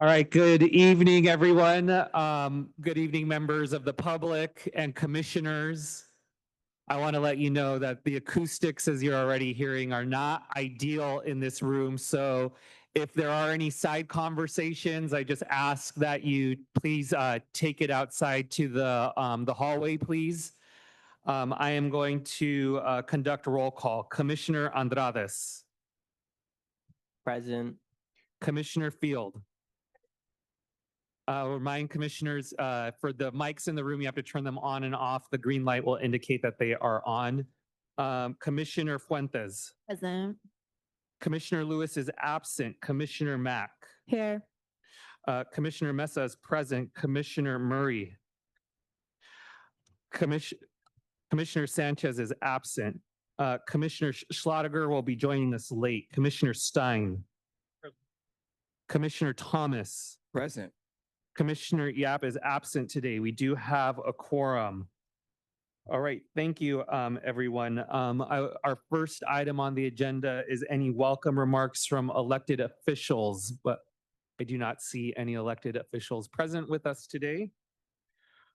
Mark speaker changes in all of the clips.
Speaker 1: All right, good evening, everyone. Good evening, members of the public and commissioners. I want to let you know that the acoustics, as you're already hearing, are not ideal in this room. So if there are any side conversations, I just ask that you please take it outside to the hallway, please. I am going to conduct a roll call. Commissioner Andrades,
Speaker 2: Present.
Speaker 1: Commissioner Field. Remind commissioners, for the mics in the room, you have to turn them on and off. The green light will indicate that they are on. Commissioner Fuentes.
Speaker 3: Present.
Speaker 1: Commissioner Lewis is absent. Commissioner Mack.
Speaker 3: Here.
Speaker 1: Commissioner Mesa is present. Commissioner Murray. Commissioner Sanchez is absent. Commissioner Schlottiger will be joining us late. Commissioner Stein. Commissioner Thomas.
Speaker 4: Present.
Speaker 1: Commissioner Yap is absent today. We do have a quorum. All right, thank you, everyone. Our first item on the agenda is any welcome remarks from elected officials, but I do not see any elected officials present with us today.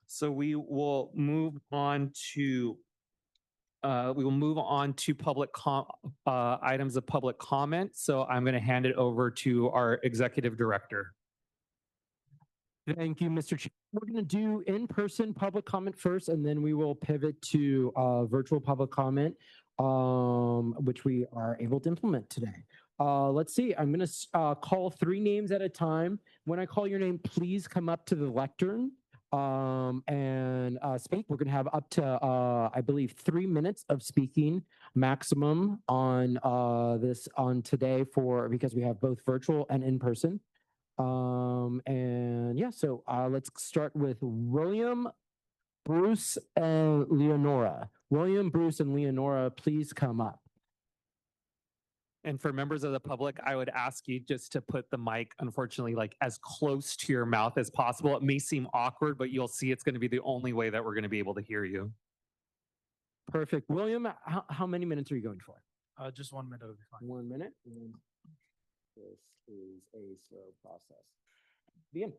Speaker 1: So we will move on to public items of public comment. So I'm going to hand it over to our executive director.
Speaker 5: Thank you, Mr. Chair. We're going to do in-person public comment first, and then we will pivot to virtual public comment, which we are able to implement today. Let's see. I'm going to call 3 names at a time. When I call your name, please come up to the lectern and speak. We're going to have up to, I believe, 3 minutes of speaking maximum on today because we have both virtual and in-person. And yeah, so let's start with William, Bruce, and Leonora. William, Bruce, and Leonora, please come up.
Speaker 1: And for members of the public, I would ask you just to put the mic, unfortunately, like as close to your mouth as possible. It may seem awkward, but you'll see it's going to be the only way that we're going to be able to hear you.
Speaker 5: Perfect. William, how many minutes are you going for?
Speaker 6: Just 1 minute would be fine.
Speaker 5: 1 minute. This is a slow process. Begin.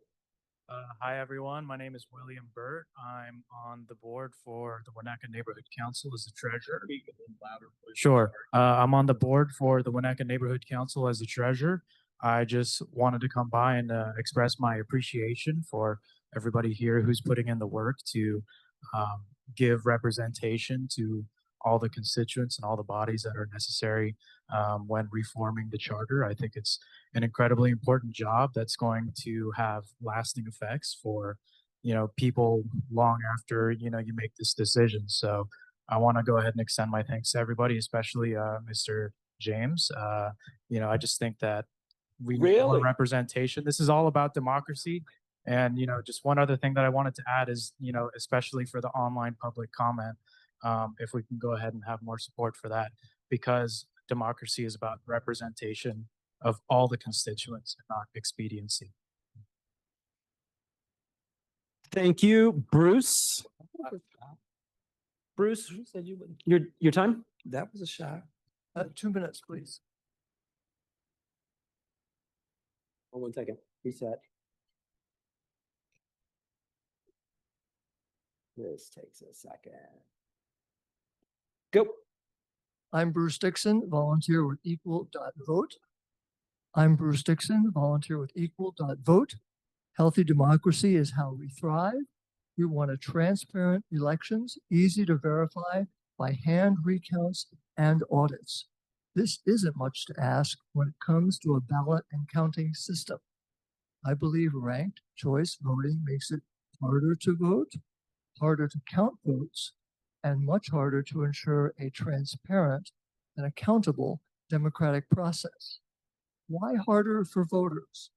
Speaker 6: Hi, everyone. My name is William Burt. I'm on the board for the Winnetka Neighborhood Council as the treasurer. Sure. I'm on the board for the Winnetka Neighborhood Council as the treasurer. I just wanted to come by and express my appreciation for everybody here who's putting in the work to give representation to all the constituents and all the bodies that are necessary when reforming the charter. I think it's an incredibly important job that's going to have lasting effects for, people long after, you make this decision. So I want to go ahead and extend my thanks to everybody, especially Mr. James. I just think that we need more representation. This is all about democracy. And, just one other thing that I wanted to add is, especially for the online public comment, if we can go ahead and have more support for that, because democracy is about representation of all the constituents and not expediency.
Speaker 5: Thank you, Bruce. Bruce, your time?
Speaker 4: That was a shot.
Speaker 6: 2 minutes, please.
Speaker 5: Hold 1 second. Reset. This takes a second. Go.
Speaker 7: I'm Bruce Dixon, volunteer with Equal.vote. I'm Bruce Dixon, volunteer with Equal.vote. Healthy democracy is how we thrive. We want a transparent elections, easy to verify by hand recounts and audits. This isn't much to ask when it comes to a ballot and counting system. I believe ranked choice voting makes it harder to vote, harder to count votes, and much harder to ensure a transparent and accountable democratic process. Why harder for voters?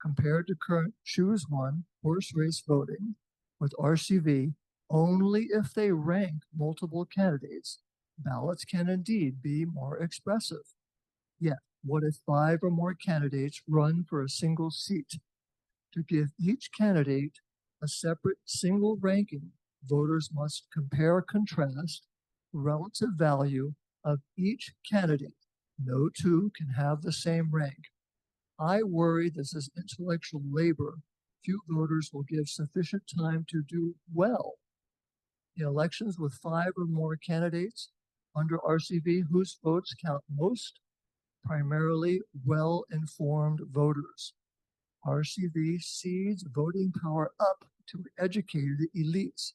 Speaker 7: Compared to current Choose One horse race voting with RCV, only if they rank multiple candidates, ballots can indeed be more expressive. Yet, what if 5 or more candidates run for a single seat? To give each candidate a separate single ranking, voters must compare contrast relative value of each candidate. No two can have the same rank. I worry this is intellectual labor. Few voters will give sufficient time to do well. In elections with 5 or more candidates under RCV, whose votes count most? Primarily well-informed voters. RCV seeds voting power up to educated elites.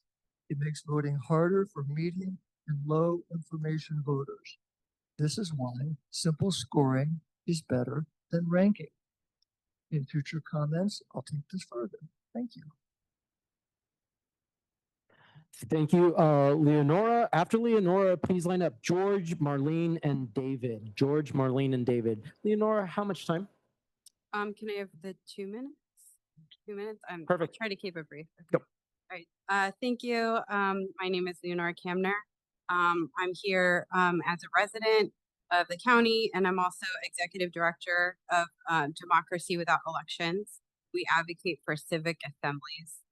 Speaker 7: It makes voting harder for medium and low information voters. This is why simple scoring is better than ranking. In future comments, I'll take this further. Thank you.
Speaker 5: Thank you, Leonora. After Leonora, please line up George, Marlene, and David. George, Marlene, and David. Leonora, how much time?
Speaker 2: Can I have the 2 minutes? 2 minutes? I'll
Speaker 5: Perfect.
Speaker 2: try to keep it brief. Okay.
Speaker 5: Yep.
Speaker 2: All right. Thank you. My name is Leonora Kamner. I'm here as a resident of the county, and I'm also executive director of Democracy Without Elections. We advocate for civic assemblies.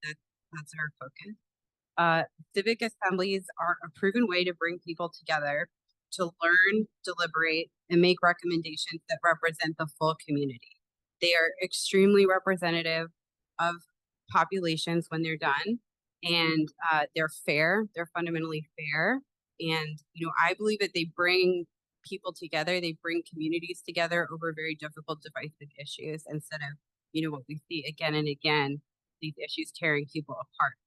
Speaker 2: That's our focus. Civic assemblies are a proven way to bring people together to learn, deliberate, and make recommendations that represent the full community. They are extremely representative of populations when they're done, and they're fair. They're fundamentally fair. And, I believe that they bring people together. They bring communities together over very difficult, divisive issues instead of, what we see again and again, these issues tearing people apart.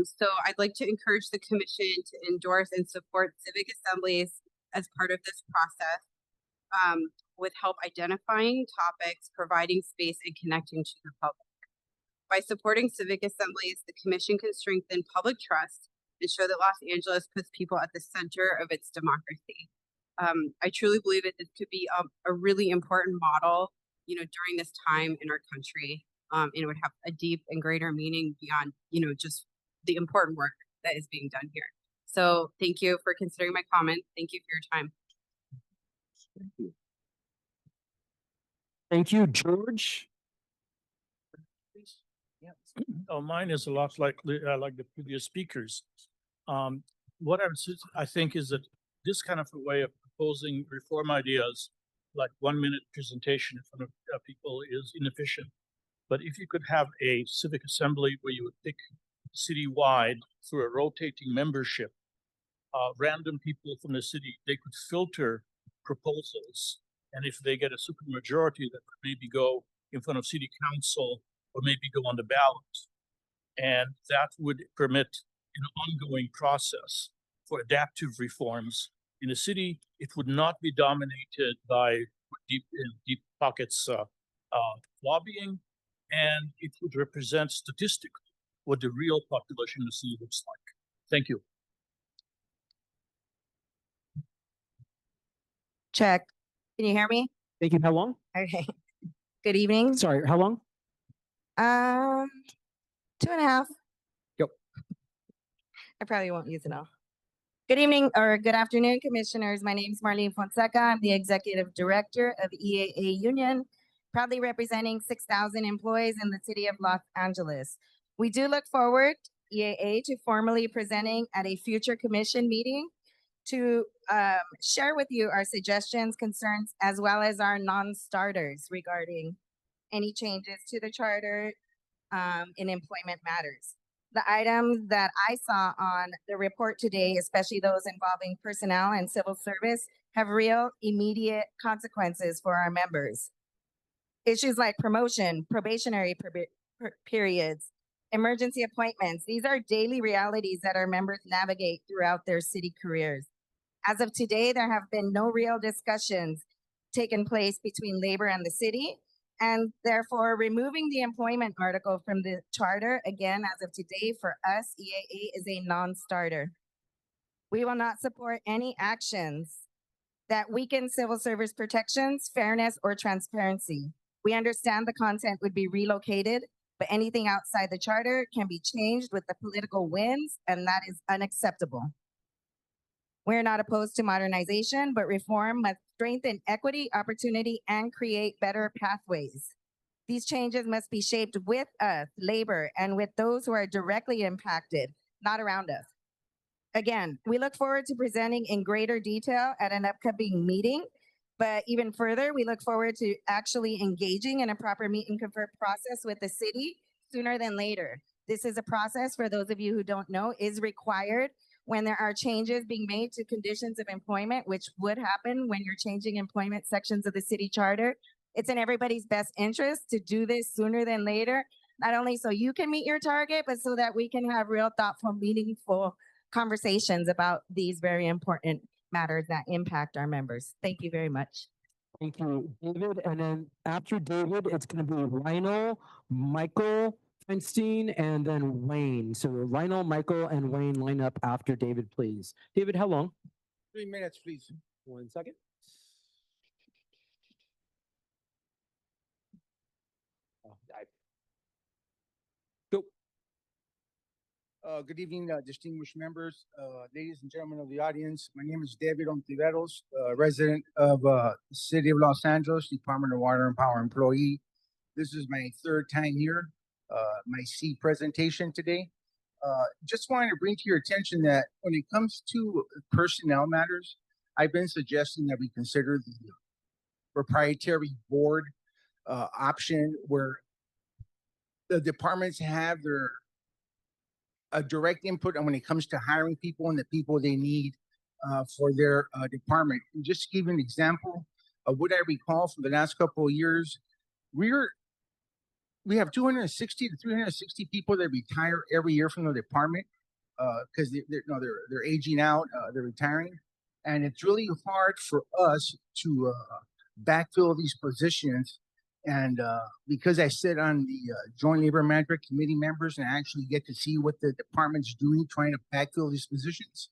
Speaker 2: So I'd like to encourage the commission to endorse and support civic assemblies as part of this process, with help identifying topics, providing space, and connecting to the public. By supporting civic assemblies, the commission can strengthen public trust and show that Los Angeles puts people at the center of its democracy. I truly believe that this could be a really important model, during this time in our country. And it would have a deep and greater meaning beyond, just the important work that is being done here. So thank you for considering my comment. Thank you for your time.
Speaker 5: Thank you, George.
Speaker 3: Oh, mine is a lot like the previous speakers. What I think is that this kind of a way of proposing reform ideas, like 1-minute presentation in front of people, is inefficient. But if you could have a civic assembly where you would pick citywide through a rotating membership, random people from the city, they could filter proposals. And if they get a supermajority, that could maybe go in front of city council or maybe go on the ballot. And that would permit an ongoing process for adaptive reforms. In a city, it would not be dominated by deep pockets lobbying, and it would represent statistically what the real population of the city looks like. Thank you.
Speaker 4: Check. Can you hear me?
Speaker 5: Thank you. How long?
Speaker 4: Okay. Good evening.
Speaker 5: Sorry, how long?
Speaker 4: 2.5.
Speaker 5: Yep.
Speaker 4: I probably won't use it all. Good evening or good afternoon, commissioners. My name is Marlene Fonseca. I'm the executive director of EAA Union, proudly representing 6,000 employees in the city of Los Angeles. We do look forward, EAA, to formally presenting at a future commission meeting to share with you our suggestions, concerns, as well as our non-starters regarding any changes to the charter in employment matters. The items that I saw on the report today, especially those involving personnel and civil service, have real immediate consequences for our members. Issues like promotion, probationary periods, emergency appointments, these are daily realities that our members navigate throughout their city careers. As of today, there have been no real discussions taken place between labor and the city, and therefore removing the employment article from the charter, again, as of today, for us, EAA is a non-starter. We will not support any actions that weaken civil service protections, fairness, or transparency. We understand the content would be relocated, but anything outside the charter can be changed with the political winds, and that is unacceptable. We're not opposed to modernization, but reform must strengthen equity, opportunity, and create better pathways. These changes must be shaped with us, labor, and with those who are directly impacted, not around us. Again, we look forward to presenting in greater detail at an upcoming meeting. But even further, we look forward to actually engaging in a proper meet and confer process with the city sooner than later. This is a process, for those of you who don't know, is required when there are changes being made to conditions of employment, which would happen when you're changing employment sections of the city charter. It's in everybody's best interest to do this sooner than later, not only so you can meet your target, but so that we can have real thoughtful, meaningful conversations about these very important matters that impact our members. Thank you very much.
Speaker 5: Thank you, David. And then after David, it's going to be Lionel, Michael, Feinstein, and then Wayne. So Lionel, Michael, and Wayne line up after David, please. David, how long?
Speaker 8: 3 minutes, please.
Speaker 5: 1 second. Oh, Go.
Speaker 8: Good evening, distinguished members, ladies and gentlemen of the audience. My name is David Ontiveros, resident of the City of Los Angeles, Department of Water and Power employee. This is my third time here, my C presentation today. Just wanted to bring to your attention that when it comes to personnel matters, I've been suggesting that we consider the proprietary board option where the departments have their a direct input on when it comes to hiring people and the people they need for their department. And just to give you an example of what I recall from the last couple of years, we have 260 to 360 people that retire every year from the department because they're aging out, they're retiring, and it's really hard for us to backfill these positions. And because I sit on the Joint Labor Management Committee members and I actually get to see what the department's doing, trying to backfill these positions,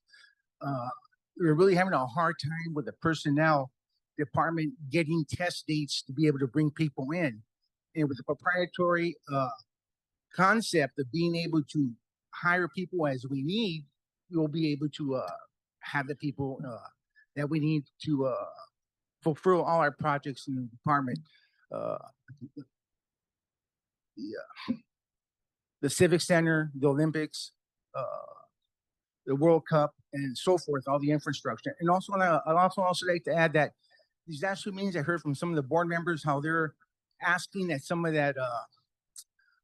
Speaker 8: we're really having a hard time with the personnel department getting test dates to be able to bring people in. And with the proprietary concept of being able to hire people as we need, we'll be able to have the people that we need to fulfill all our projects in the department. The Civic Center, the Olympics, the World Cup, and so forth, all the infrastructure. And also, I'd also like to add that these last 2 meetings, I heard from some of the board members how they're asking that some of that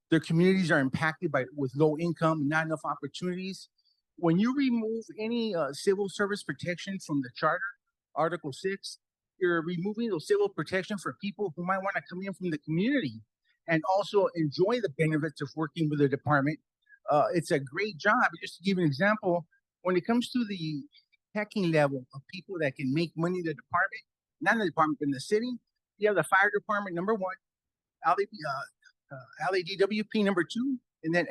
Speaker 8: their communities are impacted with low income and not enough opportunities. When you remove any civil service protection from the charter, Article 6, you're removing those civil protection for people who might want to come in from the community and also enjoy the benefits of working with the department. It's a great job. Just to give you an example, when it comes to the pecking level of people that can make money in the department, not in the department, but in the city, you have the fire department, number 1, LADWP, number 2, and then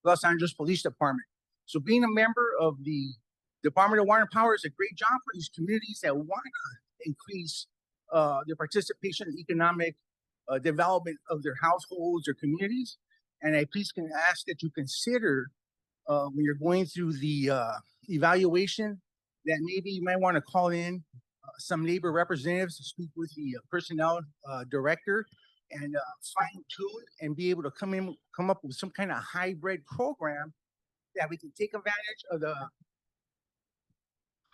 Speaker 8: Los Angeles Police Department. So being a member of the Department of Water and Power is a great job for these communities that want to increase their participation in economic development of their households or communities. And I please can ask that you consider when you're going through the evaluation that maybe you might want to call in some labor representatives to speak with the personnel director and fine tune and be able to come up with some kind of hybrid program that we can take advantage of the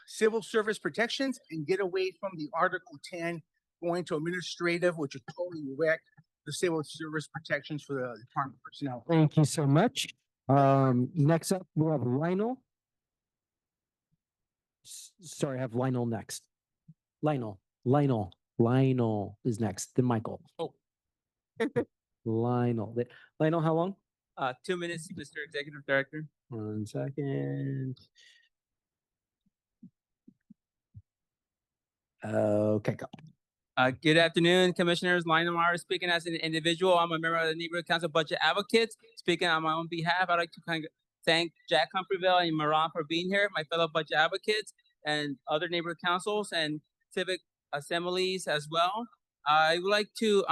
Speaker 8: civil service protections and get away from the Article 10 going to administrative, which would totally wreck the civil service protections for the department personnel.
Speaker 5: Thank you so much. Next up, we'll have Lionel. Sorry, I have Lionel next. Lionel is next, then Michael.
Speaker 9: Oh.
Speaker 5: Lionel, how long?
Speaker 9: 2 minutes, Mr. Executive Director.
Speaker 5: 1 second. Okay, go.
Speaker 9: Good afternoon, Commissioners. Lionel Morris speaking as an individual. I'm a member of the Neighborhood Council Budget Advocates. Speaking on my own behalf, I'd like to thank Jack Humphreyville and Maran for being here, my fellow budget advocates, and other neighborhood councils and civic assemblies as well. I would like to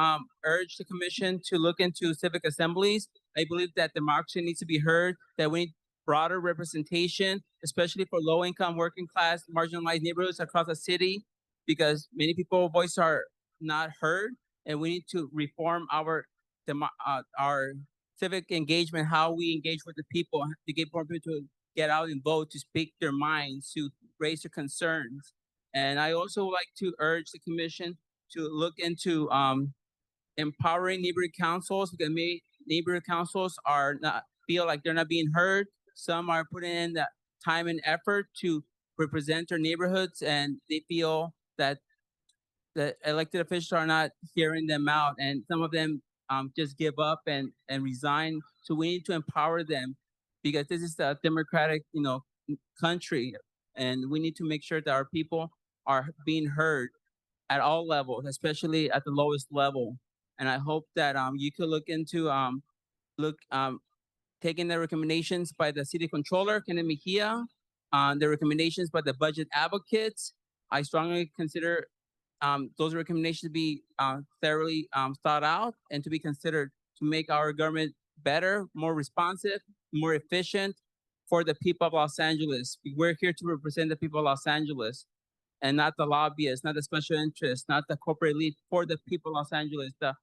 Speaker 9: urge the commission to look into civic assemblies. I believe that democracy needs to be heard, that we need broader representation, especially for low-income, working-class, marginalized neighborhoods across the city, because many people's voices are not heard, and we need to reform our civic engagement, how we engage with the people, to get more people to get out and vote, to speak their minds, to raise their concerns. And I also would like to urge the commission to look into empowering neighborhood councils, because neighborhood councils are not feel like they're not being heard. Some are putting in the time and effort to represent their neighborhoods, and they feel that the elected officials are not hearing them out, and some of them just give up and resign. So we need to empower them, because this is a democratic, country, and we need to make sure that our people are being heard at all levels, especially at the lowest level. And I hope that you could look into taking the recommendations by the city controller, Kenneth Mejia, the recommendations by the budget advocates. I strongly consider those recommendations to be thoroughly thought out and to be considered to make our government better, more responsive, more efficient for the people of Los Angeles. We're here to represent the people of Los Angeles and not the lobbyists, not the special interests, not the corporate elite, for the people of Los Angeles, the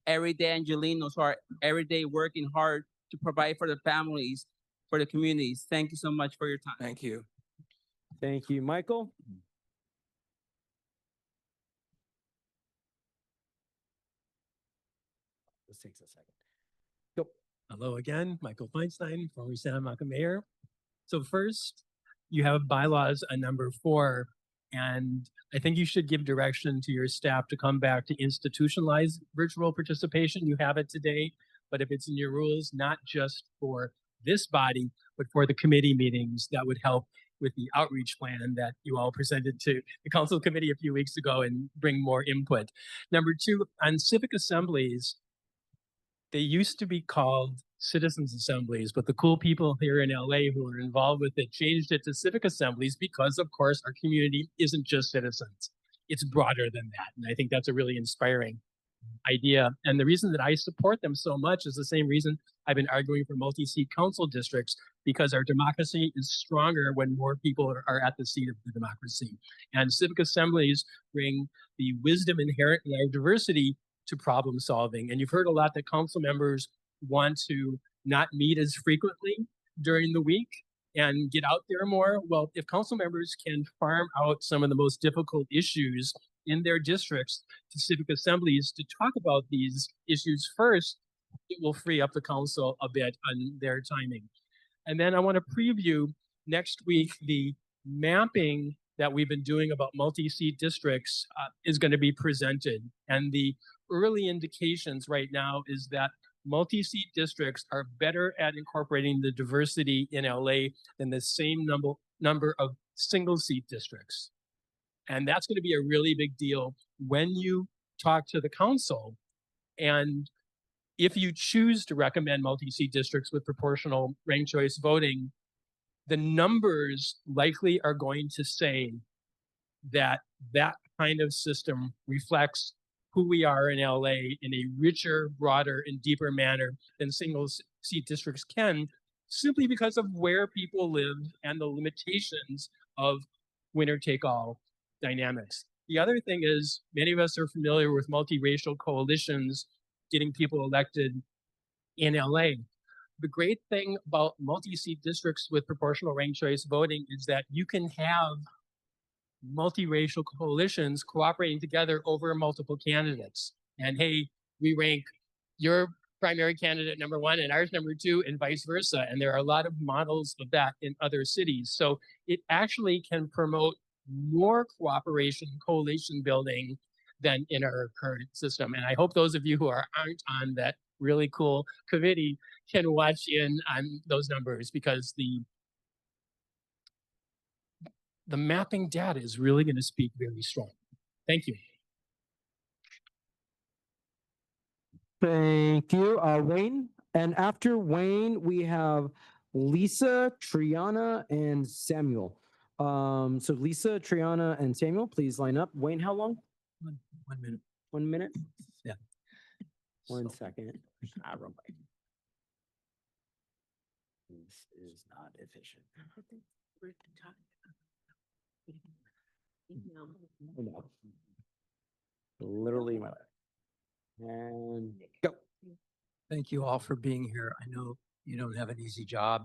Speaker 9: everyday Angelinos who are every day working hard to provide for their families, for the communities. Thank you so much for your time.
Speaker 10: Thank you.
Speaker 5: Thank you, Michael. This takes a second. Go.
Speaker 11: Hello again, Michael Feinstein, former Santa Monica mayor. So first, you have bylaws on number 4, and I think you should give direction to your staff to come back to institutionalize virtual participation. You have it today, but if it's in your rules, not just for this body, but for the committee meetings, that would help with the outreach plan that you all presented to the council committee a few weeks ago and bring more input. Number 2, on civic assemblies, they used to be called citizens assemblies, but the cool people here in LA who are involved with it changed it to civic assemblies because, of course, our community isn't just citizens. It's broader than that. And I think that's a really inspiring idea. And the reason that I support them so much is the same reason I've been arguing for multi-seat council districts, because our democracy is stronger when more people are at the seat of the democracy. And civic assemblies bring the wisdom inherent in our diversity to problem solving. And you've heard a lot that council members want to not meet as frequently during the week and get out there more. Well, if council members can farm out some of the most difficult issues in their districts to civic assemblies to talk about these issues first, it will free up the council a bit on their timing. And then I want to preview next week the mapping that we've been doing about multi-seat districts is going to be presented. And the early indications right now is that multi-seat districts are better at incorporating the diversity in LA than the same number of single-seat districts. And that's going to be a really big deal when you talk to the council. And if you choose to recommend multi-seat districts with proportional ranked choice voting, the numbers likely are going to say that that kind of system reflects who we are in LA in a richer, broader, and deeper manner than single-seat districts can, simply because of where people live and the limitations of winner-take-all dynamics. The other thing is, many of us are familiar with multiracial coalitions getting people elected in LA. The great thing about multi-seat districts with proportional ranked choice voting is that you can have multiracial coalitions cooperating together over multiple candidates. And hey, we rank your primary candidate number 1 and ours number 2 and vice versa. And there are a lot of models of that in other cities. So it actually can promote more cooperation, coalition building than in our current system. And I hope those of you who aren't on that really cool committee can watch in on those numbers, because the mapping data is really going to speak very strong. Thank you.
Speaker 5: Thank you, Wayne. And after Wayne, we have Lisa, Triana, and Samuel. So Lisa, Triana, and Samuel, please line up. Wayne, how long?
Speaker 11: 1 minute.
Speaker 5: 1 minute?
Speaker 11: Yeah.
Speaker 5: 1 second. Wrong way. This is not efficient. Oh, no. Literally my life. And go.
Speaker 12: Thank you all for being here. I know you don't have an easy job.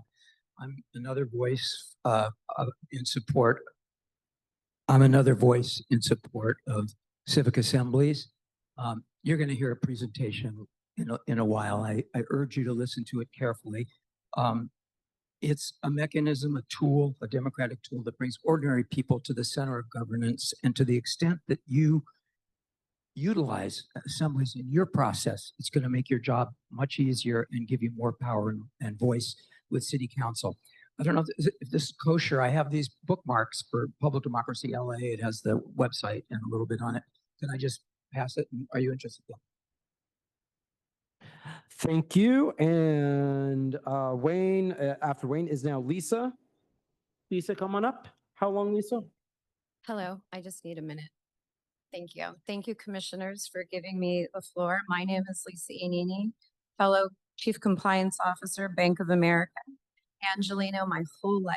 Speaker 12: I'm another voice in support I'm another voice in support of civic assemblies. You're going to hear a presentation in a while. I urge you to listen to it carefully. It's a mechanism, a tool, a democratic tool that brings ordinary people to the center of governance. And to the extent that you utilize assemblies in your process, it's going to make your job much easier and give you more power and voice with city council. I don't know if this is kosher. I have these bookmarks for Public Democracy LA. It has the website and a little bit on it. Can I just pass it? Are you interested?
Speaker 5: Thank you. And Wayne, after Wayne is now Lisa. Lisa, come on up. How long, Lisa?
Speaker 10: Hello, I just need a minute. Thank you. Thank you, commissioners, for giving me the floor. My name is Lisa Iannini, fellow Chief Compliance Officer, Bank of America, Angelino, my whole life.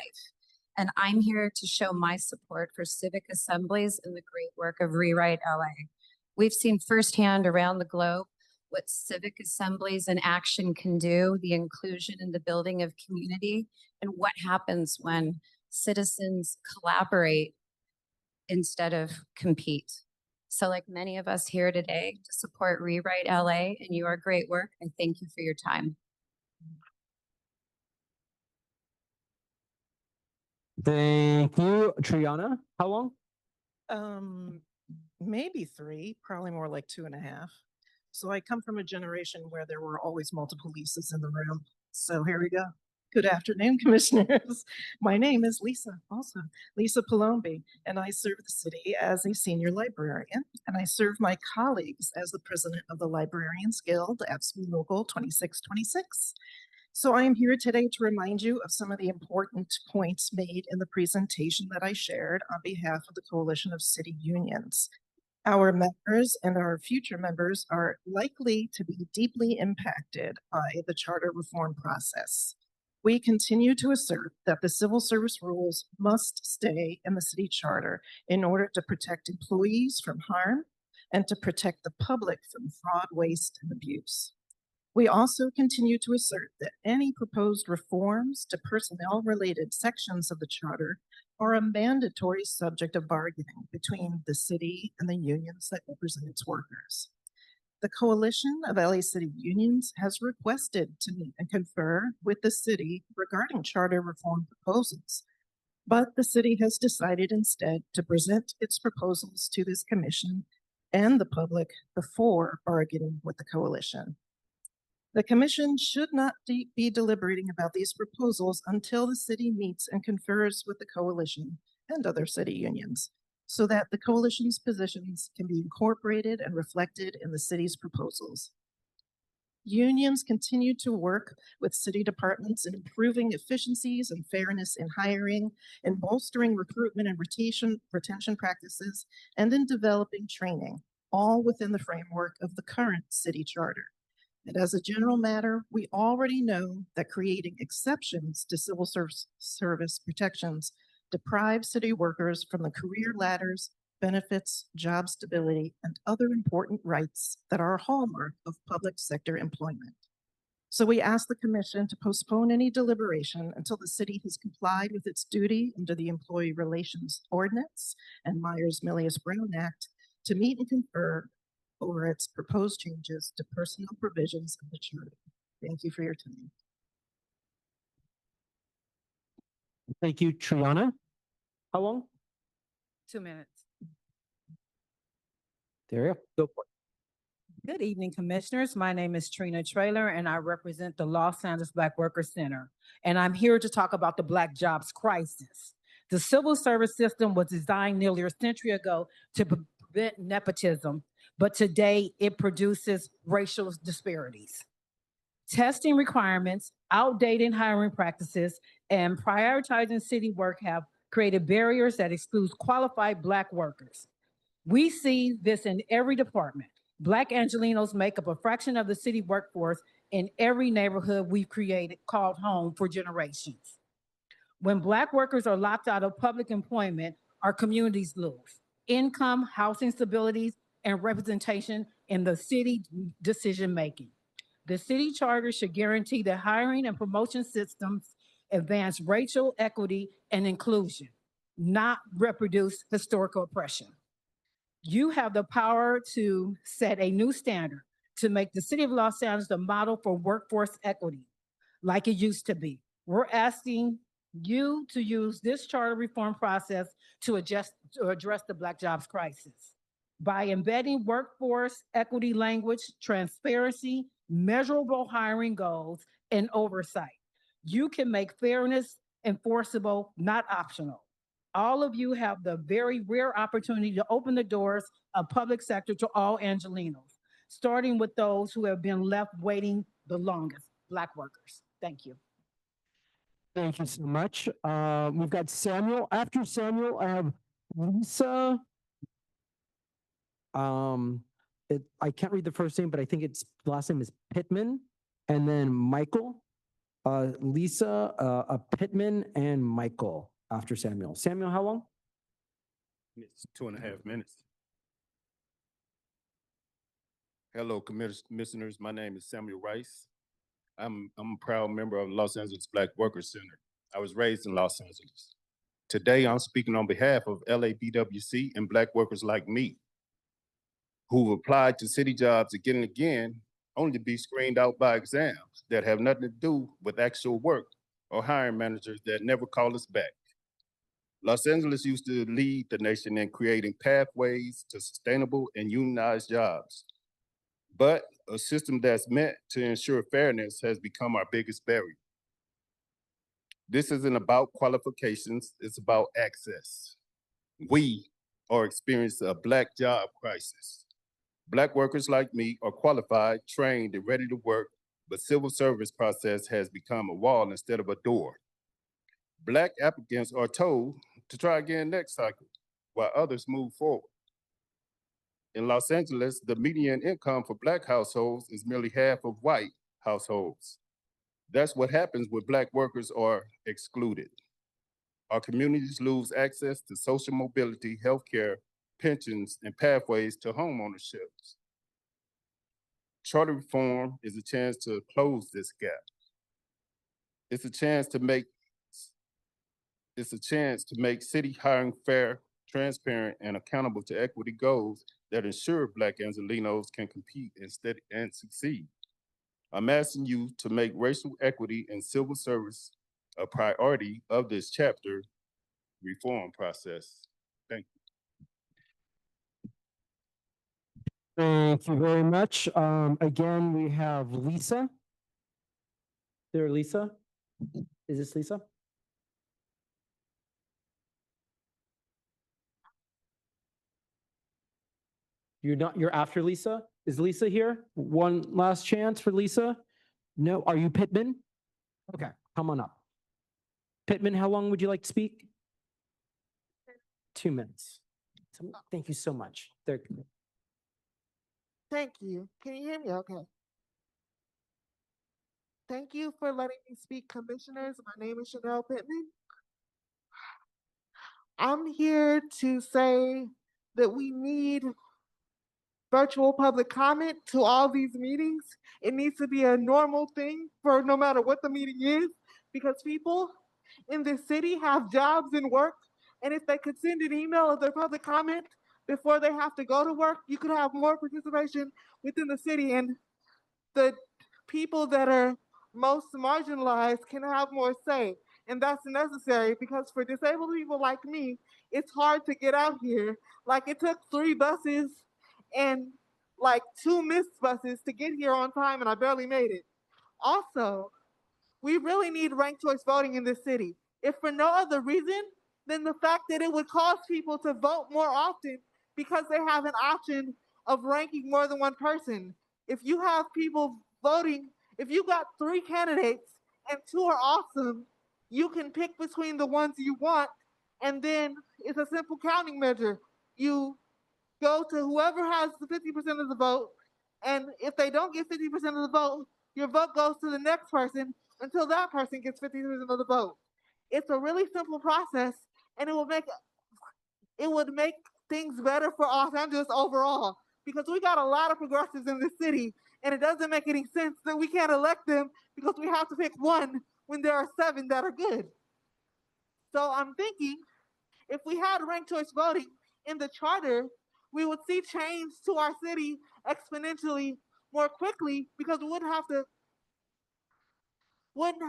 Speaker 10: And I'm here to show my support for civic assemblies and the great work of Rewrite LA. We've seen firsthand around the globe what civic assemblies and action can do, the inclusion in the building of community, and what happens when citizens collaborate instead of compete. So like many of us here today to support Rewrite LA and your great work, I thank you for your time.
Speaker 5: Thank you. Triana, how long?
Speaker 13: Maybe 3, probably more like 2.5. So I come from a generation where there were always multiple Lisas in the room. So here we go. Good afternoon, commissioners. My name is Lisa, also Lisa Palombi, and I serve the city as a senior librarian, and I serve my colleagues as the president of the Librarians Guild at School Local 2626. So I am here today to remind you of some of the important points made in the presentation that I shared on behalf of the Coalition of City Unions. Our members and our future members are likely to be deeply impacted by the charter reform process. We continue to assert that the civil service rules must stay in the city charter in order to protect employees from harm and to protect the public from fraud, waste, and abuse. We also continue to assert that any proposed reforms to personnel-related sections of the charter are a mandatory subject of bargaining between the city and the unions that represent its workers. The Coalition of LA City Unions has requested to meet and confer with the city regarding charter reform proposals, but the city has decided instead to present its proposals to this commission and the public before bargaining with the coalition. The commission should not be deliberating about these proposals until the city meets and confers with the coalition and other city unions, so that the coalition's positions can be incorporated and reflected in the city's proposals. Unions continue to work with city departments in improving efficiencies and fairness in hiring, in bolstering recruitment and retention practices, and in developing training, all within the framework of the current city charter. And as a general matter, we already know that creating exceptions to civil service protections deprive city workers from the career ladders, benefits, job stability, and other important rights that are a hallmark of public sector employment. So we ask the commission to postpone any deliberation until the city has complied with its duty under the Employee Relations Ordinance and Myers-Milius-Brown Act to meet and confer over its proposed changes to personnel provisions of the charter. Thank you for your time.
Speaker 5: Thank you, Triana. How long?
Speaker 14: 2 minutes.
Speaker 5: There you go. Go for it.
Speaker 14: Good evening, commissioners. My name is Trina Traylor, and I represent the Los Angeles Black Workers Center. And I'm here to talk about the Black jobs crisis. The civil service system was designed nearly a century ago to prevent nepotism, but today it produces racial disparities. Testing requirements, outdated hiring practices, and prioritizing city work have created barriers that exclude qualified Black workers. We see this in every department. Black Angelinos make up a fraction of the city workforce in every neighborhood we've created called home for generations. When Black workers are locked out of public employment, our communities lose income, housing stability, and representation in the city decision-making. The city charter should guarantee that hiring and promotion systems advance racial equity and inclusion. not reproduce historical oppression. You have the power to set a new standard to make the city of Los Angeles the model for workforce equity like it used to be. We're asking you to use this charter reform process to address the Black jobs crisis by embedding workforce equity language, transparency, measurable hiring goals, and oversight. You can make fairness enforceable, not optional. All of you have the very rare opportunity to open the doors of public sector to all Angelenos, starting with those who have been left waiting the longest, Black workers. Thank you.
Speaker 5: Thank you so much. We've got Samuel. After Samuel, I have Lisa. I can't read the first name, but I think the last name is Pittman, and then Michael. Lisa, Pittman, and Michael after Samuel. Samuel, how long?
Speaker 15: It's 2.5 minutes. Hello, commissioners. My name is Samuel Rice. I'm a proud member of Los Angeles Black Workers Center. I was raised in Los Angeles. Today, I'm speaking on behalf of LABWC and Black workers like me, who applied to city jobs again and again, only to be screened out by exams that have nothing to do with actual work or hiring managers that never call us back. Los Angeles used to lead the nation in creating pathways to sustainable and unionized jobs. But a system that's meant to ensure fairness has become our biggest barrier. This isn't about qualifications, it's about access. We are experiencing a Black job crisis. Black workers like me are qualified, trained, and ready to work, but civil service process has become a wall instead of a door. Black applicants are told to try again next cycle, while others move forward. In Los Angeles, the median income for Black households is merely half of white households. That's what happens when Black workers are excluded. Our communities lose access to social mobility, healthcare, pensions, and pathways to home ownership. Charter reform is a chance to close this gap. It's a chance to make city hiring fair, transparent, and accountable to equity goals that ensure Black Angelenos can compete and succeed. I'm asking you to make racial equity and civil service a priority of this chapter reform process. Thank you.
Speaker 5: Thank you very much. Again, we have Lisa. There, Lisa? Is this Lisa? You're after Lisa? Is Lisa here? One last chance for Lisa? No, are you Pittman? Okay, come on up. Pittman, how long would you like to speak? 2 minutes. Thank you so much.
Speaker 16: Thank you. Can you hear me okay? Thank you for letting me speak, commissioners. My name is Chanel Pittman. I'm here to say that we need virtual public comment to all these meetings. It needs to be a normal thing for no matter what the meeting is, because people in this city have jobs and work, and if they could send an email of their public comment before they have to go to work, you could have more participation within the city, and the people that are most marginalized can have more say. And that's necessary because for disabled people like me, it's hard to get out here. Like, it took 3 buses and like 2 missed buses to get here on time, and I barely made it. Also, we really need ranked choice voting in this city. If for no other reason than the fact that it would cause people to vote more often because they have an option of ranking more than one person. If you have people voting, if you got 3 candidates and 2 are awesome, you can pick between the ones you want, and then it's a simple counting measure. You go to whoever has the 50% of the vote, and if they don't get 50% of the vote, your vote goes to the next person until that person gets 50% of the vote. It's a really simple process, and it would make things better for Los Angeles overall, because we got a lot of progressives in this city, and it doesn't make any sense that we can't elect them because we have to pick one when there are 7 that are good. So I'm thinking, If we had ranked choice voting in the charter, we would see change to our city exponentially more quickly because we wouldn't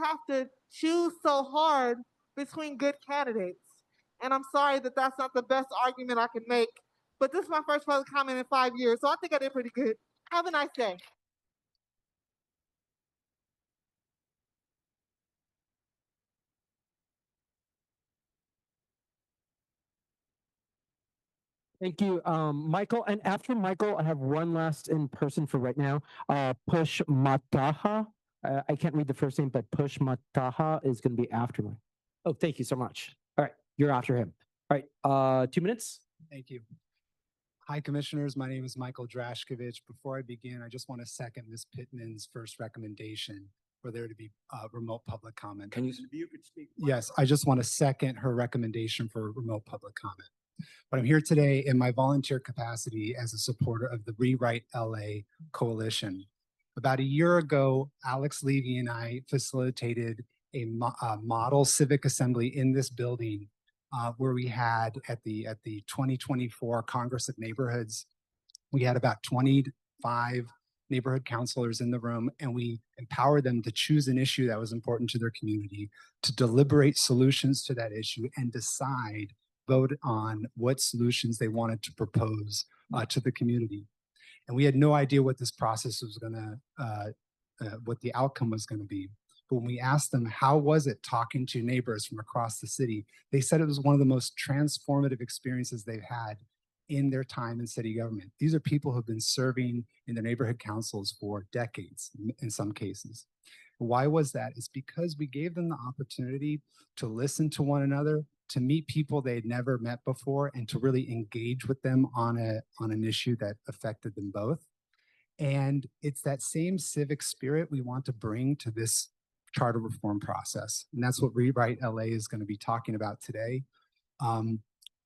Speaker 16: have to choose so hard between good candidates. And I'm sorry that that's not the best argument I can make, but this is my first public comment in 5 years, so I think I did pretty good. Have a nice day.
Speaker 5: Thank you, Michael. And after Michael, I have one last in person for right now. Push Mataha. I can't read the first name, but Push Mataha is going to be after me. Oh, thank you so much. All right, you're after him. All right, 2 minutes.
Speaker 17: Thank you. Hi, Commissioners. My name is Michael Drashkovich. Before I begin, I just want to second Ms. Pittman's first recommendation for there to be remote public comment.
Speaker 15: Can you speak?
Speaker 17: Yes, I just want to second her recommendation for remote public comment. But I'm here today in my volunteer capacity as a supporter of the Rewrite LA Coalition. About a year ago, Alex Levy and I facilitated a model civic assembly in this building where we had at the 2024 Congress of Neighborhoods, we had about 25 neighborhood counselors in the room, and we empowered them to choose an issue that was important to their community, to deliberate solutions to that issue, and vote on what solutions they wanted to propose to the community. And we had no idea what this process was what the outcome was gonna be. But when we asked them, how was it talking to neighbors from across the city? They said it was one of the most transformative experiences they've had in their time in city government. These are people who've been serving in their neighborhood councils for decades in some cases. Why was that? It's because we gave them the opportunity to listen to one another, to meet people they had never met before, and to really engage with them on an issue that affected them both. And it's that same civic spirit we want to bring to this charter reform process. And that's what Rewrite LA is going to be talking about today.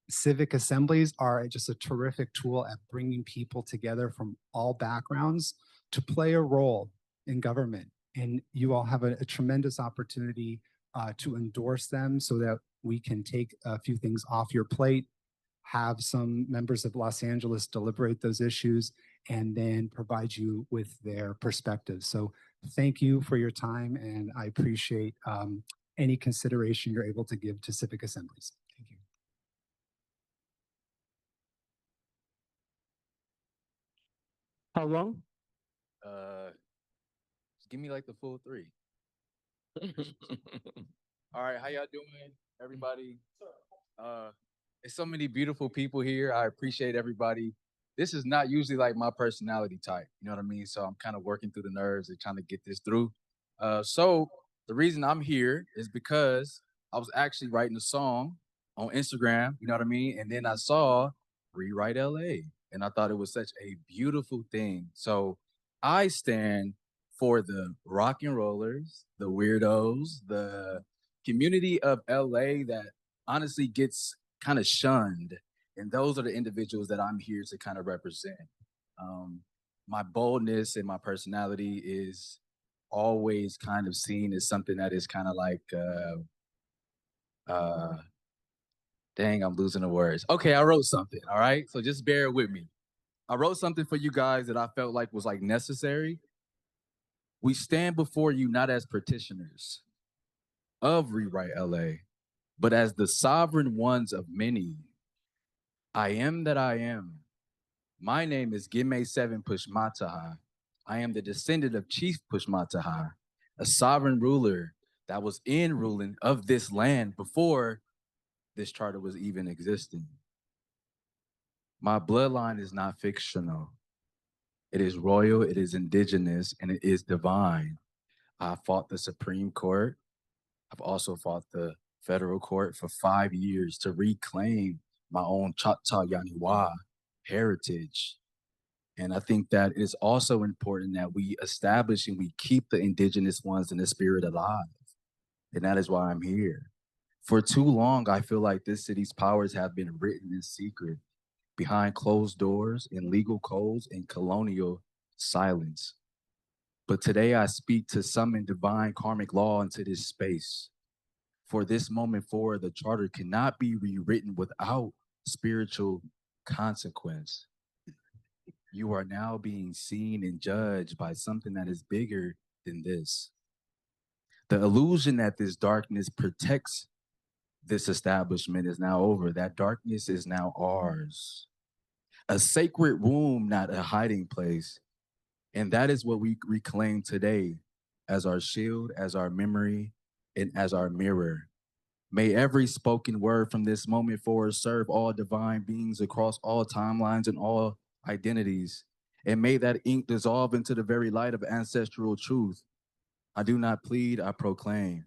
Speaker 17: Civic assemblies are just a terrific tool at bringing people together from all backgrounds to play a role in government. And you all have a tremendous opportunity to endorse them so that we can take a few things off your plate, have some members of Los Angeles deliberate those issues, and then provide you with their perspectives. So thank you for your time, and I appreciate any consideration you're able to give to civic assemblies. Thank you.
Speaker 5: How long?
Speaker 18: Just give me like the full 3. All right, how y'all doing, everybody? There's so many beautiful people here. I appreciate everybody. This is not usually like my personality type, you know what I mean? So I'm kind of working through the nerves and trying to get this through. So the reason I'm here is because I was actually writing a song on Instagram, you know what I mean? And then I saw Rewrite LA, and I thought it was such a beautiful thing. So I stand for the rock and rollers, the weirdos, the community of LA that honestly gets kind of shunned. And those are the individuals that I'm here to kind of represent. My boldness and my personality is always kind of seen as something that is kind of like, dang, I'm losing the words. Okay, I wrote something, all right? So just bear with me. I wrote something for you guys that I felt like was like necessary. We stand before you not as petitioners of Rewrite LA, but as the sovereign ones of many. I am that I am. My name is Gime7 Pushmataha. I am the descendant of Chief Pushmataha, a sovereign ruler that was in ruling of this land before this charter was even existing. My bloodline is not fictional. It is royal, it is indigenous, and it is divine. I fought the Supreme Court. I've also fought the federal court for 5 years to reclaim my own Choctaw Yaniwa heritage. And I think that it is also important that we establish and we keep the indigenous ones in the spirit alive. And that is why I'm here. For too long, I feel like this city's powers have been written in secret, behind closed doors, in legal codes, and colonial silence. But today I speak to summon divine karmic law into this space. For this moment forward, the charter cannot be rewritten without spiritual consequence. You are now being seen and judged by something that is bigger than this. The illusion that this darkness protects this establishment is now over. That darkness is now ours. A sacred room, not a hiding place. And that is what we reclaim today as our shield, as our memory, and as our mirror. May every spoken word from this moment forward serve all divine beings across all timelines and all identities. And may that ink dissolve into the very light of ancestral truth. I do not plead, I proclaim.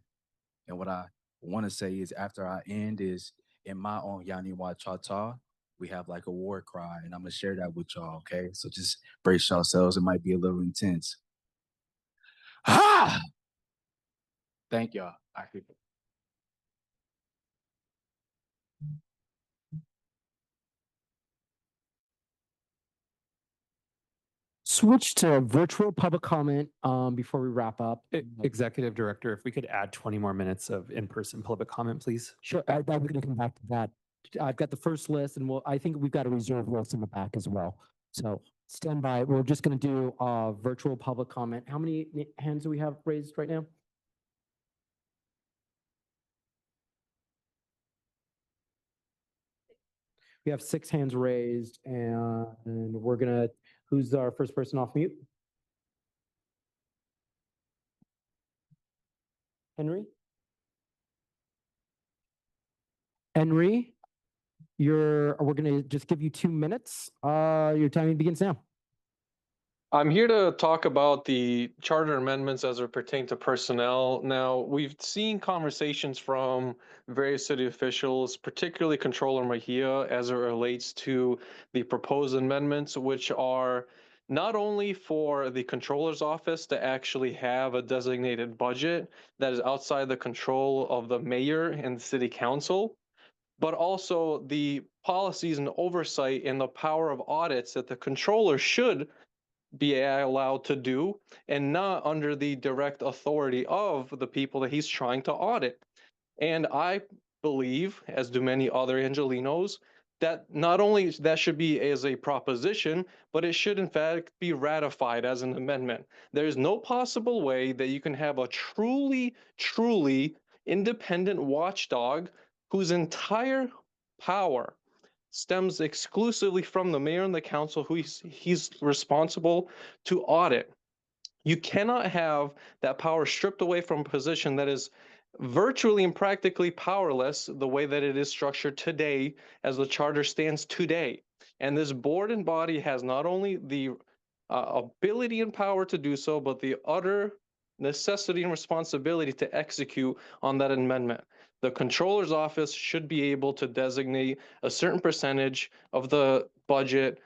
Speaker 18: And what I want to say is after I end is in my own Yaniwa Chata, we have like a war cry, and I'm gonna share that with y'all, okay? So just brace yourselves, it might be a little intense. Ha! Thank y'all. I hear it.
Speaker 5: Switch to virtual public comment before we wrap up.
Speaker 1: Executive Director, if we could add 20 more minutes of in-person public comment, please.
Speaker 5: Sure, we're going to come back to that. I've got the first list, and I think we've got a reserve list in the back as well. So stand by. We're just going to do virtual public comment. How many hands do we have raised right now? We have 6 hands raised, and we're going to, who's our first person off mute? Henry? Henry, we're going to just give you 2 minutes. Your time begins now.
Speaker 19: I'm here to talk about the charter amendments as it pertain to personnel. Now, we've seen conversations from various city officials, particularly Controller Mejia, as it relates to the proposed amendments, which are not only for the controller's office to actually have a designated budget that is outside the control of the mayor and the city council, but also the policies and oversight and the power of audits that the controller should be allowed to do and not under the direct authority of the people that he's trying to audit. And I believe, as do many other Angelinos, that not only that should be as a proposition, but it should in fact be ratified as an amendment. There's no possible way that you can have a truly independent watchdog whose entire power stems exclusively from the mayor and the council who he's responsible to audit. You cannot have that power stripped away from a position that is virtually and practically powerless the way that it is structured today as the charter stands today. And this board and body has not only the ability and power to do so, but the utter necessity and responsibility to execute on that amendment. The controller's office should be able to designate a certain percentage of the budget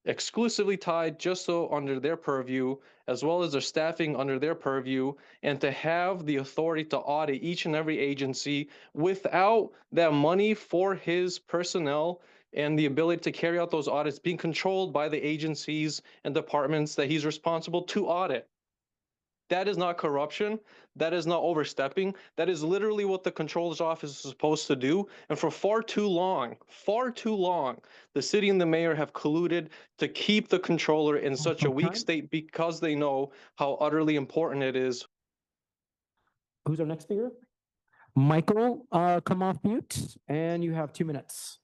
Speaker 19: exclusively tied just so under their purview, as well as their staffing under their purview, and to have the authority to audit each and every agency without that money for his personnel and the ability to carry out those audits being controlled by the agencies and departments that he's responsible to audit. That is not corruption. That is not overstepping. That is literally what the controller's office is supposed to do. And for far too long, the city and the mayor have colluded to keep the controller in such a weak state because they know how utterly important it is.
Speaker 5: Who's our next speaker? Michael, come off mute, and you have 2 minutes.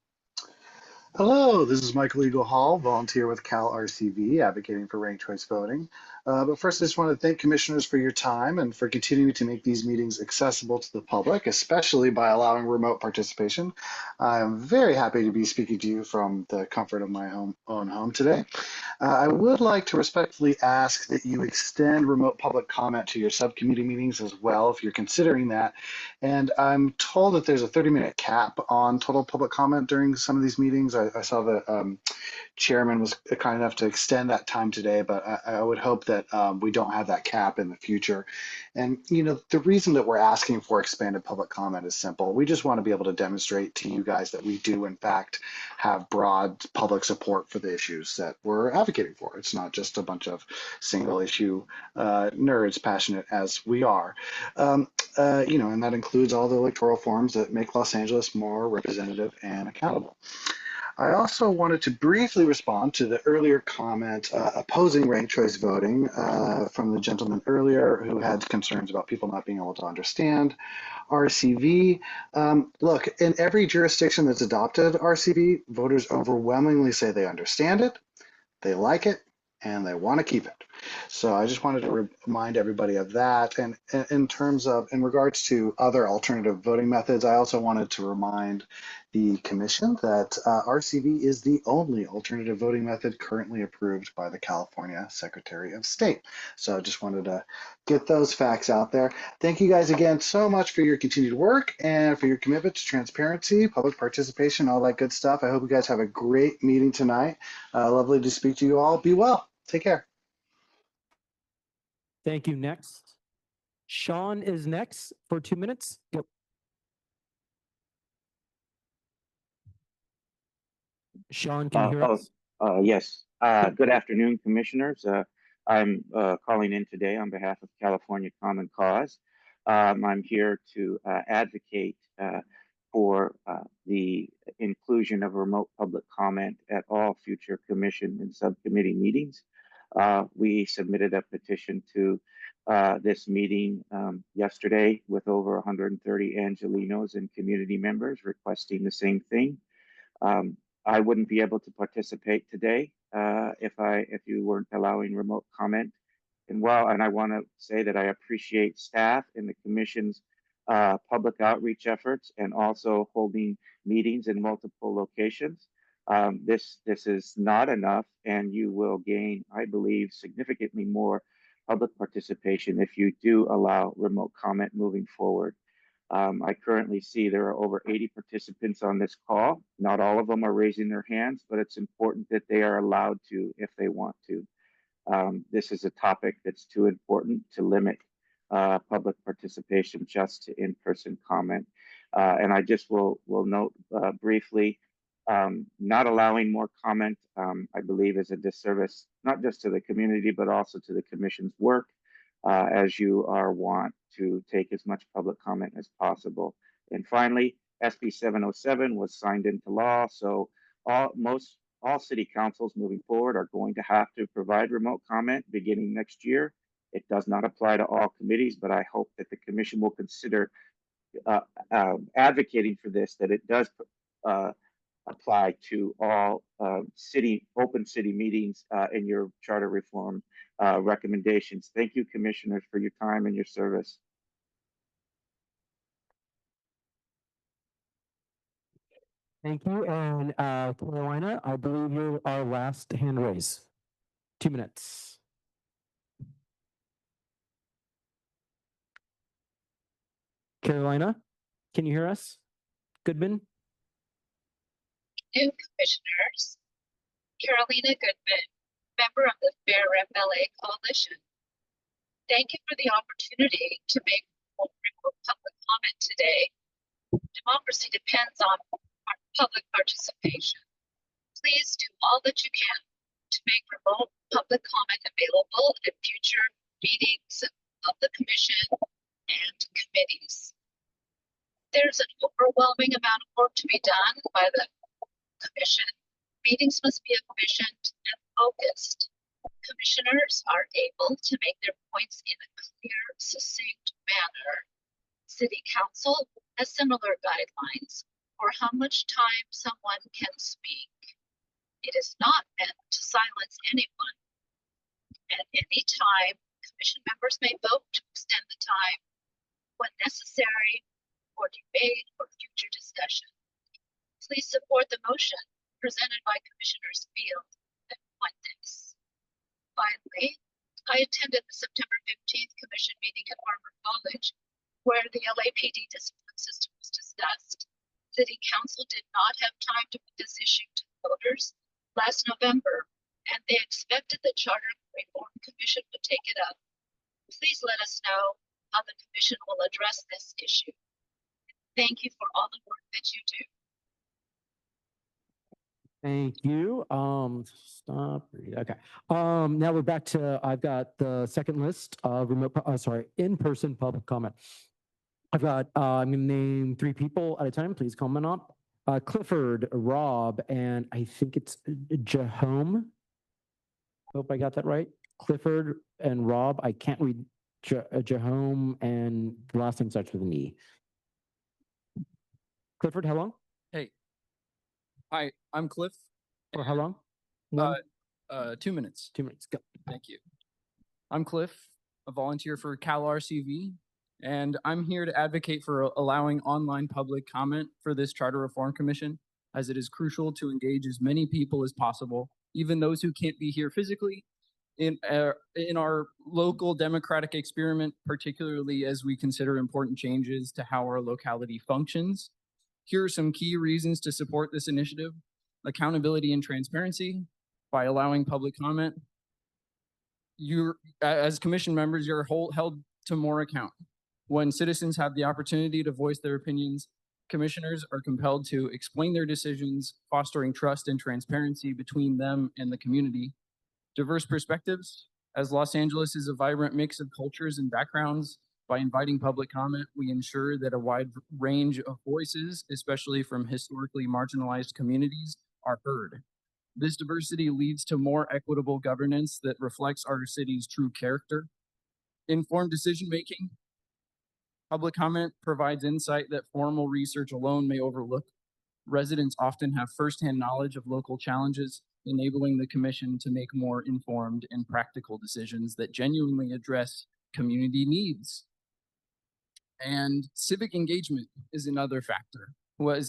Speaker 20: Hello, this is Michael Eagle Hall, volunteer with Cal RCV, advocating for ranked choice voting. But first, I just want to thank commissioners for your time and for continuing to make these meetings accessible to the public, especially by allowing remote participation. I'm very happy to be speaking to you from the comfort of my own home today. I would like to respectfully ask that you extend remote public comment to your subcommittee meetings as well, if you're considering that. And I'm told that there's a 30-minute cap on total public comment during some of these meetings. I saw that chairman was kind enough to extend that time today, but I would hope that that we don't have that cap in the future. And, the reason that we're asking for expanded public comment is simple. We just want to be able to demonstrate to you guys that we do, in fact, have broad public support for the issues that we're advocating for. It's not just a bunch of single issue nerds, passionate as we are. And that includes all the electoral forms that make Los Angeles more representative and accountable. I also wanted to briefly respond to the earlier comment opposing ranked choice voting from the gentleman earlier who had concerns about people not being able to understand RCV. Look, in every jurisdiction that's adopted RCV, voters overwhelmingly say they understand it, they like it, and they want to keep it. So I just wanted to remind everybody of that. And in regards to other alternative voting methods, I also wanted to remind the commission that RCV is the only alternative voting method currently approved by the California Secretary of State. So I just wanted to get those facts out there. Thank you guys again so much for your continued work and for your commitment to transparency, public participation, all that good stuff. I hope you guys have a great meeting tonight. Lovely to speak to you all. Be well. Take care.
Speaker 5: Thank you. Next. Sean is next for 2 minutes. Yep. Sean, can you hear us?
Speaker 21: Yes. Good afternoon, commissioners. I'm calling in today on behalf of California Common Cause. I'm here to advocate for the inclusion of remote public comment at all future commission and subcommittee meetings. We submitted a petition to this meeting yesterday with over 130 Angelenos and community members requesting the same thing. I wouldn't be able to participate today if you weren't allowing remote comment. And I want to say that I appreciate staff and the commission's public outreach efforts and also holding meetings in multiple locations. This is not enough, and you will gain, I believe, significantly more public participation if you do allow remote comment moving forward. I currently see there are over 80 participants on this call. Not all of them are raising their hands, but it's important that they are allowed to if they want to. This is a topic that's too important to limit public participation just to in-person comment. And I just will note briefly, not allowing more comment, I believe, is a disservice, not just to the community, but also to the commission's work, as you are want to take as much public comment as possible. And finally, SB 707 was signed into law, so all city councils moving forward are going to have to provide remote comment beginning next year. It does not apply to all committees, but I hope that the commission will consider advocating for this, that it does apply to all open city meetings in your charter reform recommendations. Thank you, commissioners, for your time and your service.
Speaker 5: Thank you. And Carolina, I believe you're our last hand raise. 2 minutes. Carolina, can you hear us? Goodman?
Speaker 22: New commissioners, Carolina Goodman, member of the Fair Rep LA Coalition. Thank you for the opportunity to make remote public comment today. Democracy depends on our public participation. Please do all that you can to make remote public comment available at future meetings of the commission and committees. There's an overwhelming amount of work to be done by the commission. Meetings must be efficient and focused. Commissioners are able to make their points in a clear, succinct manner. City Council has similar guidelines for how much time someone can speak. It is not meant to silence anyone. At any time, commission members may vote to extend the time when necessary for debate or future discussion. Please support the motion presented by Commissioners Field and Fuentes. Finally, I attended the September 15th commission meeting at Harvard College, where the LAPD discipline system was discussed. City Council did not have time to put this issue to voters last November, and they expected the charter Reform Commission would take it up. Please let us know how the commission will address this issue. Thank you for all the work that you do.
Speaker 5: Thank you. Stop. Okay. Now we're back to, I've got the second list of in-person public comment. I've got, I'm gonna name 3 people at a time. Please comment up. Clifford, Rob, and I think it's Jahome. Hope I got that right. Clifford and Rob. I can't read Jahome, and the last name starts with an E. Clifford, how long?
Speaker 6: Hey. Hi, I'm Cliff.
Speaker 5: For how long?
Speaker 6: 2 minutes.
Speaker 5: 2 minutes, go.
Speaker 6: Thank you. I'm Cliff, a volunteer for Cal RCV, and I'm here to advocate for allowing online public comment for this Charter Reform Commission, as it is crucial to engage as many people as possible, even those who can't be here physically, in our local democratic experiment, particularly as we consider important changes to how our locality functions. Here are some key reasons to support this initiative: accountability and transparency. By allowing public comment, as commission members, you're held to more account. When citizens have the opportunity to voice their opinions, commissioners are compelled to explain their decisions, fostering trust and transparency between them and the community. Diverse perspectives. As Los Angeles is a vibrant mix of cultures and backgrounds, by inviting public comment, we ensure that a wide range of voices, especially from historically marginalized communities, are heard. This diversity leads to more equitable governance that reflects our city's true character. Informed decision-making. Public comment provides insight that formal research alone may overlook. Residents often have firsthand knowledge of local challenges, enabling the commission to make more informed and practical decisions that genuinely address community needs. And civic engagement is another factor.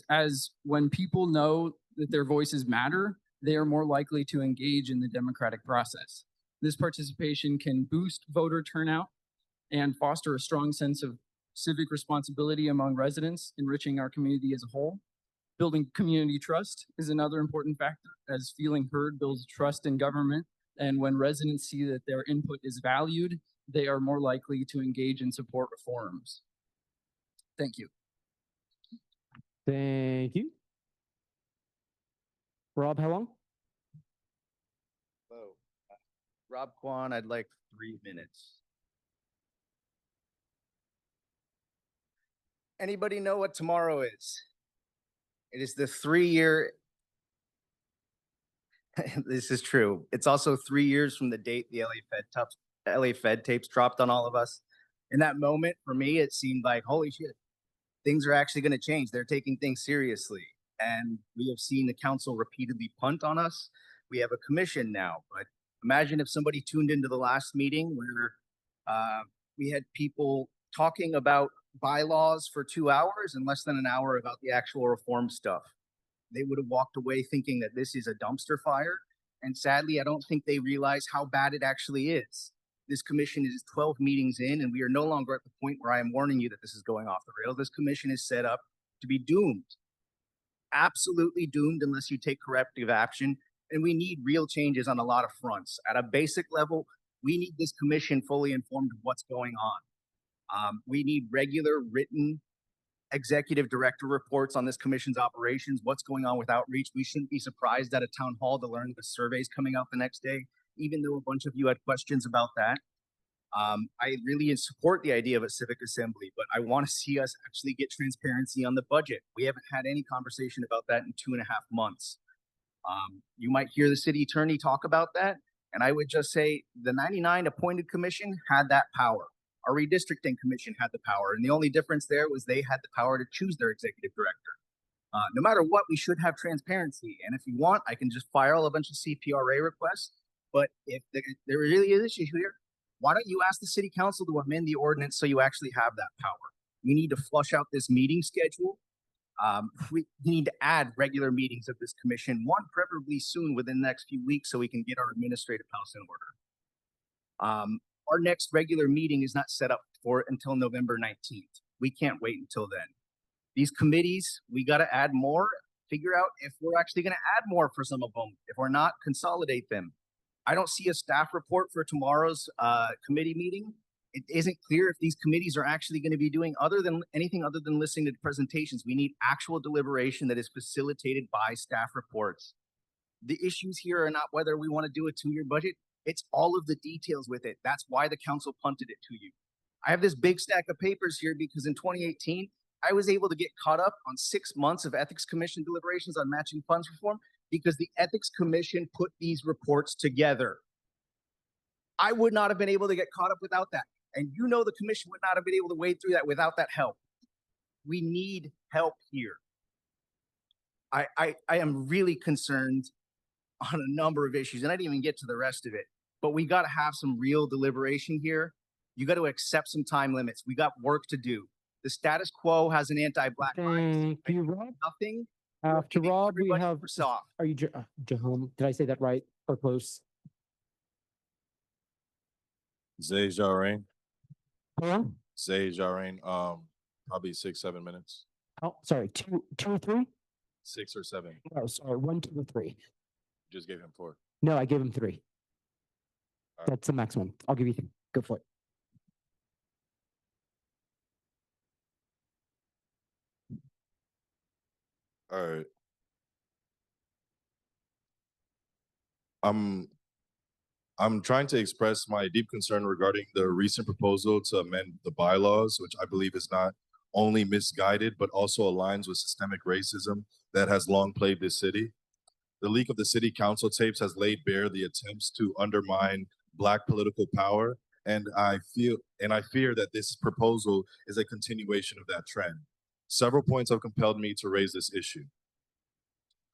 Speaker 6: As when people know that their voices matter, they are more likely to engage in the democratic process. This participation can boost voter turnout and foster a strong sense of civic responsibility among residents, enriching our community as a whole. Building community trust is another important factor, as feeling heard builds trust in government. And when residents see that their input is valued, they are more likely to engage and support reforms. Thank you.
Speaker 5: Thank you. Rob, how long?
Speaker 7: Hello. Rob Kwan, I'd like 3 minutes. Anybody know what tomorrow is? It is the 3-year. This is true. It's also 3 years from the date the LA Fed tapes dropped on all of us. In that moment, for me, it seemed like, holy shit, things are actually going to change. They're taking things seriously. And we have seen the council repeatedly punt on us. We have a commission now, but imagine if somebody tuned into the last meeting where we had people talking about bylaws for 2 hours and less than an hour about the actual reform stuff. They would have walked away thinking that this is a dumpster fire. And sadly, I don't think they realize how bad it actually is. This commission is 12 meetings in, and we are no longer at the point where I am warning you that this is going off the rails. This commission is set up to be doomed. Absolutely doomed unless you take corrective action. And we need real changes on a lot of fronts. At a basic level, we need this commission fully informed of what's going on. We need regular written executive director reports on this commission's operations, what's going on with outreach. We shouldn't be surprised at a town hall to learn the surveys coming out the next day, even though a bunch of you had questions about that. I really support the idea of a civic assembly, but I want to see us actually get transparency on the budget. We haven't had any conversation about that in 2.5 months. You might hear the city attorney talk about that, and I would just say the 99 appointed commission had that power. Our redistricting commission had the power, and the only difference there was they had the power to choose their executive director. No matter what, we should have transparency, and if you want, I can just file a bunch of CPRA requests, but if there really is an issue here, why don't you ask the city council to amend the ordinance so you actually have that power? We need to flush out this meeting schedule. We need to add regular meetings of this commission, one preferably soon within the next few weeks so we can get our administrative house in order. Our next regular meeting is not set up for until November 19th. We can't wait until then. These committees, we got to add more, figure out if we're actually going to add more for some of them. If we're not, consolidate them. I don't see a staff report for tomorrow's committee meeting. It isn't clear if these committees are actually going to be doing anything other than listening to presentations. We need actual deliberation that is facilitated by staff reports. The issues here are not whether we want to do a 2-year budget. It's all of the details with it. That's why the council punted it to you. I have this big stack of papers here because in 2018, I was able to get caught up on 6 months of Ethics Commission deliberations on matching funds reform because the Ethics Commission put these reports together. I would not have been able to get caught up without that. And you know the commission would not have been able to wade through that without that help. We need help here. I am really concerned on a number of issues, and I didn't even get to the rest of it. But we got to have some real deliberation here. You got to accept some time limits. We got work to do. The status quo has an anti-black
Speaker 5: Thank you, Rob.
Speaker 7: nothing.
Speaker 5: After Rob, we
Speaker 7: everybody
Speaker 5: have,
Speaker 7: soft.
Speaker 5: are you Jahome? Did I say that right or close?
Speaker 2: Zay Jarain.
Speaker 5: Hello?
Speaker 2: Zay Jarain, probably 6-7 minutes.
Speaker 5: Oh, sorry, two or three?
Speaker 2: 6 or 7.
Speaker 5: Oh, sorry, 1, 2, or 3.
Speaker 2: Just gave him 4.
Speaker 5: No, I gave him 3.
Speaker 2: All right.
Speaker 5: That's the maximum. I'll give you 3. Go for it.
Speaker 2: All right. I'm trying to express my deep concern regarding the recent proposal to amend the bylaws, which I believe is not only misguided, but also aligns with systemic racism that has long plagued this city. The leak of the city council tapes has laid bare the attempts to undermine Black political power, and I fear that this proposal is a continuation of that trend. Several points have compelled me to raise this issue.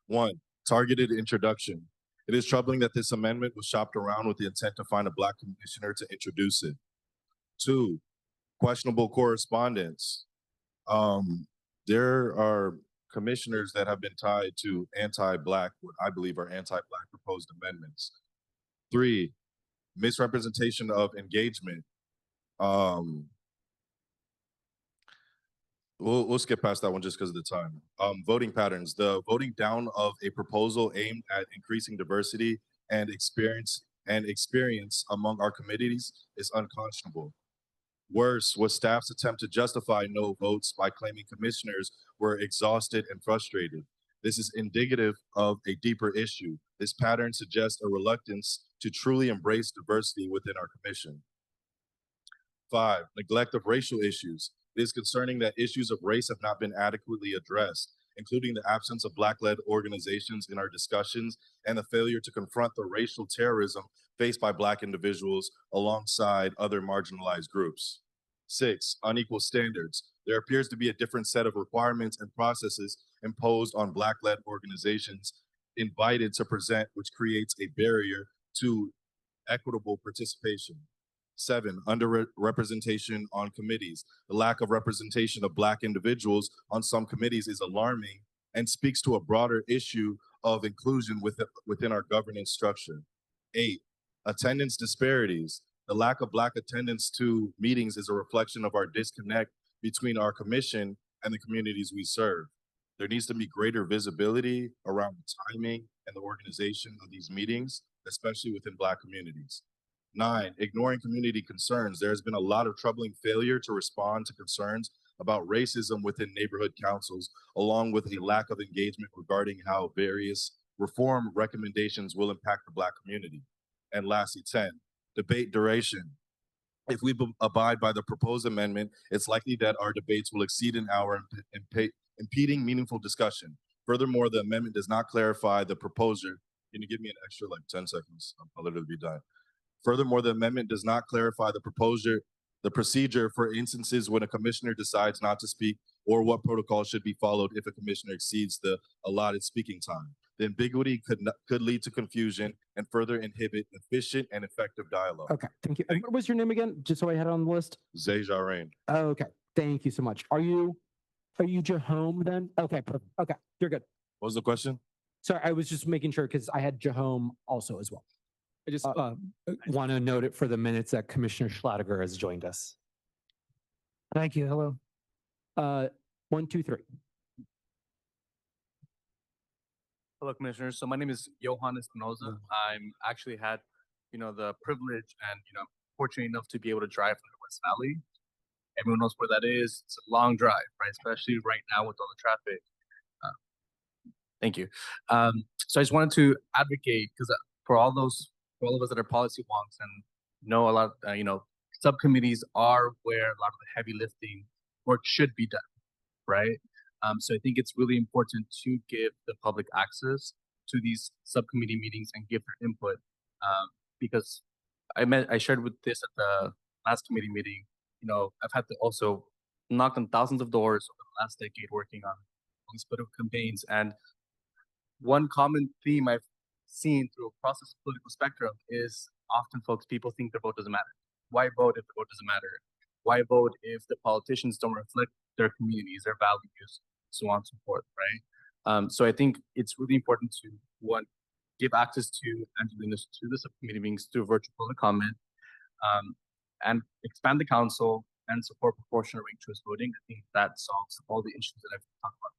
Speaker 2: 1, targeted introduction. It is troubling that this amendment was shopped around with the intent to find a Black commissioner to introduce it. 2, questionable correspondence. There are commissioners that have been tied to anti-Black, what I believe are anti-Black proposed amendments. 3, misrepresentation of engagement. We'll skip past that one just because of the time. Voting patterns. The voting down of a proposal aimed at increasing diversity and experience among our committees is unconscionable. Worse was staff's attempt to justify no votes by claiming commissioners were exhausted and frustrated. This is indicative of a deeper issue. This pattern suggests a reluctance to truly embrace diversity within our commission. 5, neglect of racial issues. It is concerning that issues of race have not been adequately addressed, including the absence of Black-led organizations in our discussions and the failure to confront the racial terrorism faced by Black individuals alongside other marginalized groups. 6, unequal standards. There appears to be a different set of requirements and processes imposed on Black-led organizations invited to present, which creates a barrier to equitable participation. 7, underrepresentation on committees. The lack of representation of Black individuals on some committees is alarming and speaks to a broader issue of inclusion within our governance structure. 8, attendance disparities. The lack of Black attendance to meetings is a reflection of our disconnect between our commission and the communities we serve. There needs to be greater visibility around the timing and the organization of these meetings, especially within Black communities. 9, ignoring community concerns. There has been a lot of troubling failure to respond to concerns about racism within neighborhood councils, along with a lack of engagement regarding how various reform recommendations will impact the Black community. And lastly, 10, debate duration. If we abide by the proposed amendment, it's likely that our debates will exceed an hour, impeding meaningful discussion. Furthermore, the amendment does not clarify the proposer. Can you give me an extra 10 seconds? I'll literally be done. Furthermore, the amendment does not clarify the procedure for instances when a commissioner decides not to speak or what protocol should be followed if a commissioner exceeds the allotted speaking time. The ambiguity could lead to confusion and further inhibit efficient and effective dialogue.
Speaker 5: Okay, thank you. And what was your name again? Just so I had it on the list.
Speaker 2: Zay Jarain.
Speaker 5: Okay, thank you so much. Are you Jahome then? Okay, perfect. Okay, you're good.
Speaker 2: What was the question?
Speaker 5: Sorry, I was just making sure because I had Jahome also as well.
Speaker 1: I just want to note it for the minutes that Commissioner Schladiger has joined us.
Speaker 3: Thank you. Hello.
Speaker 5: 1, 2, 3.
Speaker 23: Hello, Commissioners. So my name is Johan Espinoza. I'm actually had
Speaker 4: the privilege and, fortunate enough to be able to drive from the West Valley. Everyone knows where that is. It's a long drive, right? Especially right now with all the traffic. Thank you. So I just wanted to advocate because for all of us that are policy wonks and know a lot, subcommittees are where a lot of the heavy lifting work should be done, right? So I think it's really important to give the public access to these subcommittee meetings and give their input, because I shared with this at the last committee meeting. I've had to also knock on thousands of doors over the last decade working on these political campaigns, and one common theme I've seen through across this political spectrum is often people think their vote doesn't matter. Why vote if the vote doesn't matter? Why vote if the politicians don't reflect their communities, their values, so on and so forth, right? So I think it's really important to, one, give access to Angelinos to the subcommittee meetings through virtual public comment, and expand the council and support proportional ranked choice voting. I think that solves all the issues that I've talked about.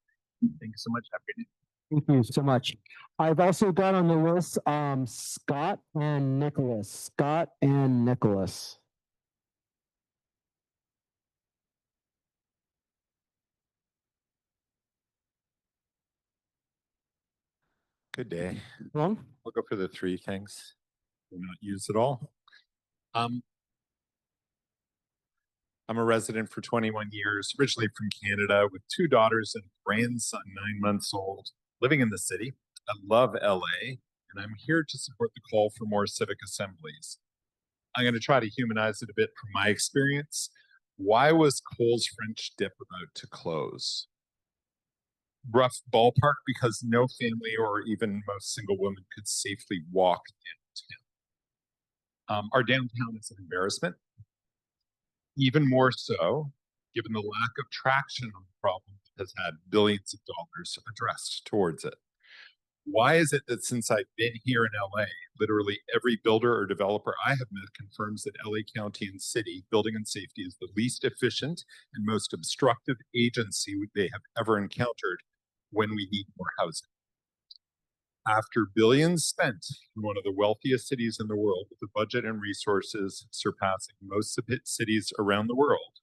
Speaker 4: Thank you so much. Have a great day.
Speaker 5: Thank you so much. I've also got on the list Scott and Nicholas. Scott and Nicholas.
Speaker 8: Good day.
Speaker 5: Well,
Speaker 8: I'll go for the three things. Will not use it all. I'm a resident for 21 years, originally from Canada, with 2 daughters and grandson 9 months old, living in the city. I love LA, and I'm here to support the call for more civic assemblies. I'm going to try to humanize it a bit from my experience. Why was Cole's French Dip about to close? Rough ballpark, because no family or even most single women could safely walk downtown. Our downtown is an embarrassment. Even more so, given the lack of traction on the problem that has had billions of dollars addressed towards it. Why is it that since I've been here in LA, literally every builder or developer I have met confirms that LA County and City Building and Safety is the least efficient and most obstructive agency they have ever encountered when we need more housing? After billions spent in one of the wealthiest cities in the world, with a budget and resources surpassing most cities around the world,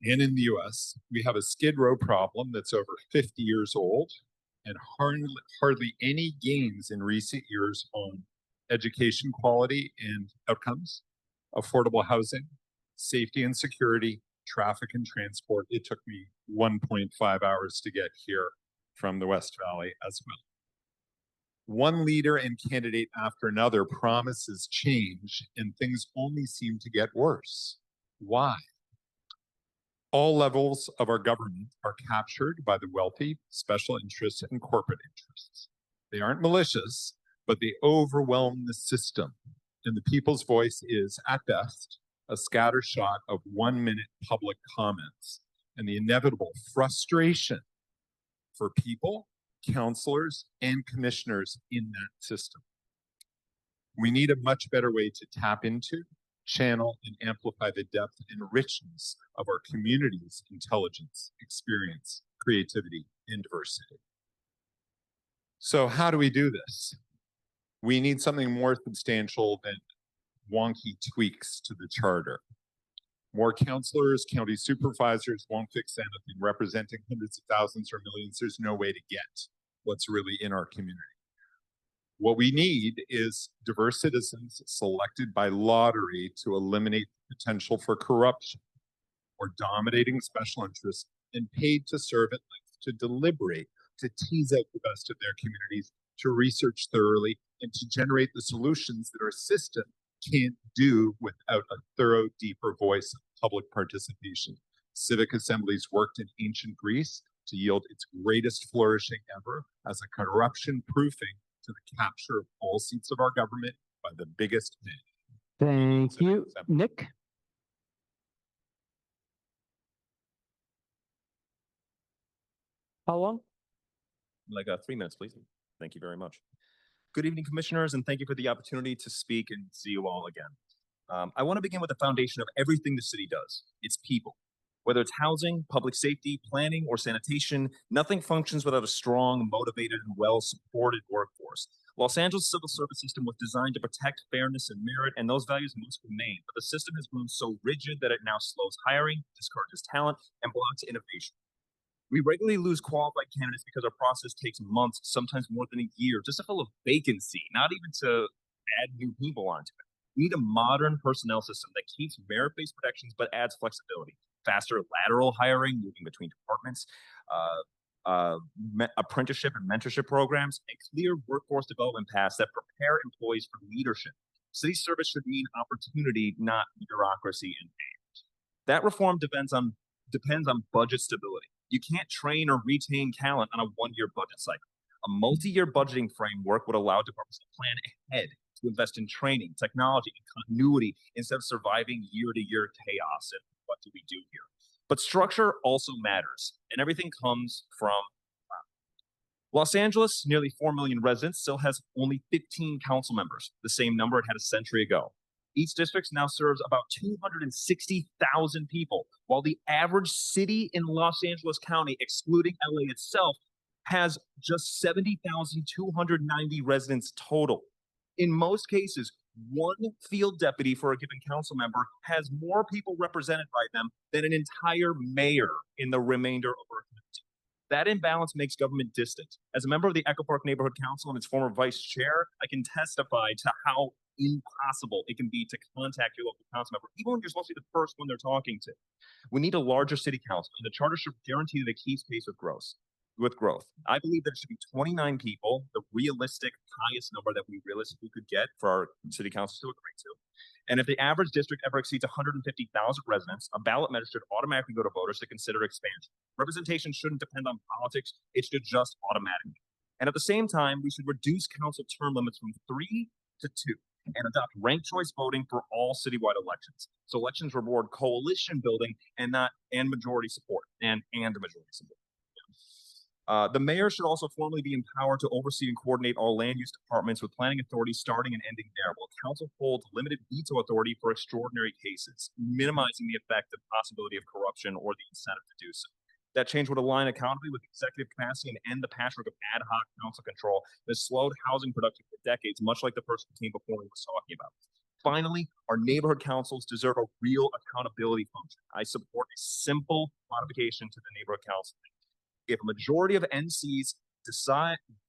Speaker 8: and in the US, we have a Skid Row problem that's over 50 years old and hardly any gains in recent years on education quality and outcomes, affordable housing, safety and security, traffic and transport. It took me 1.5 hours to get here from the West Valley as well. One leader and candidate after another promises change, and things only seem to get worse. Why? All levels of our government are captured by the wealthy, special interests, and corporate interests. They aren't malicious, but they overwhelm the system, and the people's voice is, at best, a scattershot of 1-minute public comments and the inevitable frustration for people, counselors, and commissioners in that system. We need a much better way to tap into, channel, and amplify the depth and richness of our community's intelligence, experience, creativity, and diversity. So how do we do this? We need something more substantial than wonky tweaks to the charter. More counselors, county supervisors won't fix anything. Representing hundreds of thousands or millions, there's no way to get what's really in our community. What we need is diverse citizens selected by lottery to eliminate the potential for corruption or dominating special interests and paid to serve at length, to deliberate, to tease out the best of their communities, to research thoroughly, and to generate the solutions that our system can't do without a thorough, deeper voice of public participation. Civic assemblies worked in ancient Greece to yield its greatest flourishing ever as a corruption-proofing to the capture of all seats of our government by the biggest man.
Speaker 5: Thank you. Nick? How long?
Speaker 23: Like 3 minutes, please. Thank you very much. Good evening, commissioners, and thank you for the opportunity to speak and see you all again. I want to begin with the foundation of everything the city does. It's people. Whether it's housing, public safety, planning, or sanitation, nothing functions without a strong, motivated, and well-supported workforce. Los Angeles civil service system was designed to protect fairness and merit, and those values must remain. But the system has grown so rigid that it now slows hiring, discourages talent, and blocks innovation. We regularly lose qualified candidates because our process takes months, sometimes more than a year, just to fill a vacancy, not even to add new people onto it. We need a modern personnel system that keeps merit-based protections but adds flexibility, faster lateral hiring, moving between departments, apprenticeship and mentorship programs, and clear workforce development paths that prepare employees for leadership. City service should mean opportunity, not bureaucracy and pay. That reform depends on budget stability. You can't train or retain talent on a one-year budget cycle. A multi-year budgeting framework would allow departments to plan ahead, to invest in training, technology, and continuity instead of surviving year-to-year chaos. And what do we do here? But structure also matters, and everything comes from Los Angeles, nearly 4 million residents, still has only 15 council members, the same number it had a century ago. Each district now serves about 260,000 people, while the average city in Los Angeles County, excluding LA itself, has just 70,290 residents total. In most cases, one field deputy for a given council member has more people represented by them than an entire mayor in the remainder of our county. That imbalance makes government distant. As a member of the Echo Park Neighborhood Council and its former vice chair, I can testify to how impossible it can be to contact your local council member, even when you're supposed to be the first one they're talking to. We need a larger city council, and the charter should guarantee that it keeps pace with growth. I believe that it should be 29 people, the realistic highest number that we realistically could get for our city councils to agree to. And if the average district ever exceeds 150,000 residents, a ballot measure should automatically go to voters to consider expansion. Representation shouldn't depend on politics, it should just automatically. And at the same time, we should reduce council term limits from 3 to 2 and adopt ranked choice voting for all citywide elections. So elections reward coalition building and majority support and majority support. The mayor should also formally be empowered to oversee and coordinate all land use departments with planning authority starting and ending there, while council holds limited veto authority for extraordinary cases, minimizing the effect of possibility of corruption or the incentive to do so. That change would align accountability with executive capacity and end the patchwork of ad hoc council control that slowed housing production for decades, much like the person who came before me was talking about. Finally, our neighborhood councils deserve a real accountability function. I support a simple modification to the neighborhood council. If a majority of NCs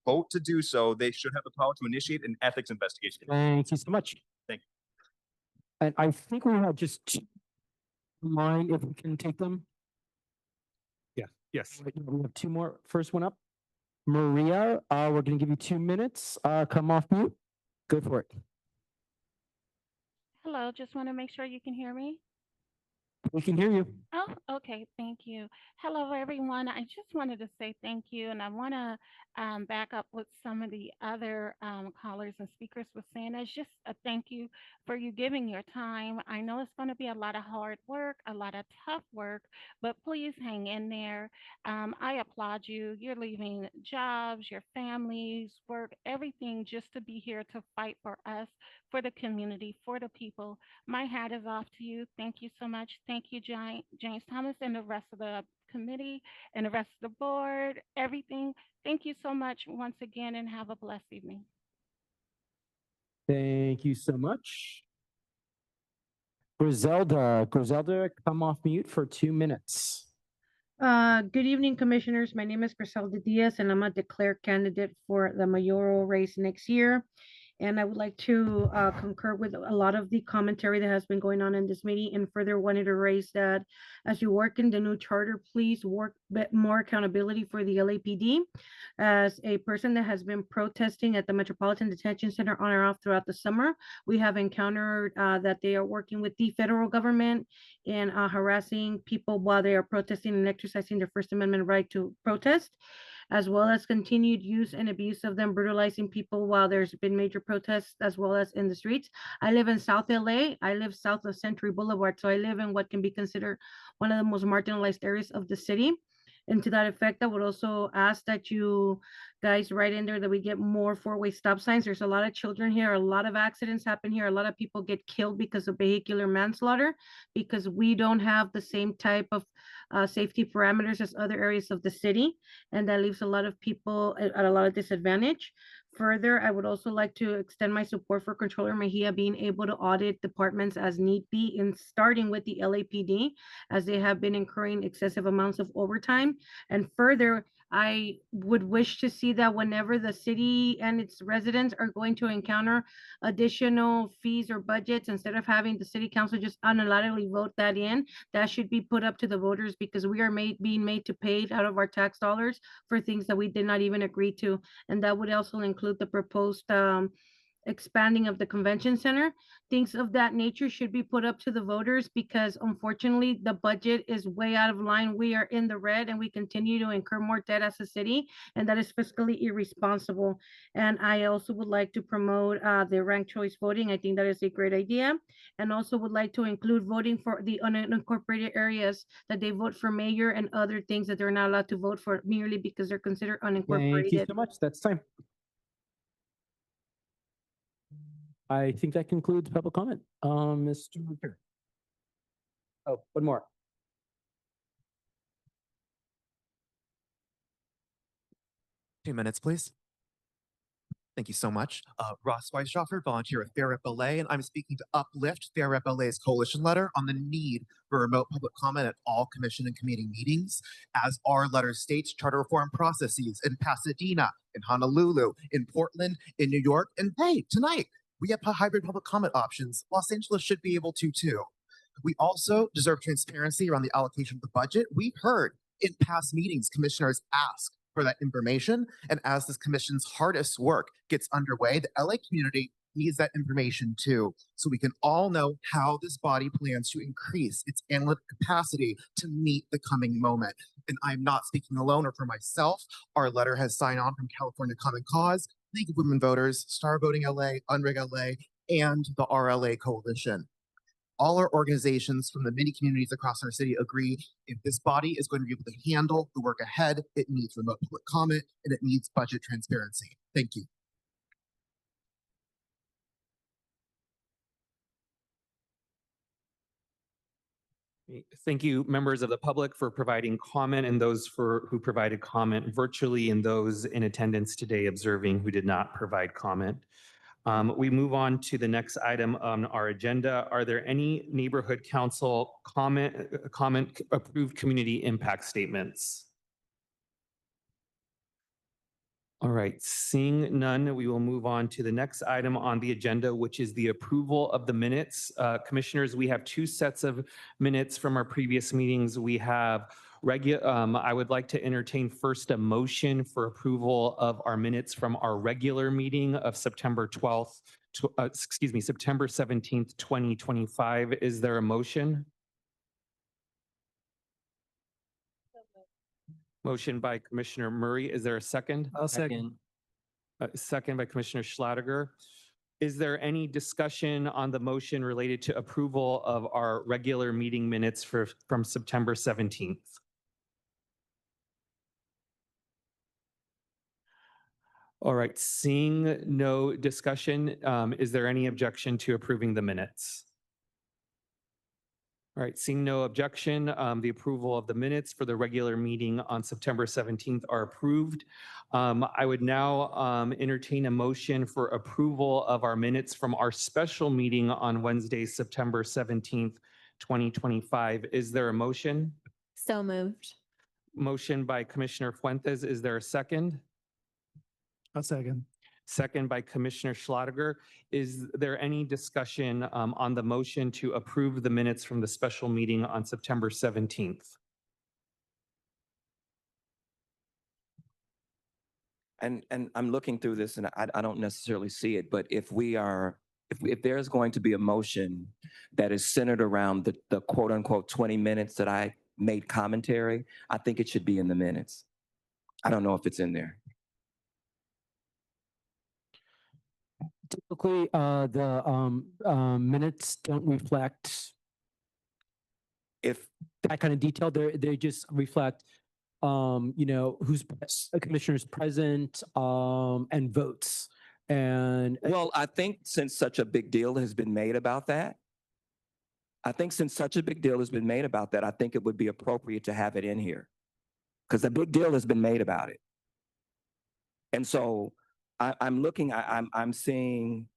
Speaker 23: vote to do so, they should have the power to initiate an ethics investigation.
Speaker 5: Thank you so much.
Speaker 23: Thank you.
Speaker 5: And I think we have just 2 mind if we can take them.
Speaker 1: Yeah, yes.
Speaker 5: We have 2 more. First one up, Maria, we're going to give you 2 minutes. Come off mute. Go for it.
Speaker 9: Hello, just want to make sure you can hear me.
Speaker 5: We can hear you.
Speaker 9: Oh, okay. Thank you. Hello, everyone. I just wanted to say thank you, and I want to back up what some of the other callers and speakers were saying. It's just a thank you for you giving your time. I know it's going to be a lot of hard work, a lot of tough work, but please hang in there. I applaud you. You're leaving jobs, your families, work, everything just to be here to fight for us, for the community, for the people. My hat is off to you. Thank you so much. Thank you, James Thomas, and the rest of the committee and the rest of the board, everything. Thank you so much once again, and have a blessed evening.
Speaker 5: Thank you so much. Griselda, come off mute for 2 minutes.
Speaker 11: Good evening, commissioners. My name is Griselda Diaz, and I'm a declared candidate for the mayoral race next year. And I would like to concur with a lot of the commentary that has been going on in this meeting, and further wanted to raise that as you work in the new charter, please work more accountability for the LAPD. As a person that has been protesting at the Metropolitan Detention Center on and off throughout the summer, we have encountered that they are working with the federal government and harassing people while they are protesting and exercising their First Amendment right to protest, as well as continued use and abuse of them, brutalizing people while there's been major protests, as well as in the streets. I live in South LA. I live south of Century Boulevard, so I live in what can be considered one of the most marginalized areas of the city. And to that effect, I would also ask that you guys write in there that we get more 4-way stop signs. There's a lot of children here, a lot of accidents happen here, a lot of people get killed because of vehicular manslaughter, because we don't have the same type of safety parameters as other areas of the city, and that leaves a lot of people at a lot of disadvantage. Further, I would also like to extend my support for Controller Mejia being able to audit departments as need be, in starting with the LAPD, as they have been incurring excessive amounts of overtime. And further, I would wish to see that whenever the city and its residents are going to encounter additional fees or budgets, instead of having the city council just unilaterally vote that in, that should be put up to the voters, because we are being made to pay it out of our tax dollars for things that we did not even agree to. And that would also include the proposed expanding of the convention center. Things of that nature should be put up to the voters, because unfortunately the budget is way out of line. We are in the red and we continue to incur more debt as a city, and that is fiscally irresponsible. And I also would like to promote the ranked choice voting. I think that is a great idea. And also would like to include voting for the unincorporated areas, that they vote for mayor and other things that they're not allowed to vote for merely because they're considered
Speaker 5: Thank you
Speaker 11: unincorporated.
Speaker 5: so much. That's time. I think that concludes public comment. Mr. Rupert. Oh, one more.
Speaker 10: 2 minutes, please. Thank you so much. Ross Weisschoffer, volunteer with Fair Rep LA, and I'm speaking to uplift Fair Rep LA's coalition letter on the need for remote public comment at all commission and committee meetings. As our letter states, charter reform processes in Pasadena, in Honolulu, in Portland, in New York, and hey, tonight, we have hybrid public comment options. Los Angeles should be able to too. We also deserve transparency around the allocation of the budget. We've heard in past meetings, commissioners ask for that information. And as this commission's hardest work gets underway, the LA community needs that information too, so we can all know how this body plans to increase its analytic capacity to meet the coming moment. And I'm not speaking alone or for myself. Our letter has sign on from California Common Cause, League of Women Voters, Star Voting LA, Unrig LA, and the RLA Coalition. All our organizations from the many communities across our city agree, if this body is going to be able to handle the work ahead, it needs remote public comment and it needs budget transparency. Thank you.
Speaker 1: Thank you, members of the public, for providing comment, and those who provided comment virtually, and those in attendance today observing who did not provide comment. We move on to the next item on our agenda. Are there any neighborhood council comment approved community impact statements? All right, seeing none, we will move on to the next item on the agenda, which is the approval of the minutes. Commissioners, we have two sets of minutes from our previous meetings. We have I would like to entertain first a motion for approval of our minutes from our regular meeting of September 12th, September 17th, 2025. Is there a motion? Motion by Commissioner Murray. Is there a second?
Speaker 3: I'll second.
Speaker 1: Second by Commissioner Schlatter. Is there any discussion on the motion related to approval of our regular meeting minutes from September 17th? All right, seeing no discussion, is there any objection to approving the minutes? All right, seeing no objection, the approval of the minutes for the regular meeting on September 17th are approved. I would now entertain a motion for approval of our minutes from our special meeting on Wednesday, September 17th, 2025. Is there a motion?
Speaker 12: So moved.
Speaker 1: Motion by Commissioner Fuentes. Is there a second?
Speaker 3: I'll second.
Speaker 1: Second by Commissioner Schlatter. Is there any discussion on the motion to approve the minutes from the special meeting on September 17th?
Speaker 13: And I'm looking through this and I don't necessarily see it, but if there's going to be a motion that is centered around the quote unquote 20 minutes that I made commentary, I think it should be in the minutes. I don't know if it's in there.
Speaker 5: Typically, the minutes don't reflect
Speaker 13: if
Speaker 5: that kind of detail. They just reflect, who's commissioners present and votes. And
Speaker 13: well, I think since such a big deal has been made about that, I think it would be appropriate to have it in here because a big deal has been made about it. And so I'm looking, I'm seeing,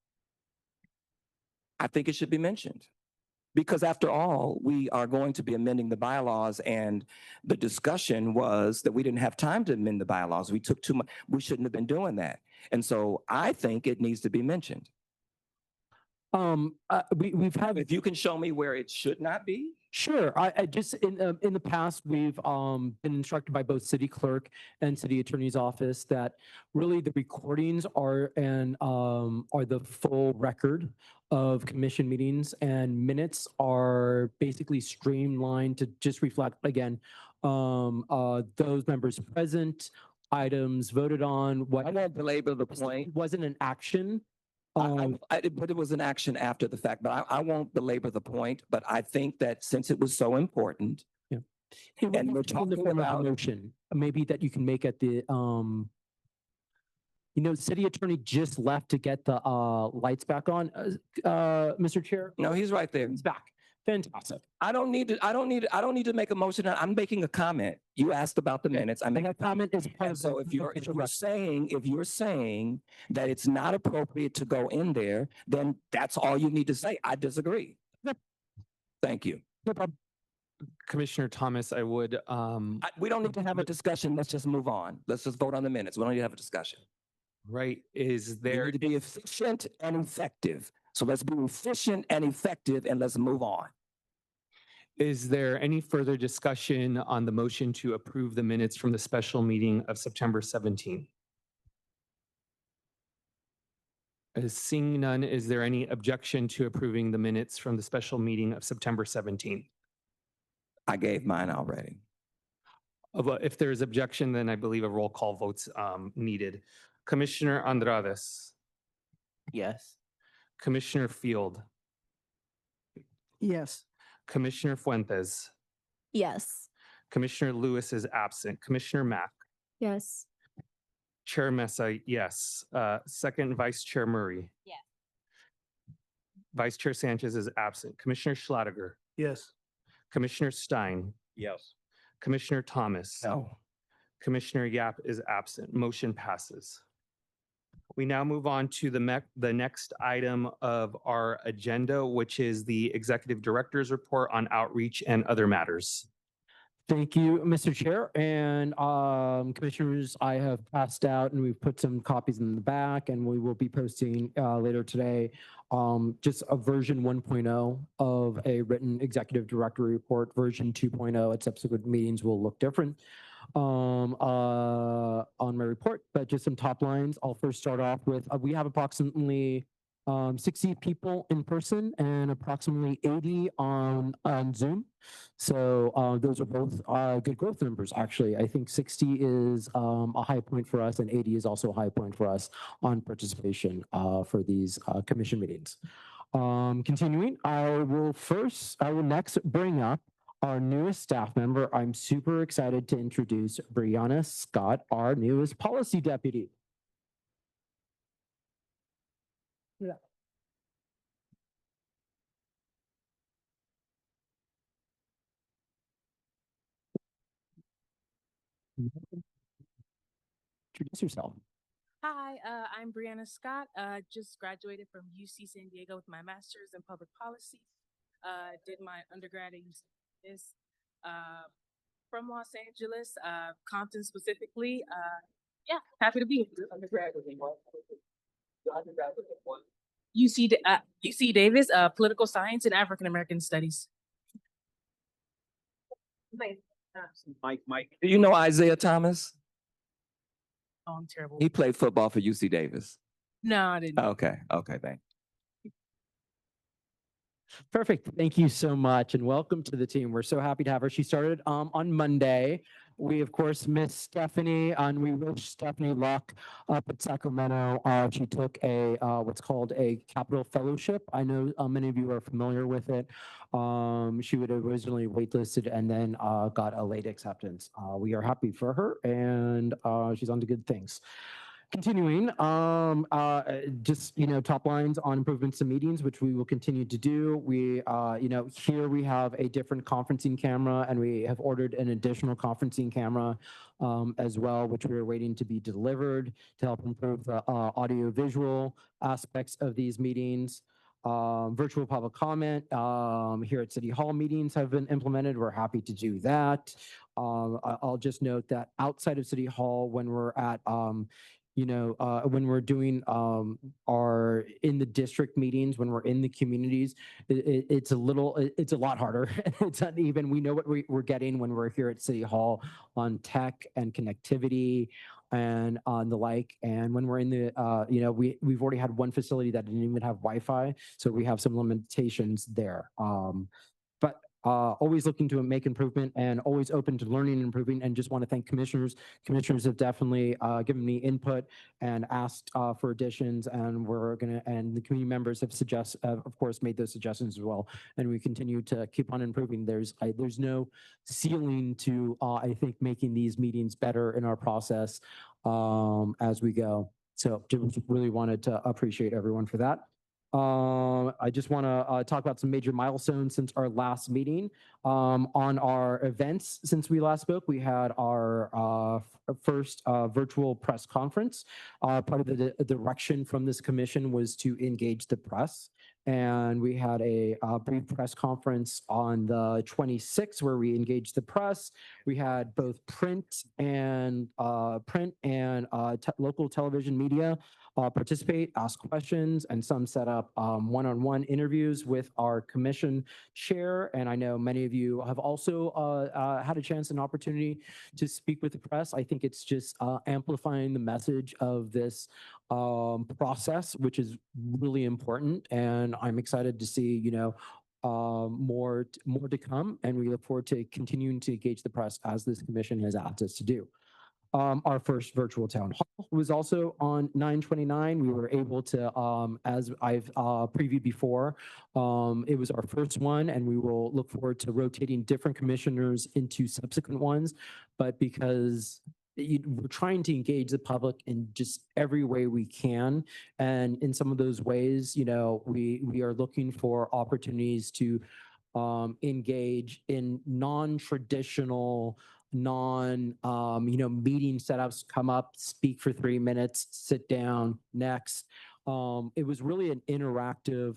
Speaker 13: I think it should be mentioned. Because after all, we are going to be amending the bylaws, and the discussion was that we didn't have time to amend the bylaws. We took too much, we shouldn't have been doing that. And so I think it needs to be mentioned.
Speaker 5: We've had.
Speaker 13: If you can show me where it should not be.
Speaker 5: Sure. I just in the past we've been instructed by both city clerk and city attorney's office that really the recordings are the full record of commission meetings, and minutes are basically streamlined to just reflect again those members present, items voted on. What
Speaker 13: I won't belabor the point.
Speaker 5: Wasn't an action.
Speaker 13: But it was an action after the fact, but I won't belabor the point, but I think that since it was so important.
Speaker 5: Yeah.
Speaker 13: And we're
Speaker 5: in the
Speaker 13: talking
Speaker 5: form of a
Speaker 13: about,
Speaker 5: motion, maybe that you can make at the, city attorney just left to get the lights back on, Mr. Chair.
Speaker 13: no, he's right there.
Speaker 5: He's back. Fantastic.
Speaker 13: I don't need to make a motion. I'm making a comment. You asked about the minutes. I
Speaker 5: And
Speaker 13: make
Speaker 5: that comment is part
Speaker 13: And
Speaker 5: of
Speaker 13: so if you're saying that it's not appropriate to go in there, then that's all you need to say. I disagree. Thank you.
Speaker 5: No problem.
Speaker 1: Commissioner Thomas, I would,
Speaker 13: We don't need to have a discussion. Let's just move on. Let's just vote on the minutes. We don't need to have a discussion.
Speaker 1: right, is
Speaker 13: We
Speaker 1: there,
Speaker 13: need to be efficient and effective. So let's be efficient and effective and let's move on.
Speaker 1: is there any further discussion on the motion to approve the minutes from the special meeting of September 17th? Seeing none, is there any objection to approving the minutes from the special meeting of September 17th?
Speaker 13: I gave mine already.
Speaker 1: But if there is objection, then I believe a roll call vote's needed. Commissioner Andrades,
Speaker 6: Yes.
Speaker 1: Commissioner Field,
Speaker 3: Yes.
Speaker 1: Commissioner Fuentes,
Speaker 12: Yes.
Speaker 1: Commissioner Lewis is absent. Commissioner Mack,
Speaker 12: Yes.
Speaker 1: Chair Mesa, yes. Second Vice Chair Murray.
Speaker 12: Yes.
Speaker 1: Vice Chair Sanchez is absent. Commissioner Schlatter,
Speaker 3: Yes.
Speaker 1: Commissioner Stein,
Speaker 23: Yes.
Speaker 1: Commissioner Thomas.
Speaker 13: No.
Speaker 1: Commissioner Yap is absent. Motion passes. We now move on to the next item of our agenda, which is the Executive Director's Report on Outreach and Other Matters.
Speaker 5: Thank you, Mr. Chair. And commissioners, I have passed out and we've put some copies in the back, and we will be posting later today just a version 1.0 of a written executive director report. Version 2.0 at subsequent meetings will look different on my report, but just some top lines. I'll first start off with, we have approximately 60 people in person and approximately 80 on Zoom. So those are both good growth numbers, actually. I think 60 is a high point for us, and 80 is also a high point for us on participation for these commission meetings. Continuing, I will next bring up our newest staff member. I'm super excited to introduce Brianna Scott, our newest policy deputy. Yeah. Introduce yourself.
Speaker 14: Hi, I'm Brianna Scott. Just graduated from UC San Diego with my master's in public policy. Did my undergrad at UC from Los Angeles, Compton specifically. Yeah, happy to be here. UC Davis, political science and African American studies.
Speaker 13: Mike. Do you know Isaiah Thomas?
Speaker 14: Oh, I'm terrible.
Speaker 13: He played football for UC Davis.
Speaker 14: No, I didn't.
Speaker 13: Okay, thanks.
Speaker 5: Perfect. Thank you so much, and welcome to the team. We're so happy to have her. She started on Monday. We, of course, miss Stephanie, and we wish Stephanie luck up at Sacramento. She took a what's called a Capital Fellowship. I know many of you are familiar with it. She would originally waitlisted and then got a late acceptance. We are happy for her, and she's on to good things. Continuing, just, top lines on improvements to meetings, which we will continue to do. We, here we have a different conferencing camera and we have ordered an additional conferencing camera as well, which we're waiting to be delivered to help improve the audio visual aspects of these meetings. Virtual public comment here at City Hall meetings have been implemented. We're happy to do that. I'll just note that outside of City Hall, when we're at when we're doing our in the district meetings, when we're in the communities, it's a lot harder. It's uneven. We know what we're getting when we're here at City Hall on tech and connectivity and on the like. And when we're in the, we've already had one facility that didn't even have Wi-Fi, so we have some limitations there. But always looking to make improvement and always open to learning and improving, and just want to thank commissioners. Commissioners have definitely given me input and asked for additions, and and the community members have of course, made those suggestions as well. And we continue to keep on improving. There's no ceiling to, I think, making these meetings better in our process as we go. So just really wanted to appreciate everyone for that. I just want to talk about some major milestones since our last meeting. On our events, since we last spoke, we had our first virtual press conference. Part of the direction from this commission was to engage the press. And we had a brief press conference on the 26th where we engaged the press. We had both print and local television media participate, ask questions, and some set up one-on-one interviews with our commission chair. And I know many of you have also had a chance and opportunity to speak with the press. I think it's just amplifying the message of this process, which is really important. And I'm excited to see, more to come. And we look forward to continuing to engage the press as this commission has asked us to do. Our first virtual town hall was also on 9/29. We were able to, as I've previewed before, it was our first one, and we will look forward to rotating different commissioners into subsequent ones. But because we're trying to engage the public in just every way we can, and in some of those ways, we are looking for opportunities to engage in non-traditional meeting setups. Come up, speak for 3 minutes, sit down, next. It was really an interactive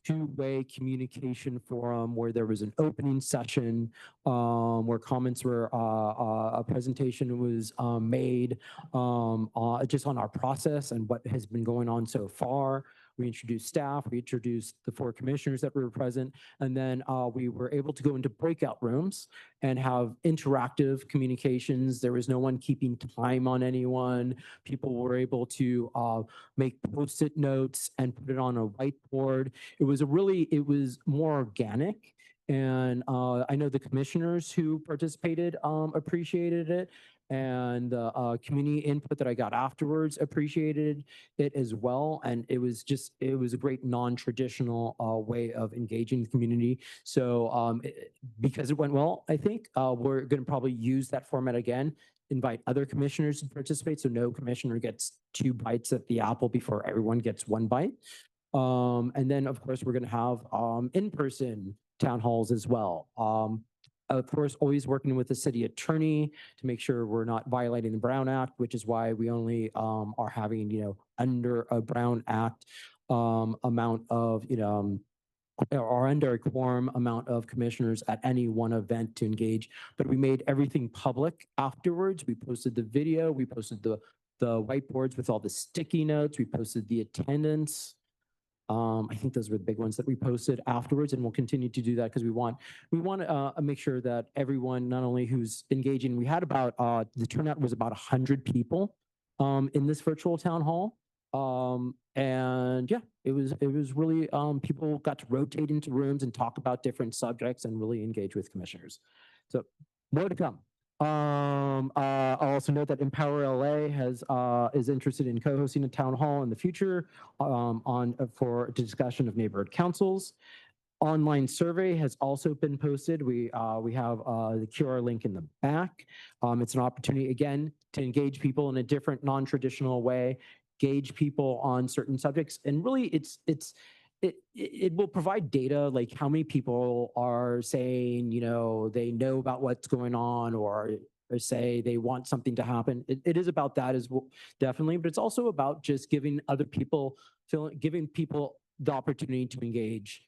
Speaker 5: two-way communication forum where there was an opening session where comments were, a presentation was made just on our process and what has been going on so far. We introduced staff, we introduced the 4 commissioners that were present, and then we were able to go into breakout rooms and have interactive communications. There was no one keeping time on anyone. People were able to make Post-it notes and put it on a whiteboard. It was more organic. And I know the commissioners who participated appreciated it. And the community input that I got afterwards appreciated it as well. And it was a great non-traditional way of engaging the community. So because it went well, I think we're going to probably use that format again, invite other commissioners to participate. So no commissioner gets 2 bites at the apple before everyone gets 1 bite. And then of course, we're going to have in-person town halls as well. Of course, always working with the city attorney to make sure we're not violating the Brown Act, which is why we only are having, under a Brown Act amount of, or under a quorum amount of commissioners at any one event to engage. But we made everything public afterwards. We posted the video, we posted the whiteboards with all the sticky notes, we posted the attendance. I think those were the big ones that we posted afterwards, and we'll continue to do that because we want to make sure that everyone, not only who's engaging, we had about the turnout was about 100 people in this virtual town hall, and yeah, it was really people got to rotate into rooms and talk about different subjects and really engage with commissioners. So more to come. I'll also note that Empower LA is interested in co-hosting a town hall in the future for discussion of neighborhood councils. online survey has also been posted. We have the QR link in the back. It's an opportunity again to engage people in a different, non-traditional way, gauge people on certain subjects, and really, it will provide data like how many people are saying they know about what's going on or say they want something to happen. It is about that as well, definitely, but it's also about just giving giving people the opportunity to engage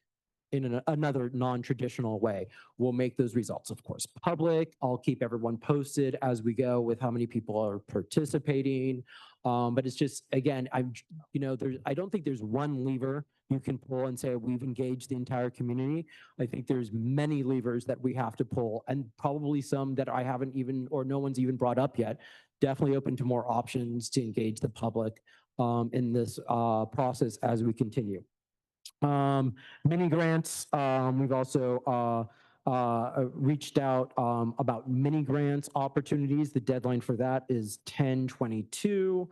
Speaker 5: in another non-traditional way. We'll make those results, of course, public. I'll keep everyone posted as we go with how many people are participating. But it's just, again, I don't think there's one lever you can pull and say we've engaged the entire community. I think there's many levers that we have to pull, and probably some that I haven't even, or no one's even brought up yet. Definitely open to more options to engage the public in this process as we continue. Mini grants, we've also reached out about mini grants opportunities. The deadline for that is 10/22.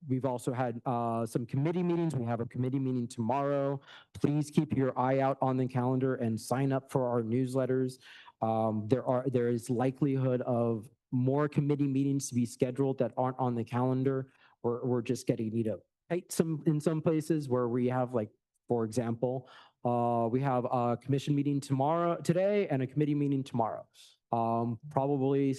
Speaker 5: We've also had some committee meetings. We have a committee meeting tomorrow. Please keep your eye out on the calendar and sign up for our newsletters. There is likelihood of more committee meetings to be scheduled that aren't on the calendar. We're just getting tight in some places where we have, like, for example, we have a commission meeting today and a committee meeting tomorrow. Probably,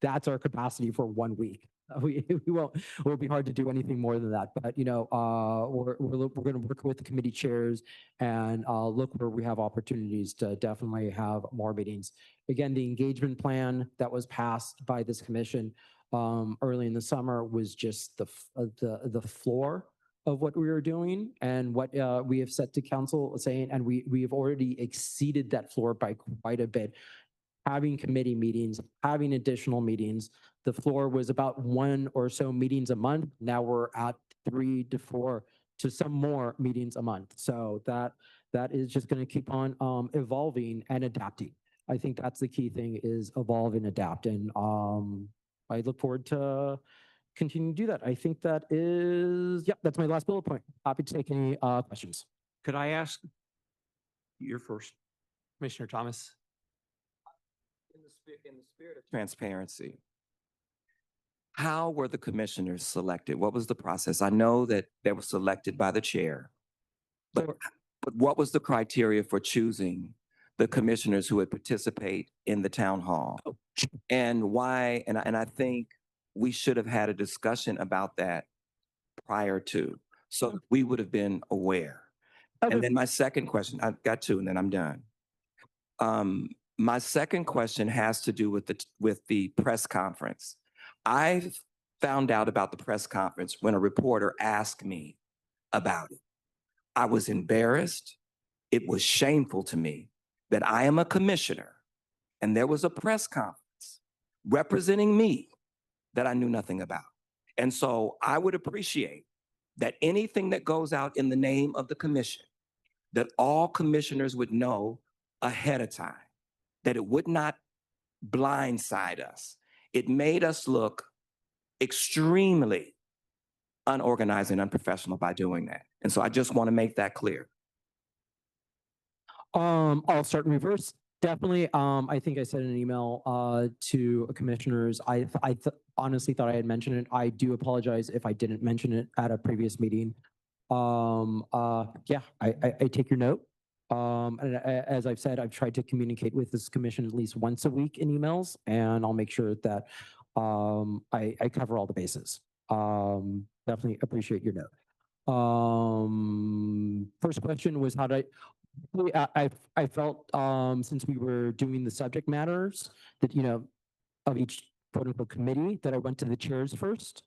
Speaker 5: that's our capacity for 1 week. It'll be hard to do anything more than that, but we're going to work with the committee chairs and look where we have opportunities to definitely have more meetings. Again, the engagement plan that was passed by this commission early in the summer was just the floor of what we were doing and what we have set to council saying, and we have already exceeded that floor by quite a bit. Having committee meetings, having additional meetings. The floor was about 1 or so meetings a month. Now we're at 3 to 4 to some more meetings a month. So that is just going to keep on evolving and adapting. I think that's the key thing, is evolve and adapt. And I look forward to continue to do that. I think that is, that's my last bullet point. Happy to take any questions.
Speaker 1: Could I ask your first, Commissioner Thomas?
Speaker 13: In the spirit of transparency, how were the commissioners selected? What was the process? I know that they were selected by the chair, but what was the criteria for choosing the commissioners who would participate in the town hall? And why? And I think we should have had a discussion about that prior to, so we would have been aware.
Speaker 5: Okay.
Speaker 13: And then my second question, I've got 2 and then I'm done. My second question has to do with the press conference. I found out about the press conference when a reporter asked me about it. I was embarrassed. It was shameful to me that I am a commissioner and there was a press conference representing me that I knew nothing about. And so I would appreciate that anything that goes out in the name of the commission, that all commissioners would know ahead of time, that it would not blindside us. It made us look extremely unorganized and unprofessional by doing that. And so I just want to make that clear.
Speaker 5: I'll start in reverse. Definitely. I think I sent an email to commissioners. I honestly thought I had mentioned it. I do apologize if I didn't mention it at a previous meeting. I take your note. And as I've said, I've tried to communicate with this commission at least once a week in emails, and I'll make sure that I cover all the bases. Definitely appreciate your note. First question was how did I felt since we were doing the subject matters that, of each quote unquote committee, that I went to the chairs first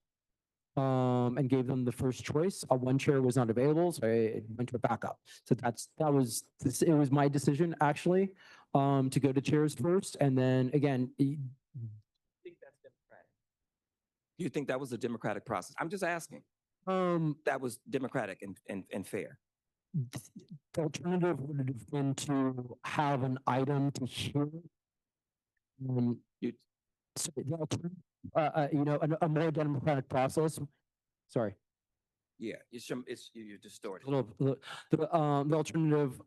Speaker 5: and gave them the first choice. One chair was not available, so I went to a backup. So it was my decision actually to go to chairs first, and then again.
Speaker 13: Do you think that was a democratic process? I'm just asking. That was democratic and fair.
Speaker 5: The alternative would have been to have an item to hear. A more democratic process. Sorry.
Speaker 13: Yeah, you're distorted.
Speaker 5: The alternative,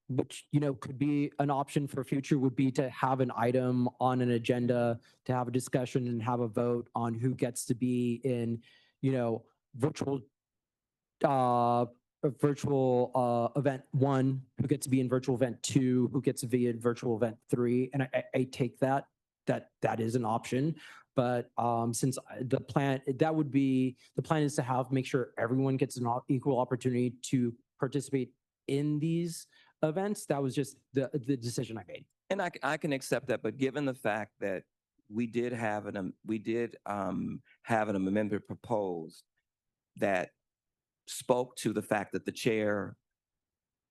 Speaker 5: which, you know, could be an option for future would be to have an item on an agenda, to have a discussion and have a vote on who gets to be in, you know, virtual event 1, who gets to be in virtual event 2, who gets to be in virtual event 3. And I take that is an option. But since the plan is to make sure everyone gets an equal opportunity to participate in these events. That was just the decision I made.
Speaker 13: And I can accept that, but given the fact that we did have an amendment proposed that spoke to the fact that the chair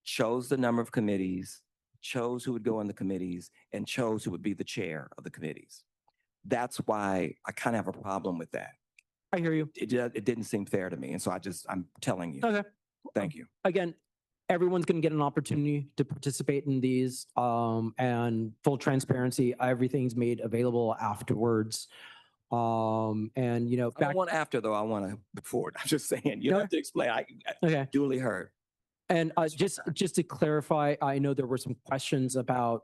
Speaker 13: chose the number of committees, chose who would go in the committees, and chose who would be the chair of the committees. That's why I kind of have a problem with that.
Speaker 5: I hear you.
Speaker 13: It didn't seem fair to me, and so I'm telling you.
Speaker 5: Okay.
Speaker 13: Thank you.
Speaker 5: Again, everyone's going to get an opportunity to participate in these, and full transparency, everything's made available afterwards. And you know,
Speaker 13: I don't want after though. I want to before. I'm just saying you have to explain.
Speaker 5: Okay.
Speaker 13: Duly heard.
Speaker 5: And just to clarify, I know there were some questions about,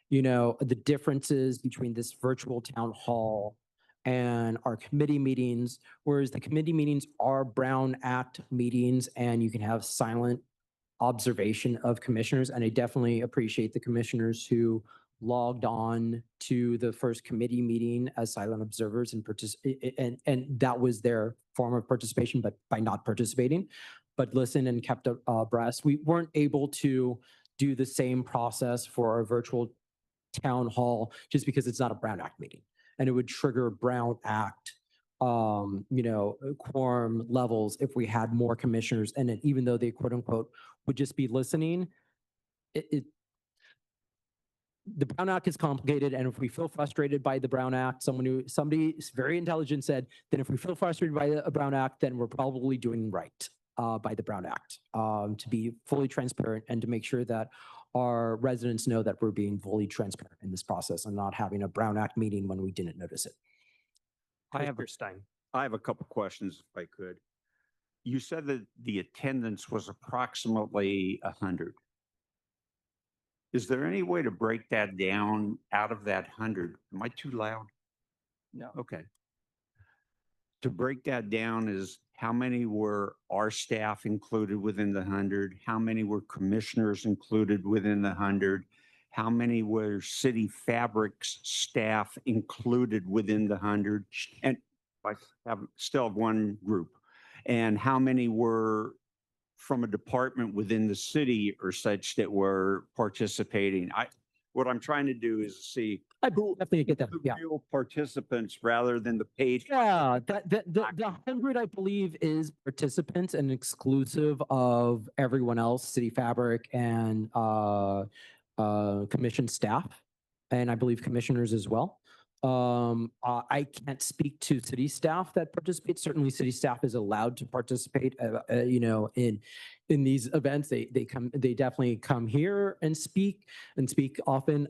Speaker 5: you know, the differences between this virtual town hall and our committee meetings, whereas the committee meetings are Brown Act meetings and you can have silent observation of commissioners. And I definitely appreciate the commissioners who logged on to the first committee meeting as silent observers and that was their form of participation, but by not participating, but listened and kept abreast. We weren't able to do the same process for our virtual town hall just because it's not a Brown Act meeting and it would trigger Brown Act you know, quorum levels if we had more commissioners. And even though they quote unquote would just be listening, the Brown Act is complicated. And if we feel frustrated by the Brown Act, somebody very intelligent said, then if we feel frustrated by the Brown Act, then we're probably doing right by the Brown Act, to be fully transparent and to make sure that our residents know that we're being fully transparent in this process and not having a Brown Act meeting when we didn't notice it.
Speaker 15: I have a couple questions if I could. You said that the attendance was approximately 100. Is there any way to break that down out of that 100? Am I too loud?
Speaker 13: No.
Speaker 15: Okay. To break that down is how many were our staff included within the 100? How many were commissioners included within the 100? How many were City Fabrics staff included within the 100? And I still have one group. And how many were from a department within the city or such that were participating? What I'm trying to do is see
Speaker 5: I definitely get that. Yeah.
Speaker 15: real participants rather than the page.
Speaker 5: Yeah, the 100, I believe, is participants and exclusive of everyone else, City Fabric and commission staff, and I believe commissioners as well. I can't speak to city staff that participate. Certainly, city staff is allowed to participate. You know, in these events, they definitely come here and speak often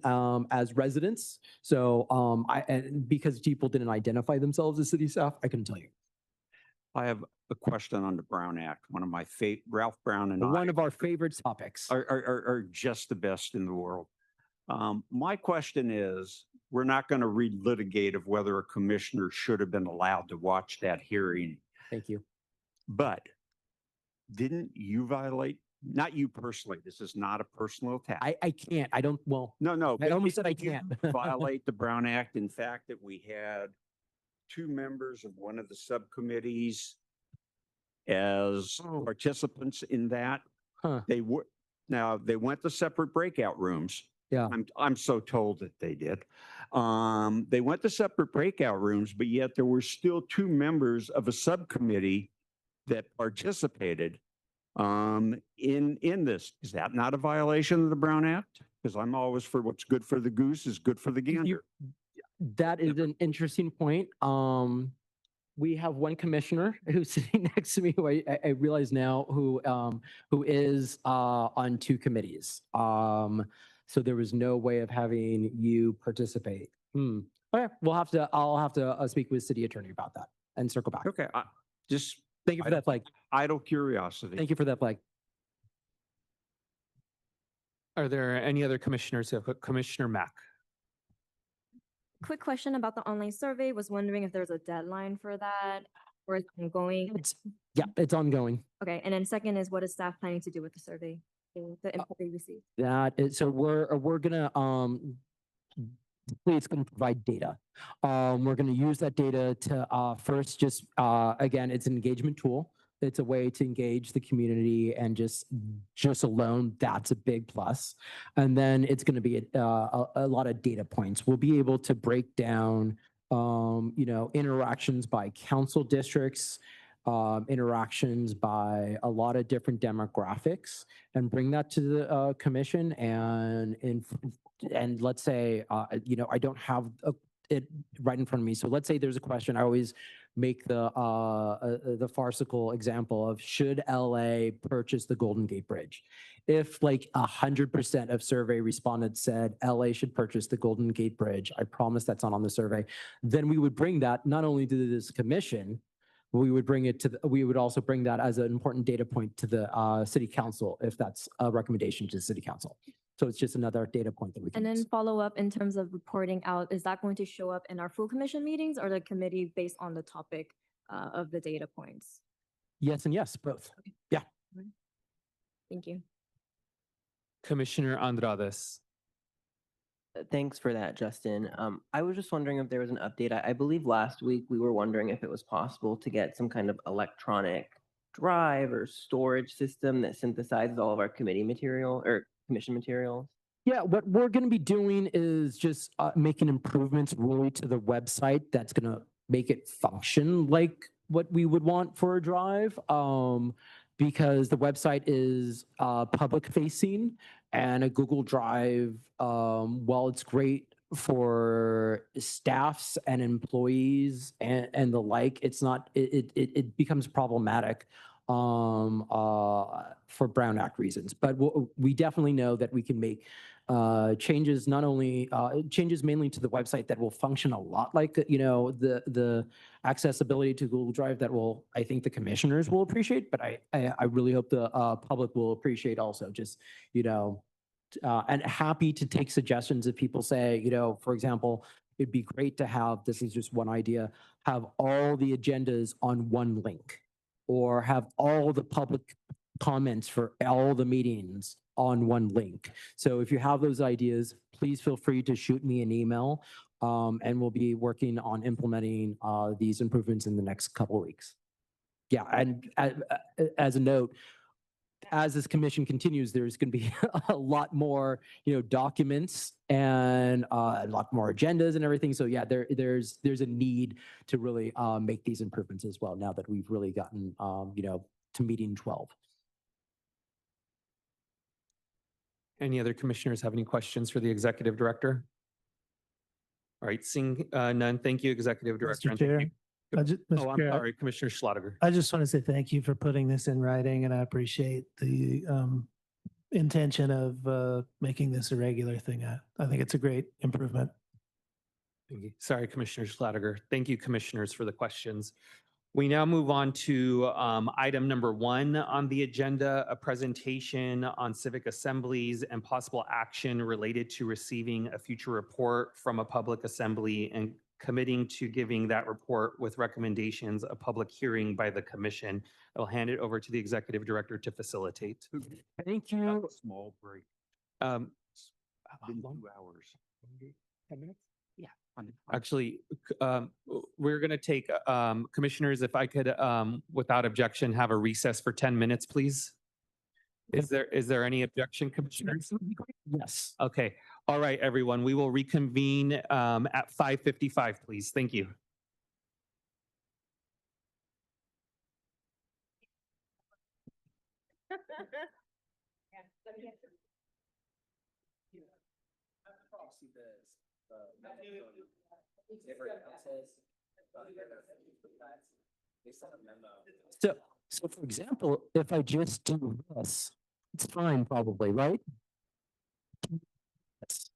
Speaker 5: as residents. So and because people didn't identify themselves as city staff, I couldn't tell you.
Speaker 15: I have a question on the Brown Act. One of my Ralph Brown and
Speaker 5: One of our favorite topics.
Speaker 15: are just the best in the world. My question is, we're not going to relitigate of whether a commissioner should have been allowed to watch that hearing.
Speaker 5: Thank you.
Speaker 15: But didn't you violate, not you personally, this is not a personal attack.
Speaker 5: I can't. I don't, well.
Speaker 15: No.
Speaker 5: I almost said I
Speaker 15: didn't you
Speaker 5: can't.
Speaker 15: violate the Brown Act. In fact, that we had 2 members of one of the subcommittees as participants in that.
Speaker 5: Huh.
Speaker 15: They went to separate breakout rooms.
Speaker 5: Yeah.
Speaker 15: I'm so told that they did. They went to separate breakout rooms, but yet there were still 2 members of a subcommittee that participated in this. Is that not a violation of the Brown Act? Because I'm always for what's good for the goose is good for the gander.
Speaker 5: That is an interesting point. We have one commissioner who's sitting next to me, who I realize now who is on 2 committees. So there was no way of having you participate. Okay, I'll have to speak with city attorney about that and circle back.
Speaker 15: Okay, just
Speaker 5: Thank you for that flag.
Speaker 15: Idle curiosity.
Speaker 5: Thank you for that flag.
Speaker 1: Are there any other commissioners who have, Commissioner Mack?
Speaker 12: Quick question about the online survey. Was wondering if there's a deadline for that or it's ongoing.
Speaker 5: Yeah, it's ongoing.
Speaker 12: Okay, and then second is what is staff planning to do with the survey, the input they received?
Speaker 5: That is, so we're gonna it's going to provide data. We're going to use that data to first just again, it's an engagement tool. It's a way to engage the community, and just alone, that's a big plus. And then it's going to be a lot of data points. We'll be able to break down, interactions by council districts, interactions by a lot of different demographics, and bring that to the commission. And let's say, I don't have it right in front of me. So let's say there's a question. I always make the farcical example of, should LA purchase the Golden Gate Bridge? If like 100% of survey respondents said LA should purchase the Golden Gate Bridge, I promise that's not on the survey, then we would bring that not only to this commission, we would bring it to we would also bring that as an important data point to the city council, if that's a recommendation to the city council. So it's just another data point that we can
Speaker 12: And then
Speaker 5: use.
Speaker 12: follow up in terms of reporting out, is that going to show up in our full commission meetings or the committee based on the topic of the data points?
Speaker 5: Yes and yes, both. Yeah.
Speaker 12: Thank you.
Speaker 1: Commissioner Andrades.
Speaker 16: Thanks for that, Justin. I was just wondering if there was an update. I believe last week we were wondering if it was possible to get some kind of electronic drive or storage system that synthesizes all of our committee material or commission materials.
Speaker 5: Yeah, what we're going to be doing is just making improvements really to the website that's going to make it function like what we would want for a drive. Because the website is public facing, and a Google Drive, while it's great for staffs and employees and the like, it's not, it becomes problematic for Brown Act reasons. But we definitely know that we can make changes, not only changes mainly to the website that will function a lot like, the accessibility to Google Drive that will, I think the commissioners will appreciate, but I really hope the public will appreciate also. Just, and happy to take suggestions if people say, for example, it'd be great to have, this is just one idea, have all the agendas on one link, or have all the public comments for all the meetings on one link. So if you have those ideas, please feel free to shoot me an email, and we'll be working on implementing these improvements in the next couple of weeks. Yeah, and as a note, as this commission continues, there's going to be a lot more, documents and a lot more agendas and everything. So yeah, there's a need to really make these improvements as well, now that we've really gotten, to meeting 12.
Speaker 1: Any other commissioners have any questions for the executive director? All right, seeing none, thank you, executive director.
Speaker 3: Mr.
Speaker 1: and thank
Speaker 3: Chair,
Speaker 1: you-
Speaker 3: Mr.
Speaker 1: Oh, I'm
Speaker 3: Chair,
Speaker 1: sorry, Commissioner Schlottiger.
Speaker 3: I just want to say thank you for putting this in writing, and I appreciate the intention of making this a regular thing. I think it's a great improvement.
Speaker 1: Thank you. Sorry, Commissioner Schlottiger. Thank you, commissioners, for the questions. We now move on to item number 1 on the agenda, a presentation on civic assemblies and possible action related to receiving a future report from a public assembly and committing to giving that report with recommendations a public hearing by the commission. I'll hand it over to the executive director to facilitate.
Speaker 5: Thank you.
Speaker 15: Small break.
Speaker 1: Um,
Speaker 15: Been 2 hours.
Speaker 5: 10 minutes? Yeah.
Speaker 1: Actually, we're going to take, commissioners, if I could, without objection, have a recess for 10 minutes, please. Is there any objection, commissioners?
Speaker 5: Yes.
Speaker 1: Okay. All right, everyone. We will reconvene at 5:55, please. Thank you.
Speaker 5: So for example, if I just do this, it's fine probably, right? Yes.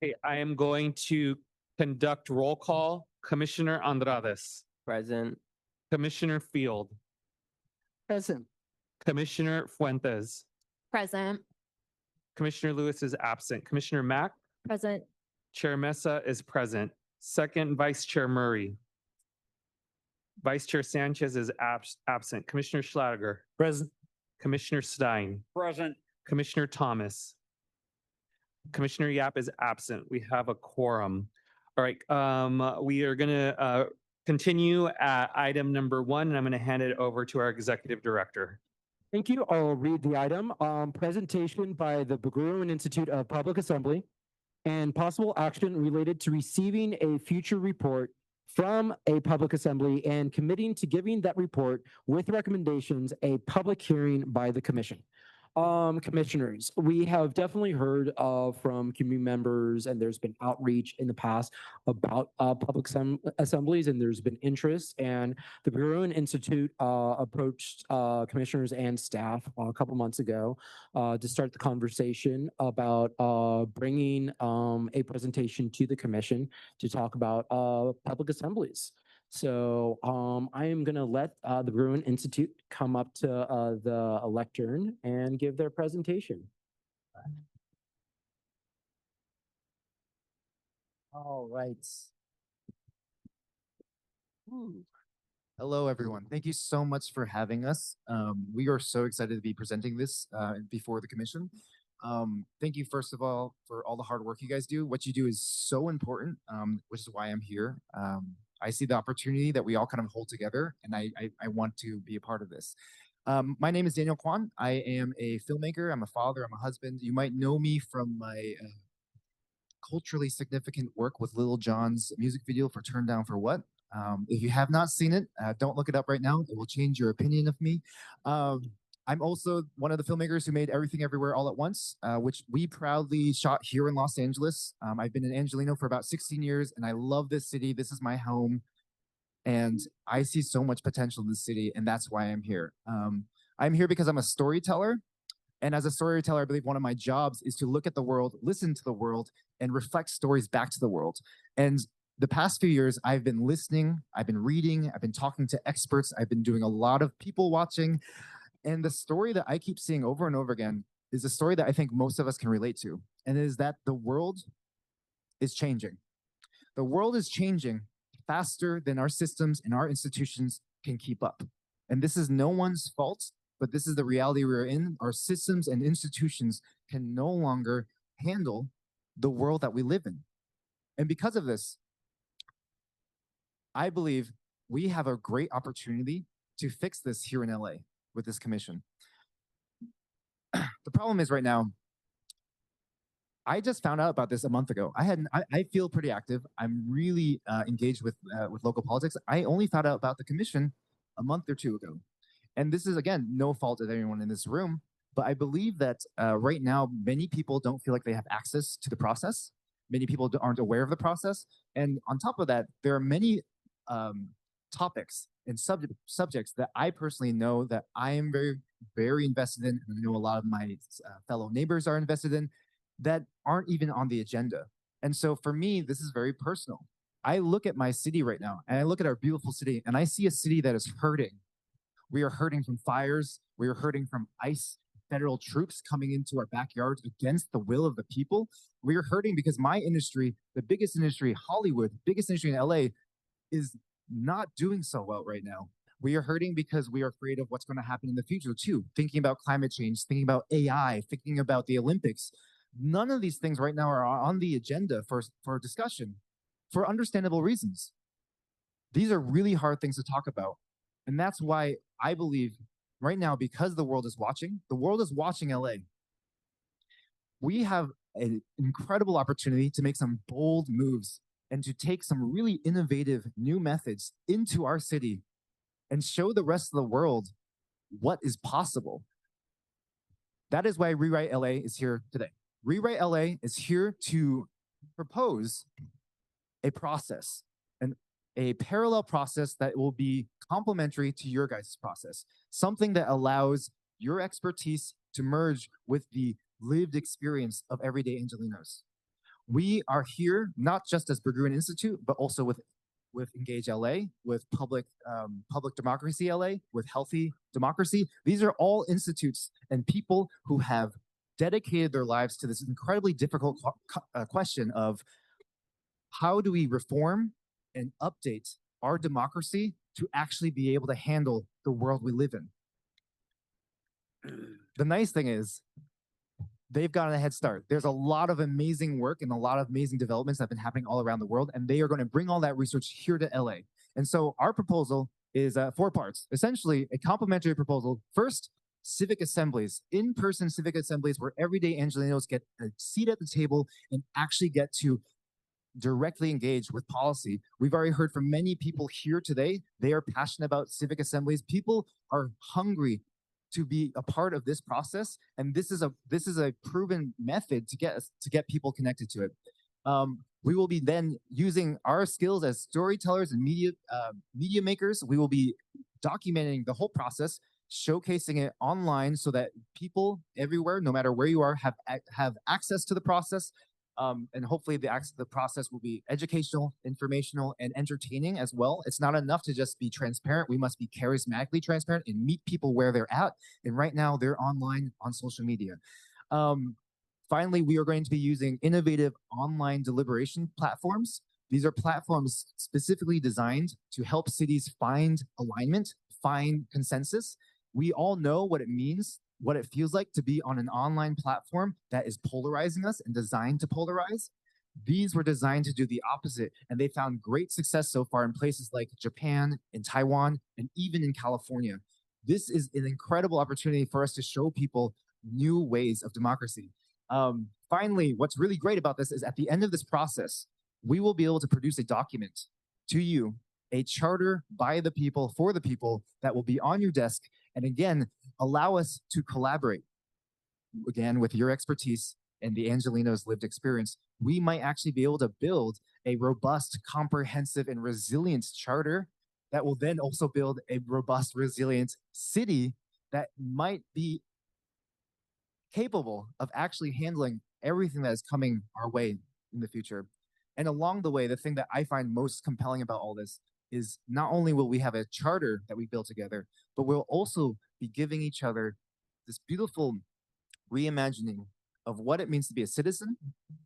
Speaker 1: Okay, I am going to conduct roll call. Commissioner Andrades,
Speaker 16: Present.
Speaker 1: Commissioner Field,
Speaker 5: Present.
Speaker 1: Commissioner Fuentes,
Speaker 12: Present.
Speaker 1: Commissioner Lewis is absent. Commissioner Mack,
Speaker 12: Present.
Speaker 1: Chair Mesa is present. Second, Vice Chair Murray. Vice Chair Sanchez is absent. Commissioner Schlager. Present. Commissioner Stein.
Speaker 15: Present.
Speaker 1: Commissioner Thomas. Commissioner Yap is absent. We have a quorum. All right, we are gonna continue at item number 1, and I'm gonna hand it over to our Executive Director.
Speaker 5: Thank you. I'll read the item. Presentation by the Berggruen Institute of Public Assembly and possible action related to receiving a future report from a public assembly and committing to giving that report with recommendations a public hearing by the commission. Commissioners, we have definitely heard from community members, and there's been outreach in the past about public assemblies, and there's been interest. And the Berggruen Institute approached commissioners and staff a couple months ago to start the conversation about bringing a presentation to the commission to talk about public assemblies. So I am going to let the Berggruen Institute come up to the lectern and give their presentation.
Speaker 17: All right. Hello, everyone. Thank you so much for having us. We are so excited to be presenting this before the commission. Thank you, first of all, for all the hard work you guys do. What you do is so important, which is why I'm here. I see the opportunity that we all kind of hold together, and I want to be a part of this. My name is Daniel Kwan. I am a filmmaker. I'm a father. I'm a husband. You might know me from my culturally significant work with Lil Jon's music video for Turn Down for What. If you have not seen it, don't look it up right now. It will change your opinion of me. I'm also one of the filmmakers who made Everything Everywhere All at Once, which we proudly shot here in Los Angeles. I've been in Angelino for about 16 years, and I love this city. This is my home, and I see so much potential in this city, and that's why I'm here. I'm here because I'm a storyteller, and as a storyteller, I believe one of my jobs is to look at the world, listen to the world, and reflect stories back to the world. And the past few years, I've been listening, I've been reading, I've been talking to experts, I've been doing a lot of people watching. And the story that I keep seeing over and over again is a story that I think most of us can relate to. And it is that the world is changing. The world is changing faster than our systems and our institutions can keep up. And this is no one's fault, but this is the reality we're in. Our systems and institutions can no longer handle the world that we live in. And because of this, I believe we have a great opportunity to fix this here in LA with this commission. The problem is right now, I just found out about this a month ago. I feel pretty active. I'm really engaged with local politics. I only found out about the commission a month or two ago. And this is, again, no fault of anyone in this room, but I believe that right now, many people don't feel like they have access to the process. Many people aren't aware of the process. And on top of that, there are many topics and subjects that I personally know that I am very, very invested in, and I know a lot of my fellow neighbors are invested in, that aren't even on the agenda. And so for me, this is very personal. I look at my city right now, and I look at our beautiful city, and I see a city that is hurting. We are hurting from fires. We are hurting from ICE federal troops coming into our backyards against the will of the people. We are hurting because my industry, the biggest industry, Hollywood, biggest industry in LA, is not doing so well right now. We are hurting because we are afraid of what's going to happen in the future too. Thinking about climate change, thinking about AI, thinking about the Olympics. None of these things right now are on the agenda for discussion for understandable reasons. These are really hard things to talk about. And that's why I believe right now, because the world is watching LA. We have an incredible opportunity to make some bold moves and to take some really innovative new methods into our city and show the rest of the world what is possible. That is why Rewrite LA is here today. Rewrite LA is here to propose a process, a parallel process that will be complementary to your guys' process, something that allows your expertise to merge with the lived experience of everyday Angelinos. We are here not just as Berggruen Institute, but also with Engage LA, with Public Democracy LA, with Healthy Democracy. These are all institutes and people who have dedicated their lives to this incredibly difficult question of how do we reform and update our democracy to actually be able to handle the world we live in. The nice thing is they've gotten a head start. There's a lot of amazing work and a lot of amazing developments that have been happening all around the world, and they are going to bring all that research here to LA. And so our proposal is 4 parts, essentially a complementary proposal. First, civic assemblies, in-person civic assemblies where everyday Angelenos get a seat at the table and actually get to directly engage with policy. We've already heard from many people here today. They are passionate about civic assemblies. People are hungry to be a part of this process, and this is a proven method to get people connected to it. We will be then using our skills as storytellers and media makers. We will be documenting the whole process, showcasing it online so that people everywhere, no matter where you are, have access to the process. And hopefully the process will be educational, informational, and entertaining as well. It's not enough to just be transparent. We must be charismatically transparent and meet people where they're at. And right now they're online on social media. Finally, we are going to be using innovative online deliberation platforms. These are platforms specifically designed to help cities find alignment, find consensus. We all know what it means, what it feels like to be on an online platform that is polarizing us and designed to polarize. These were designed to do the opposite, and they found great success so far in places like Japan, in Taiwan, and even in California. This is an incredible opportunity for us to show people new ways of democracy. Finally, what's really great about this is at the end of this process, we will be able to produce a document to you, a charter by the people, for the people, that will be on your desk, and again, allow us to collaborate. Again, with your expertise and the Angelenos' lived experience, we might actually be able to build a robust, comprehensive, and resilient charter that will then also build a robust, resilient city that might be capable of actually handling everything that is coming our way in the future. And along the way, the thing that I find most compelling about all this is not only will we have a charter that we build together, but we'll also be giving each other this beautiful reimagining of what it means to be a citizen,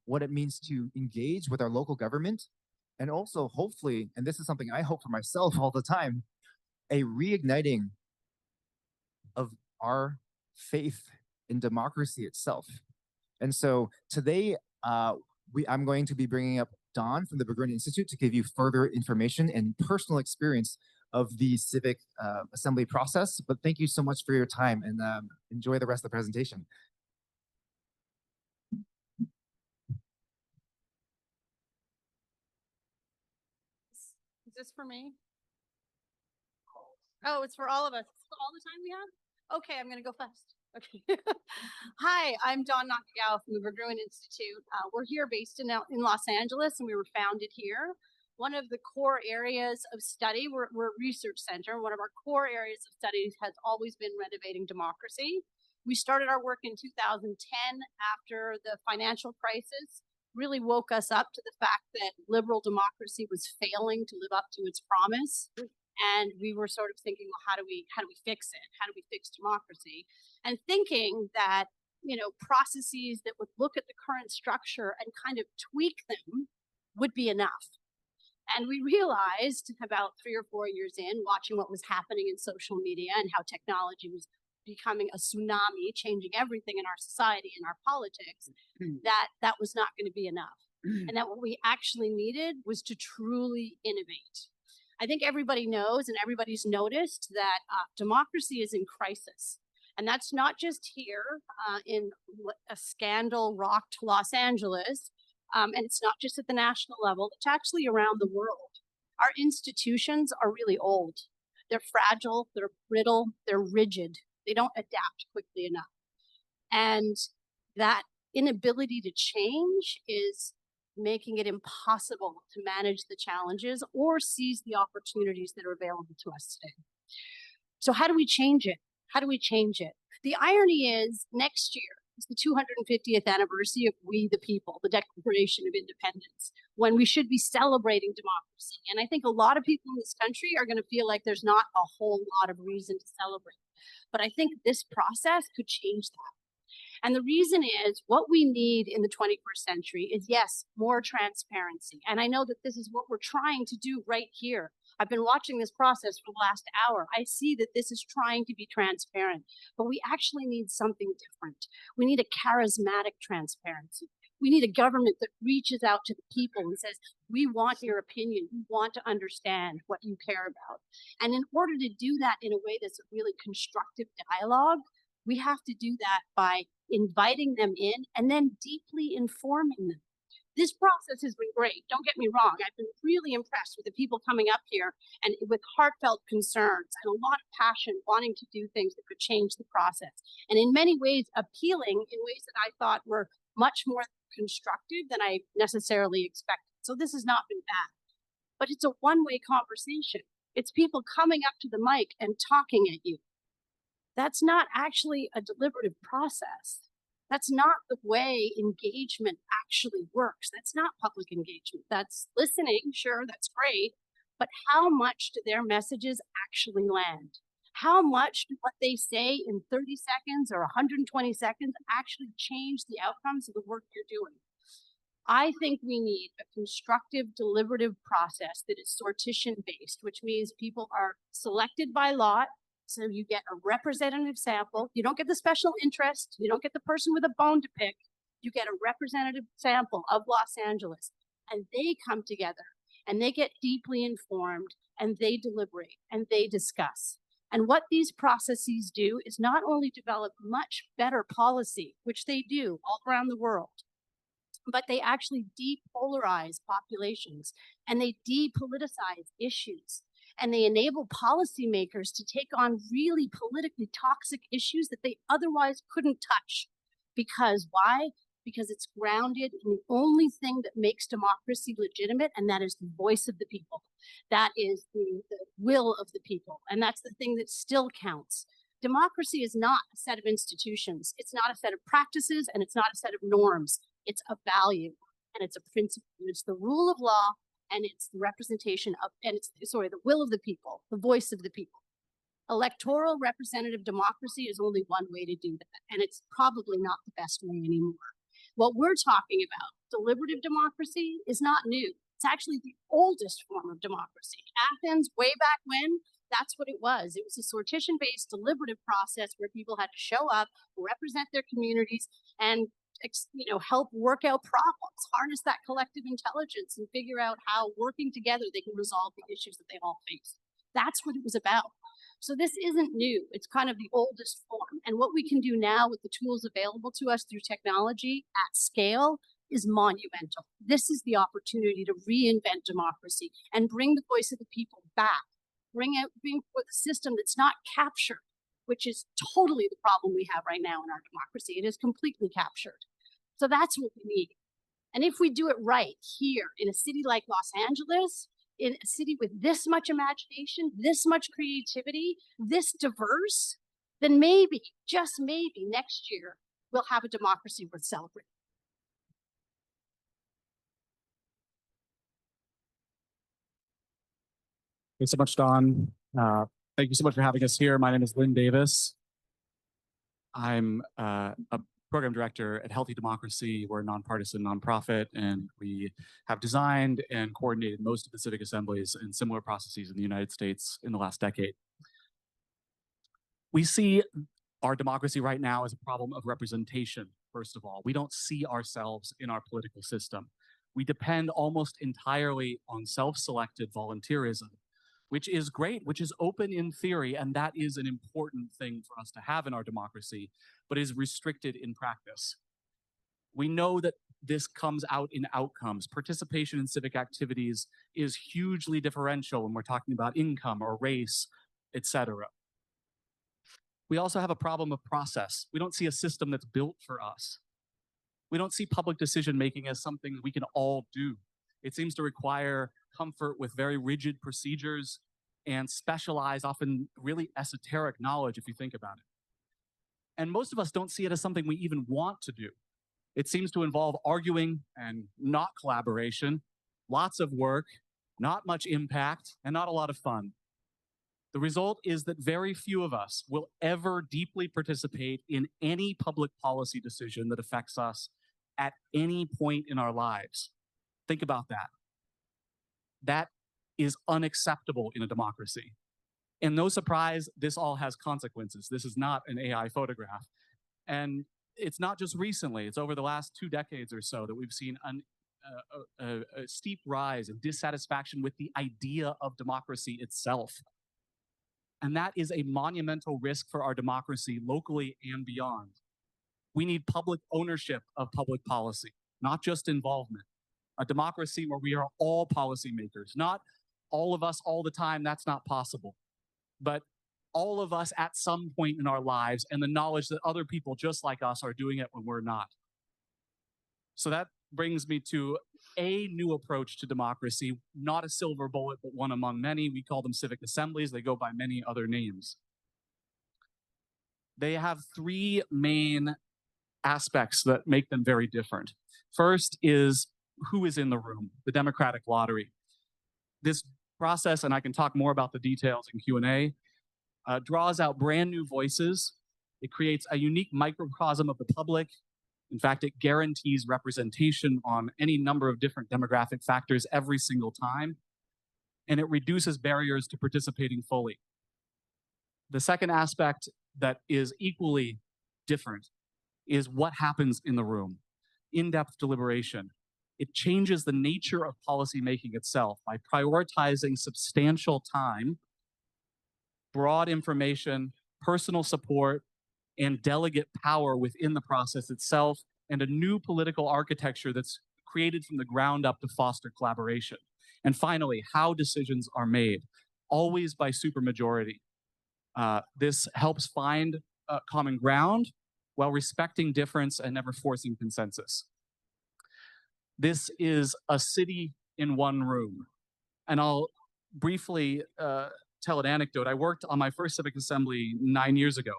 Speaker 17: what it means to engage with our local government, and also hopefully, and this is something I hope for myself all the time, a reigniting of our faith in democracy itself. And so today, I'm going to be bringing up Don from the Berggruen Institute to give you further information and personal experience of the civic assembly process. But thank you so much for your time, and enjoy the rest of the presentation.
Speaker 18: Is this for me? Oh, it's for all of us. All the time we have? Okay, I'm going to go fast. Okay. Hi, I'm Dawn Nakagawa from the Berggruen Institute. We're here based in Los Angeles, and we were founded here. One of the core areas of study, we're a research center. One of our core areas of study has always been renovating democracy. We started our work in 2010 after the financial crisis really woke us up to the fact that liberal democracy was failing to live up to its promise. And we were sort of thinking, well, how do we fix it? How do we fix democracy? And thinking that, processes that would look at the current structure and kind of tweak them would be enough. And we realized about 3 or 4 years in, watching what was happening in social media and how technology was becoming a tsunami, changing everything in our society and our politics, that was not going to be enough. And that what we actually needed was to truly innovate. I think everybody knows and everybody's noticed that democracy is in crisis. And that's not just here in a scandal-rocked Los Angeles, and it's not just at the national level, it's actually around the world. Our institutions are really old. They're fragile, they're brittle, they're rigid. They don't adapt quickly enough. And that inability to change is making it impossible to manage the challenges or seize the opportunities that are available to us today. So how do we change it? How do we change it? The irony is next year, It's the 250th anniversary of We the People, the Declaration of Independence, when we should be celebrating democracy. And I think a lot of people in this country are going to feel like there's not a whole lot of reason to celebrate. But I think this process could change that. And the reason is what we need in the 21st century is, yes, more transparency. And I know that this is what we're trying to do right here. I've been watching this process for the last hour. I see that this is trying to be transparent, but we actually need something different. We need a charismatic transparency. We need a government that reaches out to the people and says, we want your opinion. We want to understand what you care about. And in order to do that in a way that's a really constructive dialogue, we have to do that by inviting them in and then deeply informing them. This process has been great. Don't get me wrong. I've been really impressed with the people coming up here and with heartfelt concerns and a lot of passion wanting to do things that could change the process. And in many ways, appealing in ways that I thought were much more constructive than I necessarily expected. So this has not been bad. But it's a one-way conversation. It's people coming up to the mic and talking at you. That's not actually a deliberative process. That's not the way engagement actually works. That's not public engagement. That's listening, sure, that's great. But how much do their messages actually land? How much do what they say in 30 seconds or 120 seconds actually change the outcomes of the work you're doing? I think we need a constructive, deliberative process that is sortition-based, which means people are selected by lot. So you get a representative sample. You don't get the special interest. You don't get the person with a bone to pick. You get a representative sample of Los Angeles. And they come together and they get deeply informed and they deliberate and they discuss. And what these processes do is not only develop much better policy, which they do all around the world, but they actually depolarize populations and they depoliticize issues. And they enable policymakers to take on really politically toxic issues that they otherwise couldn't touch. Because why? Because it's grounded in the only thing that makes democracy legitimate, and that is the voice of the people. That is the will of the people. And that's the thing that still counts. Democracy is not a set of institutions. It's not a set of practices, and it's not a set of norms. It's a value, and it's a principle. It's the rule of law, and it's the representation of, and it's, sorry, the will of the people, the voice of the people. Electoral representative democracy is only one way to do that, and it's probably not the best way anymore. What we're talking about, deliberative democracy, is not new. It's actually the oldest form of democracy. Athens, way back when, that's what it was. It was a sortition-based deliberative process where people had to show up, represent their communities, and help work out problems, harness that collective intelligence and figure out how working together they can resolve the issues that they all face. That's what it was about. So this isn't new. It's kind of the oldest form. And what we can do now with the tools available to us through technology at scale is monumental. This is the opportunity to reinvent democracy and bring the voice of the people back. Bring forth a system that's not captured, which is totally the problem we have right now in our democracy. It is completely captured. So that's what we need. And if we do it right here in a city like Los Angeles, in a city with this much imagination, this much creativity, this diverse, then maybe, just maybe next year, we'll have a democracy worth celebrating.
Speaker 19: Thanks so much, Dawn. Thank you so much for having us here. My name is Lynn Davis. I'm a program director at Healthy Democracy. We're a nonpartisan nonprofit, and we have designed and coordinated most of the civic assemblies and similar processes in the United States in the last decade. We see our democracy right now as a problem of representation, first of all. We don't see ourselves in our political system. We depend almost entirely on self-selected volunteerism, which is great, which is open in theory, and that is an important thing for us to have in our democracy, but is restricted in practice. We know that this comes out in outcomes. Participation in civic activities is hugely differential when we're talking about income or race, etc. We also have a problem of process. We don't see a system that's built for us. We don't see public decision-making as something that we can all do. It seems to require comfort with very rigid procedures and specialized, often really esoteric knowledge if you think about it. And most of us don't see it as something we even want to do. It seems to involve arguing and not collaboration, lots of work, not much impact, and not a lot of fun. The result is that very few of us will ever deeply participate in any public policy decision that affects us at any point in our lives. Think about that. That is unacceptable in a democracy. And no surprise, this all has consequences. This is not an AI photograph. And it's not just recently, it's over the last 2 decades or so that we've seen a steep rise in dissatisfaction with the idea of democracy itself. And that is a monumental risk for our democracy locally and beyond. We need public ownership of public policy, not just involvement. A democracy where we are all policymakers, not all of us all the time, that's not possible. But all of us at some point in our lives, and the knowledge that other people just like us are doing it when we're not. So that brings me to a new approach to democracy, not a silver bullet, but one among many. We call them civic assemblies. They go by many other names. They have 3 main aspects that make them very different. First is who is in the room, the democratic lottery. This process, and I can talk more about the details in Q&A, draws out brand new voices. It creates a unique microcosm of the public. In fact, it guarantees representation on any number of different demographic factors every single time, and it reduces barriers to participating fully. The second aspect that is equally different is what happens in the room. In-depth deliberation. It changes the nature of policymaking itself by prioritizing substantial time, broad information, personal support, and delegate power within the process itself, and a new political architecture that's created from the ground up to foster collaboration. And finally, how decisions are made, always by supermajority. This helps find common ground while respecting difference and never forcing consensus. This is a city in one room. And I'll briefly tell an anecdote. I worked on my first civic assembly 9 years ago.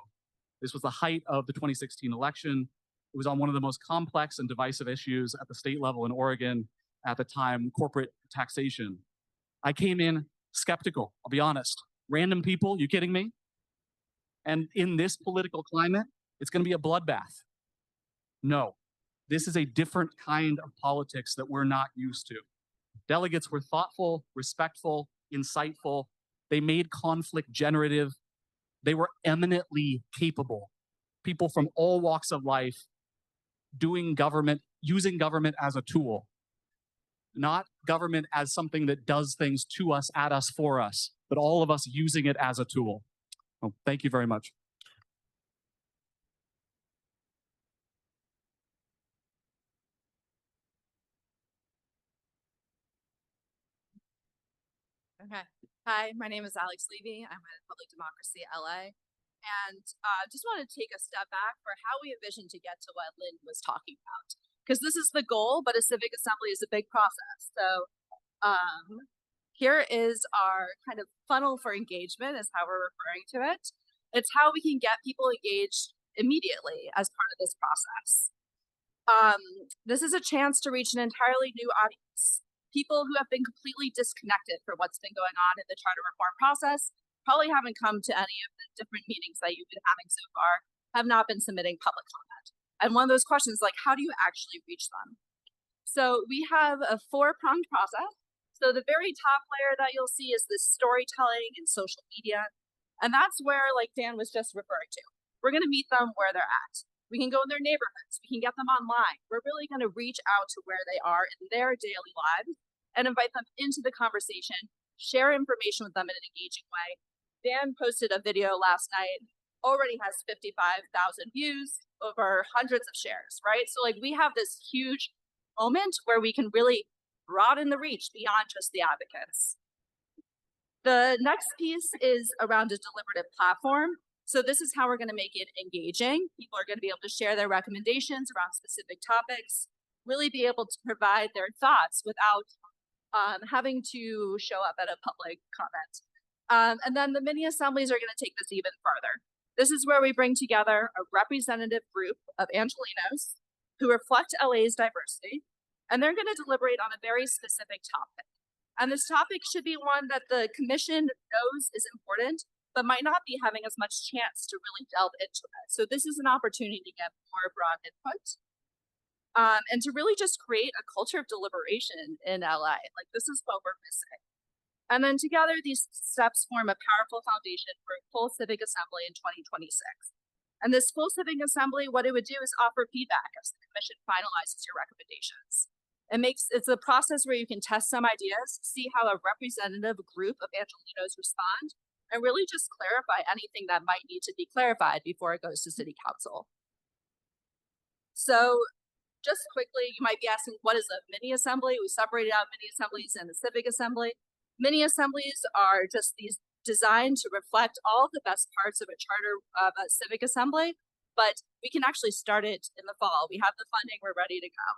Speaker 19: This was the height of the 2016 election. It was on one of the most complex and divisive issues at the state level in Oregon at the time, corporate taxation. I came in skeptical, I'll be honest. Random people, you kidding me? And in this political climate, it's going to be a bloodbath. No, this is a different kind of politics that we're not used to. Delegates were thoughtful, respectful, insightful. They made conflict generative. They were eminently capable. People from all walks of life doing government, using government as a tool, not government as something that does things to us, at us, for us, but all of us using it as a tool. Well, thank you very much.
Speaker 20: Okay. Hi, my name is Alex Levy. I'm at Public Democracy LA. And just want to take a step back for how we envision to get to what Lynn was talking about. Because this is the goal, but a civic assembly is a big process. So here is our kind of funnel for engagement is how we're referring to it. It's how we can get people engaged immediately as part of this process. This is a chance to reach an entirely new audience. People who have been completely disconnected from what's been going on in the charter reform process, probably haven't come to any of the different meetings that you've been having so far, have not been submitting public comment. And one of those questions is like, how do you actually reach them? So we have a 4-pronged process. So the very top layer that you'll see is this storytelling and social media. And that's where, like Dan was just referring to, we're going to meet them where they're at. We can go in their neighborhoods. We can get them online. We're really going to reach out to where they are in their daily lives and invite them into the conversation, share information with them in an engaging way. Dan posted a video last night, already has 55,000 views, over hundreds of shares, right? So like we have this huge moment where we can really broaden the reach beyond just the advocates. The next piece is around a deliberative platform. So this is how we're going to make it engaging. People are going to be able to share their recommendations around specific topics, really be able to provide their thoughts without having to show up at a public comment. And then the mini assemblies are going to take this even further. This is where we bring together a representative group of Angelenos who reflect LA's diversity, and they're going to deliberate on a very specific topic. And this topic should be one that the commission knows is important, but might not be having as much chance to really delve into it. So this is an opportunity to get more broad input. And to really just create a culture of deliberation in LA. Like, this is what we're missing. And then together, these steps form a powerful foundation for a full civic assembly in 2026. And this full civic assembly, what it would do is offer feedback as the commission finalizes your recommendations. It's a process where you can test some ideas, see how a representative group of Angelenos respond, and really just clarify anything that might need to be clarified before it goes to city council. So just quickly, you might be asking, what is a mini assembly? We separated out mini assemblies and the civic assembly. Mini assemblies are just these designed to reflect all the best parts of a charter of a civic assembly, but we can actually start it in the fall. We have the funding, we're ready to go.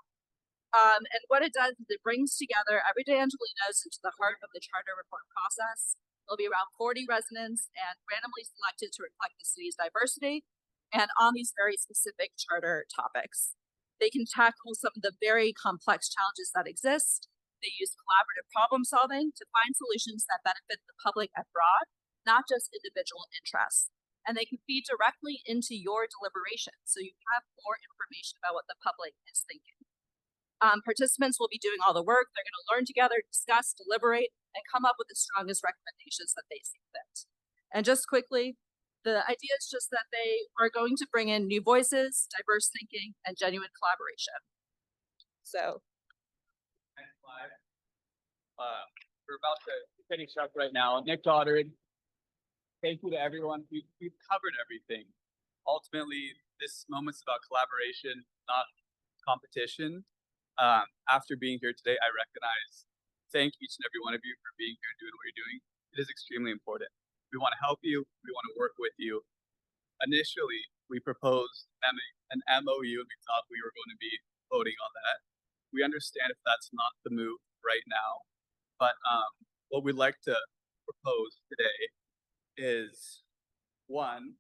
Speaker 20: And what it does is it brings together everyday Angelenos into the heart of the charter reform process. There'll be around 40 residents and randomly selected to reflect the city's diversity and on these very specific charter topics. They can tackle some of the very complex challenges that exist. They use collaborative problem solving to find solutions that benefit the public at broad, not just individual interests. And they can feed directly into your deliberations, so you have more information about what the public is thinking. Participants will be doing all the work. They're going to learn together, discuss, deliberate, and come up with the strongest recommendations that they see fit. And just quickly, the idea is just that they are going to bring in new voices, diverse thinking, and genuine collaboration. So.
Speaker 7: Next slide. We're about to finish up right now. Nick Doddard, thank you to everyone. We've covered everything. Ultimately, this moment's about collaboration, not competition. After being here today, I thank each and every one of you for being here and doing what you're doing. It is extremely important. We want to help you. We want to work with you. Initially, we proposed an MOU, and we thought we were going to be voting on that. We understand if that's not the move right now, but what we'd like to propose today is, one,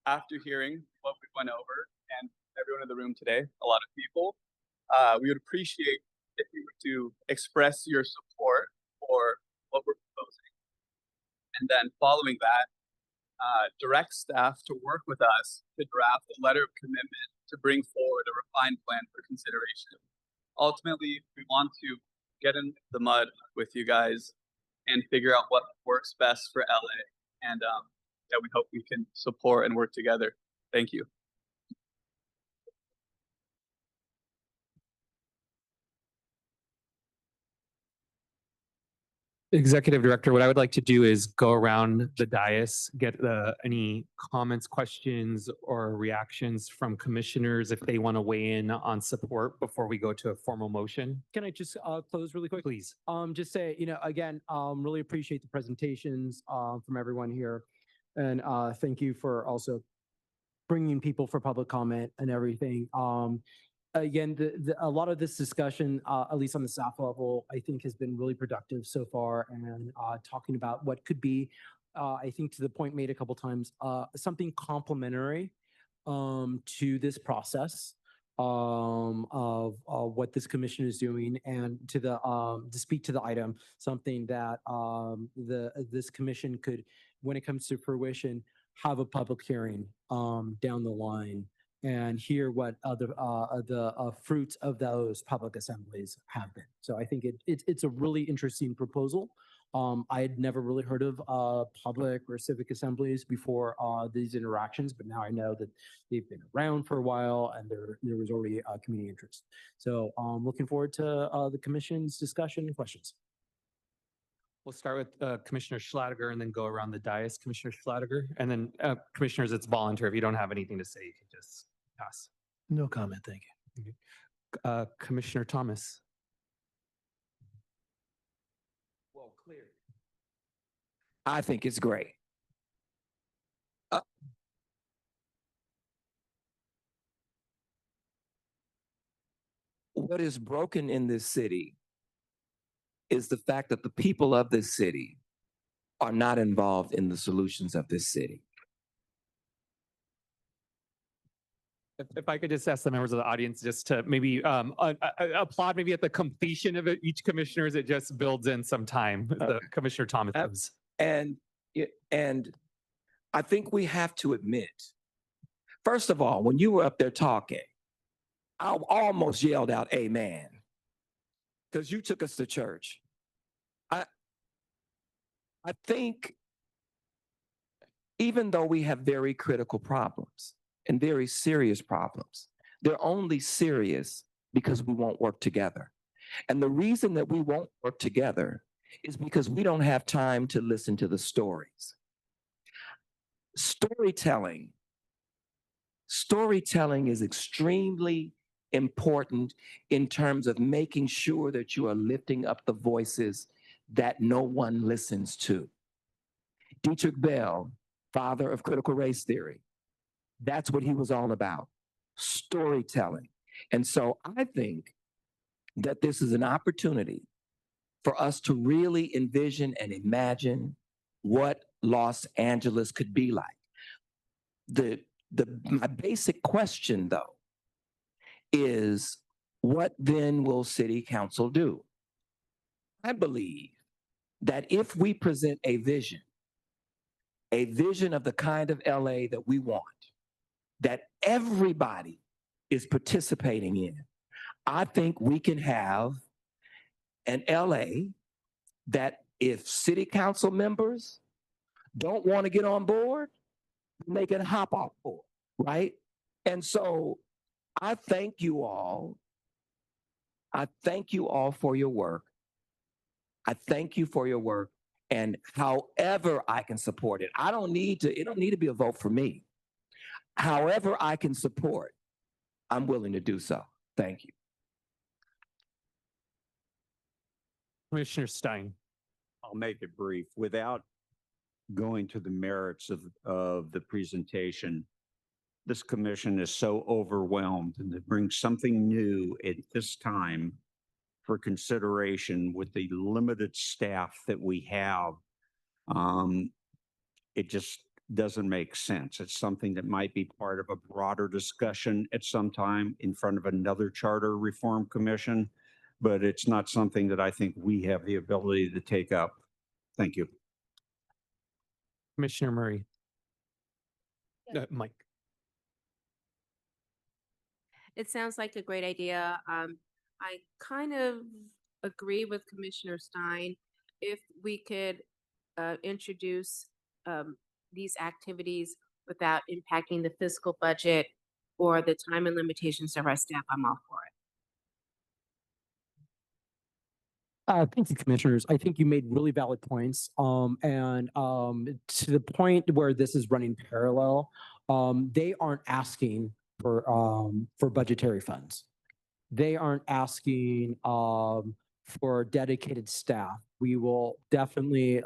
Speaker 7: after hearing what we went over and everyone in the room today, a lot of people, we would appreciate if you were to express your support for what we're proposing. And then following that, direct staff to work with us to draft a letter of commitment to bring forward a refined plan for consideration. Ultimately, we want to get in the mud with you guys and figure out what works best for LA. And yeah, we hope we can support and work together. Thank you.
Speaker 1: Executive Director, what I would like to do is go around the dais, get any comments, questions, or reactions from commissioners if they want to weigh in on support before we go to a formal motion.
Speaker 5: Can I just close really quick?
Speaker 1: Please.
Speaker 5: Just say, again, really appreciate the presentations from everyone here. And thank you for also bringing people for public comment and everything. Again, a lot of this discussion, at least on the staff level, I think has been really productive so far, and talking about what could be, I think to the point made a couple times, something complementary to this process of what this commission is doing, and to speak to the item, something that this commission could, when it comes to fruition, have a public hearing down the line and hear what the fruits of those public assemblies have been. So I think it's a really interesting proposal. I had never really heard of public or civic assemblies before these interactions, but now I know that they've been around for a while and there was already community interest. So looking forward to the commission's discussion and questions.
Speaker 1: We'll start with Commissioner Schlatter and then go around the dais. Commissioner Schlatter, and then commissioners, it's voluntary. If you don't have anything to say, you can just pass.
Speaker 3: No comment, thank you.
Speaker 1: Okay. Commissioner Thomas.
Speaker 13: Well, clear. I think it's great. What is broken in this city is the fact that the people of this city are not involved in the solutions of this city.
Speaker 1: If I could just ask the members of the audience just to maybe applaud maybe at the completion of it, each commissioner, as it just builds in some time. The Commissioner Thomas. Gibbs.
Speaker 13: And I think we have to admit, first of all, when you were up there talking, I almost yelled out amen because you took us to church. I think even though we have very critical problems and very serious problems, they're only serious because we won't work together. And the reason that we won't work together is because we don't have time to listen to the stories. Storytelling is extremely important in terms of making sure that you are lifting up the voices that no one listens to. Dietrich Bell, father of critical race theory, that's what he was all about, storytelling. And so I think that this is an opportunity for us to really envision and imagine what Los Angeles could be like. My basic question, though, is what then will City Council do? I believe that if we present a vision of the kind of LA that we want, that everybody is participating in, I think we can have an LA that if City Council members don't want to get on board, they can hop off board, right? And so I thank you all. I thank you all for your work. I thank you for your work. And however I can support it, it don't need to be a vote for me. However I can support, I'm willing to do so. Thank you.
Speaker 1: Commissioner Stein.
Speaker 15: I'll make it brief. Without going to the merits of the presentation, this commission is so overwhelmed, and to bring something new at this time for consideration with the limited staff that we have, it just doesn't make sense. It's something that might be part of a broader discussion at some time in front of another charter reform commission, but it's not something that I think we have the ability to take up. Thank you.
Speaker 1: Commissioner Murray. Mike.
Speaker 2: It sounds like a great idea. I kind of agree with Commissioner Stein. If we could introduce these activities without impacting the fiscal budget or the time and limitations of our staff, I'm all for it.
Speaker 5: Thank you, commissioners. I think you made really valid points. And to the point where this is running parallel, they aren't asking for budgetary funds. They aren't asking for dedicated staff. We will definitely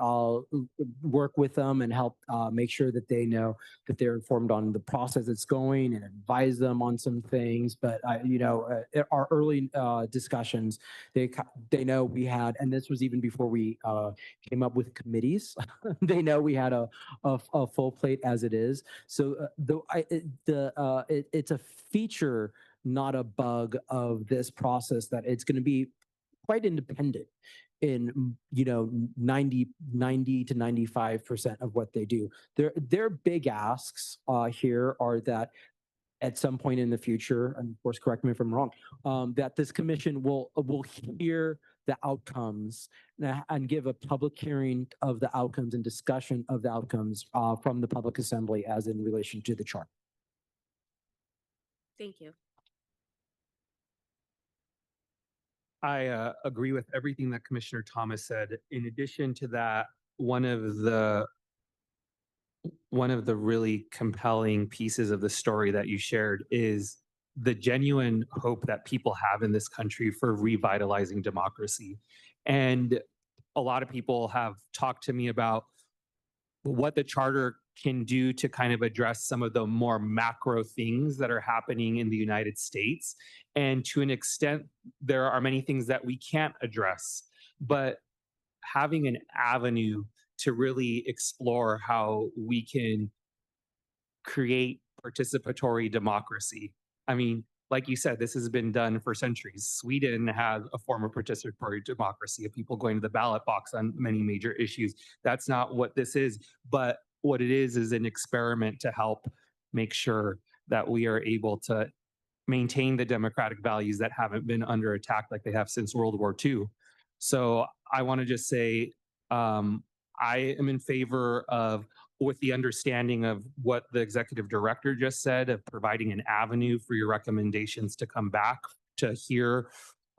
Speaker 5: work with them and help make sure that they know that they're informed on the process that's going and advise them on some things. But our early discussions, they know we had, and this was even before we came up with committees. They know we had a full plate as it is. So it's a feature, not a bug of this process, that it's going to be quite independent in 90 to 95% of what they do. Their big asks here are that at some point in the future, and of course correct me if I'm wrong, that this commission will hear the outcomes and give a public hearing of the outcomes and discussion of the outcomes from the public assembly as in relation to the chart.
Speaker 2: Thank you.
Speaker 1: I agree with everything that Commissioner Thomas said. In addition to that, one of the really compelling pieces of the story that you shared is the genuine hope that people have in this country for revitalizing democracy. And a lot of people have talked to me about what the charter can do to kind of address some of the more macro things that are happening in the United States. And to an extent, there are many things that we can't address, but having an avenue to really explore how we can create participatory democracy I mean, like you said, this has been done for centuries. Sweden has a form of participatory democracy of people going to the ballot box on many major issues. That's not what this is, but what it is an experiment to help make sure that we are able to maintain the democratic values that haven't been under attack like they have since World War II. So I want to just say, I am in favor of, with the understanding of what the executive director just said, of providing an avenue for your recommendations to come back to hear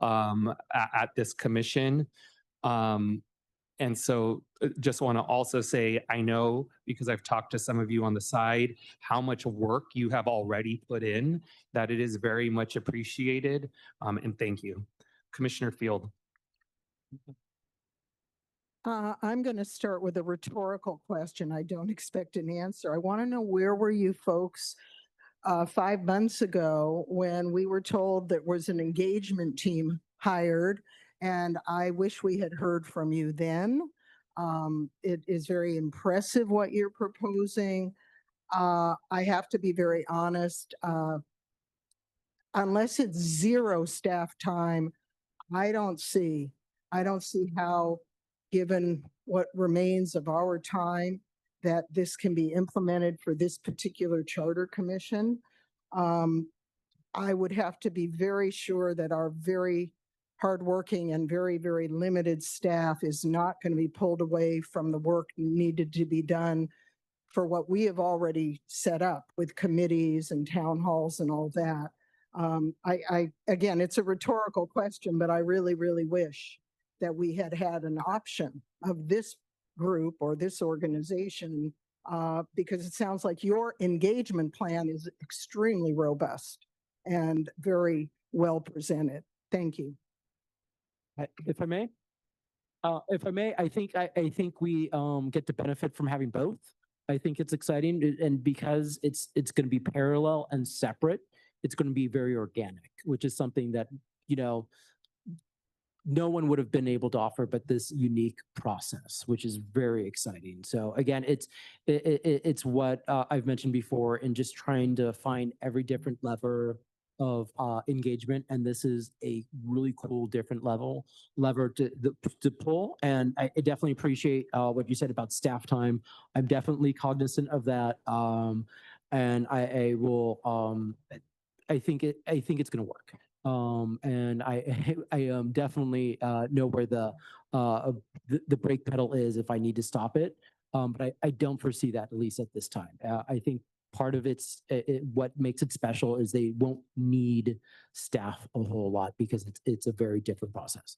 Speaker 1: at this commission. And so just want to also say, I know, because I've talked to some of you on the side, how much work you have already put in, that it is very much appreciated. And thank you. Commissioner Field.
Speaker 4: I'm going to start with a rhetorical question. I don't expect an answer. I want to know, where were you folks 5 months ago when we were told there was an engagement team hired? And I wish we had heard from you then. It is very impressive what you're proposing. I have to be very honest. Unless it's zero staff time, I don't see how, given what remains of our time, that this can be implemented for this particular charter commission. I would have to be very sure that our very hardworking and very, very limited staff is not going to be pulled away from the work needed to be done for what we have already set up with committees and town halls and all that. Again, it's a rhetorical question, but I really, really wish that we had had an option of this group or this organization, because it sounds like your engagement plan is extremely robust and very well presented. Thank you.
Speaker 5: If I may, I think we get to benefit from having both. I think it's exciting, and because it's going to be parallel and separate, it's going to be very organic, which is something that, you know, no one would have been able to offer but this unique process, which is very exciting. So again, it's what I've mentioned before, in just trying to find every different lever of engagement, and this is a really cool different lever to pull. And I definitely appreciate what you said about staff time. I'm definitely cognizant of that, and I will. I think it's going to work. And I definitely know where the brake pedal is if I need to stop it. But I don't foresee that, at least at this time. I think part of what makes it special is they won't need staff a whole lot, because it's a very different process.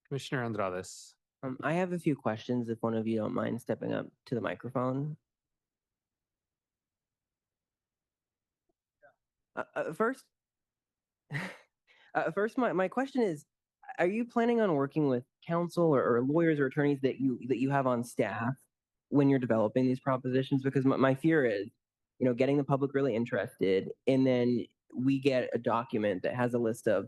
Speaker 1: Commissioner Andrades.
Speaker 16: I have a few questions, if one of you don't mind stepping up to the microphone. First, my question is, are you planning on working with counsel or lawyers or attorneys that you have on staff when you're developing these propositions? Because my fear is, you know, getting the public really interested, and then we get a document that has a list of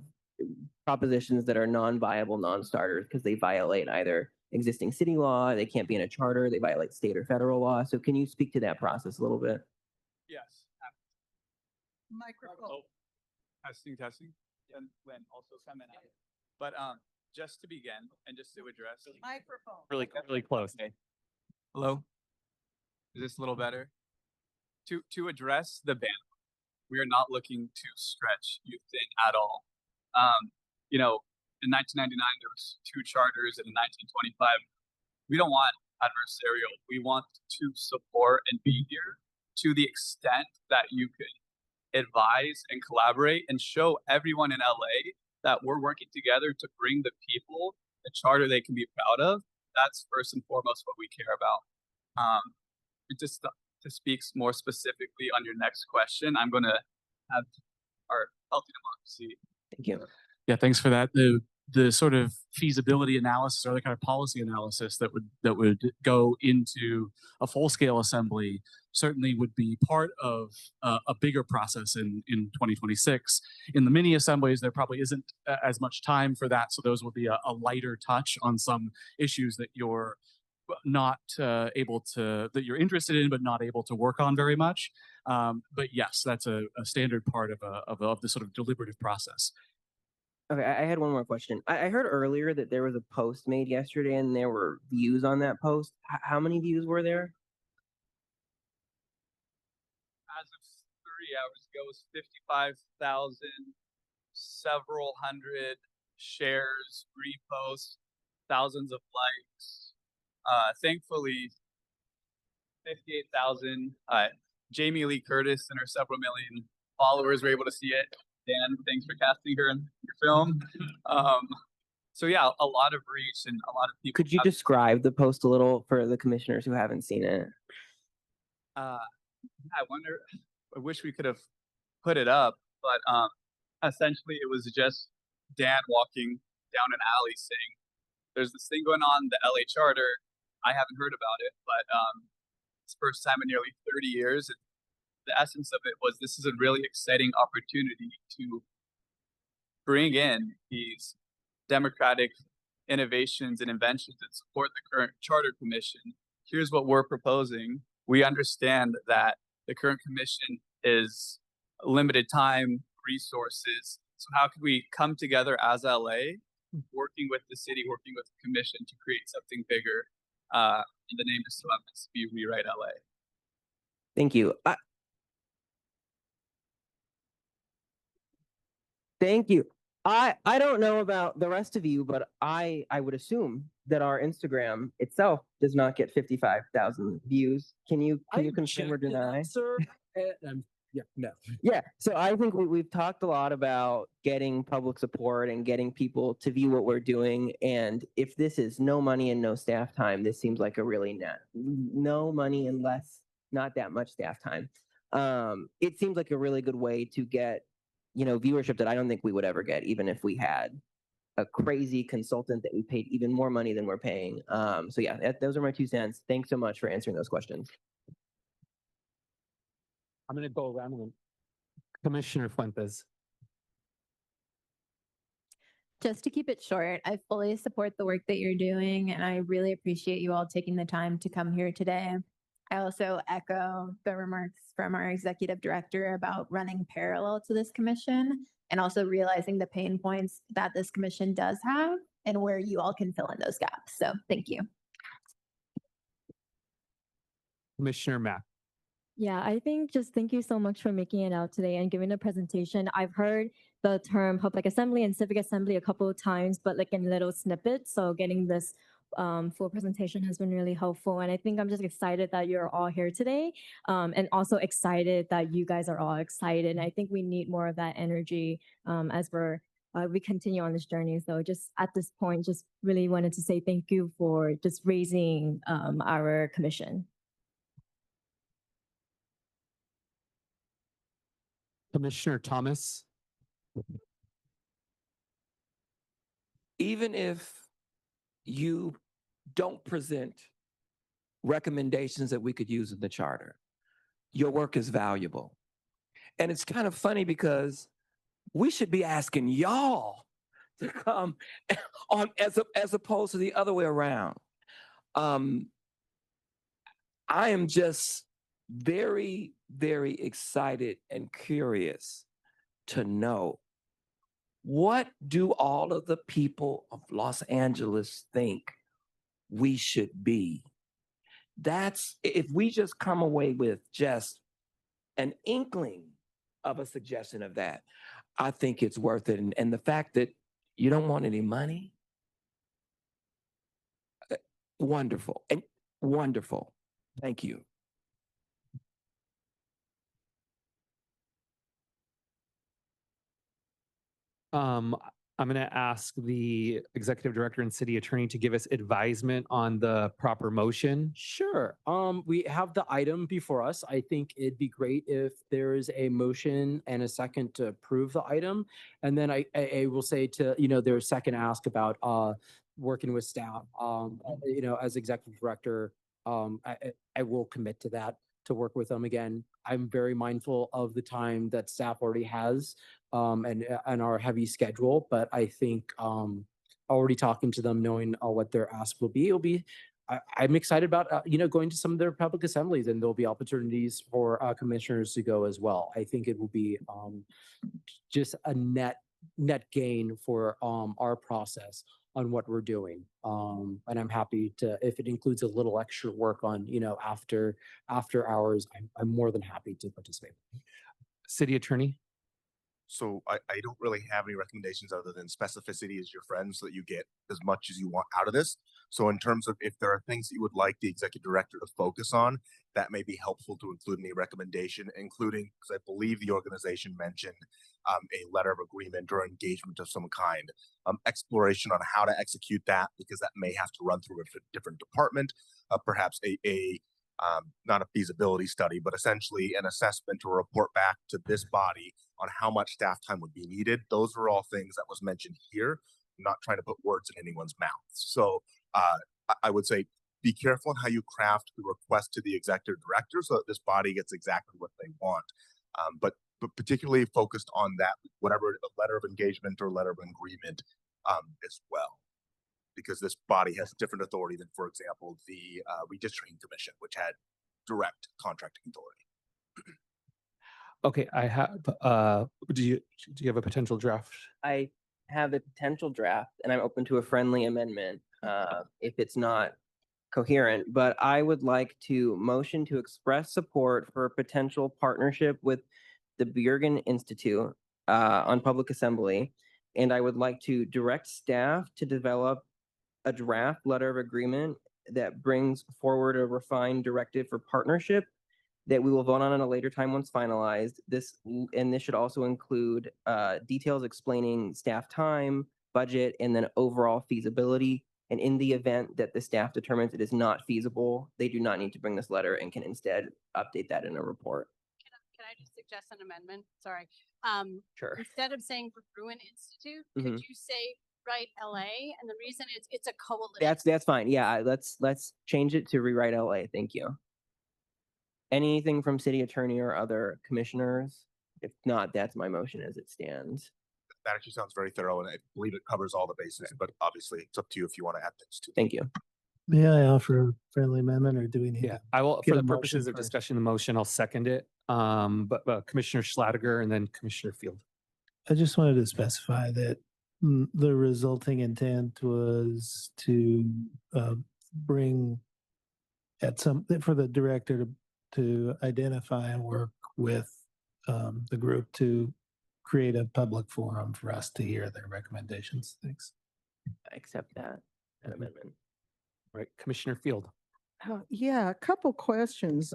Speaker 16: propositions that are non-viable, non-starters because they violate either existing city law, they can't be in a charter, they violate state or federal law. So can you speak to that process a little bit?
Speaker 7: Yes.
Speaker 4: Microphone.
Speaker 7: Testing. And when also coming out. But just to begin and just to address.
Speaker 4: Microphone.
Speaker 1: Really close.
Speaker 7: Okay. Hello? Is this a little better? To address the ban, we are not looking to stretch youth thin at all. You know, in 1999, there was 2 charters, and in 1925, we don't want adversarial. We want to support and be here to the extent that you could advise and collaborate and show everyone in LA that we're working together to bring the people a charter they can be proud of. That's first and foremost what we care about. Just to speak more specifically on your next question, I'm going to have our Healthy Democracy.
Speaker 16: Thank you.
Speaker 19: Yeah, thanks for that. The sort of feasibility analysis or the kind of policy analysis that would go into a full-scale assembly certainly would be part of a bigger process in 2026. In the mini assemblies, there probably isn't as much time for that, so those will be a lighter touch on some issues that you're not able to, that you're interested in, but not able to work on very much. But yes, that's a standard part of the sort of deliberative process.
Speaker 16: Okay, I had one more question. I heard earlier that there was a post made yesterday and there were views on that post. How many views were there?
Speaker 7: As of 3 hours ago, it was 55,000, several hundred shares, reposts, thousands of likes. Thankfully, 58,000. Jamie Lee Curtis and her several million followers were able to see it. Dan, thanks for casting her in your film. So yeah, a lot of reach and a lot of people.
Speaker 16: Could you describe the post a little for the commissioners who haven't seen it?
Speaker 7: I wonder. I wish we could have put it up, but essentially it was just Dan walking down an alley saying, "There's this thing going on, the LA Charter. I haven't heard about it, but it's the first time in nearly 30 years." And the essence of it was, this is a really exciting opportunity to bring in these democratic innovations and inventions that support the current Charter Commission. Here's what we're proposing. We understand that the current commission is limited time, resources. So how could we come together as LA, working with the city, working with the commission to create something bigger? And the name is still happens to be Rewrite LA.
Speaker 16: Thank you. Thank you. I don't know about the rest of you, but I would assume that our Instagram itself does not get 55,000 views. Can you confirm or deny?
Speaker 5: Sir, yeah, no.
Speaker 16: Yeah, so I think we've talked a lot about getting public support and getting people to view what we're doing. And if this is no money and no staff time, this seems like a really no money and not that much staff time. It seems like a really good way to get, viewership that I don't think we would ever get, even if we had a crazy consultant that we paid even more money than we're paying. So yeah, those are my 2 cents. Thanks so much for answering those questions.
Speaker 1: I'm going to go around with Commissioner Fuentes.
Speaker 8: Just to keep it short, I fully support the work that you're doing, and I really appreciate you all taking the time to come here today. I also echo the remarks from our executive director about running parallel to this commission and also realizing the pain points that this commission does have and where you all can fill in those gaps. So thank you.
Speaker 1: Commissioner Mack.
Speaker 12: Yeah, I think just thank you so much for making it out today and giving the presentation. I've heard the term public assembly and civic assembly a couple of times, but like in little snippets. So getting this full presentation has been really helpful. And I think I'm just excited that you're all here today, and also excited that you guys are all excited. And I think we need more of that energy as we continue on this journey. So just at this point, just really wanted to say thank you for just raising our commission.
Speaker 1: Commissioner Thomas.
Speaker 13: Even if you don't present recommendations that we could use in the charter, your work is valuable. And it's kind of funny because we should be asking y'all to come on as opposed to the other way around. I am just very, very excited and curious to know, what do all of the people of Los Angeles think we should be? That's, if we just come away with just an inkling of a suggestion of that, I think it's worth it. And the fact that you don't want any money, wonderful, and wonderful. Thank you.
Speaker 1: I'm going to ask the executive director and city attorney to give us advisement on the proper motion.
Speaker 5: Sure. We have the item before us. I think it'd be great if there is a motion and a second to approve the item. And then I will say to, there's second ask about working with staff. As executive director, I will commit to that, to work with them again. I'm very mindful of the time that staff already has and our heavy schedule, but I think already talking to them, knowing what their ask will be, I'm excited about, going to some of their public assemblies, and there'll be opportunities for commissioners to go as well. I think it will be just a net gain for our process on what we're doing. And I'm happy to, if it includes a little extra work on, after hours, I'm more than happy to participate.
Speaker 1: City Attorney?
Speaker 9: So I don't really have any recommendations other than specificity is your friend so that you get as much as you want out of this. So in terms of if there are things that you would like the executive director to focus on, that may be helpful to include in the recommendation, including, because I believe the organization mentioned a letter of agreement or engagement of some kind, exploration on how to execute that, because that may have to run through a different department, perhaps not a feasibility study, but essentially an assessment to report back to this body on how much staff time would be needed. Those are all things that was mentioned here. I'm not trying to put words in anyone's mouth. So I would say be careful on how you craft the request to the executive director so that this body gets exactly what they want. But particularly focused on that, whatever letter of engagement or letter of agreement as well. Because this body has different authority than, for example, the Redistricting Commission, which had direct contracting authority.
Speaker 1: Okay, I have, do you have a potential draft?
Speaker 16: I have a potential draft, and I'm open to a friendly amendment if it's not coherent, but I would like to motion to express support for a potential partnership with the Bjergen Institute on public assembly. And I would like to direct staff to develop a draft letter of agreement that brings forward a refined directive for partnership that we will vote on at a later time once finalized. This should also include details explaining staff time, budget, and then overall feasibility. And in the event that the staff determines it is not feasible, they do not need to bring this letter and can instead update that in a report.
Speaker 18: Can I just suggest an amendment? Sorry.
Speaker 16: Sure.
Speaker 18: Instead of saying Bruin Institute,
Speaker 16: Mhm.
Speaker 18: could you say Rewrite LA? And the reason is it's a coalition.
Speaker 16: That's fine. Yeah, let's change it to Rewrite LA. Thank you. Anything from city attorney or other commissioners? If not, that's my motion as it stands.
Speaker 9: That actually sounds very thorough, and I believe it covers all the bases, but obviously it's up to you if you want to add things to it.
Speaker 16: Thank you.
Speaker 3: May I offer a friendly amendment, or do we need?
Speaker 1: Yeah,
Speaker 3: to
Speaker 1: I will,
Speaker 3: get
Speaker 1: for
Speaker 3: a
Speaker 1: the
Speaker 3: motion
Speaker 1: purposes of
Speaker 3: first?
Speaker 1: discussion, the motion, I'll second it. But Commissioner Schladiger and then Commissioner Field.
Speaker 3: I just wanted to specify that the resulting intent was to bring for the director to identify and work with the group to create a public forum for us to hear their recommendations. Thanks.
Speaker 16: I accept that amendment.
Speaker 1: Right, Commissioner Field.
Speaker 4: Yeah, a couple questions.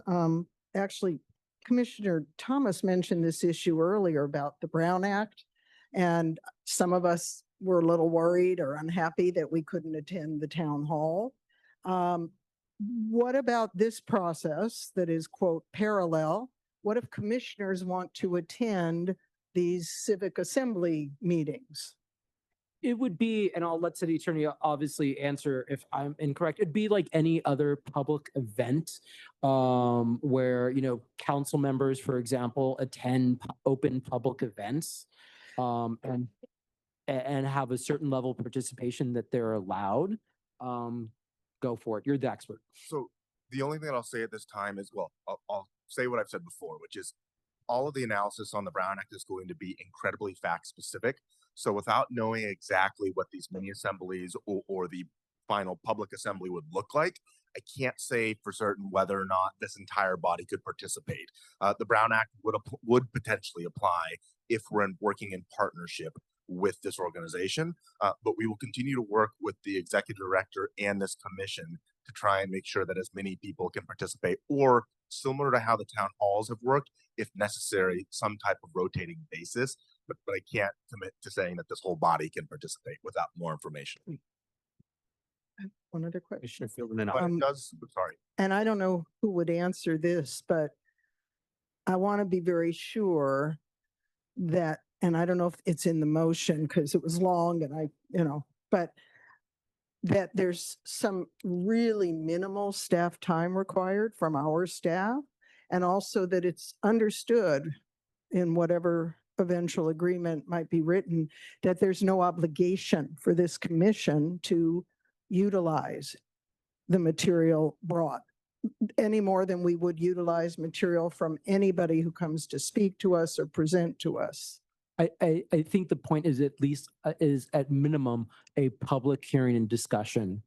Speaker 4: Actually, Commissioner Thomas mentioned this issue earlier about the Brown Act. And some of us were a little worried or unhappy that we couldn't attend the town hall. What about this process that is, quote, parallel? What if commissioners want to attend these civic assembly meetings?
Speaker 5: It would be, and I'll let city attorney obviously answer if I'm incorrect. It'd be like any other public event where, council members, for example, attend open public events and have a certain level of participation that they're allowed. Go for it. You're the expert.
Speaker 9: So the only thing that I'll say at this time is, well, I'll say what I've said before, which is all of the analysis on the Brown Act is going to be incredibly fact specific. So without knowing exactly what these mini assemblies or the final public assembly would look like, I can't say for certain whether or not this entire body could participate. The Brown Act would potentially apply if we're working in partnership with this organization, but we will continue to work with the executive director and this commission to try and make sure that as many people can participate, or similar to how the town halls have worked, if necessary, some type of rotating basis. But I can't commit to saying that this whole body can participate without more information.
Speaker 4: One other question.
Speaker 1: Commissioner Field and then
Speaker 9: But it does, sorry.
Speaker 4: And I don't know who would answer this, but I want to be very sure that, and I don't know if it's in the motion because it was long and but that there's some really minimal staff time required from our staff, and also that it's understood in whatever eventual agreement might be written that there's no obligation for this commission to utilize the material brought any more than we would utilize material from anybody who comes to speak to us or present to us.
Speaker 5: I think the point is at least is at minimum a public hearing and discussion.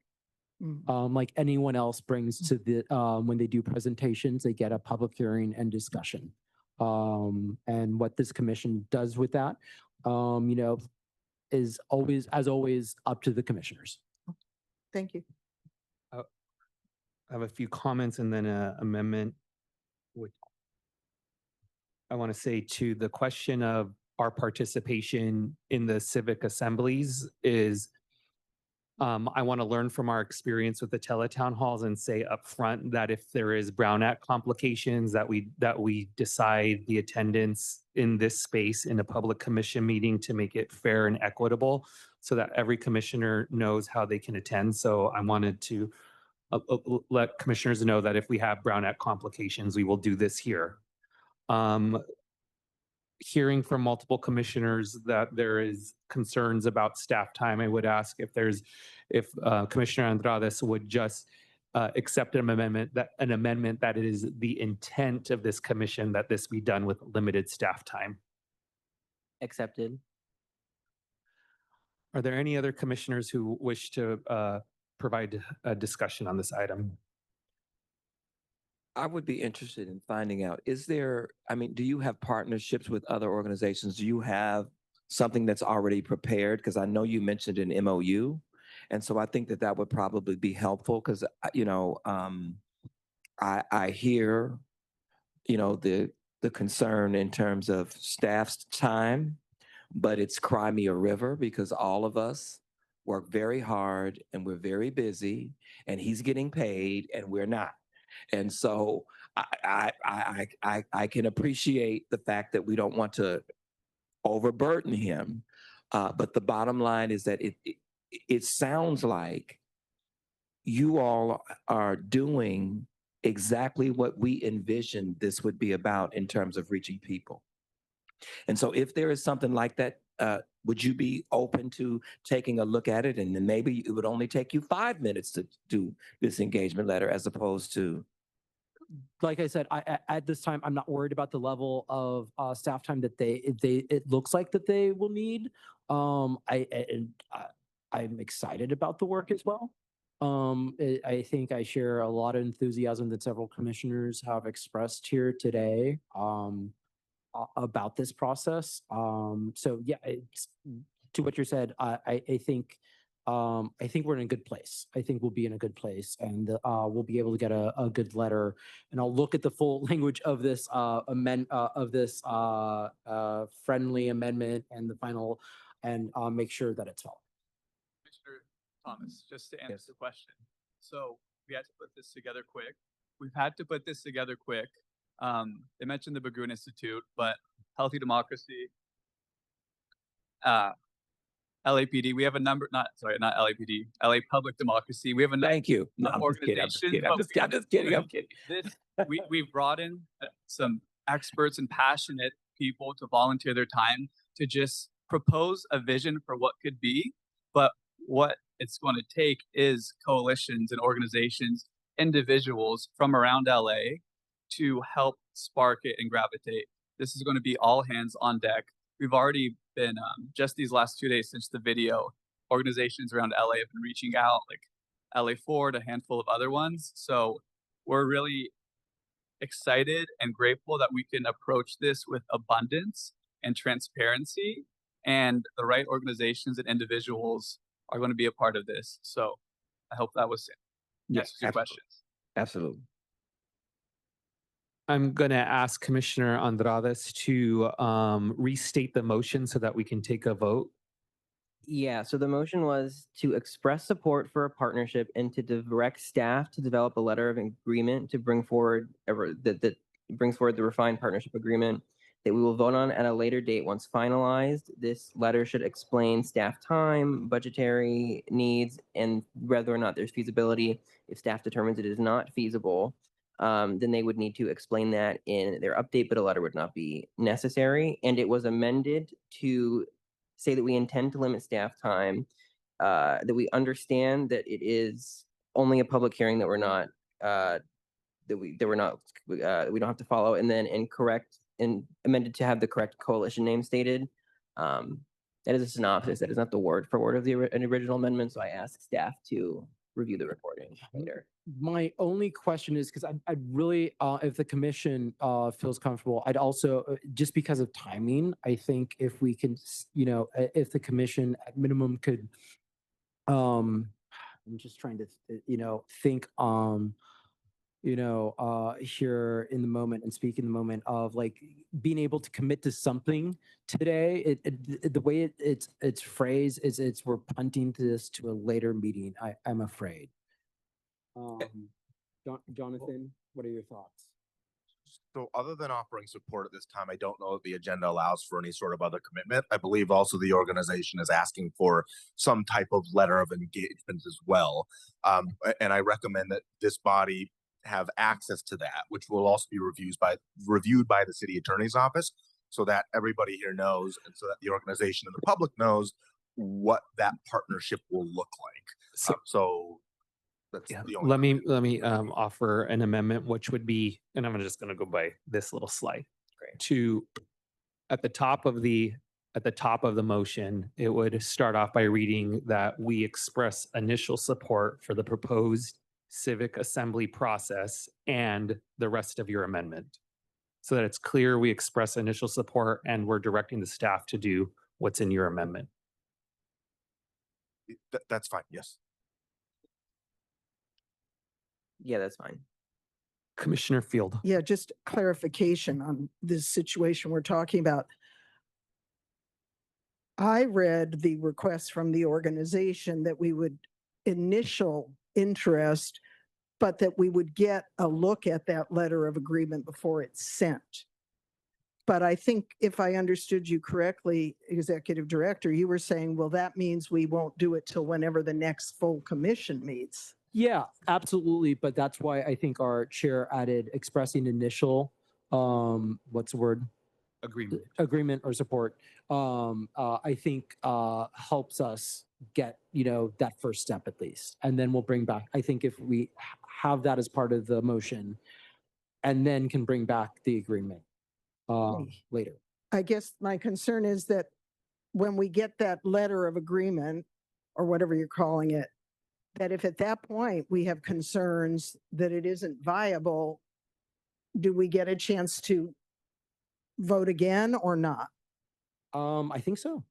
Speaker 5: Like anyone else brings to the when they do presentations, they get a public hearing and discussion. And what this commission does with that, you know, is always, as always, up to the commissioners.
Speaker 4: Thank you.
Speaker 1: I have a few comments and then an amendment. Which I want to say to the question of our participation in the civic assemblies is I want to learn from our experience with the teletown halls and say upfront that if there is Brown Act complications, that we decide the attendance in this space in a public commission meeting to make it fair and equitable, so that every commissioner knows how they can attend. So I wanted to let commissioners know that if we have Brown Act complications, we will do this here. Hearing from multiple commissioners that there is concerns about staff time, I would ask if Commissioner Andrades would just accept an amendment that it is the intent of this commission that this be done with limited staff time.
Speaker 16: Accepted.
Speaker 1: Are there any other commissioners who wish to provide a discussion on this item?
Speaker 13: I would be interested in finding out, I mean, do you have partnerships with other organizations? Do you have something that's already prepared? Because I know you mentioned an MOU. And so I think that that would probably be helpful because, you know, I hear, you know, the concern in terms of staff's time, but it's cry me a river because all of us work very hard and we're very busy and he's getting paid and we're not. And so I can appreciate the fact that we don't want to overburden him. But the bottom line is that it sounds like you all are doing exactly what we envisioned this would be about in terms of reaching people. And so if there is something like that, would you be open to taking a look at it? And then maybe it would only take you 5 minutes to do this engagement letter as opposed to.
Speaker 5: Like I said, at this time, I'm not worried about the level of staff time that it looks like that they will need. I'm excited about the work as well. I think I share a lot of enthusiasm that several commissioners have expressed here today about this process. So yeah, to what you said, I think we're in a good place. I think we'll be in a good place, and we'll be able to get a good letter. And I'll look at the full language of this friendly amendment and the final, and make sure that it's followed.
Speaker 7: Commissioner Thomas, just to answer the question. So we had to put this together quick. We've had to put this together quick. They mentioned the Berggruen Institute, but Healthy Democracy, LAPD, we have a number, not LAPD, LA Public Democracy. We have a number.
Speaker 13: Thank you. No, I'm just kidding. I'm just kidding.
Speaker 7: We've brought in some experts and passionate people to volunteer their time to just propose a vision for what could be. But what it's going to take is coalitions and organizations, individuals from around LA to help spark it and gravitate. This is going to be all hands on deck. We've already been, just these last 2 days since the video, organizations around LA have been reaching out, like LA Ford, a handful of other ones. So we're really excited and grateful that we can approach this with abundance and transparency, and the right organizations and individuals are going to be a part of this. So I hope that was
Speaker 13: Yes,
Speaker 7: your questions.
Speaker 13: Absolutely.
Speaker 1: I'm going to ask Commissioner Andrades to restate the motion so that we can take a vote.
Speaker 16: Yeah, so the motion was to express support for a partnership and to direct staff to develop a letter of agreement to bring forward that brings forward the refined partnership agreement that we will vote on at a later date once finalized. This letter should explain staff time, budgetary needs, and whether or not there's feasibility. If staff determines it is not feasible, then they would need to explain that in their update, but a letter would not be necessary. And it was amended to say that we intend to limit staff time, that we understand that it is only a public hearing that we're not, we don't have to follow, and then amended to have the correct coalition name stated. That is a synopsis. That is not the word for word of the original amendment, so I ask staff to review the recording later.
Speaker 5: My only question is, because I'd really, if the commission feels comfortable, I'd also, just because of timing, I think if we can, if the commission at minimum could, I'm just trying to, think, here in the moment and speak in the moment of like being able to commit to something today. The way it's phrased is we're punting this to a later meeting. I'm afraid. Jonathan, what are your thoughts?
Speaker 9: So other than offering support at this time, I don't know if the agenda allows for any sort of other commitment. I believe also the organization is asking for some type of letter of engagement as well. And I recommend that this body have access to that, which will also be reviewed by the city attorney's office, so that everybody here knows, and so that the organization and the public knows what that partnership will look like. So that's the only.
Speaker 1: Let me offer an amendment, which would be, and I'm just going to go by this little slide.
Speaker 16: Great.
Speaker 1: To at the top of the motion, it would start off by reading that we express initial support for the proposed civic assembly process and the rest of your amendment, so that it's clear we express initial support and we're directing the staff to do what's in your amendment.
Speaker 9: That's fine. Yes.
Speaker 16: Yeah, that's fine.
Speaker 1: Commissioner Field.
Speaker 4: Yeah, just clarification on this situation we're talking about. I read the request from the organization that we would initial interest, but that we would get a look at that letter of agreement before it's sent. But I think if I understood you correctly, Executive Director, you were saying, well, that means we won't do it till whenever the next full commission meets.
Speaker 5: Yeah, absolutely. But that's why I think our chair added expressing initial, what's the word? Agreement or support. I think helps us get, that first step at least. And then we'll bring back, I think if we have that as part of the motion and then can bring back the agreement later.
Speaker 4: I guess my concern is that when we get that letter of agreement, or whatever you're calling it, that if at that point we have concerns that it isn't viable, do we get a chance to vote again or not?
Speaker 5: I think so.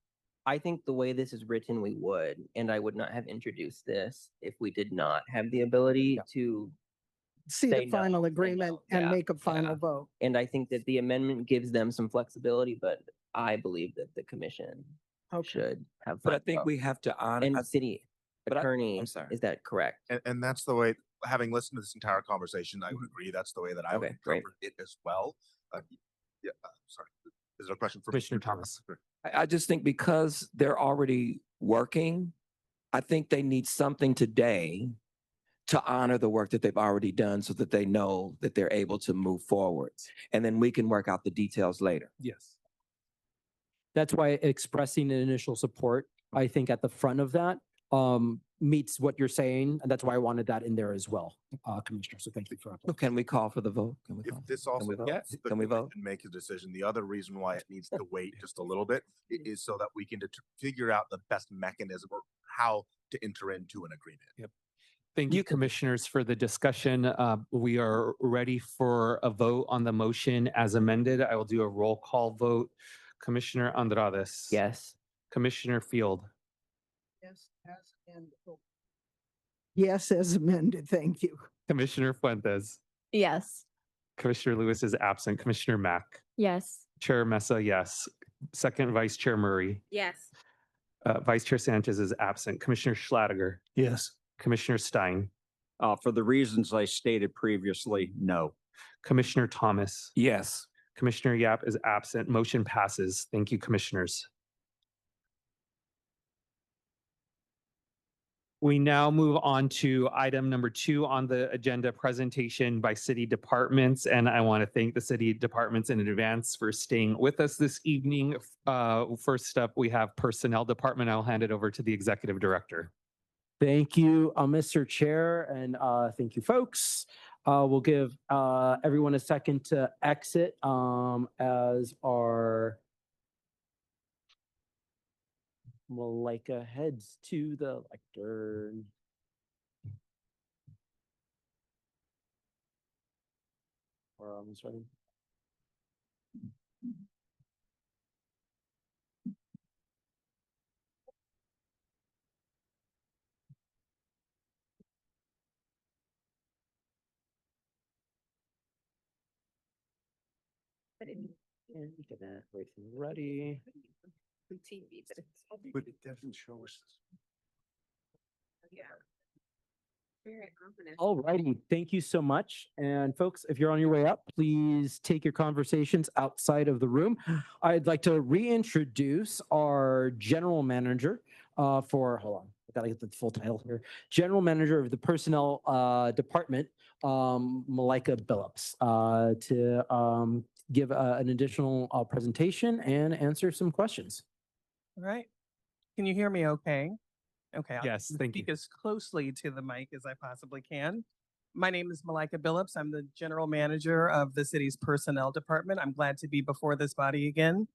Speaker 16: I think the way this is written, we would, and I would not have introduced this if we did not have the ability to
Speaker 4: see
Speaker 16: say
Speaker 4: the
Speaker 16: no,
Speaker 4: final
Speaker 16: say
Speaker 4: agreement
Speaker 16: no.
Speaker 4: and
Speaker 16: Yeah,
Speaker 4: make a final vote.
Speaker 16: And I think that the amendment gives them some flexibility, but I believe that the commission should have.
Speaker 13: But I
Speaker 16: final
Speaker 13: think
Speaker 16: vote.
Speaker 13: we have to honor.
Speaker 16: And city attorney,
Speaker 13: I'm sorry.
Speaker 16: is that correct?
Speaker 9: And that's the way, having listened to this entire conversation, I would agree. That's the way that I would
Speaker 16: Okay, great.
Speaker 9: interpret it as well. Sorry. Is there a question for
Speaker 1: Commissioner Thomas?
Speaker 13: I just think because they're already working, I think they need something today to honor the work that they've already done so that they know that they're able to move forward. And then we can work out the details later.
Speaker 1: Yes.
Speaker 5: That's why expressing an initial support, I think at the front of that, meets what you're saying. And that's why I wanted that in there as well, Commissioner. So thank you for that.
Speaker 13: Can we call for the vote? Can we
Speaker 9: If
Speaker 13: call?
Speaker 9: this also
Speaker 13: we vote?
Speaker 9: helps the
Speaker 13: Can we vote?
Speaker 9: commission make a decision, the other reason why it needs to wait just a little bit is so that we can figure out the best mechanism or how to enter into an agreement.
Speaker 1: Yep. Thank you, commissioners, for the discussion. We are ready for a vote on the motion as amended. I will do a roll call vote. Commissioner Andrades.
Speaker 16: Yes.
Speaker 1: Commissioner Field.
Speaker 4: Yes, as amended. Thank you.
Speaker 1: Commissioner Fuentes.
Speaker 8: Yes.
Speaker 1: Commissioner Lewis is absent. Commissioner Mack.
Speaker 12: Yes.
Speaker 1: Chair Mesa, yes. Second Vice Chair Murray.
Speaker 2: Yes.
Speaker 1: Vice Chair Sanchez is absent. Commissioner Schladiger.
Speaker 3: Yes.
Speaker 1: Commissioner Stein.
Speaker 15: For the reasons I stated previously, no.
Speaker 1: Commissioner Thomas.
Speaker 13: Yes.
Speaker 1: Commissioner Yap is absent. Motion passes. Thank you, commissioners. We now move on to item number 2 on the agenda, presentation by city departments. And I want to thank the city departments in advance for staying with us this evening. First up, we have Personnel Department. I'll hand it over to the Executive Director.
Speaker 5: Thank you, Mr. Chair, and thank you, folks. We'll give everyone a second to exit as our Malika heads to the lectern. Or sorry. And get that everything ready.
Speaker 2: TV, but it's.
Speaker 9: But it doesn't show us.
Speaker 2: Yeah. Very confident.
Speaker 5: All righty, thank you so much. And folks, if you're on your way up, please take your conversations outside of the room. I'd like to reintroduce our general manager hold on, I gotta get the full title here. General Manager of the Personnel Department, Malika Billups, to give an additional presentation and answer some questions.
Speaker 11: All right. Can you hear me okay? Okay. I'll
Speaker 1: Yes, thank you.
Speaker 11: speak as closely to the mic as I possibly can. My name is Malika Billups. I'm the General Manager of the city's Personnel Department. I'm glad to be before this body again.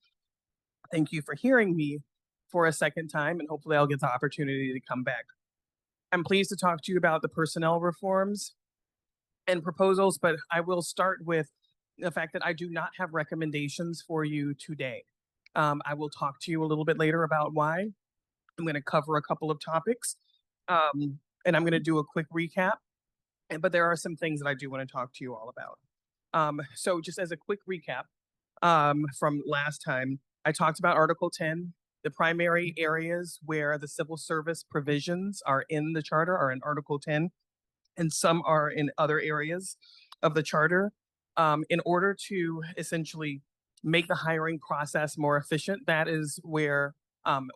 Speaker 11: Thank you for hearing me for a second time, and hopefully I'll get the opportunity to come back. I'm pleased to talk to you about the personnel reforms and proposals, but I will start with the fact that I do not have recommendations for you today. I will talk to you a little bit later about why. I'm going to cover a couple of topics, and I'm going to do a quick recap. But there are some things that I do want to talk to you all about. So just as a quick recap from last time, I talked about Article 10. The primary areas where the civil service provisions are in the charter are in Article 10, and some are in other areas of the charter. In order to essentially make the hiring process more efficient, that is where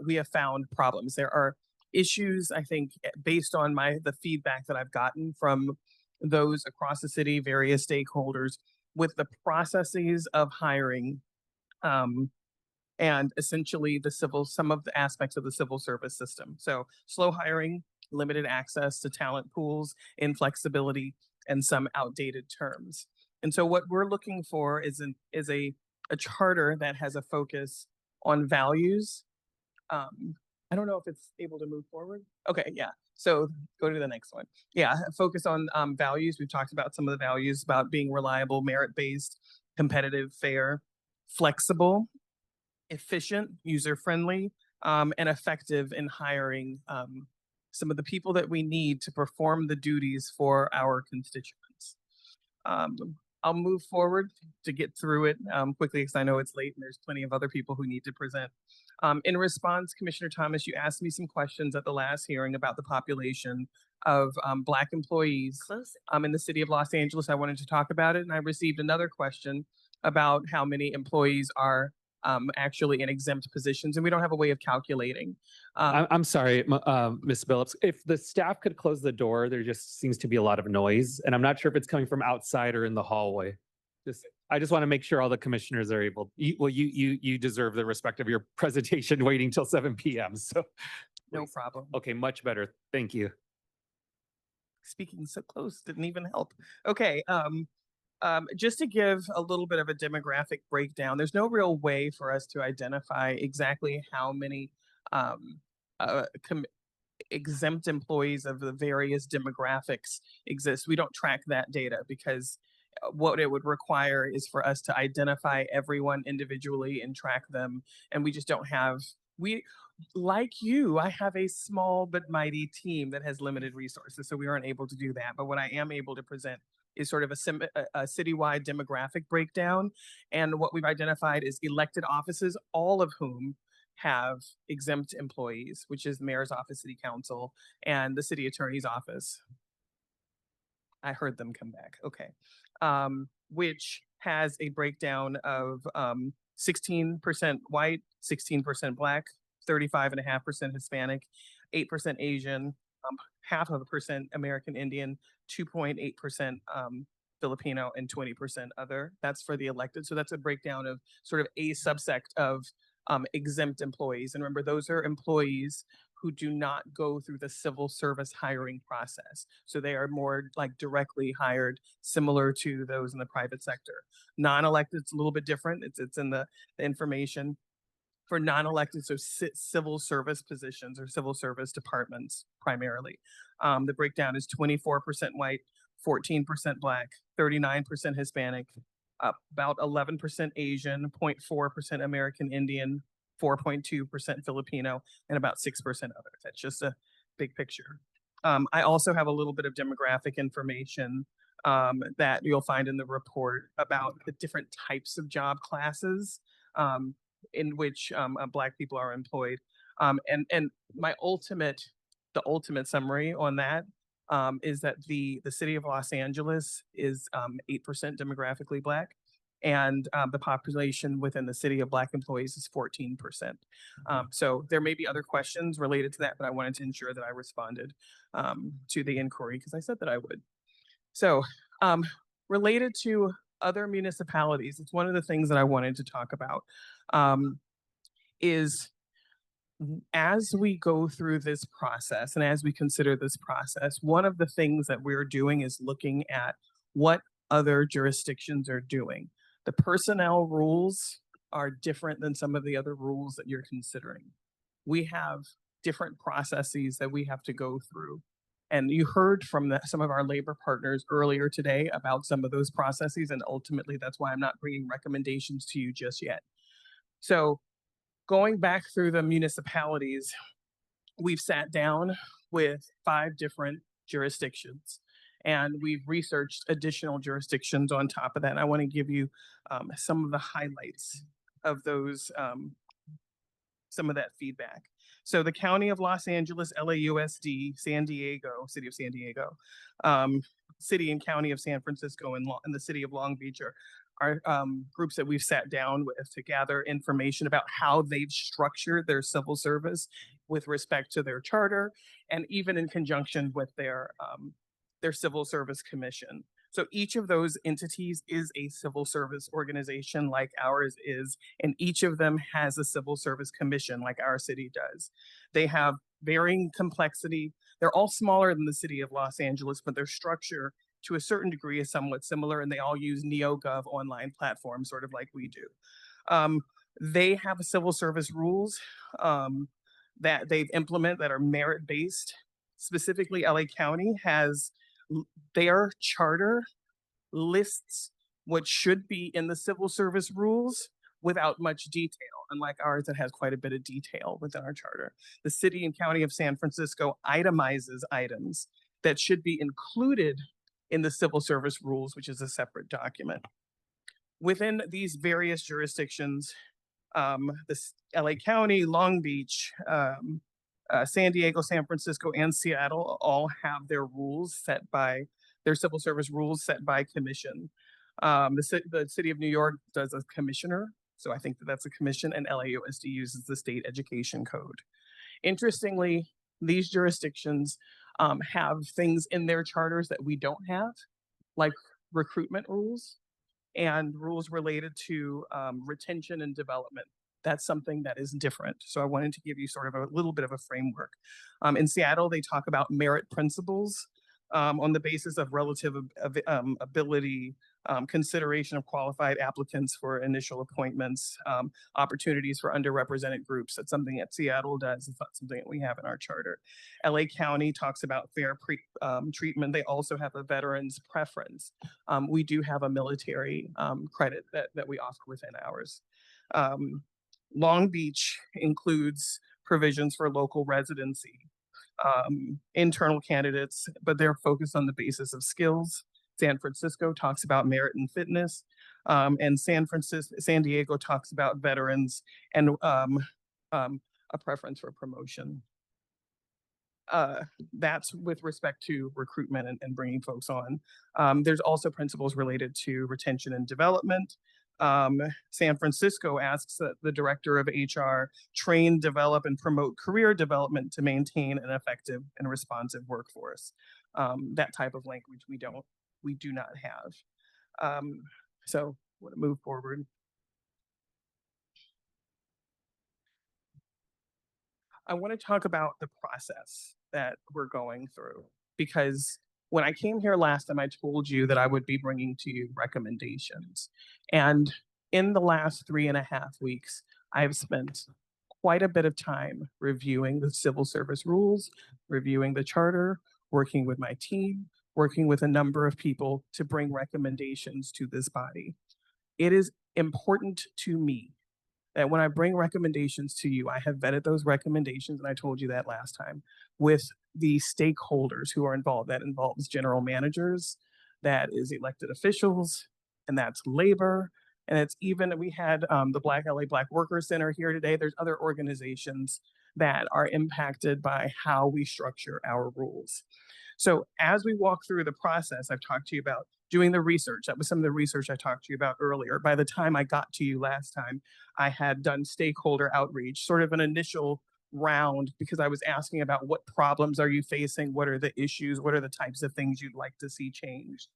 Speaker 11: we have found problems. There are issues, I think, based on the feedback that I've gotten from those across the city, various stakeholders, with the processes of hiring, and essentially some of the aspects of the civil service system. So slow hiring, limited access to talent pools, inflexibility, and some outdated terms. And so what we're looking for is a charter that has a focus on values. I don't know if it's able to move forward. Okay, yeah. So go to the next one. Yeah, focus on values. We've talked about some of the values about being reliable, merit-based, competitive, fair, flexible, efficient, user-friendly, and effective in hiring some of the people that we need to perform the duties for our constituents. I'll move forward to get through it quickly because I know it's late and there's plenty of other people who need to present. In response, Commissioner Thomas, you asked me some questions at the last hearing about the population of Black employees in the city of Los Angeles. I wanted to talk about it, and I received another question about how many employees are actually in exempt positions, and we don't have a way of calculating.
Speaker 1: I'm sorry, Ms. Billups. If the staff could close the door, there just seems to be a lot of noise, and I'm not sure if it's coming from outside or in the hallway. I just want to make sure all the commissioners are able. You deserve the respect of your presentation waiting till 7 p.m. So,
Speaker 11: no problem.
Speaker 1: Okay, much better. Thank you.
Speaker 11: Speaking so close didn't even help. Okay. Just to give a little bit of a demographic breakdown, there's no real way for us to identify exactly how many exempt employees of the various demographics exist. We don't track that data because what it would require is for us to identify everyone individually and track them. And we just don't have, like you, I have a small but mighty team that has limited resources, so we aren't able to do that. But what I am able to present is sort of a citywide demographic breakdown. And what we've identified is elected offices, all of whom have exempt employees, which is the mayor's office, city council, and the city attorney's office. I heard them come back. Okay. Which has a breakdown of 16% white, 16% Black, 35.5% Hispanic, 8% Asian, 0.5% American Indian, 2.8% Filipino, and 20% other. That's for the elected. So that's a breakdown of sort of a subsect of exempt employees. And remember, those are employees who do not go through the civil service hiring process. So they are more like directly hired, similar to those in the private sector. Non-elected, it's a little bit different. It's in the information. For non-elected, so civil service positions or civil service departments primarily. The breakdown is 24% white, 14% black, 39% Hispanic, about 11% Asian, 0.4% American Indian, 4.2% Filipino, and about 6% others. That's just a big picture. I also have a little bit of demographic information that you'll find in the report about the different types of job classes in which Black people are employed. And the ultimate summary on that is that the city of Los Angeles is 8% demographically Black, and the population within the city of Black employees is 14%. So there may be other questions related to that, but I wanted to ensure that I responded to the inquiry because I said that I would. So related to other municipalities, it's one of the things that I wanted to talk about is as we go through this process and as we consider this process, one of the things that we're doing is looking at what other jurisdictions are doing. The personnel rules are different than some of the other rules that you're considering. We have different processes that we have to go through. And you heard from some of our labor partners earlier today about some of those processes, and ultimately that's why I'm not bringing recommendations to you just yet. So going back through the municipalities, we've sat down with 5 different jurisdictions and we've researched additional jurisdictions on top of that. And I want to give you some of the highlights of those, some of that feedback. So the County of Los Angeles, LAUSD, San Diego, City of San Diego, City and County of San Francisco, and the City of Long Beach are groups that we've sat down with to gather information about how they've structured their civil service with respect to their charter, and even in conjunction with their civil service commission. So each of those entities is a civil service organization like ours is, and each of them has a civil service commission like our city does. They have varying complexity. They're all smaller than the city of Los Angeles, but their structure to a certain degree is somewhat similar, and they all use NeoGov online platforms, sort of like we do. They have a civil service rules that they've implemented that are merit-based. Specifically, LA County has their charter lists what should be in the civil service rules without much detail, unlike ours that has quite a bit of detail within our charter. The City and County of San Francisco itemizes items that should be included in the civil service rules, which is a separate document. Within these various jurisdictions, this LA County, Long Beach, San Diego, San Francisco, and Seattle all have their rules set by their civil service rules set by commission. The city of New York does a commissioner, so I think that's a commission, and LAUSD uses the state education code. Interestingly, these jurisdictions have things in their charters that we don't have, like recruitment rules and rules related to retention and development. That's something that is different. So I wanted to give you sort of a little bit of a framework. In Seattle, they talk about merit principles on the basis of relative ability, consideration of qualified applicants for initial appointments, opportunities for underrepresented groups. That's something that Seattle does. It's not something that we have in our charter. LA County talks about fair treatment. They also have a veterans preference. We do have a military credit that we offer within ours. Long Beach includes provisions for local residency, internal candidates, but they're focused on the basis of skills. San Francisco talks about merit and fitness, and San Diego talks about veterans and a preference for promotion. That's with respect to recruitment and bringing folks on. There's also principles related to retention and development. San Francisco asks that the director of HR train, develop, and promote career development to maintain an effective and responsive workforce. That type of language we do not have. So I want to move forward. I want to talk about the process that we're going through because when I came here last time, I told you that I would be bringing to you recommendations. And in the last 3.5 weeks, I've spent quite a bit of time reviewing the civil service rules, reviewing the charter, working with my team, working with a number of people to bring recommendations to this body. It is important to me that when I bring recommendations to you, I have vetted those recommendations, and I told you that last time, with the stakeholders who are involved. That involves general managers, that is elected officials, and that's labor. And it's even, we had the Black LA Black Workers Center here today. There's other organizations that are impacted by how we structure our rules. So as we walk through the process, I've talked to you about doing the research. That was some of the research I talked to you about earlier. By the time I got to you last time, I had done stakeholder outreach, sort of an initial round, because I was asking about what problems are you facing? What are the issues? What are the types of things you'd like to see changed?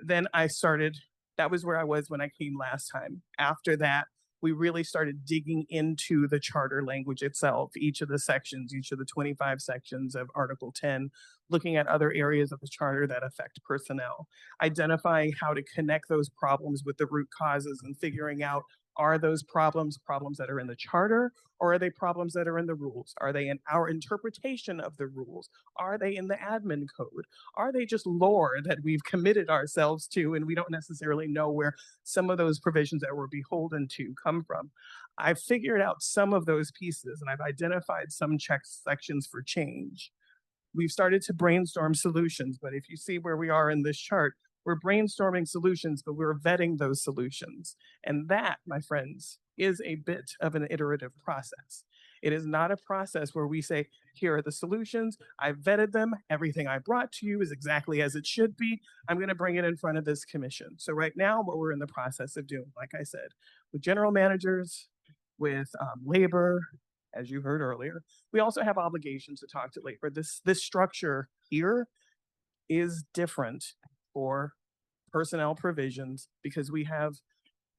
Speaker 11: Then I started, that was where I was when I came last time. After that, we really started digging into the charter language itself, each of the sections, each of the 25 sections of Article 10, looking at other areas of the charter that affect personnel, identifying how to connect those problems with the root causes and figuring out, are those problems that are in the charter, or are they problems that are in the rules? Are they in our interpretation of the rules? Are they in the admin code? Are they just lore that we've committed ourselves to and we don't necessarily know where some of those provisions that we're beholden to come from? I've figured out some of those pieces and I've identified some check sections for change. We've started to brainstorm solutions, but if you see where we are in this chart, we're brainstorming solutions, but we're vetting those solutions. And that, my friends, is a bit of an iterative process. It is not a process where we say, here are the solutions, I've vetted them, everything I brought to you is exactly as it should be, I'm gonna bring it in front of this commission. So right now, what we're in the process of doing, like I said, with general managers, with labor, as you heard earlier, we also have obligations to talk to labor. This structure here is different for personnel provisions because we have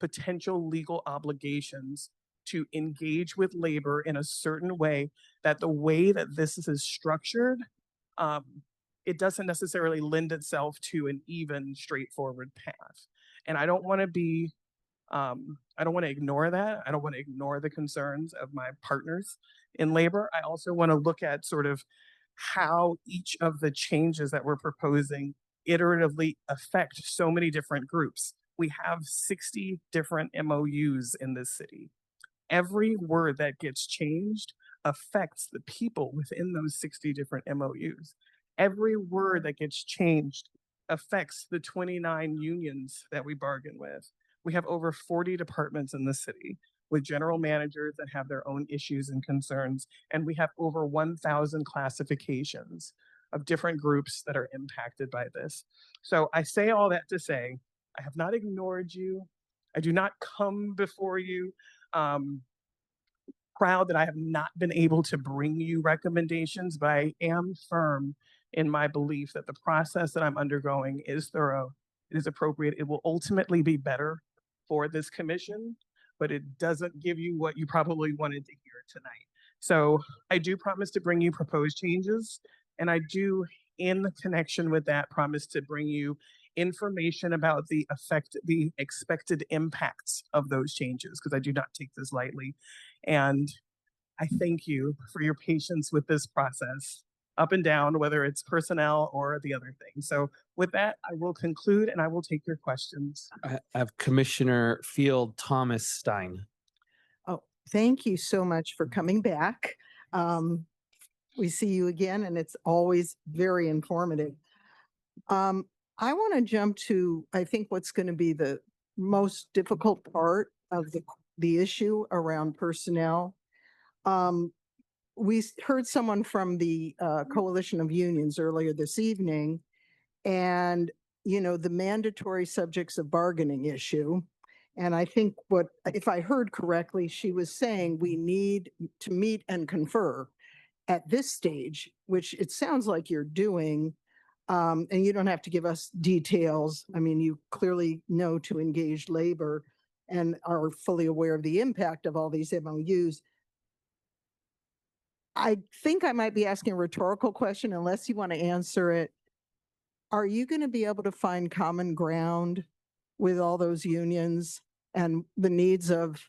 Speaker 11: potential legal obligations to engage with labor in a certain way that the way that this is structured, it doesn't necessarily lend itself to an even straightforward path. And I don't want to be, I don't want to ignore that. I don't want to ignore the concerns of my partners in labor. I also want to look at sort of how each of the changes that we're proposing iteratively affect so many different groups. We have 60 different MOUs in this city. Every word that gets changed affects the people within those 60 different MOUs. Every word that gets changed affects the 29 unions that we bargain with. We have over 40 departments in the city with general managers that have their own issues and concerns, and we have over 1,000 classifications of different groups that are impacted by this. So I say all that to say, I have not ignored you. I do not come before you proud that I have not been able to bring you recommendations, but I am firm in my belief that the process that I'm undergoing is thorough, it is appropriate, it will ultimately be better for this commission, but it doesn't give you what you probably wanted to hear tonight. So I do promise to bring you proposed changes, and I do, in connection with that, promise to bring you information about the expected impacts of those changes, because I do not take this lightly. And I thank you for your patience with this process, up and down, whether it's personnel or the other things. So with that, I will conclude and I will take your questions.
Speaker 1: I have Commissioner Field Thomas Stein.
Speaker 4: Oh, thank you so much for coming back. We see you again, and it's always very informative. I want to jump to, I think, what's going to be the most difficult part of the issue around personnel. We heard someone from the Coalition of Unions earlier this evening, and, you know, the mandatory subjects of bargaining issue. And I think if I heard correctly, she was saying we need to meet and confer at this stage, which it sounds like you're doing. And you don't have to give us details. I mean, you clearly know to engage labor and are fully aware of the impact of all these MOUs. I think I might be asking a rhetorical question unless you want to answer it. Are you going to be able to find common ground with all those unions and the needs of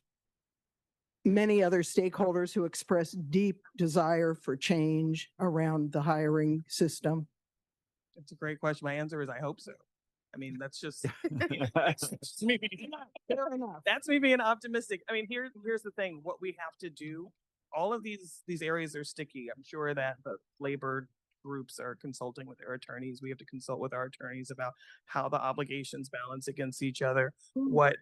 Speaker 4: many other stakeholders who express deep desire for change around the hiring system?
Speaker 11: It's a great question. My answer is I hope so. I mean, that's just, that's just me.
Speaker 4: Fair enough.
Speaker 11: That's me being optimistic. I mean, here's the thing. What we have to do, all of these areas are sticky. I'm sure that the labor groups are consulting with their attorneys. We have to consult with our attorneys about how the obligations balance against each other. What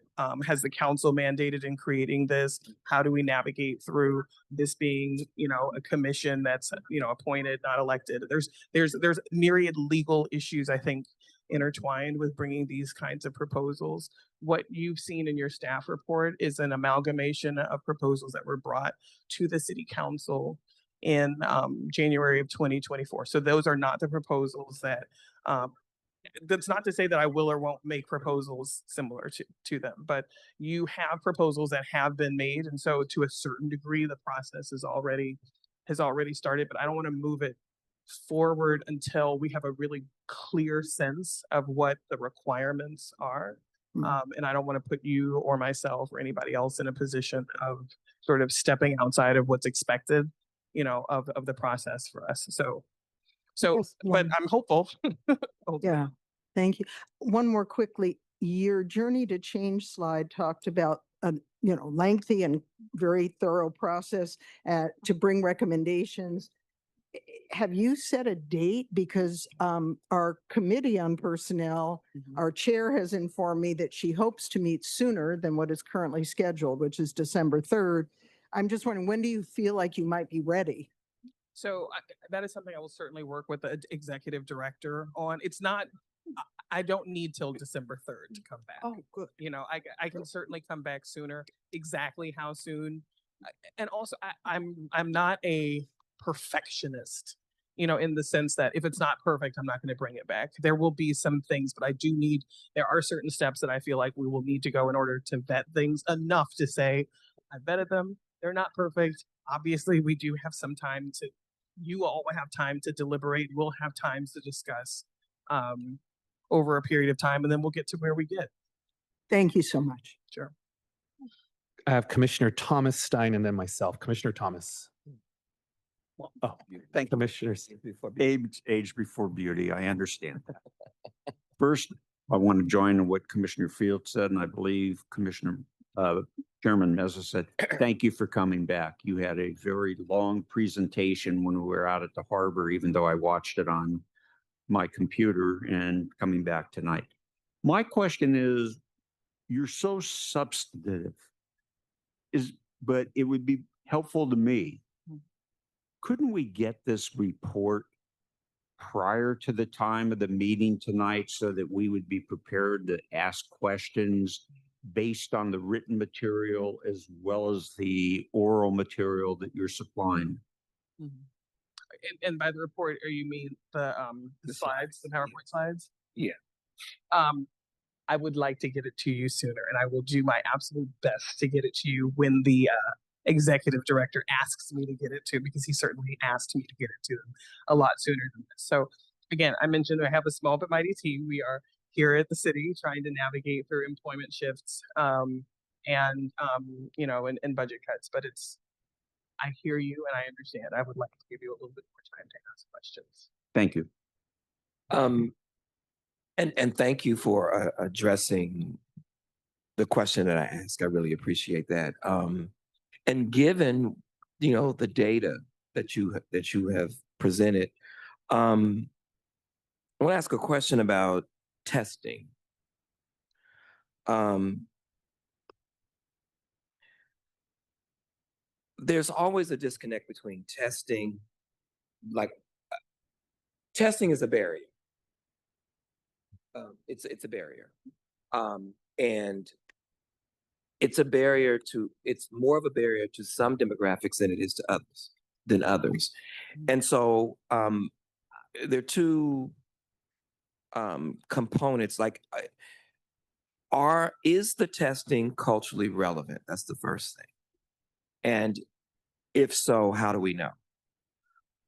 Speaker 11: has the council mandated in creating this? How do we navigate through this being, a commission that's, appointed, not elected? There's myriad legal issues, I think, intertwined with bringing these kinds of proposals. What you've seen in your staff report is an amalgamation of proposals that were brought to the city council in January of 2024. So those are not the proposals that, that's not to say that I will or won't make proposals similar to them, but you have proposals that have been made. And so to a certain degree, the process has already started, but I don't want to move it forward until we have a really clear sense of what the requirements are. And I don't want to put you or myself or anybody else in a position of sort of stepping outside of what's expected, of the process for us. So, but I'm hopeful.
Speaker 4: Yeah, thank you. One more quickly, your journey to change slide talked about a lengthy and very thorough process to bring recommendations. Have you set a date? Because our committee on personnel, our chair has informed me that she hopes to meet sooner than what is currently scheduled, which is December 3rd. I'm just wondering, when do you feel like you might be ready?
Speaker 11: So that is something I will certainly work with the executive director on. It's not, I don't need till December 3rd to come back.
Speaker 4: Oh, good.
Speaker 11: I can certainly come back sooner. Exactly how soon? And also, I'm not a perfectionist, in the sense that if it's not perfect, I'm not going to bring it back. There will be some things, but there are certain steps that I feel like we will need to go in order to vet things enough to say, I vetted them. They're not perfect. Obviously, we do have some time you all will have time to deliberate. We'll have times to discuss over a period of time, and then we'll get to where we get.
Speaker 4: Thank you so much.
Speaker 11: Sure.
Speaker 1: I have Commissioner Thomas Stein and then myself. Commissioner Thomas.
Speaker 15: Oh, thank you.
Speaker 1: Commissioners.
Speaker 15: Age before beauty. I understand that. First, I want to join what Commissioner Field said, and I believe Commissioner Chairman Meza said, thank you for coming back. You had a very long presentation when we were out at the harbor, even though I watched it on my computer and coming back tonight. My question is, you're so substantive, but it would be helpful to me. Couldn't we get this report prior to the time of the meeting tonight so that we would be prepared to ask questions based on the written material as well as the oral material that you're supplying?
Speaker 11: And by the report, you mean the slides, the PowerPoint slides?
Speaker 15: Yeah.
Speaker 11: I would like to get it to you sooner, and I will do my absolute best to get it to you when the executive director asks me to get it to, because he certainly asked me to get it to them a lot sooner than this. So again, I mentioned I have a small but mighty team. We are here at the city trying to navigate through employment shifts and budget cuts, but I hear you and I understand. I would like to give you a little bit more time to ask questions.
Speaker 15: Thank you.
Speaker 13: And thank you for addressing the question that I asked. I really appreciate that. And given, the data that you have presented, I want to ask a question about testing. There's always a disconnect between testing, testing is a barrier. It's a barrier. And it's more of a barrier to some demographics than it is to others. And so there are two components, is the testing culturally relevant? That's the first thing. And if so, how do we know?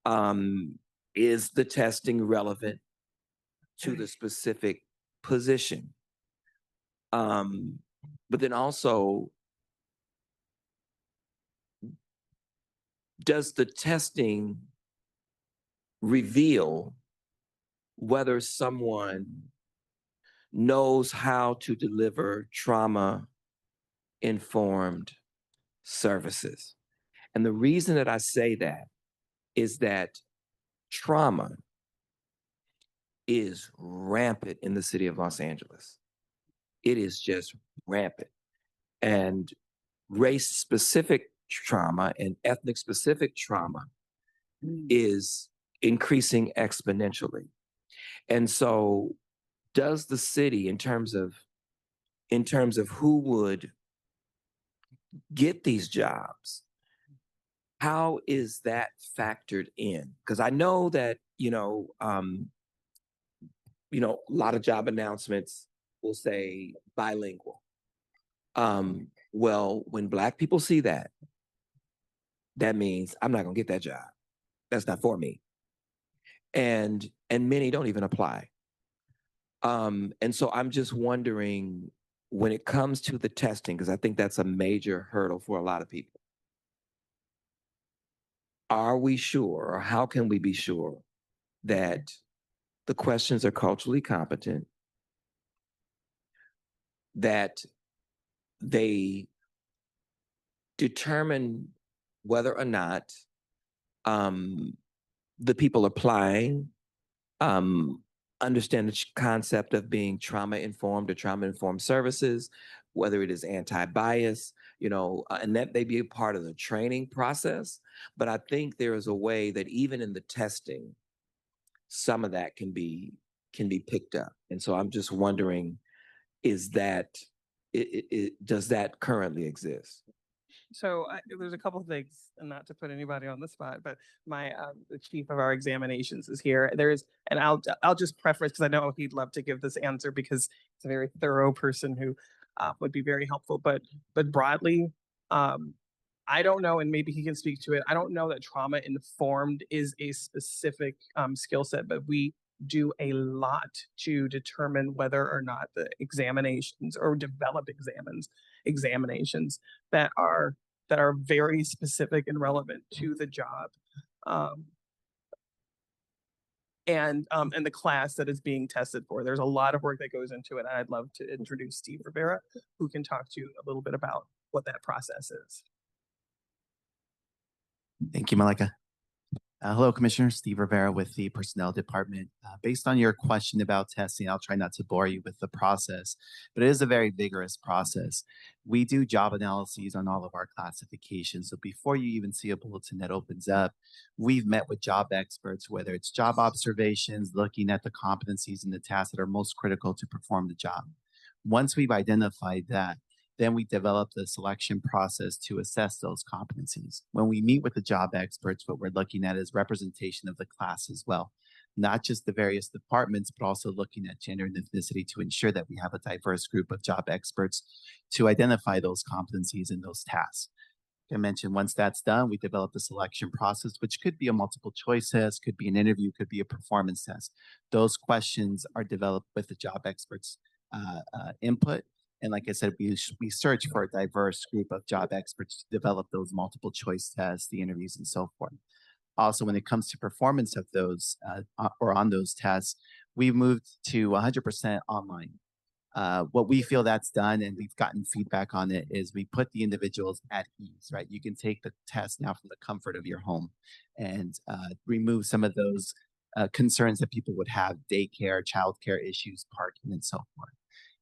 Speaker 13: Is the testing relevant to the specific position? But then also, does the testing reveal whether someone knows how to deliver trauma-informed services? And the reason that I say that is that trauma is rampant in the city of Los Angeles. It is just rampant. And race-specific trauma and ethnic-specific trauma is increasing exponentially. And so does the city, in terms of who would get these jobs, how is that factored in? Because I know that, a lot of job announcements will say bilingual. Well, when Black people see that, that means I'm not gonna get that job. That's not for me. And many don't even apply. And so I'm just wondering, when it comes to the testing, because I think that's a major hurdle for a lot of people, are we sure, or how can we be sure that the questions are culturally competent, that they determine whether or not the people applying understand the concept of being trauma-informed or trauma-informed services, whether it is anti-bias, and that may be a part of the training process. But I think there is a way that even in the testing, some of that can be picked up. And so I'm just wondering, does that currently exist?
Speaker 11: So there's a couple of things, and not to put anybody on the spot, but the chief of our examinations is here. And I'll just preface, because I know he'd love to give this answer because he's a very thorough person who would be very helpful. But broadly, I don't know, and maybe he can speak to it. I don't know that trauma informed is a specific skill set, but we do a lot to determine whether or not the examinations or develop examinations that are very specific and relevant to the job, and the class that is being tested for. There's a lot of work that goes into it, and I'd love to introduce Steve Rivera, who can talk to you a little bit about what that process is.
Speaker 10: Thank you, Malika. Hello, Commissioner. Steve Rivera with the Personnel Department. Based on your question about testing, I'll try not to bore you with the process, but it is a very vigorous process. We do job analyses on all of our classifications. So before you even see a bulletin that opens up, we've met with job experts, whether it's job observations, looking at the competencies and the tasks that are most critical to perform the job. Once we've identified that, then we develop the selection process to assess those competencies. When we meet with the job experts, what we're looking at is representation of the class as well, not just the various departments, but also looking at gender and ethnicity to ensure that we have a diverse group of job experts to identify those competencies and those tasks. I mentioned once that's done, we develop the selection process, which could be a multiple choice test, could be an interview, could be a performance test. Those questions are developed with the job experts' input. And like I said, we search for a diverse group of job experts to develop those multiple choice tests, the interviews, and so forth. Also, when it comes to performance of those or on those tests, we've moved to 100% online. What we feel that's done, and we've gotten feedback on it, is we put the individuals at ease, right? You can take the test now from the comfort of your home and remove some of those concerns that people would have, daycare, childcare issues, parking, and so forth.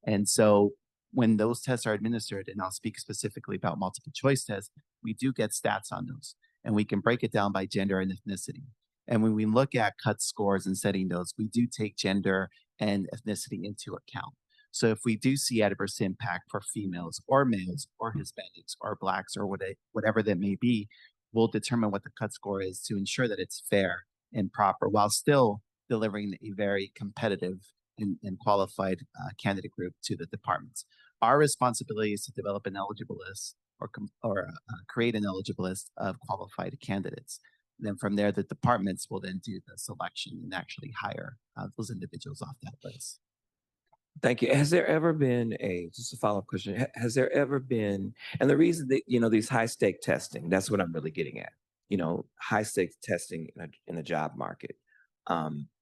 Speaker 10: And so when those tests are administered, and I'll speak specifically about multiple choice tests, we do get stats on those, and we can break it down by gender and ethnicity. And when we look at cut scores and setting those, we do take gender and ethnicity into account. So if we do see adverse impact for females or males or Hispanics or Blacks or whatever that may be, we'll determine what the cut score is to ensure that it's fair and proper while still delivering a very competitive and qualified candidate group to the departments. Our responsibility is to develop an eligible list or create an eligible list of qualified candidates. Then from there, the departments will then do the selection and actually hire those individuals off that list.
Speaker 13: Thank you. Has there ever been just a follow-up question, has there ever been, and the reason that, these high stake testing, that's what I'm really getting at, high stakes testing in a job market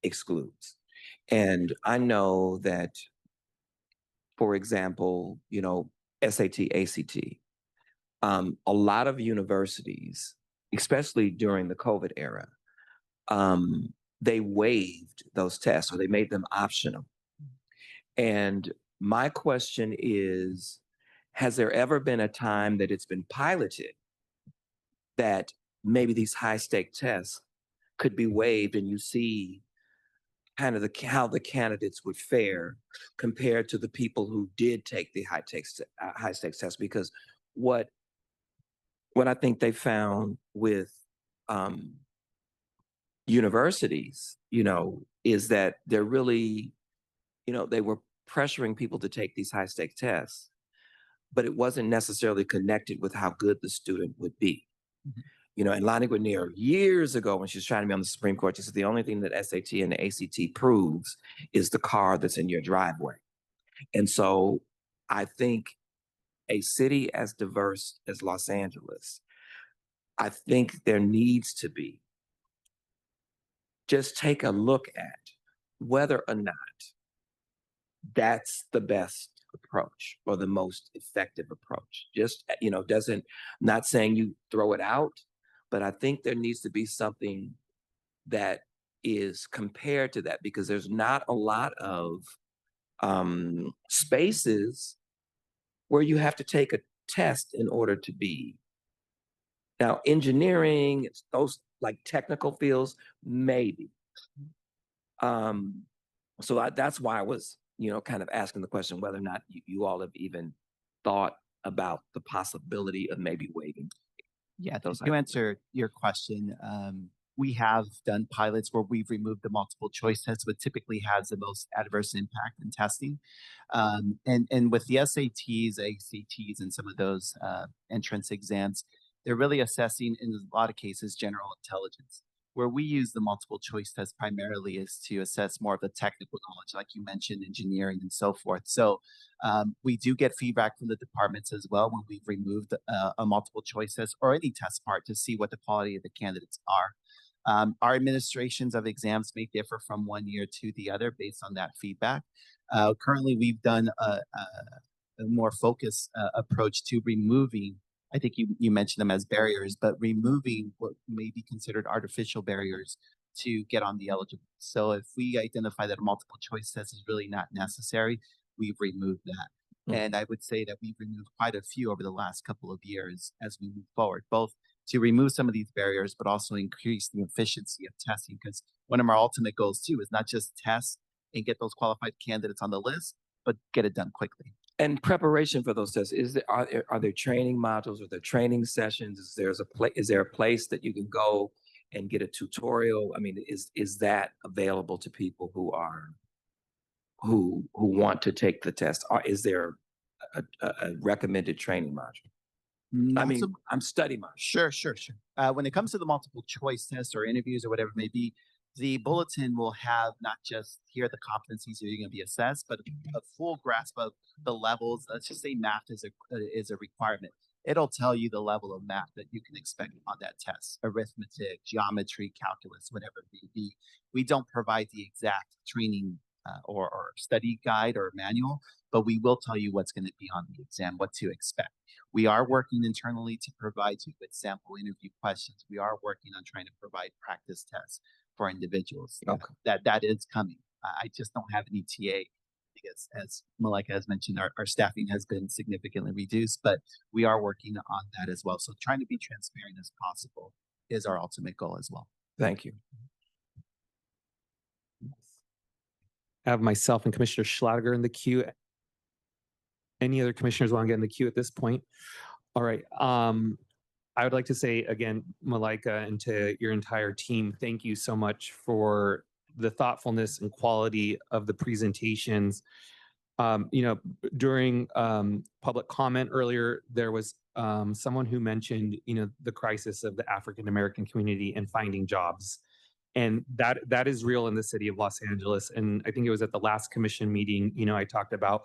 Speaker 13: excludes. And I know that, for example, SAT, ACT, a lot of universities, especially during the COVID era, they waived those tests or they made them optional. And my question is, has there ever been a time that it's been piloted that maybe these high stake tests could be waived and you see kind of how the candidates would fare compared to the people who did take the high stakes test? Because what I think they found with universities, is that they're really, they were pressuring people to take these high stake tests, but it wasn't necessarily connected with how good the student would be. And Lonnie Guinier, years ago, when she was trying to be on the Supreme Court, she said the only thing that SAT and the ACT proves is the car that's in your driveway. And so I think a city as diverse as Los Angeles, I think there needs to be, just take a look at whether or not that's the best approach or the most effective approach. Just, not saying you throw it out, but I think there needs to be something that is compared to that, because there's not a lot of spaces where you have to take a test in order to be. Now, engineering, those like technical fields, maybe. So that's why I was, kind of asking the question whether or not you all have even thought about the possibility of maybe waiving.
Speaker 10: Yeah, to answer your question, we have done pilots where we've removed the multiple choice test, which typically has the most adverse impact in testing. And with the SATs, ACTs, and some of those entrance exams, they're really assessing, in a lot of cases, general intelligence. Where we use the multiple choice test primarily is to assess more of the technical knowledge, like you mentioned, engineering and so forth. So we do get feedback from the departments as well when we've removed a multiple choice test or any test part to see what the quality of the candidates are. Our administrations of exams may differ from one year to the other based on that feedback. Currently, we've done a more focused approach to removing, I think you mentioned them as barriers, but removing what may be considered artificial barriers to get on the eligible. So if we identify that a multiple choice test is really not necessary, we've removed that. And I would say that we've removed quite a few over the last couple of years as we move forward, both to remove some of these barriers, but also increase the efficiency of testing. Because one of our ultimate goals too is not just test and get those qualified candidates on the list, but get it done quickly.
Speaker 13: And preparation for those tests, are there training modules? Are there training sessions? Is there a place that you can go and get a tutorial? I mean, is that available to people who want to take the test? Or is there a recommended training module? I mean, I'm studying module.
Speaker 10: Sure. When it comes to the multiple choice tests or interviews or whatever it may be, the bulletin will have not just here are the competencies you're going to be assessed, but a full grasp of the levels. Let's just say math is a requirement. It'll tell you the level of math that you can expect on that test: arithmetic, geometry, calculus, whatever it may be. We don't provide the exact training or study guide or manual, but we will tell you what's going to be on the exam, what to expect. We are working internally to provide you with sample interview questions. We are working on trying to provide practice tests for individuals.
Speaker 13: Okay.
Speaker 10: That is coming. I just don't have any TA because, as Malika has mentioned, our staffing has been significantly reduced, but we are working on that as well. So trying to be transparent as possible is our ultimate goal as well.
Speaker 13: Thank you.
Speaker 1: I have myself and Commissioner Schlager in the queue. Any other commissioners want to get in the queue at this point? All right. I would like to say again, Malika, and to your entire team, thank you so much for the thoughtfulness and quality of the presentations. During public comment earlier, there was someone who mentioned, the crisis of the African American community and finding jobs. And that is real in the city of Los Angeles. And I think it was at the last commission meeting, I talked about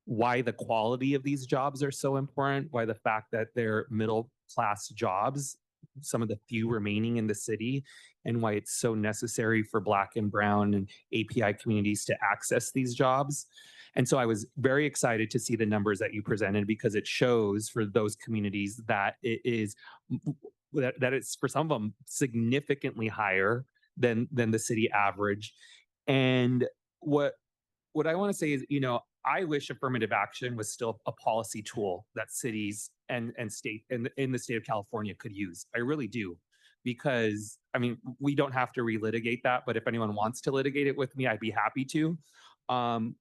Speaker 1: why the quality of these jobs are so important, why the fact that they're middle class jobs, some of the few remaining in the city, and why it's so necessary for Black and Brown and API communities to access these jobs. And so I was very excited to see the numbers that you presented, because it shows for those communities that that it's for some of them significantly higher than the city average. And what I want to say is, I wish affirmative action was still a policy tool that cities and state in the state of California could use. I really do. Because we don't have to relitigate that, but if anyone wants to litigate it with me, I'd be happy to. On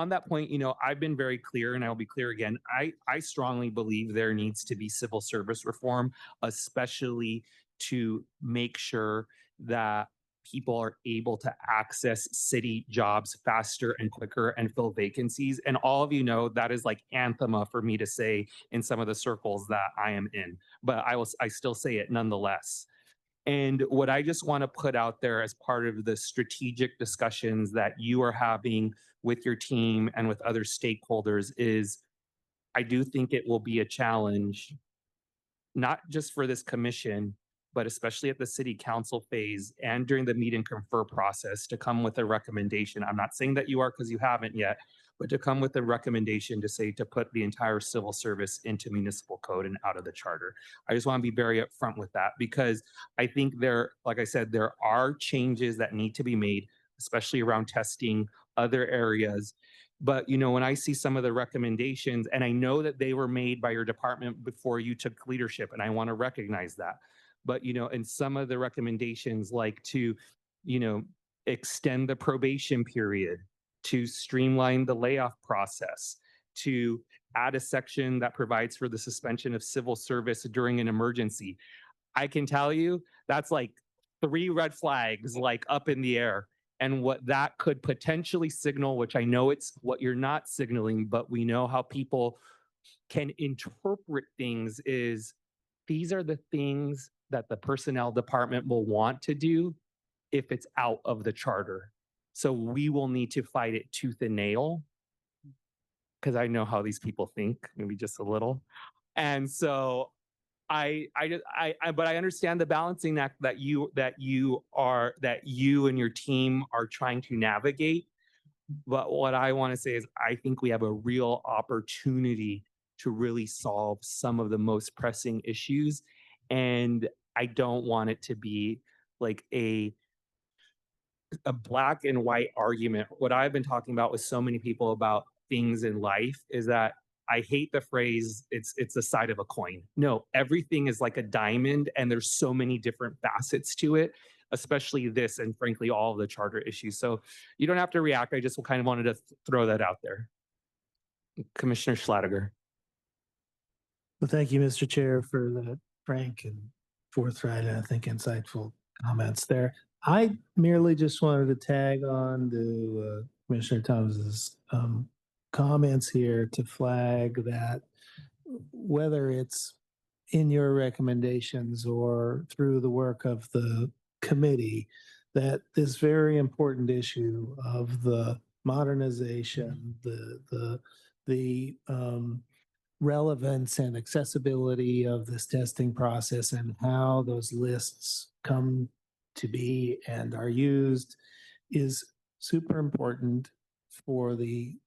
Speaker 1: that point, I've been very clear, and I'll be clear again. I strongly believe there needs to be civil service reform, especially to make sure that people are able to access city jobs faster and quicker and fill vacancies. And all of you know that is like anathema for me to say in some of the circles that I am in, but I still say it nonetheless. And what I just want to put out there as part of the strategic discussions that you are having with your team and with other stakeholders is, I do think it will be a challenge, not just for this commission, but especially at the city council phase and during the meet and confer process, to come with a recommendation. I'm not saying that you are, because you haven't yet, but to come with a recommendation to say to put the entire civil service into municipal code and out of the charter. I just want to be very upfront with that, because I think like I said, there are changes that need to be made, especially around testing, other areas. But, when I see some of the recommendations, and I know that they were made by your department before you took leadership, and I want to recognize that. But, in some of the recommendations, like to, extend the probation period, to streamline the layoff process, to add a section that provides for the suspension of civil service during an emergency. I can tell you that's like 3 red flags, like up in the air. And what that could potentially signal, which I know it's what you're not signaling, but we know how people can interpret things, is these are the things that the personnel department will want to do if it's out of the charter. So we will need to fight it tooth and nail, because I know how these people think, maybe just a little. And so but I understand the balancing act that you and your team are trying to navigate. But what I want to say is, I think we have a real opportunity to really solve some of the most pressing issues. And I don't want it to be like a black and white argument. What I've been talking about with so many people about things in life is that I hate the phrase, it's a side of a coin. No, everything is like a diamond, and there's so many different facets to it, especially this, and frankly, all of the charter issues. So you don't have to react. I just kind of wanted to throw that out there. Commissioner Schladiger.
Speaker 3: Well, thank you, Mr. Chair, for the frank and forthright and I think insightful comments there. I merely just wanted to tag on to Commissioner Thomas's comments here to flag that whether it's in your recommendations or through the work of the committee, that this very important issue of the modernization, the relevance and accessibility of this testing process and how those lists come to be and are used is super important for the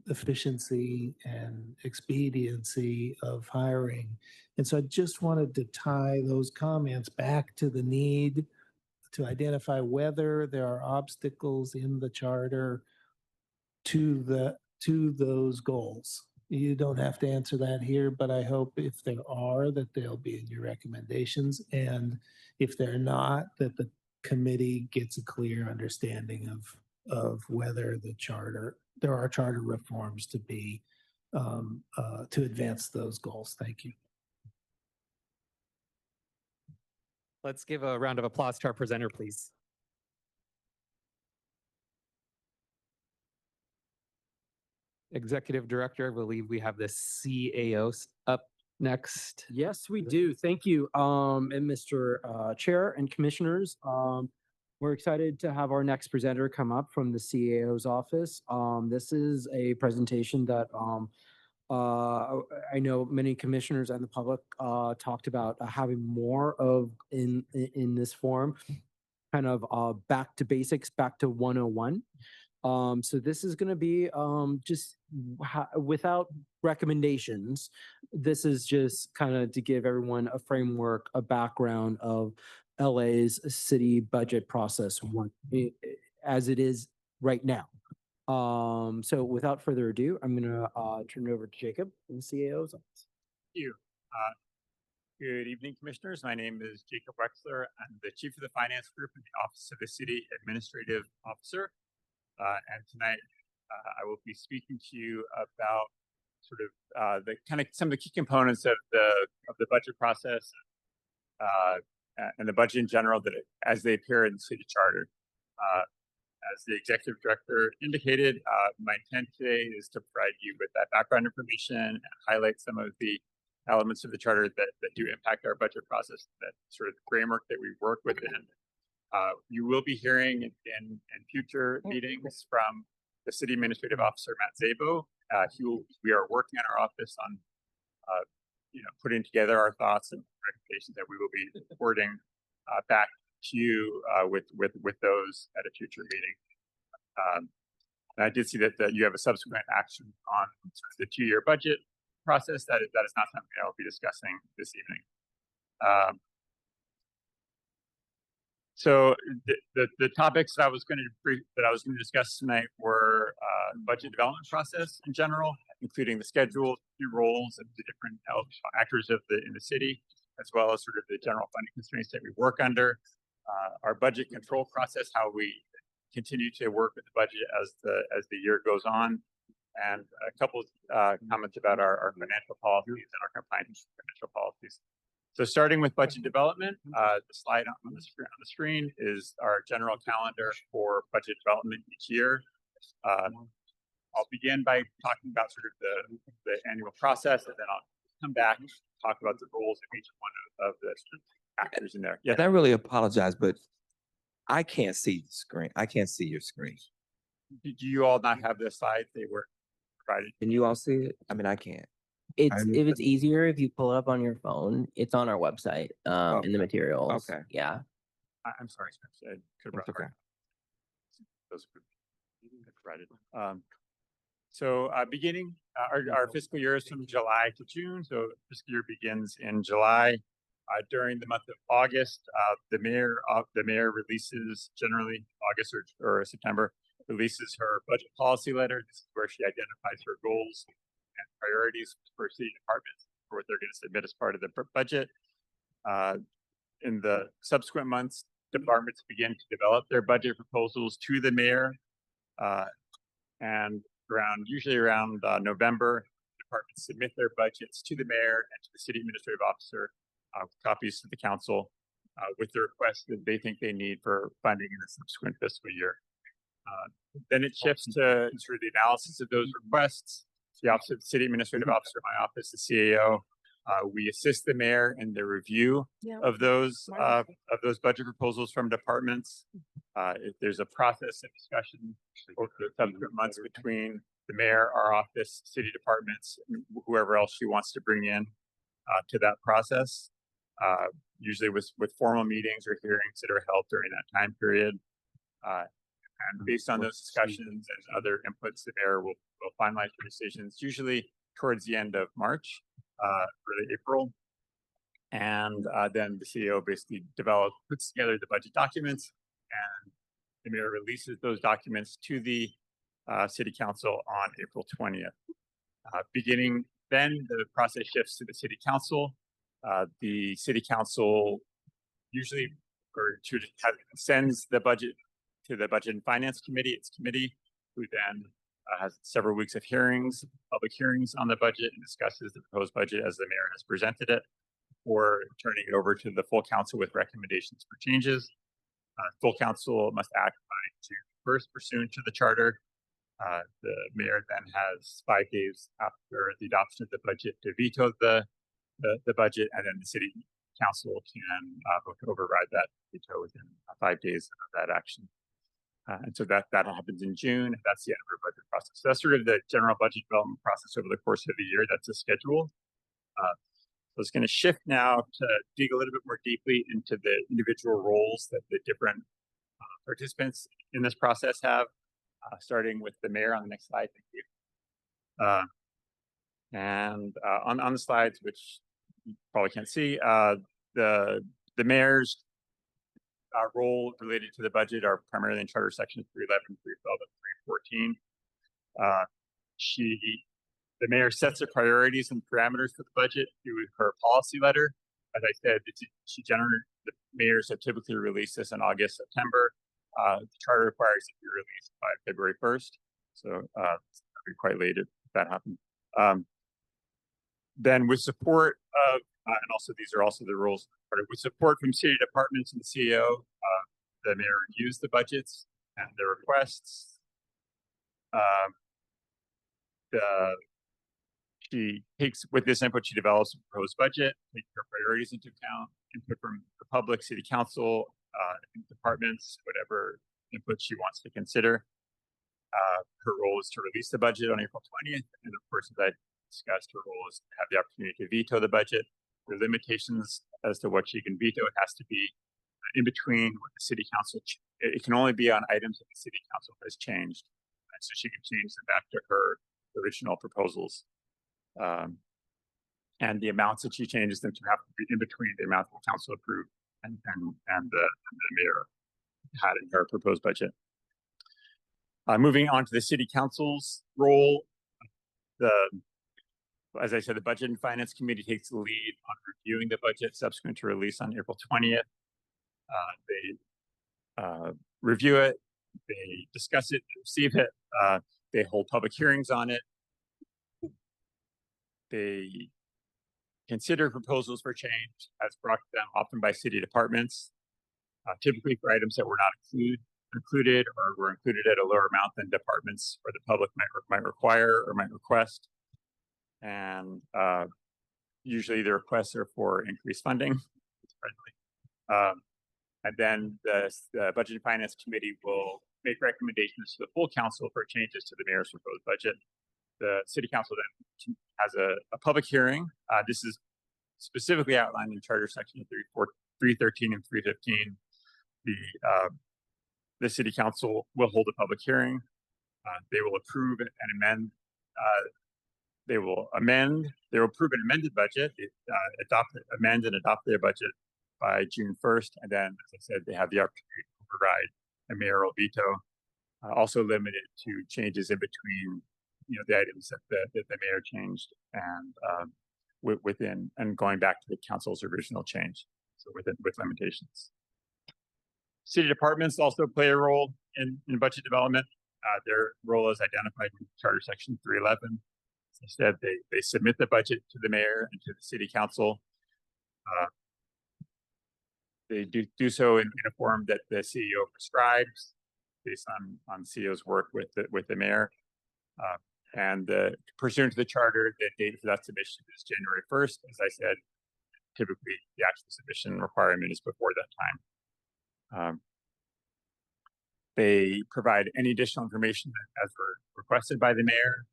Speaker 3: efficiency and expediency of hiring. And so I just wanted to tie those comments back to the need to identify whether there are obstacles in the charter to those goals. You don't have to answer that here, but I hope if there are, that they'll be in your recommendations. And if they're not, that the committee gets a clear understanding of whether there are charter reforms to be to advance those goals. Thank you.
Speaker 1: Let's give a round of applause to our presenter, please. Executive Director, I believe we have the CAOs up next.
Speaker 5: Yes, we do. Thank you, and Mr. Chair and Commissioners. We're excited to have our next presenter come up from the CAO's office. This is a presentation that I know many commissioners and the public talked about having more of in this form, kind of back to basics, back to 101. So this is going to be just without recommendations. This is just kind of to give everyone a framework, a background of LA's city budget process as it is right now. So without further ado, I'm going to turn it over to Jacob in the CAO's office.
Speaker 6: Thank you. Good evening, Commissioners. My name is Jacob Wexler. I'm the Chief of the Finance Group in the Office of the City Administrative Officer. And tonight, I will be speaking to you about sort of the kind of some of the key components of the budget process and the budget in general as they appear in the city charter. As the Executive Director indicated, my intent today is to provide you with that background information and highlight some of the elements of the charter that do impact our budget process, that sort of framework that we work within. You will be hearing in future meetings from the City Administrative Officer, Matt Szabo. We are working in our office on putting together our thoughts and recommendations that we will be reporting back to you with those at a future meeting. And I did see that you have a subsequent action on sort of the 2-year budget process. That is not something I will be discussing this evening. So the topics that I was going to discuss tonight were budget development process in general, including the schedule, the roles of the different actors in the city, as well as sort of the general funding constraints that we work under. Our budget control process, how we continue to work with the budget as the year goes on, and a couple of comments about our financial policies and our compliance with financial policies. So starting with budget development, the slide on the screen is our general calendar for budget development each year. I'll begin by talking about sort of the annual process, and then I'll come back and talk about the roles of each one of the actors in there. Yeah.
Speaker 13: And I really apologize, but I can't see the screen. I can't see your screen.
Speaker 6: Do you all not have the slides they were provided?
Speaker 13: Can you all see it? I mean, I can't.
Speaker 16: If it's easier, if you pull it up on your phone, it's on our website in the materials.
Speaker 13: Okay.
Speaker 16: Yeah.
Speaker 6: I'm sorry, I could have brought those provided. So beginning our fiscal year is from July to June. So fiscal year begins in July. During the month of August, the mayor releases, generally August or September, releases her budget policy letter. This is where she identifies her goals and priorities for city departments for what they're going to submit as part of the budget. In the subsequent months, departments begin to develop their budget proposals to the mayor, and usually around November, departments submit their budgets to the mayor and to the city administrative officer, copies to the council with the requests that they think they need for funding in the subsequent fiscal year. Then it shifts to sort of the analysis of those requests. The Office of the City Administrative Officer, my office, the CAO, we assist the mayor in the review of those budget proposals from departments. If there's a process and discussion over the subsequent months between the mayor, our office, city departments, whoever else she wants to bring in to that process, usually with formal meetings or hearings that are held during that time period. And based on those discussions and other inputs, the mayor will finalize the decisions, usually towards the end of March, early April. And then the CEO basically puts together the budget documents, and the mayor releases those documents to the city council on April 20th. Beginning then, the process shifts to the city council. The city council usually sends the budget to the Budget and Finance Committee, its committee, who then has several weeks of hearings, public hearings on the budget, and discusses the proposed budget as the mayor has presented it, or turning it over to the full council with recommendations for changes. Full council must act by June 1st pursuant to the charter. The mayor then has 5 days after the adoption of the budget to veto the budget, and then the city council can vote to override that veto within 5 days of that action. And so that happens in June. And that's the end of our budget process. So that's sort of the general budget development process over the course of the year. That's a schedule. So it's going to shift now to dig a little bit more deeply into the individual roles that the different participants in this process have, starting with the mayor on the next slide. Thank you. And on the slides, which you probably can't see, the mayor's role related to the budget are primarily in Charter Sections 311, 312, and 314. The mayor sets the priorities and parameters for the budget through her policy letter. As I said, the mayors have typically released this in August, September. The charter requires it be released by February 1st. So it'll be quite late if that happens. Then with support of, and also these are also the rules, with support from city departments and the CEO, the mayor reviews the budgets and the requests. She takes, with this input, she develops a proposed budget, taking her priorities into account, input from the public, city council, departments, whatever input she wants to consider. Her role is to release the budget on April 20th. And of course, as I discussed, her role is to have the opportunity to veto the budget. There are limitations as to what she can veto. It has to be in between what the city council, it can only be on items that the city council has changed. And so she can change them back to her original proposals. And the amounts that she changes them to have to be in between the amount the council approved and the mayor had in her proposed budget. Moving on to the city council's role, as I said, the Budget and Finance Committee takes the lead on reviewing the budget subsequent to release on April 20th. They review it, they discuss it, they receive it, they hold public hearings on it. They consider proposals for change as brought to them often by city departments, typically for items that were not included or were included at a lower amount than departments or the public might require or might request. And usually the requests are for increased funding. And then the Budget and Finance Committee will make recommendations to the full council for changes to the mayor's proposed budget. The city council then has a public hearing. This is specifically outlined in Charter Section 313 and 315. The city council will hold a public hearing. They will approve and amend. They will approve an amended budget, amend and adopt their budget by June 1st. And then, as I said, they have the opportunity to override a mayoral veto, also limited to changes in between, the items that the mayor changed and within and going back to the council's original change. So with limitations. City departments also play a role in budget development. Their role is identified in Charter Section 311. As I said, they submit the budget to the mayor and to the city council. They do so in a form that the CEO prescribes based on CEO's work with the mayor. And pursuant to the charter, the date for that submission is January 1st. As I said, typically the actual submission requirement is before that time. They provide any additional information as requested by the mayor,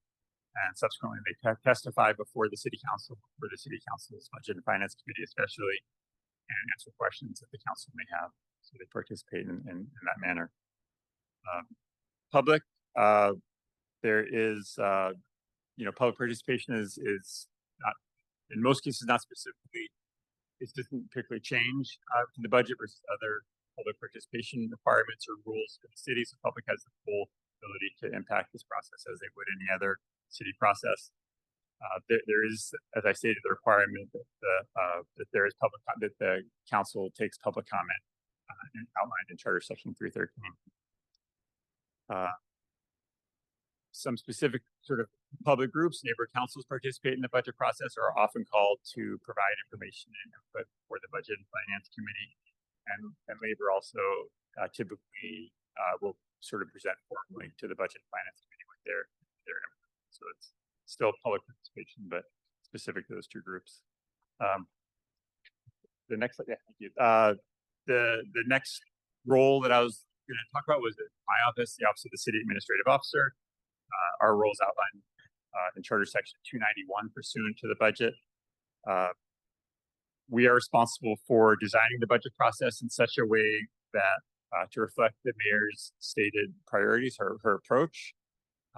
Speaker 6: and subsequently they testify before the city council, for the city council's Budget and Finance Committee especially, and answer questions that the council may have. So they participate in that manner. Public, there is, public participation is not, in most cases, not specifically, it doesn't particularly change from the budget versus other public participation requirements or rules for the city. So the public has the full ability to impact this process as they would any other city process. There is, as I stated, the requirement that there is that the council takes public comment outlined in Charter Section 313. Some specific sort of public groups, neighborhood councils participate in the budget process or are often called to provide information and input for the Budget and Finance Committee. And labor also typically will sort of present formally to the Budget and Finance Committee with so it's still public participation, but specific to those two groups. The next, yeah, thank you. The next role that I was going to talk about was my office, the Office of the City Administrative Officer. Our roles outlined in Charter Section 291 pursuant to the budget. We are responsible for designing the budget process in such a way that to reflect the mayor's stated priorities, her approach.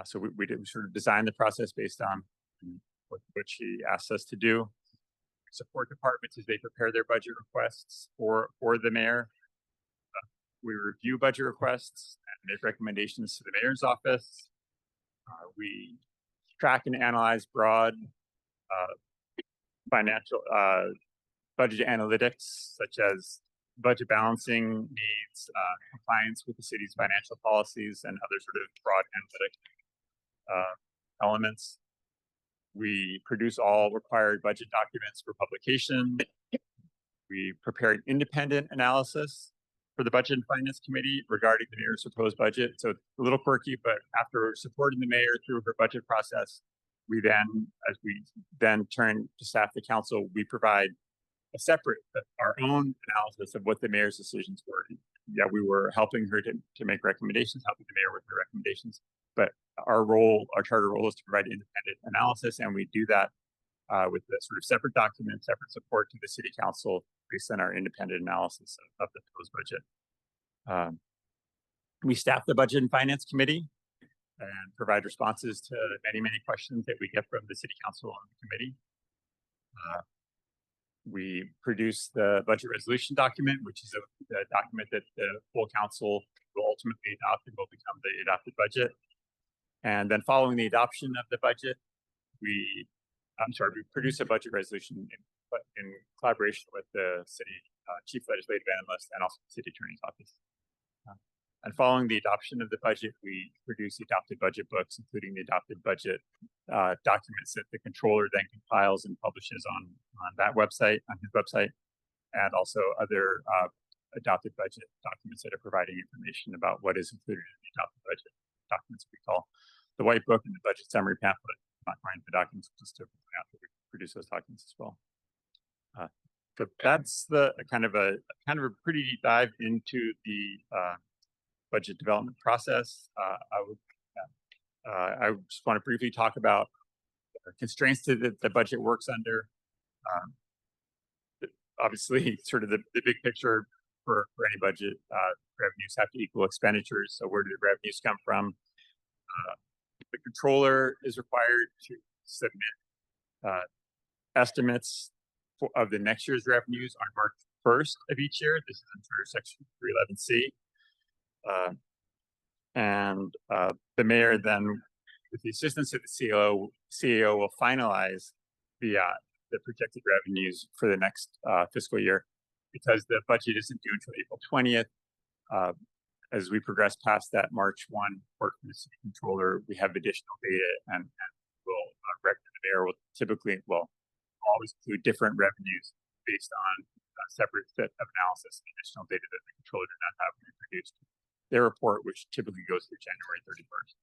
Speaker 6: So we did sort of design the process based on what she asked us to do. Support departments as they prepare their budget requests for the mayor. We review budget requests and make recommendations to the mayor's office. We track and analyze broad financial budget analytics, such as budget balancing needs, compliance with the city's financial policies, and other sort of broad analytic elements. We produce all required budget documents for publication. We prepare an independent analysis for the Budget and Finance Committee regarding the mayor's proposed budget. So it's a little quirky, but after supporting the mayor through her budget process, we then, as we then turn to staff the council, we provide a separate, our own analysis of what the mayor's decisions were. Yeah, we were helping her to make recommendations, helping the mayor with her recommendations, but our role, our charter role, is to provide independent analysis, and we do that with the sort of separate document, separate support to the city council based on our independent analysis of the proposed budget. We staff the Budget and Finance Committee and provide responses to many questions that we get from the city council and the committee. We produce the budget resolution document, which is a document that the full council will ultimately adopt and will become the adopted budget. And then following the adoption of the budget, we produce a budget resolution in collaboration with the city chief legislative analyst and also the city attorney's office. And following the adoption of the budget, we produce the adopted budget books, including the adopted budget documents that the controller then compiles and publishes on that website, on his website, and also other adopted budget documents that are providing information about what is included in the adopted budget documents we call the white book and the budget summary pamphlet. Not finding the documents, just to point out that we produce those documents as well. So that's the kind of a pretty deep dive into the budget development process. I just want to briefly talk about constraints that the budget works under. Obviously, sort of the big picture for any budget, revenues have to equal expenditures. So where do the revenues come from? The controller is required to submit estimates of the next year's revenues on March 1st of each year. This is under Section 311C. And the mayor then, with the assistance of the CEO will finalize the projected revenues for the next fiscal year. Because the budget isn't due until April 20th, as we progress past that March 1 report from the city controller, we have additional data and will the mayor will typically, always include different revenues based on a separate set of analysis and additional data that the controller did not have when produced their report, which typically goes through January 31st.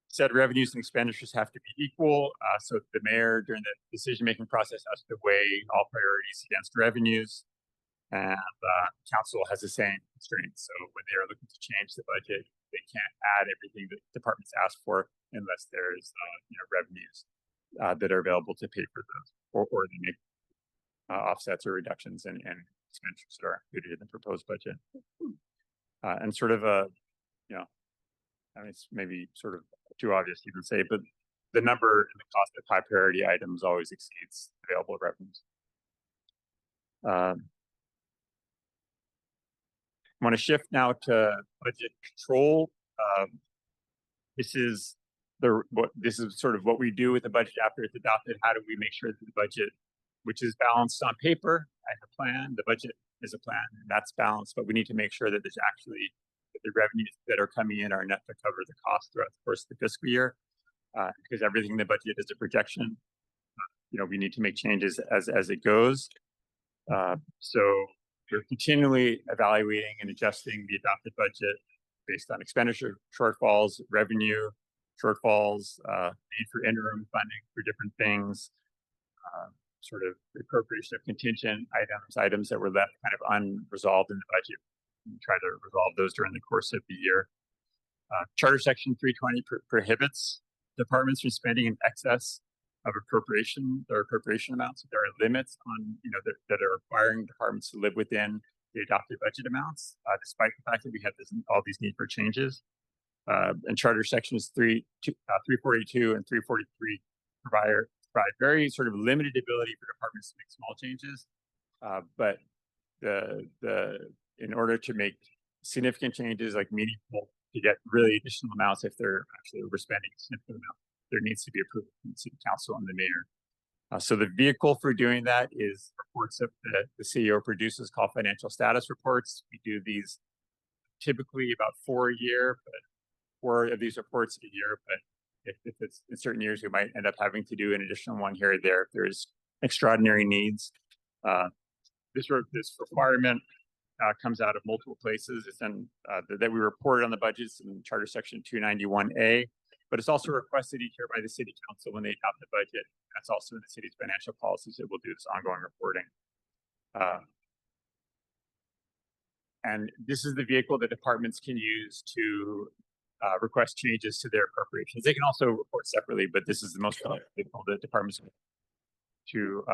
Speaker 6: Said revenues and expenditures have to be equal. So the mayor, during the decision-making process, has to weigh all priorities against revenues. And council has the same constraints. So when they're looking to change the budget, they can't add everything that departments ask for unless there's revenues that are available to pay for those, or they make offsets or reductions in expenditures that are included in the proposed budget. And sort of I mean, it's maybe sort of too obvious to even say, but the number and the cost of high priority items always exceeds available revenues. I want to shift now to budget control. This is sort of what we do with the budget after it's adopted. How do we make sure that the budget, which is balanced on paper as a plan, the budget is a plan, and that's balanced, but we need to make sure that there's actually the revenues that are coming in are enough to cover the cost throughout the course of the fiscal year, because everything in the budget is a projection. We need to make changes as it goes. So we're continually evaluating and adjusting the adopted budget based on expenditure shortfalls, revenue shortfalls, need for interim funding for different things, sort of appropriation of contingent items that were left kind of unresolved in the budget. And try to resolve those during the course of the year. Charter Section 320 prohibits departments from spending in excess of appropriation amounts. There are limits on, that are requiring departments to live within the adopted budget amounts, despite the fact that we have all these need for changes. And Charter Sections 342 and 343 provide very sort of limited ability for departments to make small changes. But in order to make significant changes, like meaningful, to get really additional amounts, if they're actually overspending a significant amount, there needs to be approval from the city council and the mayor. So the vehicle for doing that is reports that the CEO produces called financial status reports. We do these typically about 4 a year, but 4 of these reports a year. But if it's in certain years, we might end up having to do an additional one here or there if there's extraordinary needs. This requirement comes out of multiple places. It's in that we reported on the budgets in Charter Section 291A, but it's also requested each year by the city council when they adopt the budget. That's also in the city's financial policies that will do this ongoing reporting. And this is the vehicle that departments can use to request changes to their appropriations. They can also report separately, but this is the most common vehicle that departments to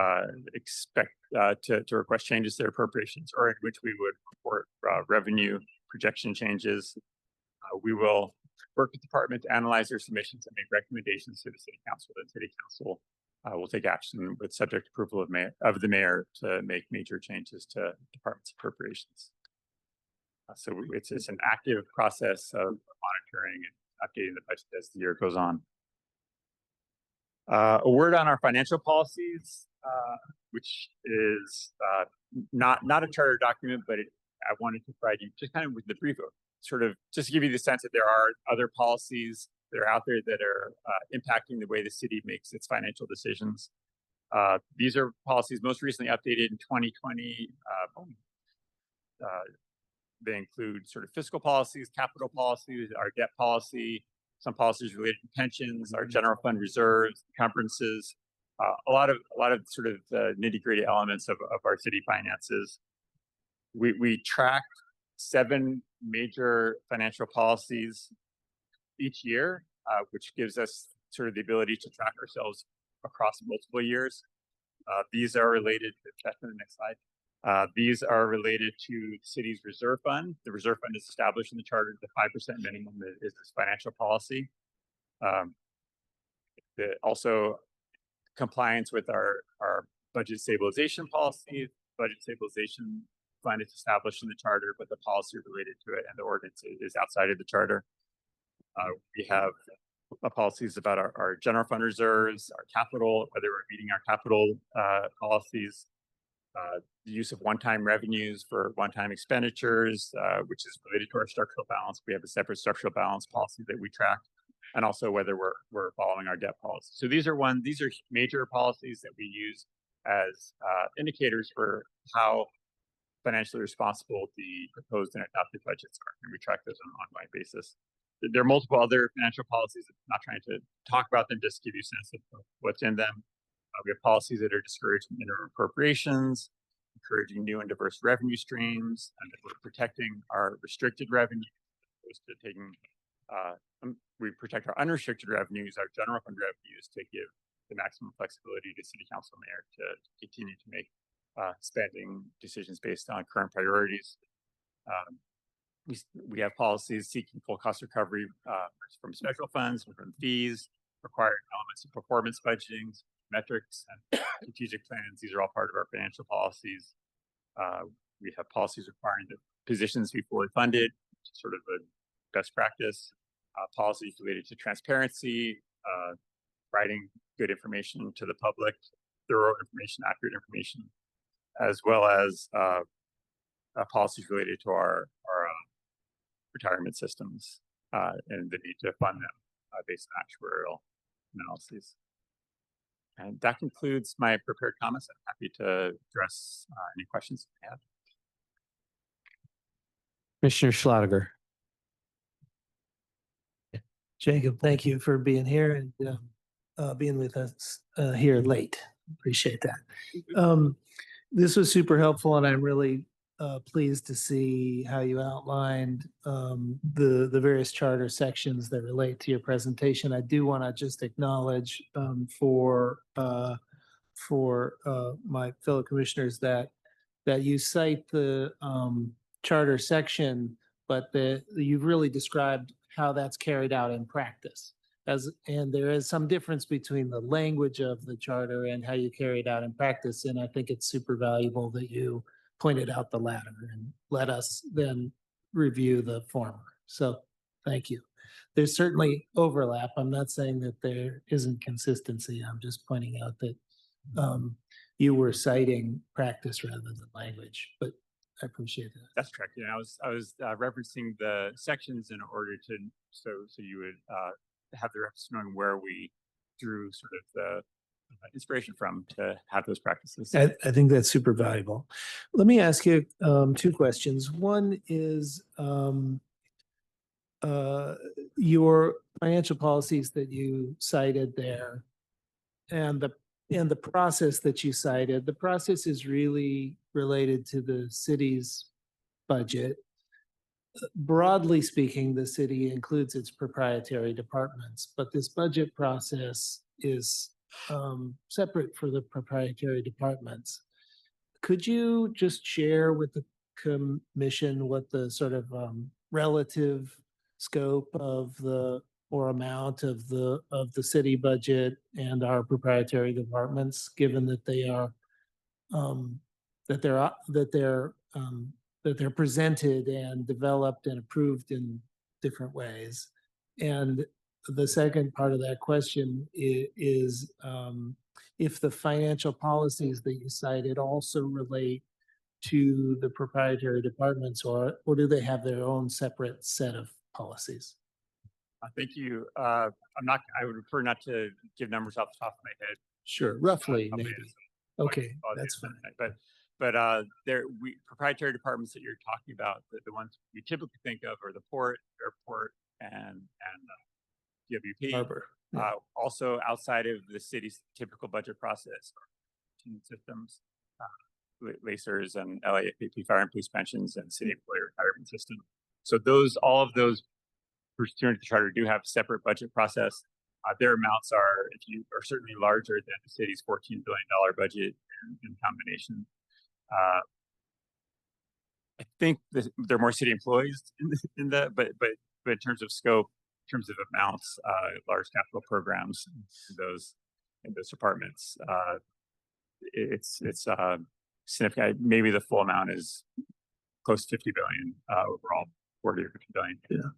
Speaker 6: expect to request changes to their appropriations, or in which we would report revenue projection changes. We will work with the department to analyze their submissions and make recommendations to the city council. The city council will take action with subject approval of the mayor to make major changes to department's appropriations. So it's an active process of monitoring and updating the budget as the year goes on. A word on our financial policies, which is not a charter document, but I wanted to provide you just kind of with the brief, sort of just to give you the sense that there are other policies that are out there that are impacting the way the city makes its financial decisions. These are policies most recently updated in 2020. They include sort of fiscal policies, capital policies, our debt policy, some policies related to pensions, our general fund reserves, encumbrances, a lot of sort of nitty-gritty elements of our city finances. We track 7 major financial policies each year, which gives us sort of the ability to track ourselves across multiple years. These are related to, that's the next slide. These are related to the city's reserve fund. The reserve fund is established in the charter. The 5% minimum is this financial policy. Also compliance with our budget stabilization policy. Budget stabilization fund is established in the charter, but the policy related to it and the ordinance is outside of the charter. We have policies about our general fund reserves, our capital, whether we're meeting our capital policies, the use of one-time revenues for one-time expenditures, which is related to our structural balance. We have a separate structural balance policy that we track, and also whether we're following our debt policy. So these are major policies that we use as indicators for how financially responsible the proposed and adopted budgets are, and we track those on an ongoing basis. There are multiple other financial policies. I'm not trying to talk about them, just to give you a sense of what's in them. We have policies that are discouraging interim appropriations, encouraging new and diverse revenue streams, and that we're protecting our restricted revenue as opposed to taking, we protect our unrestricted revenues, our general fund revenues, to give the maximum flexibility to city council and mayor to continue to make spending decisions based on current priorities. We have policies seeking full cost recovery from special funds and from fees, requiring elements of performance budgeting, metrics, and strategic plans. These are all part of our financial policies. We have policies requiring that positions be fully funded, which is sort of a best practice. Policies related to transparency, providing good information to the public, thorough information, accurate information, as well as policies related to our retirement systems and the need to fund them based on actuarial analyses. And that concludes my prepared comments. I'm happy to address any questions you have.
Speaker 1: Commissioner Schlatter.
Speaker 3: Jacob, thank you for being here and being with us here late. Appreciate that. This was super helpful, and I'm really pleased to see how you outlined the various charter sections that relate to your presentation. I do want to just acknowledge for my fellow commissioners that you cite the charter section, but you've really described how that's carried out in practice. And there is some difference between the language of the charter and how you carry it out in practice. And I think it's super valuable that you pointed out the latter and let us then review the former. So thank you. There's certainly overlap. I'm not saying that there isn't consistency. I'm just pointing out that you were citing practice rather than language, but I appreciate that.
Speaker 6: That's correct. Yeah, I was referencing the sections in order to so you would have the reference knowing where we drew sort of the inspiration from to have those practices.
Speaker 3: I think that's super valuable. Let me ask you two questions. One is your financial policies that you cited there, and the process that you cited. The process is really related to the city's budget. Broadly speaking, the city includes its proprietary departments, but this budget process is separate for the proprietary departments. Could you just share with the commission what the sort of relative scope of or amount of the city budget and our proprietary departments, given that they are that they're presented and developed and approved in different ways? And the second part of that question is if the financial policies that you cited also relate to the proprietary departments, or do they have their own separate set of policies?
Speaker 6: Thank you. I would prefer not to give numbers off the top of my head.
Speaker 3: Sure, roughly, maybe. Okay, that's fine.
Speaker 6: But proprietary departments that you're talking about, the ones we typically think of are the port, airport, and DWP.
Speaker 3: Harbor.
Speaker 6: Also outside of the city's typical budget process, systems, LACERS and LAFP fire and police pensions and city employee retirement system. So all of those pursuant to the charter do have a separate budget process. Their amounts are certainly larger than the city's $14 billion budget in combination. I think they're more city employees in that, but in terms of scope, in terms of amounts, large capital programs in those departments, it's significant. Maybe the full amount is close to 50 billion overall, 40 or 50 billion.
Speaker 3: Yeah,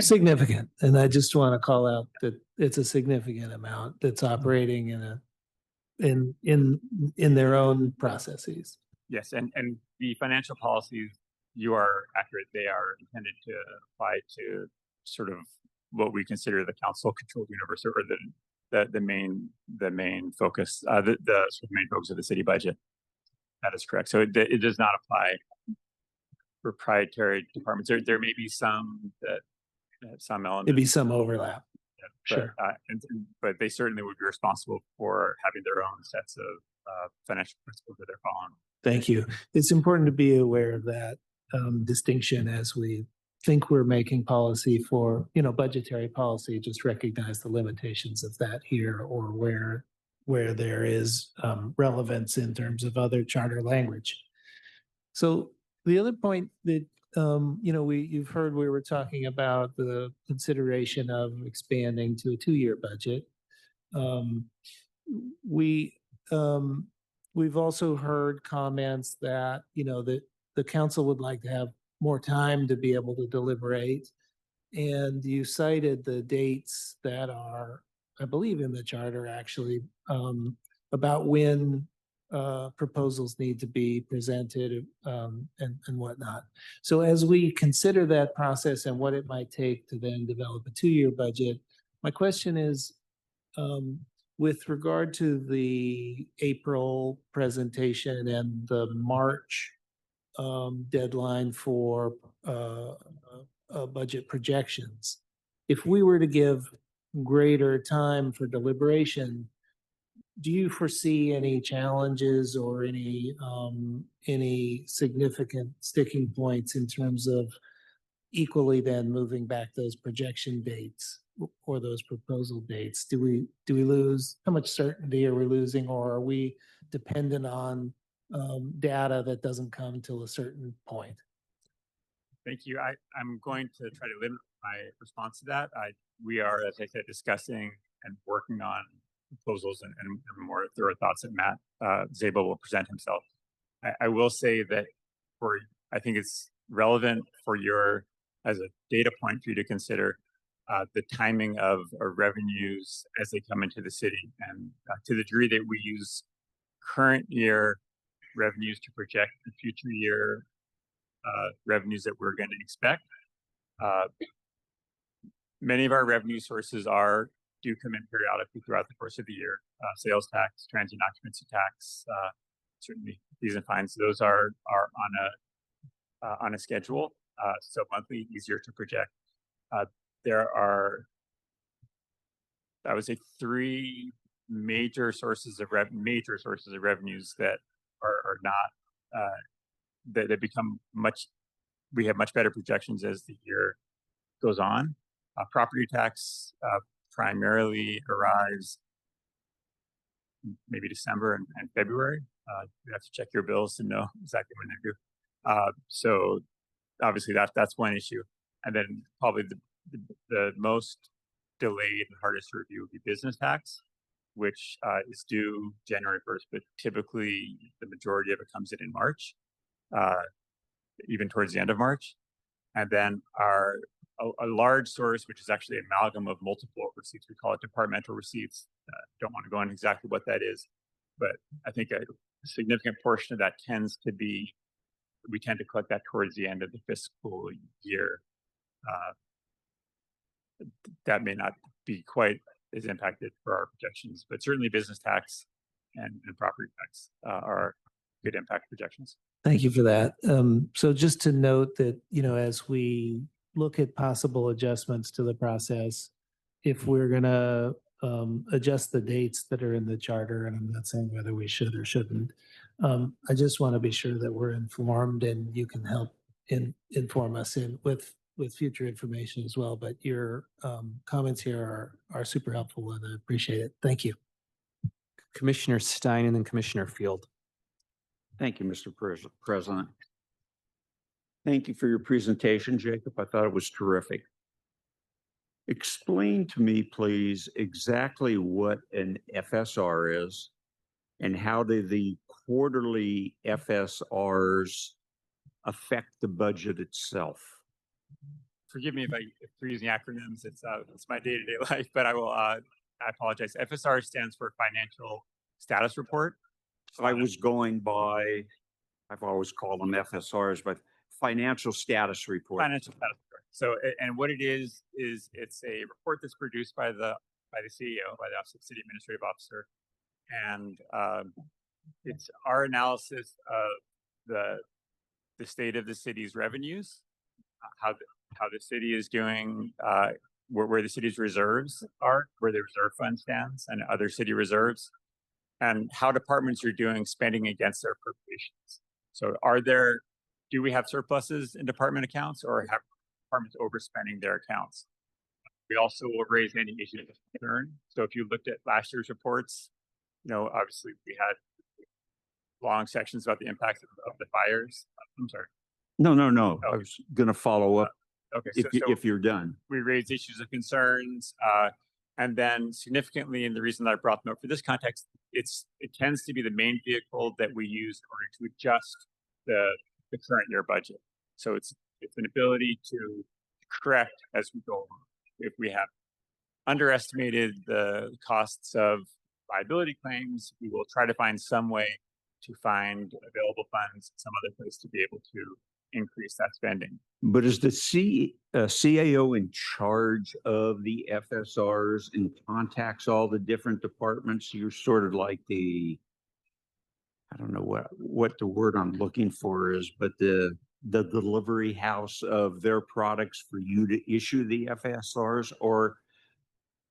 Speaker 3: significant. And I just want to call out that it's a significant amount that's operating in their own processes.
Speaker 6: Yes, and the financial policies, you are accurate. They are intended to apply to sort of what we consider the council controlled universe, or the main focus, the sort of main focus of the city budget. That is correct. So it does not apply proprietary departments. There may be some elements.
Speaker 3: It'd be some overlap.
Speaker 6: Yeah,
Speaker 3: Sure.
Speaker 6: But they certainly would be responsible for having their own sets of financial principles that they're following.
Speaker 3: Thank you. It's important to be aware of that distinction as we think we're making policy for, budgetary policy. Just recognize the limitations of that here, or where there is relevance in terms of other charter language. So the other point that you've heard, we were talking about the consideration of expanding to a 2-year budget. We've also heard comments that, that the council would like to have more time to be able to deliberate. And you cited the dates that are, I believe, in the charter actually, about when proposals need to be presented and whatnot. So as we consider that process and what it might take to then develop a 2-year budget, my question is, with regard to the April presentation and the March deadline for budget projections, if we were to give greater time for deliberation, do you foresee any challenges or any significant sticking points in terms of equally then moving back those projection dates or those proposal dates? Do we lose, how much certainty are we losing, or are we dependent on data that doesn't come till a certain point?
Speaker 6: Thank you. I'm going to try to limit my response to that. We are, as I said, discussing and working on proposals and more thorough thoughts that Matt Zabel will present himself. I will say that I think it's relevant for as a data point for you to consider the timing of revenues as they come into the city. And to the degree that we use current year revenues to project the future year revenues that we're going to expect, many of our revenue sources do come in periodically throughout the course of the year. Sales tax, transient occupancy tax, certainly fees and fines. Those are on a schedule, so monthly, easier to project. There are, I would say, three major sources of revenues that are not that become we have much better projections as the year goes on. Property tax primarily arrives maybe December and February. You have to check your bills to know exactly when they're due. So obviously that's one issue. And then probably the most delayed and hardest to review would be business tax, which is due January 1st, but typically the majority of it comes in March, even towards the end of March. And then a large source, which is actually an amalgam of multiple receipts, we call it departmental receipts. Don't want to go into exactly what that is, but I think a significant portion of that we tend to collect that towards the end of the fiscal year. That may not be quite as impacted for our projections, but certainly business tax and property tax are good impact projections.
Speaker 3: Thank you for that. So just to note that, as we look at possible adjustments to the process, if we're going to adjust the dates that are in the charter, and I'm not saying whether we should or shouldn't, I just want to be sure that we're informed and you can help inform us with future information as well. But your comments here are super helpful and I appreciate it. Thank you.
Speaker 1: Commissioner Stein and then Commissioner Field.
Speaker 15: Thank you, Mr. President. Thank you for your presentation, Jacob. I thought it was terrific. Explain to me, please, exactly what an FSR is and how do the quarterly FSRs affect the budget itself?
Speaker 6: Forgive me if we're using acronyms. It's my day-to-day life, but I apologize. FSR stands for Financial Status Report.
Speaker 15: I was going by, I've always called them FSRs, but Financial Status Report.
Speaker 6: Financial Status Report. So, and what it is it's a report that's produced by the CEO, by the Office of City Administrative Officer, and it's our analysis of the state of the city's revenues, how the city is doing, where the city's reserves are, where the reserve fund stands, and other city reserves, and how departments are doing spending against their appropriations. So do we have surpluses in department accounts, or have departments overspending their accounts? We also will raise any issues of concern. So if you looked at last year's reports, obviously we had long sections about the impacts of the fires. I'm sorry.
Speaker 15: No. I was going to follow up.
Speaker 6: Okay.
Speaker 15: If you're done.
Speaker 6: We raised issues of concerns, and then significantly, and the reason that I brought them up for this context, it tends to be the main vehicle that we use in order to adjust the current year budget. So it's an ability to correct as we go along. If we have underestimated the costs of liability claims, we will try to find some way to find available funds, some other place to be able to increase that spending.
Speaker 15: But is the CAO in charge of the FSRs and contacts all the different departments? You're sort of like I don't know what the word I'm looking for is, but the the delivery house of their products for you to issue the FSRs? Or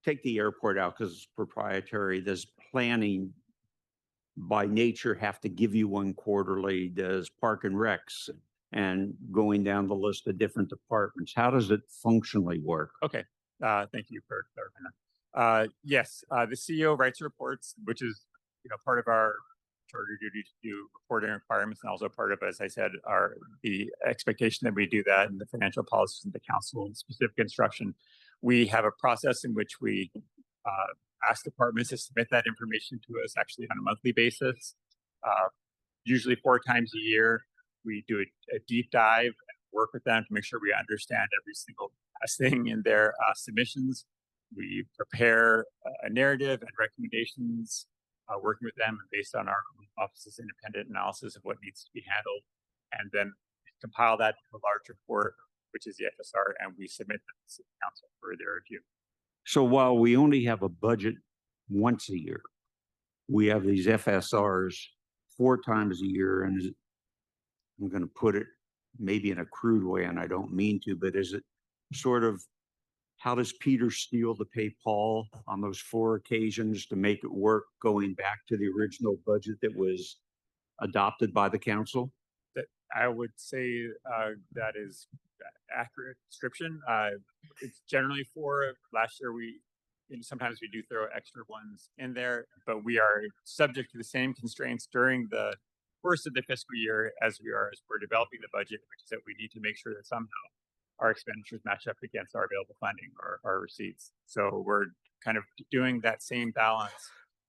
Speaker 15: take the airport out because it's proprietary. Does planning by nature have to give you one quarterly? Does Park and Recs and going down the list of different departments? How does it functionally work?
Speaker 6: Okay, thank you for clarifying that. Yes, the CEO writes reports, which is, part of our charter duty to do reporting requirements, and also part of, as I said, the expectation that we do that in the financial policies of the council and specific instruction. We have a process in which we ask departments to submit that information to us actually on a monthly basis. Usually 4 times a year, we do a deep dive and work with them to make sure we understand every single thing in their submissions. We prepare a narrative and recommendations, working with them based on our office's independent analysis of what needs to be handled, and then compile that to a large report, which is the FSR, and we submit that to the city council for their review.
Speaker 15: So while we only have a budget once a year, we have these FSRs 4 times a year. And I'm going to put it maybe in a crude way, and I don't mean to, but is it sort of, how does Peter steal to pay Paul on those 4 occasions to make it work, going back to the original budget that was adopted by the council?
Speaker 6: That I would say that is accurate description. It's generally 4. Last year sometimes we do throw extra ones in there, but we are subject to the same constraints during the first of the fiscal year as we're developing the budget, which is that we need to make sure that somehow our expenditures match up against our available funding or our receipts. So we're kind of doing that same balance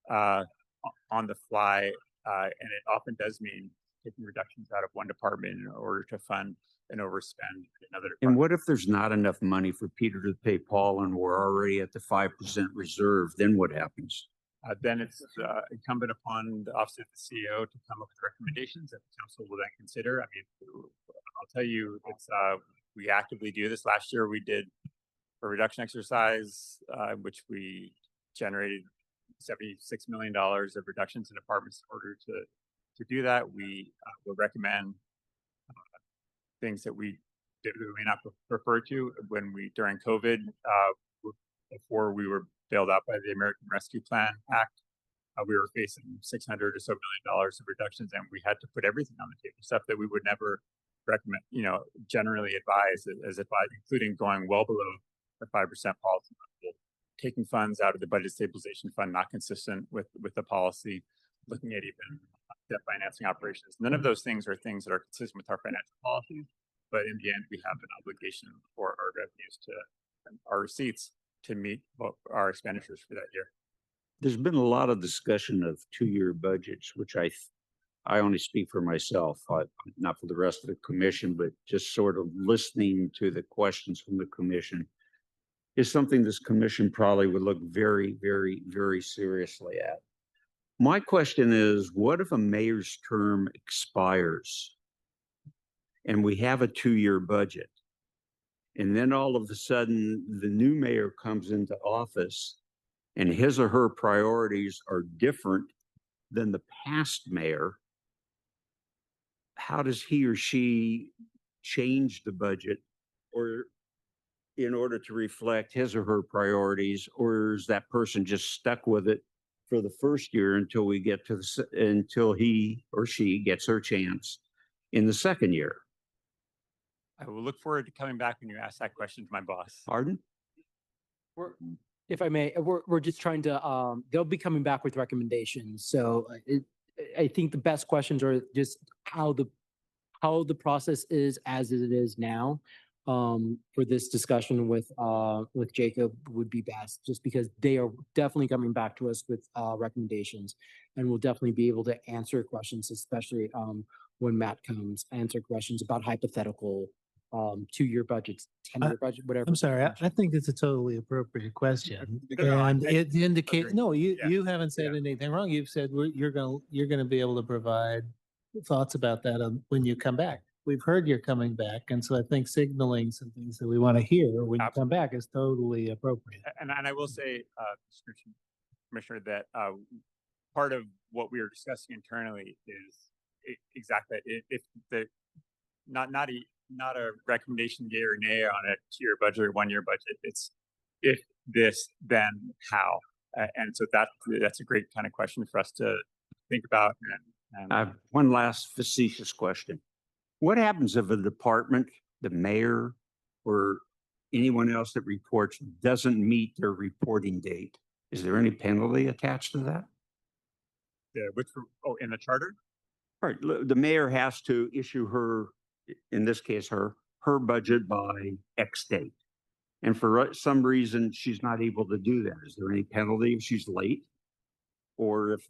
Speaker 6: on the fly, and it often does mean taking reductions out of one department in order to fund an overspend in another department.
Speaker 15: And what if there's not enough money for Peter to pay Paul and we're already at the 5% reserve? Then what happens?
Speaker 6: Then it's incumbent upon the office of the CEO to come up with recommendations that the council will then consider. I mean, I'll tell you, we actively do this. Last year, we did a reduction exercise, which we generated $76 million of reductions in departments in order to do that. We will recommend things that we may not prefer to. During COVID, before we were bailed out by the American Rescue Plan Act, we were facing $600 or so million of reductions, and we had to put everything on the table, stuff that we would never recommend, generally advise, including going well below the 5% policy level, taking funds out of the budget stabilization fund, not consistent with the policy, looking at even debt financing operations. None of those things are things that are consistent with our financial policies, but in the end, we have an obligation for our revenues our receipts to meet our expenditures for that year.
Speaker 15: There's been a lot of discussion of 2-year budgets, which I only speak for myself, not for the rest of the commission, but just sort of listening to the questions from the commission is something this commission probably would look very, very, very seriously at. My question is, what if a mayor's term expires and we have a 2-year budget, and then all of a sudden the new mayor comes into office and his or her priorities are different than the past mayor? How does he or she change the budget or in order to reflect his or her priorities, or is that person just stuck with it for the first year until we get to until he or she gets her chance in the second year?
Speaker 6: I will look forward to coming back when you ask that question to my boss.
Speaker 15: Pardon?
Speaker 5: If I may, we're just trying to, they'll be coming back with recommendations. So I think the best questions are just how the process is as it is now. For this discussion with Jacob would be best, just because they are definitely coming back to us with recommendations, and we'll definitely be able to answer questions, especially when Matt comes, answer questions about hypothetical 2-year budgets, 10-year budget, whatever.
Speaker 3: I'm sorry, I think it's a totally appropriate question. And it indicates, no, you haven't said anything wrong. You've said you're gonna be able to provide thoughts about that when you come back. We've heard you're coming back, and so I think signaling some things that we want to hear when you come back is totally appropriate.
Speaker 6: And I will say, Commissioner, that part of what we are discussing internally is exactly if the not a recommendation yea or nay on a 2-year budget or 1-year budget. It's if this, then how? And so that's a great kind of question for us to think about.
Speaker 15: I have one last facetious question. What happens if a department, the mayor, or anyone else that reports doesn't meet their reporting date? Is there any penalty attached to that?
Speaker 6: In the charter?
Speaker 15: Right, the mayor has to issue her, in this case, her budget by X date. And for some reason, she's not able to do that. Is there any penalty if she's late? Or if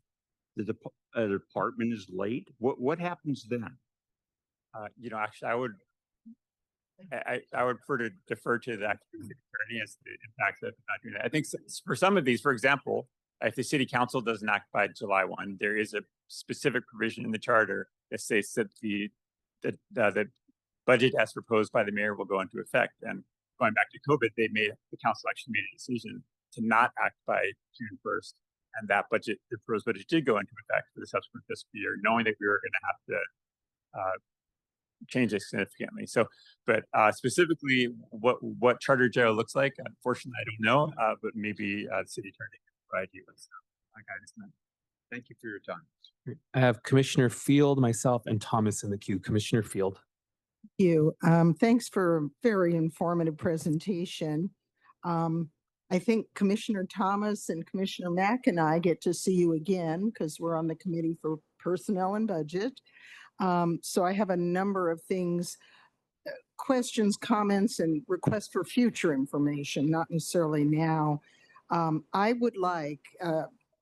Speaker 15: a department is late? What happens then?
Speaker 6: Actually, I would prefer to defer to the acting attorney as to the impact of not doing that. I think for some of these, for example, if the city council doesn't act by July 1, there is a specific provision in the charter that states that the budget as proposed by the mayor will go into effect. And going back to COVID, the council actually made a decision to not act by June 1st. And that budget, the proposed budget did go into effect for the subsequent fiscal year, knowing that we were going to have to change it significantly. So, but specifically what Charter Joe looks like, unfortunately, I don't know, but maybe the city attorney can provide you with some guidance on that. Thank you for your time.
Speaker 1: I have Commissioner Field, myself, and Thomas in the queue. Commissioner Field.
Speaker 4: You. Thanks for a very informative presentation. I think Commissioner Thomas and Commissioner Mack and I get to see you again because we're on the Committee for Personnel and Budget. So I have a number of things, questions, comments, and requests for future information, not necessarily now. I would like,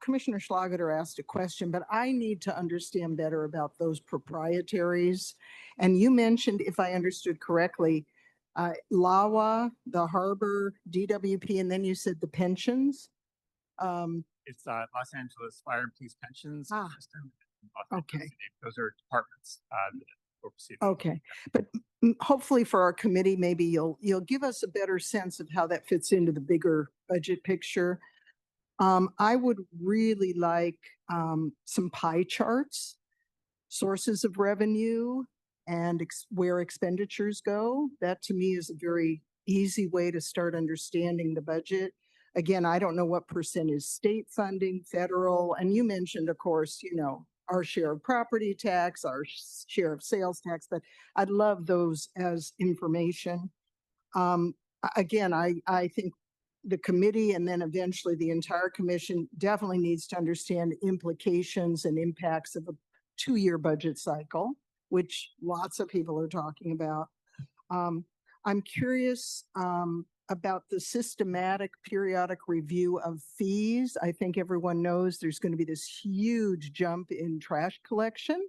Speaker 4: Commissioner Schlageter asked a question, but I need to understand better about those proprietaries. And you mentioned, if I understood correctly, LAWA, the harbor, DWP, and then you said the pensions.
Speaker 6: It's Los Angeles Fire and Police Pensions System.
Speaker 4: Okay.
Speaker 6: Those are departments that oversee that.
Speaker 4: Okay, but hopefully for our committee, maybe you'll give us a better sense of how that fits into the bigger budget picture. I would really like some pie charts, sources of revenue, and where expenditures go. That to me is a very easy way to start understanding the budget. Again, I don't know what percent is state funding, federal, and you mentioned, of course, our share of property tax, our share of sales tax, but I'd love those as information. Again, I think the committee and then eventually the entire commission definitely needs to understand implications and impacts of a 2-year budget cycle, which lots of people are talking about. I'm curious about the systematic periodic review of fees. I think everyone knows there's going to be this huge jump in trash collection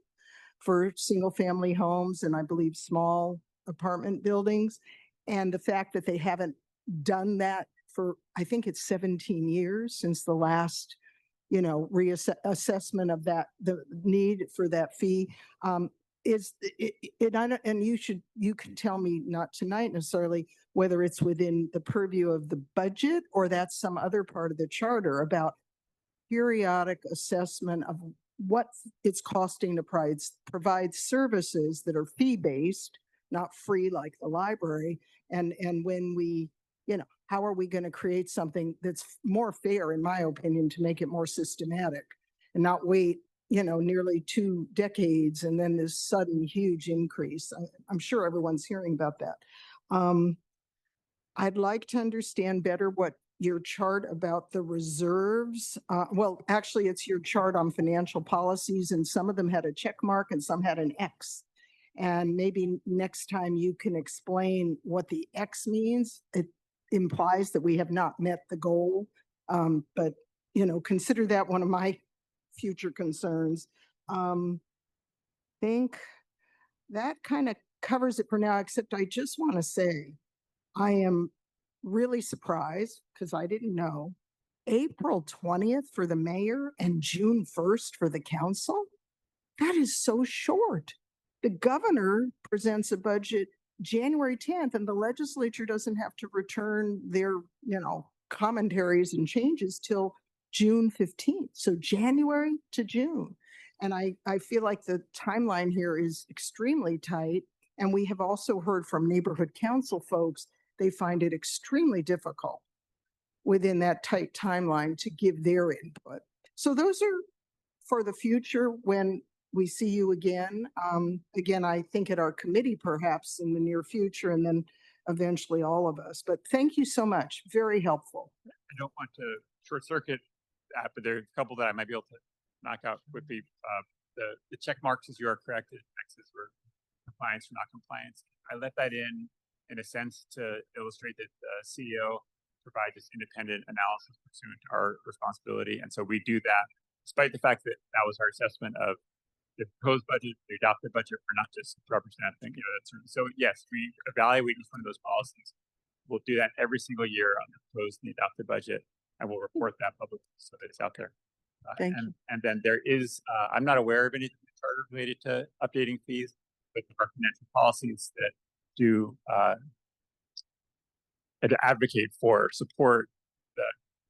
Speaker 4: for single family homes and I believe small apartment buildings. And the fact that they haven't done that for, I think it's 17 years since the last, reassessment of that, the need for that fee. And you can tell me not tonight necessarily whether it's within the purview of the budget or that's some other part of the charter about periodic assessment of what it's costing to provide services that are fee-based, not free like the library. And when we, how are we going to create something that's more fair, in my opinion, to make it more systematic and not wait nearly 2 decades and then this sudden huge increase. I'm sure everyone's hearing about that. I'd like to understand better what your chart about the reserves. Well, actually, it's your chart on financial policies, and some of them had a check mark and some had an X. And maybe next time you can explain what the X means. It implies that we have not met the goal, but consider that one of my future concerns. Think that kind of covers it for now, except I just want to say I am really surprised because I didn't know April 20th for the mayor and June 1st for the council. That is so short. The governor presents a budget January 10th and the legislature doesn't have to return their, commentaries and changes till June 15th. So January to June. And I feel like the timeline here is extremely tight. And we have also heard from neighborhood council folks, they find it extremely difficult within that tight timeline to give their input. So those are for the future when we see you again. Again, I think at our committee perhaps in the near future, and then eventually all of us. But thank you so much. Very helpful.
Speaker 6: I don't want to short circuit that, but there are a couple that I might be able to knock out quickly. The check marks, as you are correct, X's were compliance or not compliance. I let that in a sense to illustrate that the CEO provides this independent analysis pursuant to our responsibility. And so we do that, despite the fact that that was our assessment of the proposed budget, the adopted budget, for not just represent, so yes, we evaluate each one of those policies. We'll do that every single year on the proposed and the adopted budget, and we'll report that publicly so that it's out there.
Speaker 4: Thank you.
Speaker 6: And then there is, I'm not aware of anything in the charter related to updating fees, but there are financial policies that do advocate for support the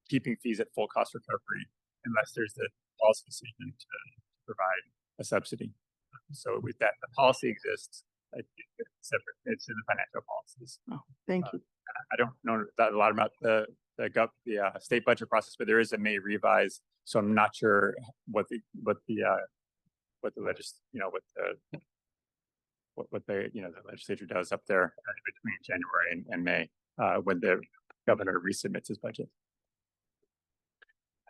Speaker 6: keeping fees at full cost recovery unless there's a policy decision to provide a subsidy. So with that, the policy exists. It's separate. It's in the financial policies.
Speaker 4: Oh, thank you.
Speaker 6: I don't know that a lot about the state budget process, but there is a May revise. So I'm not sure what the legislature does up there between January and May when the governor resubmits his budget.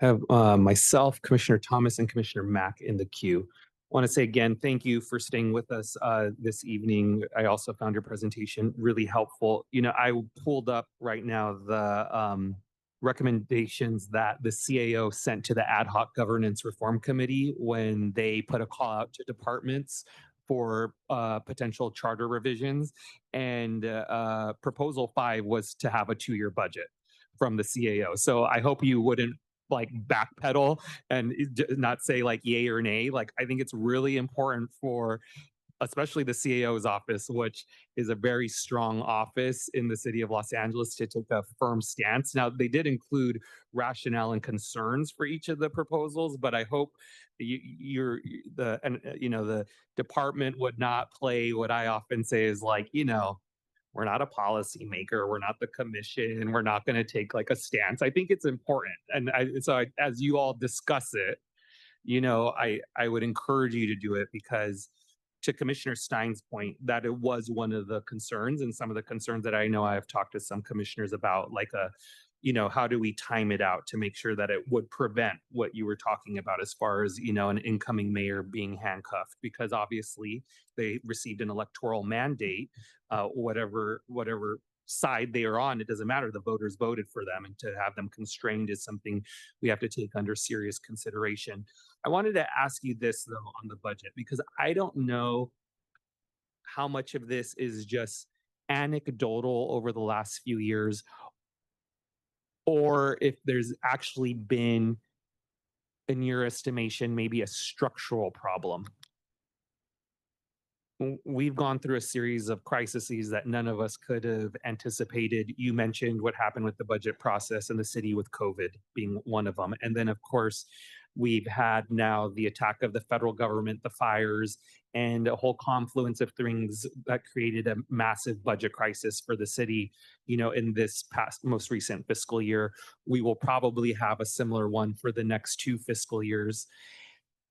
Speaker 1: I have myself, Commissioner Thomas, and Commissioner Mack in the queue. I want to say again, thank you for staying with us this evening. I also found your presentation really helpful. I pulled up right now the recommendations that the CAO sent to the Ad Hoc Governance Reform Committee when they put a call out to departments for potential charter revisions. And proposal 5 was to have a 2-year budget from the CAO. So I hope you wouldn't backpedal and not say yay or nay. I think it's really important for especially the CAO's office, which is a very strong office in the city of Los Angeles, to take a firm stance. Now, they did include rationale and concerns for each of the proposals, but I hope the department would not play what I often say is we're not a policymaker. We're not the commission. We're not going to take a stance. I think it's important. And as you all discuss it, I would encourage you to do it because, to Commissioner Stein's point, that it was one of the concerns, and some of the concerns that I know I've talked to some commissioners about, how do we time it out to make sure that it would prevent what you were talking about as far as, an incoming mayor being handcuffed, because obviously they received an electoral mandate, whatever side they are on, it doesn't matter. The voters voted for them, and to have them constrained is something we have to take under serious consideration. I wanted to ask you this, though, on the budget, because I don't know how much of this is just anecdotal over the last few years, or if there's actually been, in your estimation, maybe a structural problem. We've gone through a series of crises that none of us could have anticipated. You mentioned what happened with the budget process in the city with COVID being one of them. And then, of course, we've had now the attack of the federal government, the fires, and a whole confluence of things that created a massive budget crisis for the city, in this most recent fiscal year. We will probably have a similar one for the next 2 fiscal years.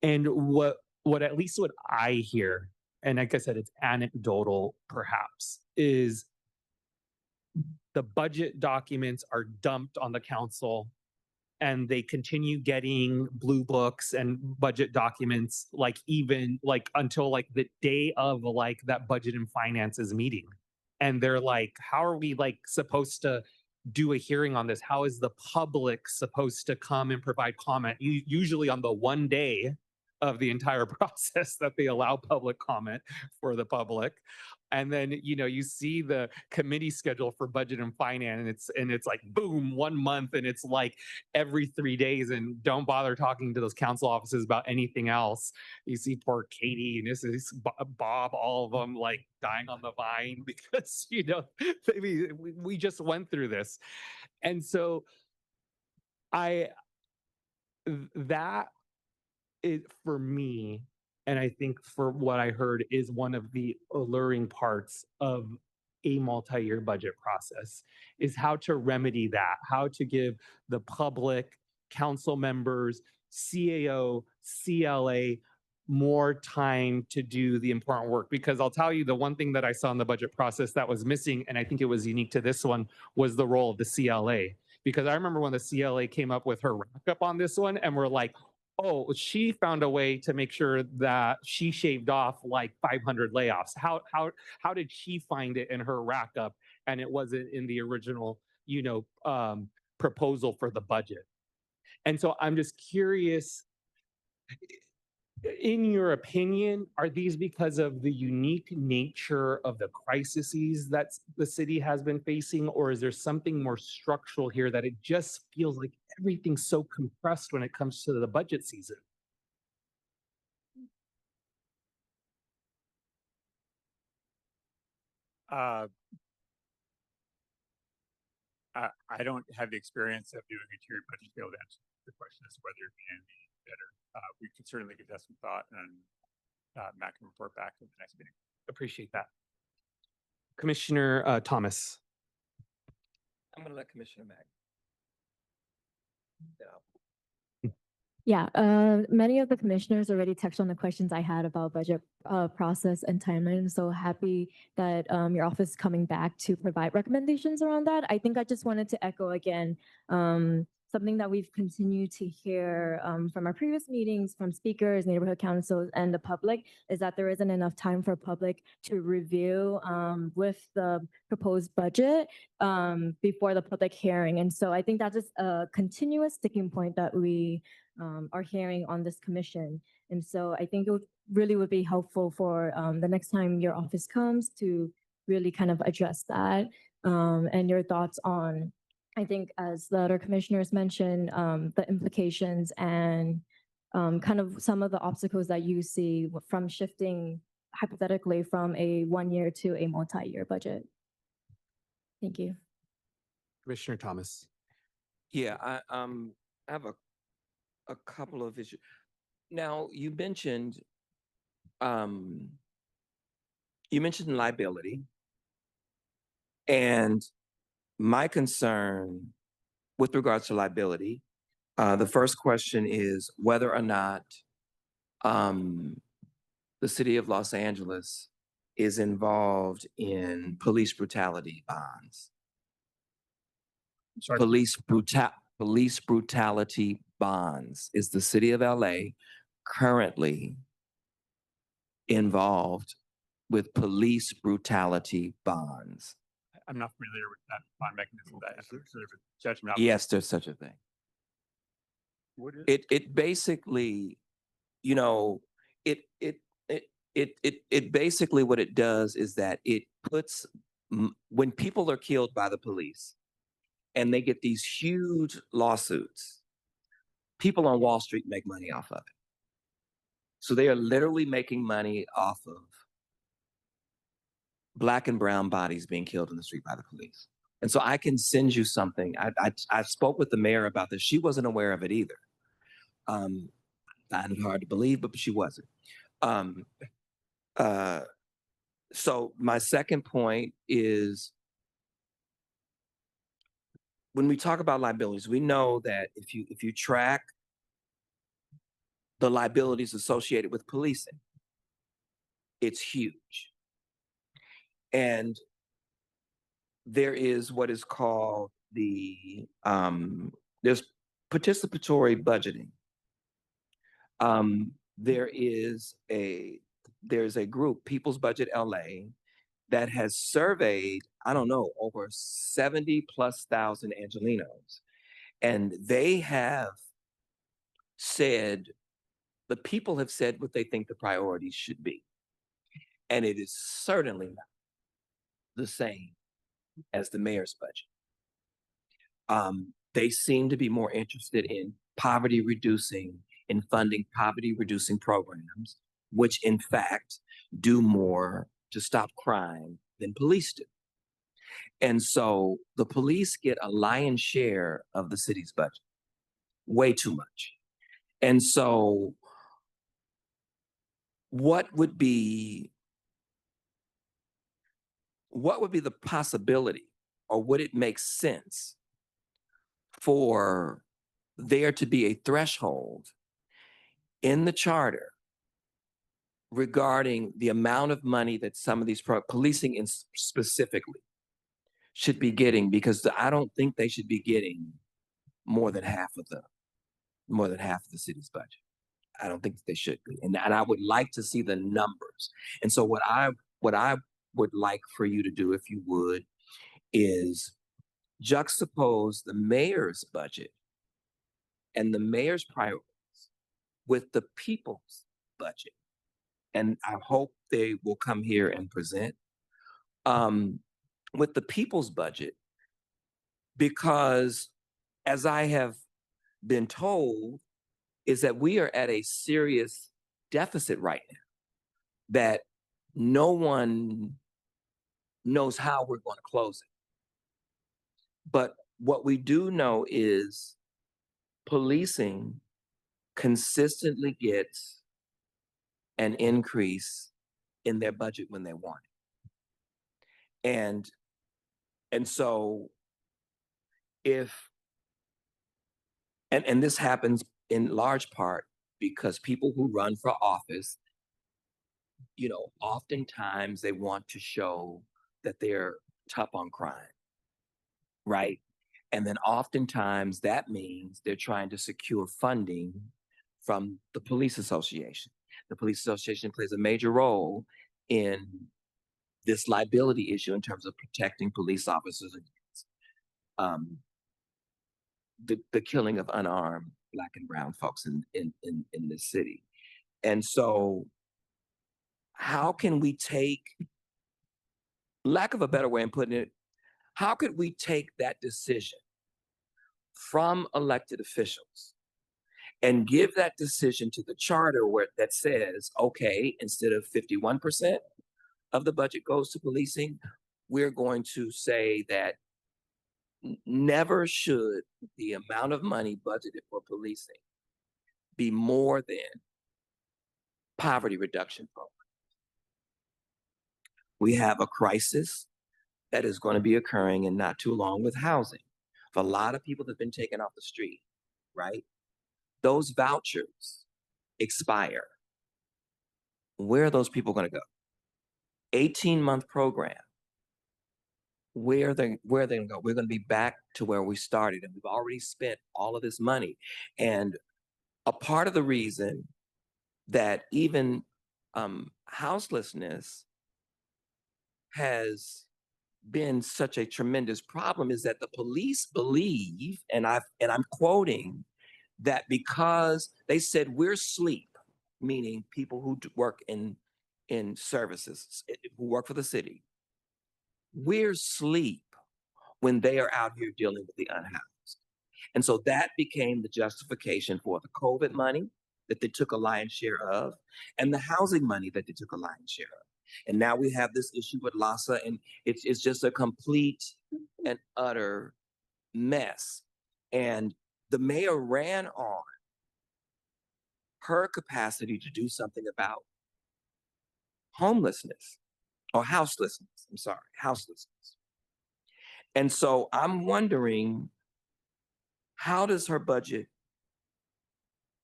Speaker 1: And what at least what I hear, and like I said, it's anecdotal perhaps, is the budget documents are dumped on the council and they continue getting blue books and budget documents until the day of that budget and finances meeting. And they're like, how are we supposed to do a hearing on this? How is the public supposed to come and provide comment? Usually on the one day of the entire process that they allow public comment for the public. And then, you see the committee schedule for budget and finance, and it's boom, 1 month, and it's every 3 days, and don't bother talking to those council offices about anything else. You see poor Katie and this is Bob, all of them dying on the vine because, we just went through this. And so that is, for me, And I think for what I heard is one of the alluring parts of a multi-year budget process is how to remedy that, how to give the public, council members, CAO, CLA more time to do the important work. Because I'll tell you, the one thing that I saw in the budget process that was missing, and I think it was unique to this one, was the role of the CLA. Because I remember when the CLA came up with her wrap up on this one, and we're like, oh, she found a way to make sure that she shaved off like 500 layoffs. How did she find it in her rack up and it wasn't in the original, proposal for the budget? And so I'm just curious, in your opinion, are these because of the unique nature of the crises that the city has been facing, or is there something more structural here that it just feels like everything's so compressed when it comes to the budget season?
Speaker 6: I don't have the experience of doing a tiered budget scale to answer the question as to whether it can be better. We could certainly give that some thought and Matt can report back in the next meeting.
Speaker 1: Appreciate that. Commissioner Thomas.
Speaker 13: I'm going to let Commissioner Mack.
Speaker 12: Yeah, many of the commissioners already touched on the questions I had about budget process and timeline. So happy that your office is coming back to provide recommendations around that. I think I just wanted to echo again something that we've continued to hear from our previous meetings, from speakers, neighborhood councils, and the public, is that there isn't enough time for public to review with the proposed budget before the public hearing. And so I think that is a continuous sticking point that we are hearing on this commission. And so I think it really would be helpful for the next time your office comes to really kind of address that and your thoughts on, I think as the other commissioners mentioned, the implications and kind of some of the obstacles that you see from shifting hypothetically from a 1 year to a multi-year budget. Thank you.
Speaker 1: Commissioner Thomas.
Speaker 13: Yeah, I have a couple of issues. Now, you mentioned liability, and my concern with regards to liability, the first question is whether or not the city of Los Angeles is involved in police brutality bonds. Police brutality bonds. Is the city of LA currently involved with police brutality bonds?
Speaker 6: I'm not familiar with that bond mechanism. That sort of judgment.
Speaker 13: Yes, there's such a thing. It basically, it basically what it does is that it puts, when people are killed by the police and they get these huge lawsuits, people on Wall Street make money off of it. So they are literally making money off of Black and brown bodies being killed in the street by the police. And so I can send you something. I spoke with the mayor about this. She wasn't aware of it either. I find it hard to believe, but she wasn't. So my second point is, when we talk about liabilities, we know that if you track the liabilities associated with policing, it's huge. And there is what is called there's participatory budgeting. There's a group, People's Budget LA, that has surveyed, I don't know, over 70,000+ Angelenos. And they have said, the people have said what they think the priorities should be. And it is certainly not the same as the mayor's budget. They seem to be more interested in poverty reducing, in funding poverty reducing programs, which in fact do more to stop crime than police do. And so the police get a lion's share of the city's budget, way too much. And so what would be the possibility, or would it make sense for there to be a threshold in the charter regarding the amount of money that some of these policing specifically should be getting? Because I don't think they should be getting more than half of the city's budget. I don't think that they should be, and I would like to see the numbers. And so what I would like for you to do, if you would, is juxtapose the mayor's budget and the mayor's priorities with the people's budget. And I hope they will come here and present with the people's budget, because as I have been told, is that we are at a serious deficit right now that no one knows how we're going to close it. But what we do know is policing consistently gets an increase in their budget when they want it. And so and this happens in large part because people who run for office, oftentimes they want to show that they're tough on crime, right? And then oftentimes that means they're trying to secure funding from the police association. The police association plays a major role in this liability issue in terms of protecting police officers against the killing of unarmed Black and brown folks in this city. And so how can we take, lack of a better way of putting it, how could we take that decision from elected officials and give that decision to the charter that says, okay, instead of 51% of the budget goes to policing, we're going to say that never should the amount of money budgeted for policing be more than poverty reduction programs. We have a crisis that is going to be occurring in not too long with housing. For a lot of people that have been taken off the street, right? Those vouchers expire. Where are those people going to go? 18-month program. Where are they going to go? We're going to be back to where we started, and we've already spent all of this money. And a part of the reason that even houselessness has been such a tremendous problem is that the police believe, and I'm quoting, that because they said we're sleep, meaning people who work in services, who work for the city, we're sleep when they are out here dealing with the unhoused. And so that became the justification for the COVID money that they took a lion's share of, and the housing money that they took a lion's share of. And now we have this issue with LAHSA, and it's just a complete and utter mess. And the mayor ran on her capacity to do something about homelessness or houselessness. I'm sorry, houselessness. And so I'm wondering, how does her budget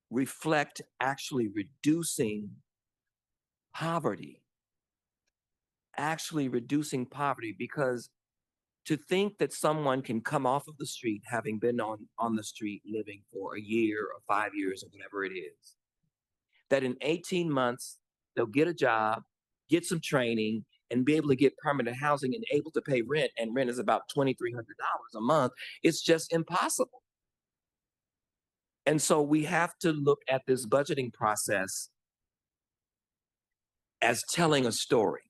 Speaker 13: reflect actually reducing poverty? Actually reducing poverty, because to think that someone can come off of the street having been on the street living for a year or 5 years or whatever it is, that in 18 months they'll get a job, get some training, and be able to get permanent housing and able to pay rent, and rent is about $2,300 a month. It's just impossible. And so we have to look at this budgeting process as telling a story.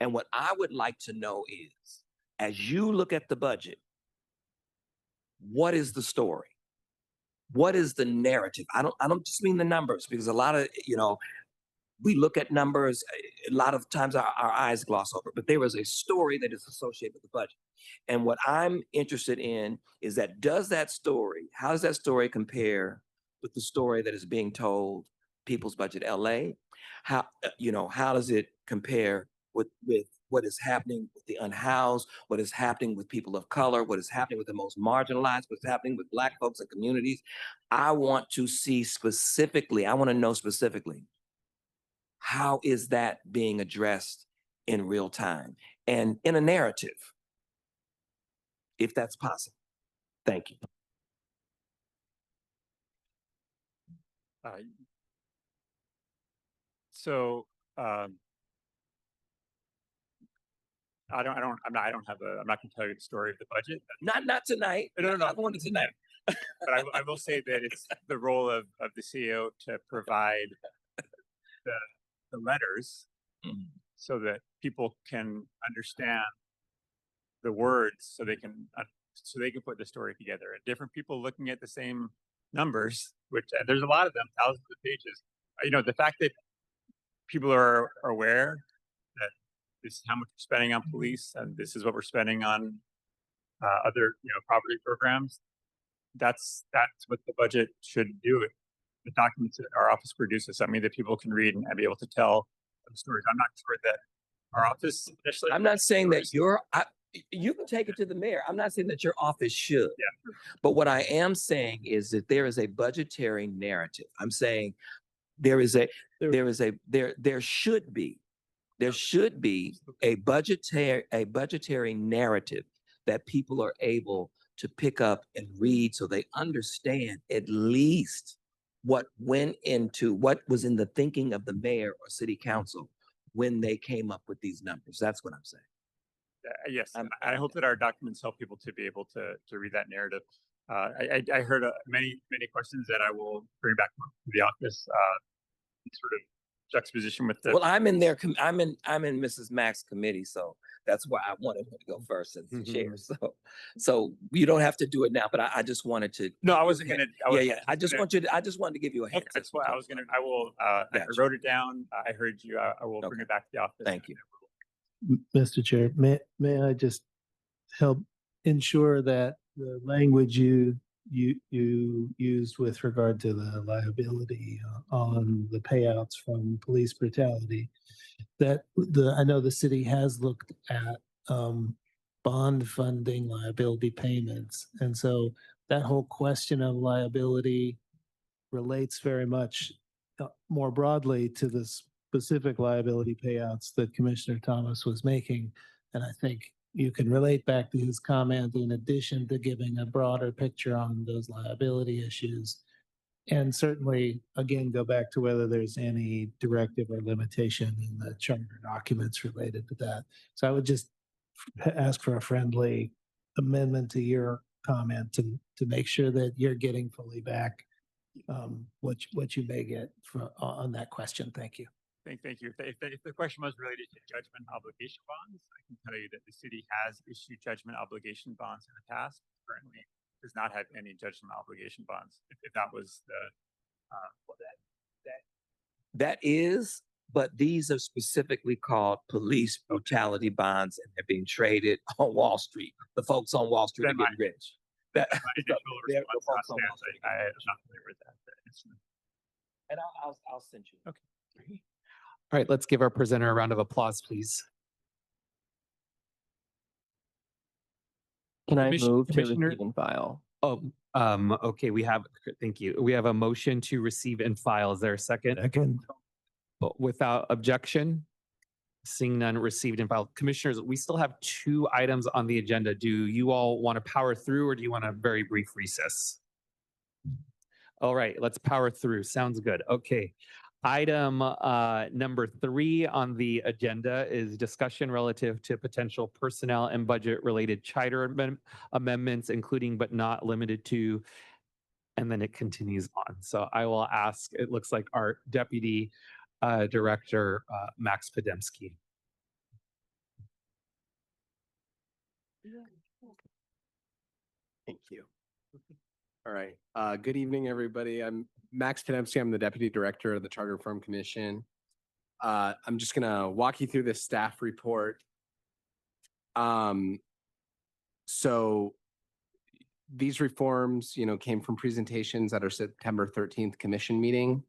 Speaker 13: And what I would like to know is, as you look at the budget, what is the story? What is the narrative? I don't just mean the numbers, because a lot of, we look at numbers, a lot of times our eyes gloss over, but there is a story that is associated with the budget. And what I'm interested in is that how does that story compare with the story that is being told People's Budget LA? How, how does it compare with what is happening with the unhoused, what is happening with people of color, what is happening with the most marginalized, what's happening with Black folks and communities? I want to see specifically, I want to know specifically, how is that being addressed in real time and in a narrative, if that's possible? Thank you.
Speaker 6: So, I don't have I'm not gonna tell you the story of the budget.
Speaker 13: Not tonight.
Speaker 6: No,
Speaker 13: I want it tonight.
Speaker 6: But I will say that it's the role of the CEO to provide the letters so that people can understand the words, so they can put the story together. And different people looking at the same numbers, which there's a lot of them, thousands of pages. The fact that people are aware that this is how much we're spending on police, and this is what we're spending on other poverty programs. That's what the budget should do. The documents that our office produces, something that people can read and be able to tell some stories. I'm not sure that our office initially.
Speaker 13: I'm not saying that you can take it to the mayor. I'm not saying that your office should.
Speaker 6: Yeah.
Speaker 13: But what I am saying is that there is a budgetary narrative. I'm saying there should be a budgetary narrative that people are able to pick up and read, so they understand at least what went into, what was in the thinking of the mayor or city council when they came up with these numbers. That's what I'm saying.
Speaker 6: Yes, I hope that our documents help people to be able to read that narrative. I heard many questions that I will bring back to the office. Sort of juxtaposition with the.
Speaker 13: Well, I'm in Mrs. Mack's committee, so that's why I wanted her to go first as the chair. So you don't have to do it now, but I just wanted to.
Speaker 6: No, I wasn't gonna.
Speaker 13: I just wanted to give you a heads up.
Speaker 6: That's why I was gonna. I will. I wrote it down. I heard you. I will bring it back to the office.
Speaker 13: Thank you.
Speaker 3: Mr. Chair, may I just help ensure that the language you used with regard to the liability on the payouts from police brutality, that I know the city has looked at bond funding liability payments. And so that whole question of liability relates very much more broadly to the specific liability payouts that Commissioner Thomas was making. And I think you can relate back to his comment in addition to giving a broader picture on those liability issues. And certainly, again, go back to whether there's any directive or limitation in the charter documents related to that. So I would just ask for a friendly amendment to your comment to make sure that you're getting fully back what you may get on that question. Thank you.
Speaker 6: Thank you. If the question was related to judgment obligation bonds, I can tell you that the city has issued judgment obligation bonds in the past. Currently does not have any judgment obligation bonds. If that was the
Speaker 13: that is, but these are specifically called police brutality bonds, and they're being traded on Wall Street. The folks on Wall Street are getting rich.
Speaker 6: I'm not familiar with that instrument.
Speaker 13: And I'll send you.
Speaker 1: Okay. All right, let's give our presenter a round of applause, please.
Speaker 16: Can I move to
Speaker 1: Commissioner-
Speaker 16: receive and file?
Speaker 1: Okay, thank you. We have a motion to receive and file. Is there a second?
Speaker 3: Second.
Speaker 1: Without objection? Seeing none, received and filed. Commissioners, we still have 2 items on the agenda. Do you all want to power through, or do you want a very brief recess? All right, let's power through. Sounds good. Okay. Item number 3 on the agenda is discussion relative to potential personnel and budget related charter amendments, including but not limited to, and then it continues on. So I will ask, it looks like our Deputy Director, Max Podemski.
Speaker 21: Thank you. All right. Good evening, everybody. I'm Max Podemski. I'm the Deputy Director of the Charter Reform Commission. I'm just going to walk you through this staff report. So these reforms, came from presentations at our September 13th commission meeting.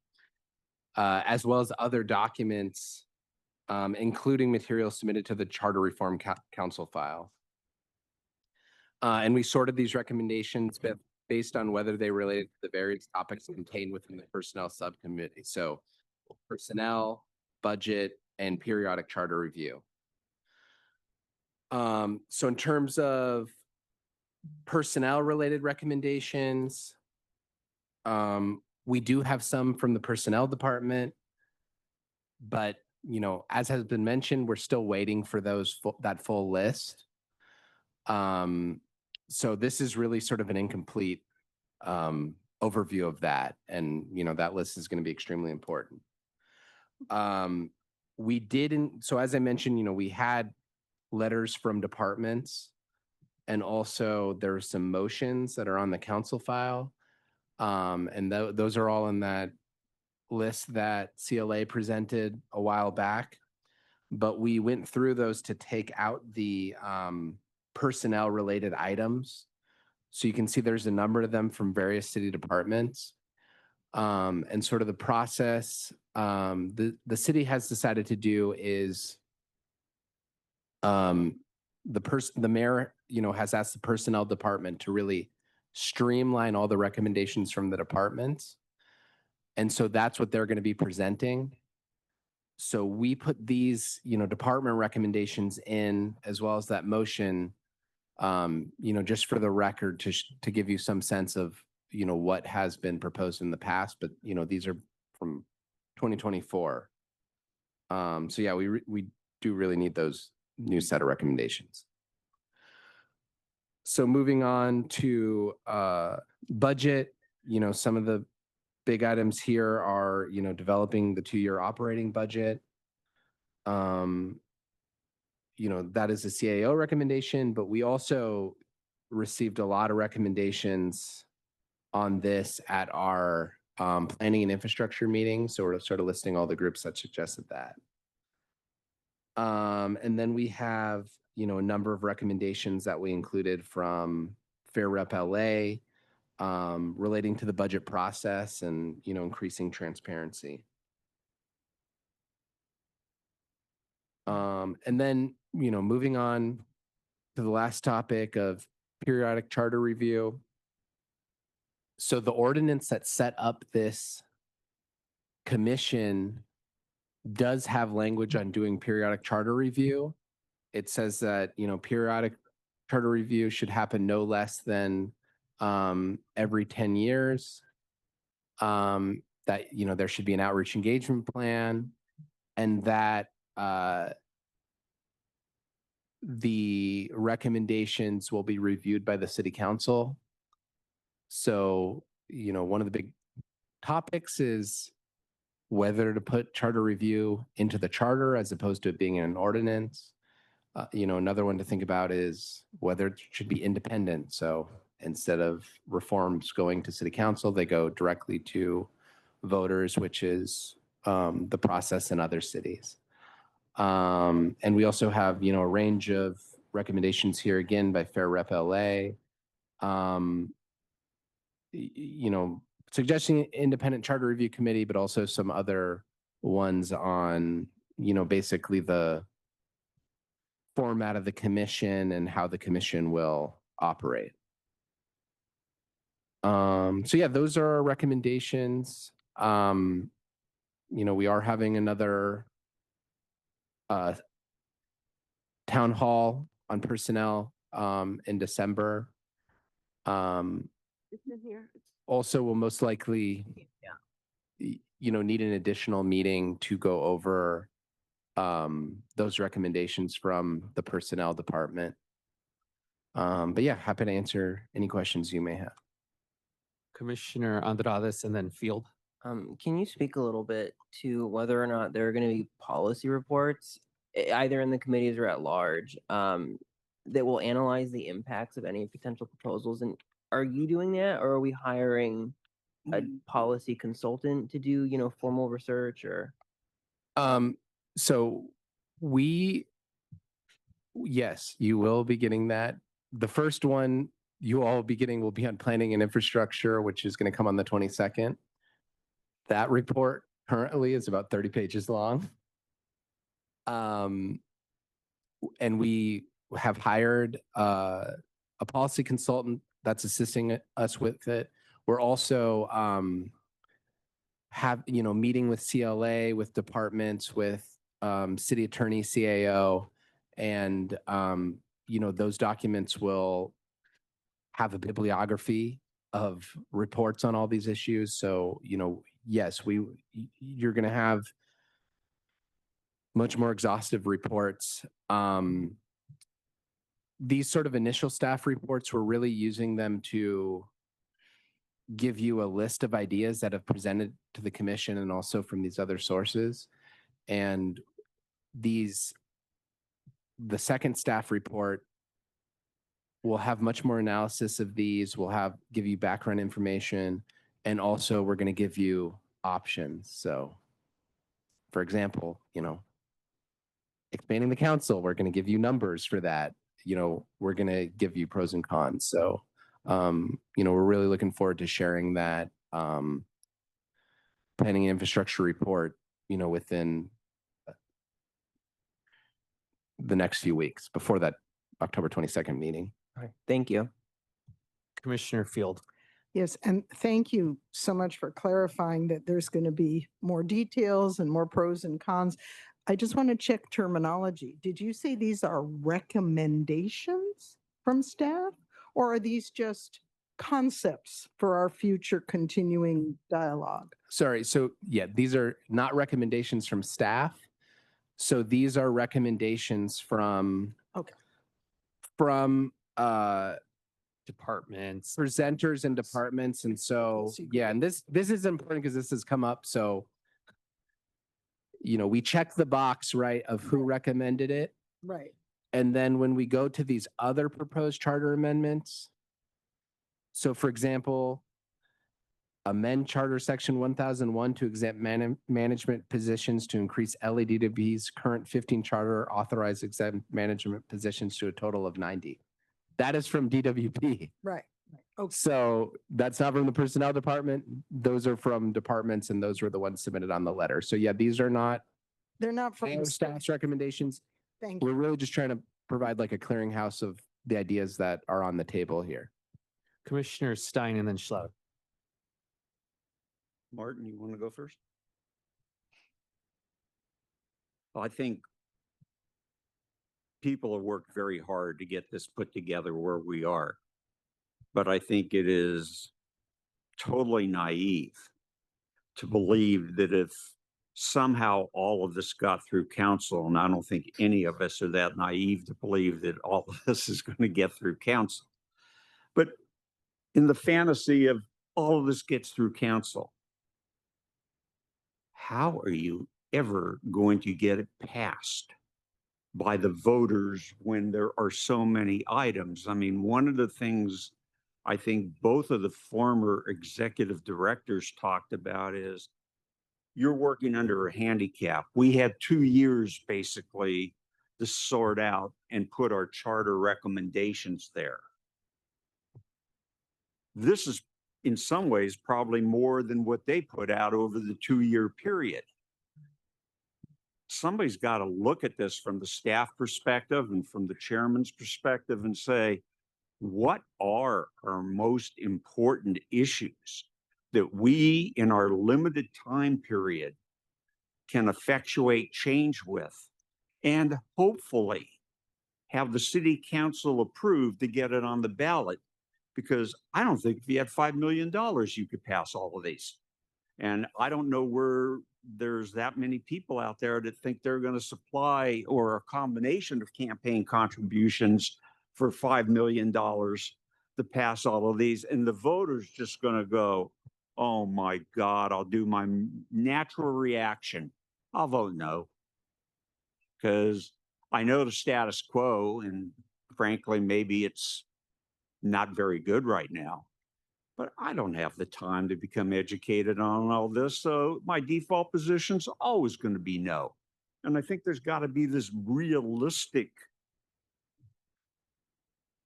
Speaker 21: as well as other documents, including materials submitted to the Charter Reform Council file. And we sorted these recommendations based on whether they related to the various topics contained within the Personnel Subcommittee. So personnel, budget, and periodic charter review. So in terms of personnel-related recommendations, we do have some from the Personnel Department, but as has been mentioned, we're still waiting for that full list. So this is really sort of an incomplete overview of that, and that list is going to be extremely important. So as I mentioned, we had letters from departments, and also there are some motions that are on the council file. And those are all in that list that CLA presented a while back. But we went through those to take out the personnel related items. So you can see there's a number of them from various city departments. And sort of the process the city has decided to do is the mayor, has asked the personnel department to really streamline all the recommendations from the departments. And so that's what they're going to be presenting. So we put these, department recommendations in, as well as that motion, just for the record to give you some sense of, what has been proposed in the past, but, these are from 2024. So yeah, we do really need those new set of recommendations. So moving on to budget, some of the big items here are, developing the 2-year operating budget. That is a CAO recommendation, but we also received a lot of recommendations on this at our planning and infrastructure meeting. So we're sort of listing all the groups that suggested that. And then we have, a number of recommendations that we included from Fair Rep LA relating to the budget process and, increasing transparency. And then, moving on to the last topic of periodic charter review. So the ordinance that set up this commission does have language on doing periodic charter review. It says that, periodic charter review should happen no less than every 10 years. That, there should be an outreach engagement plan, and that the recommendations will be reviewed by the city council. So, one of the big topics is whether to put charter review into the charter as opposed to it being in an ordinance. Another one to think about is whether it should be independent. So instead of reforms going to city council, they go directly to voters, which is the process in other cities. And we also have, a range of recommendations here again by Fair Rep LA. Suggesting independent charter review committee, but also some other ones on, basically the format of the commission and how the commission will operate. So yeah, those are our recommendations. We are having another town hall on personnel in December. Also, we'll most likely, need an additional meeting to go over those recommendations from the personnel department. But yeah, happy to answer any questions you may have.
Speaker 1: Commissioner Andrades and then Field.
Speaker 16: Can you speak a little bit to whether or not there are going to be policy reports, either in the committees or at large, that will analyze the impacts of any potential proposals? And are you doing that, or are we hiring a policy consultant to do, formal research or?
Speaker 21: So yes, you will be getting that. The first one you all will be getting will be on planning and infrastructure, which is going to come on the 22nd. That report currently is about 30 pages long. And we have hired a policy consultant that's assisting us with it. We're also meeting with CLA, with departments, with city attorney, CAO, and those documents will have a bibliography of reports on all these issues. So, yes, you're going to have much more exhaustive reports. These sort of initial staff reports, we're really using them to give you a list of ideas that have presented to the commission and also from these other sources. And the second staff report will have much more analysis of these. We'll give you background information, and also we're going to give you options. So, for example, expanding the council, we're going to give you numbers for that. We're going to give you pros and cons. So, we're really looking forward to sharing that planning and infrastructure report, within the next few weeks before that October 22nd meeting.
Speaker 16: All right. Thank you.
Speaker 1: Commissioner Field.
Speaker 4: Yes, and thank you so much for clarifying that there's going to be more details and more pros and cons. I just want to check terminology. Did you say these are recommendations from staff, or are these just concepts for our future continuing dialogue?
Speaker 21: Sorry. So yeah, these are not recommendations from staff. So these are recommendations from
Speaker 1: departments,
Speaker 21: presenters and departments. And so, yeah, and this is important because this has come up. So, we check the box, right, of who recommended it.
Speaker 4: Right.
Speaker 21: And then when we go to these other proposed charter amendments, so for example, amend charter section 1001 to exempt management positions to increase LADWP's current 15 charter authorized exempt management positions to a total of 90. That is from DWP.
Speaker 4: Right. Okay.
Speaker 21: So that's not from the personnel department. Those are from departments, and those were the ones submitted on the letter. So yeah, these are not.
Speaker 4: They're not from
Speaker 21: staff's recommendations.
Speaker 4: Thank
Speaker 21: We're
Speaker 4: you.
Speaker 21: really just trying to provide like a clearinghouse of the ideas that are on the table here.
Speaker 1: Commissioner Stein and then Schlau.
Speaker 15: Martin, you want to go first? I think people have worked very hard to get this put together where we are. But I think it is totally naive to believe that if somehow all of this got through council, and I don't think any of us are that naive to believe that all of this is going to get through council. But in the fantasy of all of this gets through council, how are you ever going to get it passed by the voters when there are so many items? I mean, one of the things I think both of the former executive directors talked about is you're working under a handicap. We had 2 years basically to sort out and put our charter recommendations there. This is in some ways probably more than what they put out over the 2-year period. Somebody's got to look at this from the staff perspective and from the chairman's perspective and say, what are our most important issues that we in our limited time period can effectuate change with, and hopefully have the city council approved to get it on the ballot? Because I don't think if you had $5 million, you could pass all of these. And I don't know where there's that many people out there that think they're going to supply or a combination of campaign contributions for $5 million to pass all of these. And the voters just going to go, oh my God, I'll do my natural reaction. I'll vote no. Because I know the status quo, and frankly, maybe it's not very good right now, but I don't have the time to become educated on all this. So my default position's always going to be no. And I think there's got to be this realistic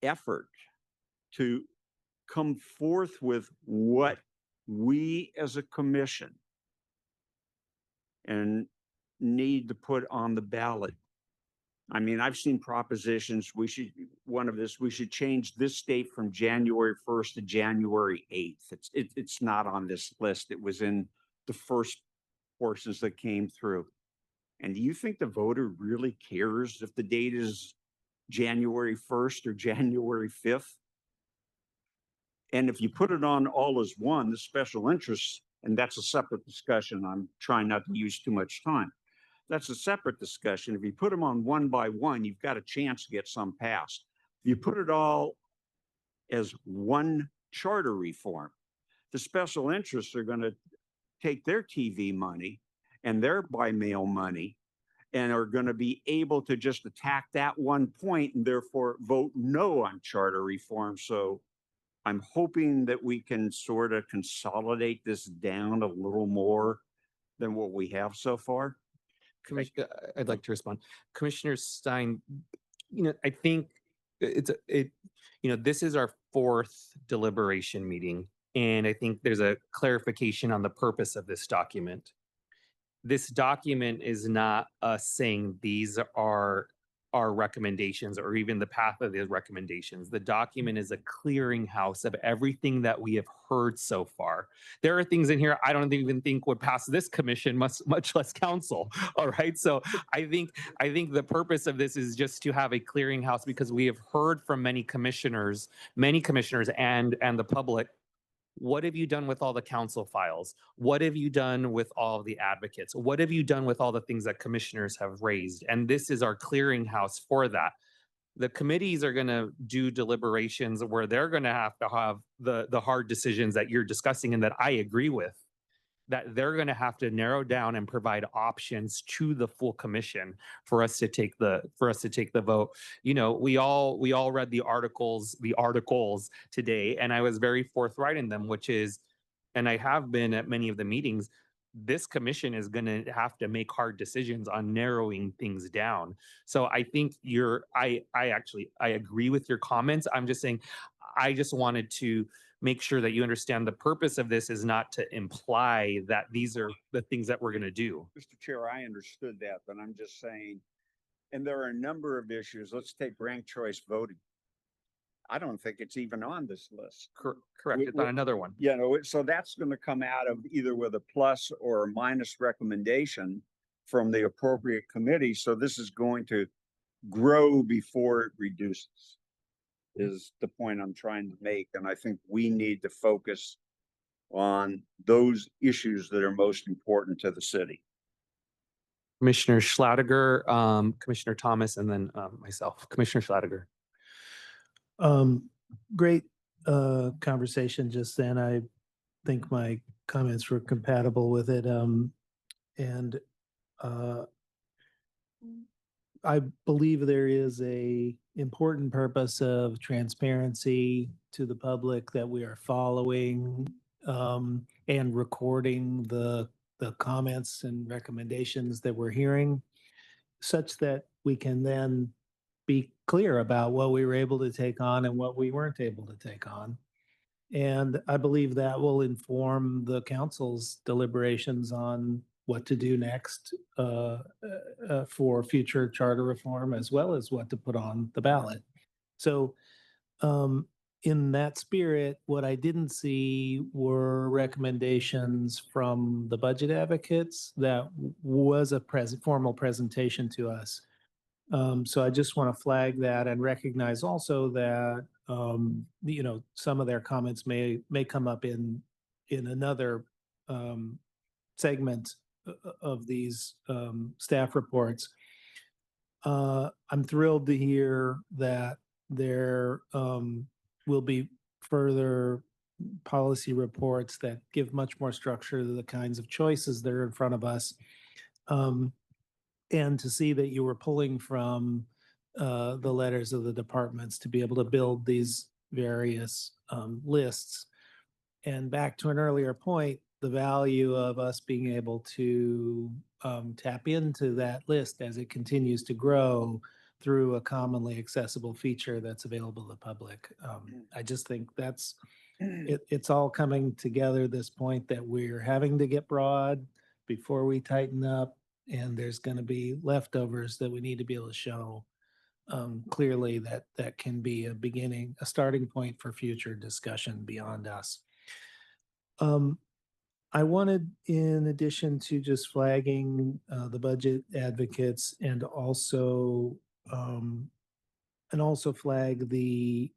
Speaker 15: effort to come forth with what we as a commission and need to put on the ballot. I mean, I've seen propositions, we should change this date from January 1st to January 8th. It's not on this list. It was in the first portions that came through. And do you think the voter really cares if the date is January 1st or January 5th? And if you put it on all as one, the special interests, and that's a separate discussion, I'm trying not to use too much time. That's a separate discussion. If you put them on one by one, you've got a chance to get some passed. If you put it all as one charter reform, the special interests are going to take their TV money and their by mail money and are going to be able to just attack that one point and therefore vote no on charter reform. So I'm hoping that we can sort of consolidate this down a little more than what we have so far.
Speaker 1: I'd like to respond. Commissioner Stein, I think this is our fourth deliberation meeting, and I think there's a clarification on the purpose of this document. This document is not us saying these are our recommendations or even the path of the recommendations. The document is a clearinghouse of everything that we have heard so far. There are things in here I don't even think would pass this commission, much less council. All right. So I think the purpose of this is just to have a clearinghouse because we have heard from many commissioners and the public. What have you done with all the council files? What have you done with all of the advocates? What have you done with all the things that commissioners have raised? And this is our clearinghouse for that. The committees are going to do deliberations where they're going to have the hard decisions that you're discussing and that I agree with, that they're going to have to narrow down and provide options to the full commission for us to take the vote. We all read the articles today, and I was very forthright in them, which is, and I have been at many of the meetings, this commission is going to have to make hard decisions on narrowing things down. So I think I agree with your comments. I'm just saying, I just wanted to make sure that you understand the purpose of this is not to imply that these are the things that we're going to do.
Speaker 15: Mr. Chair, I understood that, but I'm just saying, and there are a number of issues. Let's take ranked choice voting. I don't think it's even on this list.
Speaker 1: Correct. It's on another one.
Speaker 15: So that's going to come out of either with a plus or a minus recommendation from the appropriate committee. So this is going to grow before it reduces, is the point I'm trying to make. And I think we need to focus on those issues that are most important to the city.
Speaker 1: Commissioner Schlatter, Commissioner Thomas, and then myself. Commissioner Schlatter.
Speaker 3: Great conversation just then. I think my comments were compatible with it. And I believe there is a important purpose of transparency to the public that we are following and recording the comments and recommendations that we're hearing, such that we can then be clear about what we were able to take on and what we weren't able to take on. And I believe that will inform the council's deliberations on what to do next for future charter reform, as well as what to put on the ballot. So in that spirit, what I didn't see were recommendations from the budget advocates that was a formal presentation to us. So I just want to flag that and recognize also that, some of their comments may come up in another segment of these staff reports. I'm thrilled to hear that there will be further policy reports that give much more structure to the kinds of choices that are in front of us. And to see that you were pulling from the letters of the departments to be able to build these various lists. And back to an earlier point, the value of us being able to tap into that list as it continues to grow through a commonly accessible feature that's available to the public. I just think it's all coming together, this point that we're having to get broad before we tighten up, and there's going to be leftovers that we need to be able to show clearly that can be a starting point for future discussion beyond us. I wanted, in addition to just flagging the budget advocates, and also flag the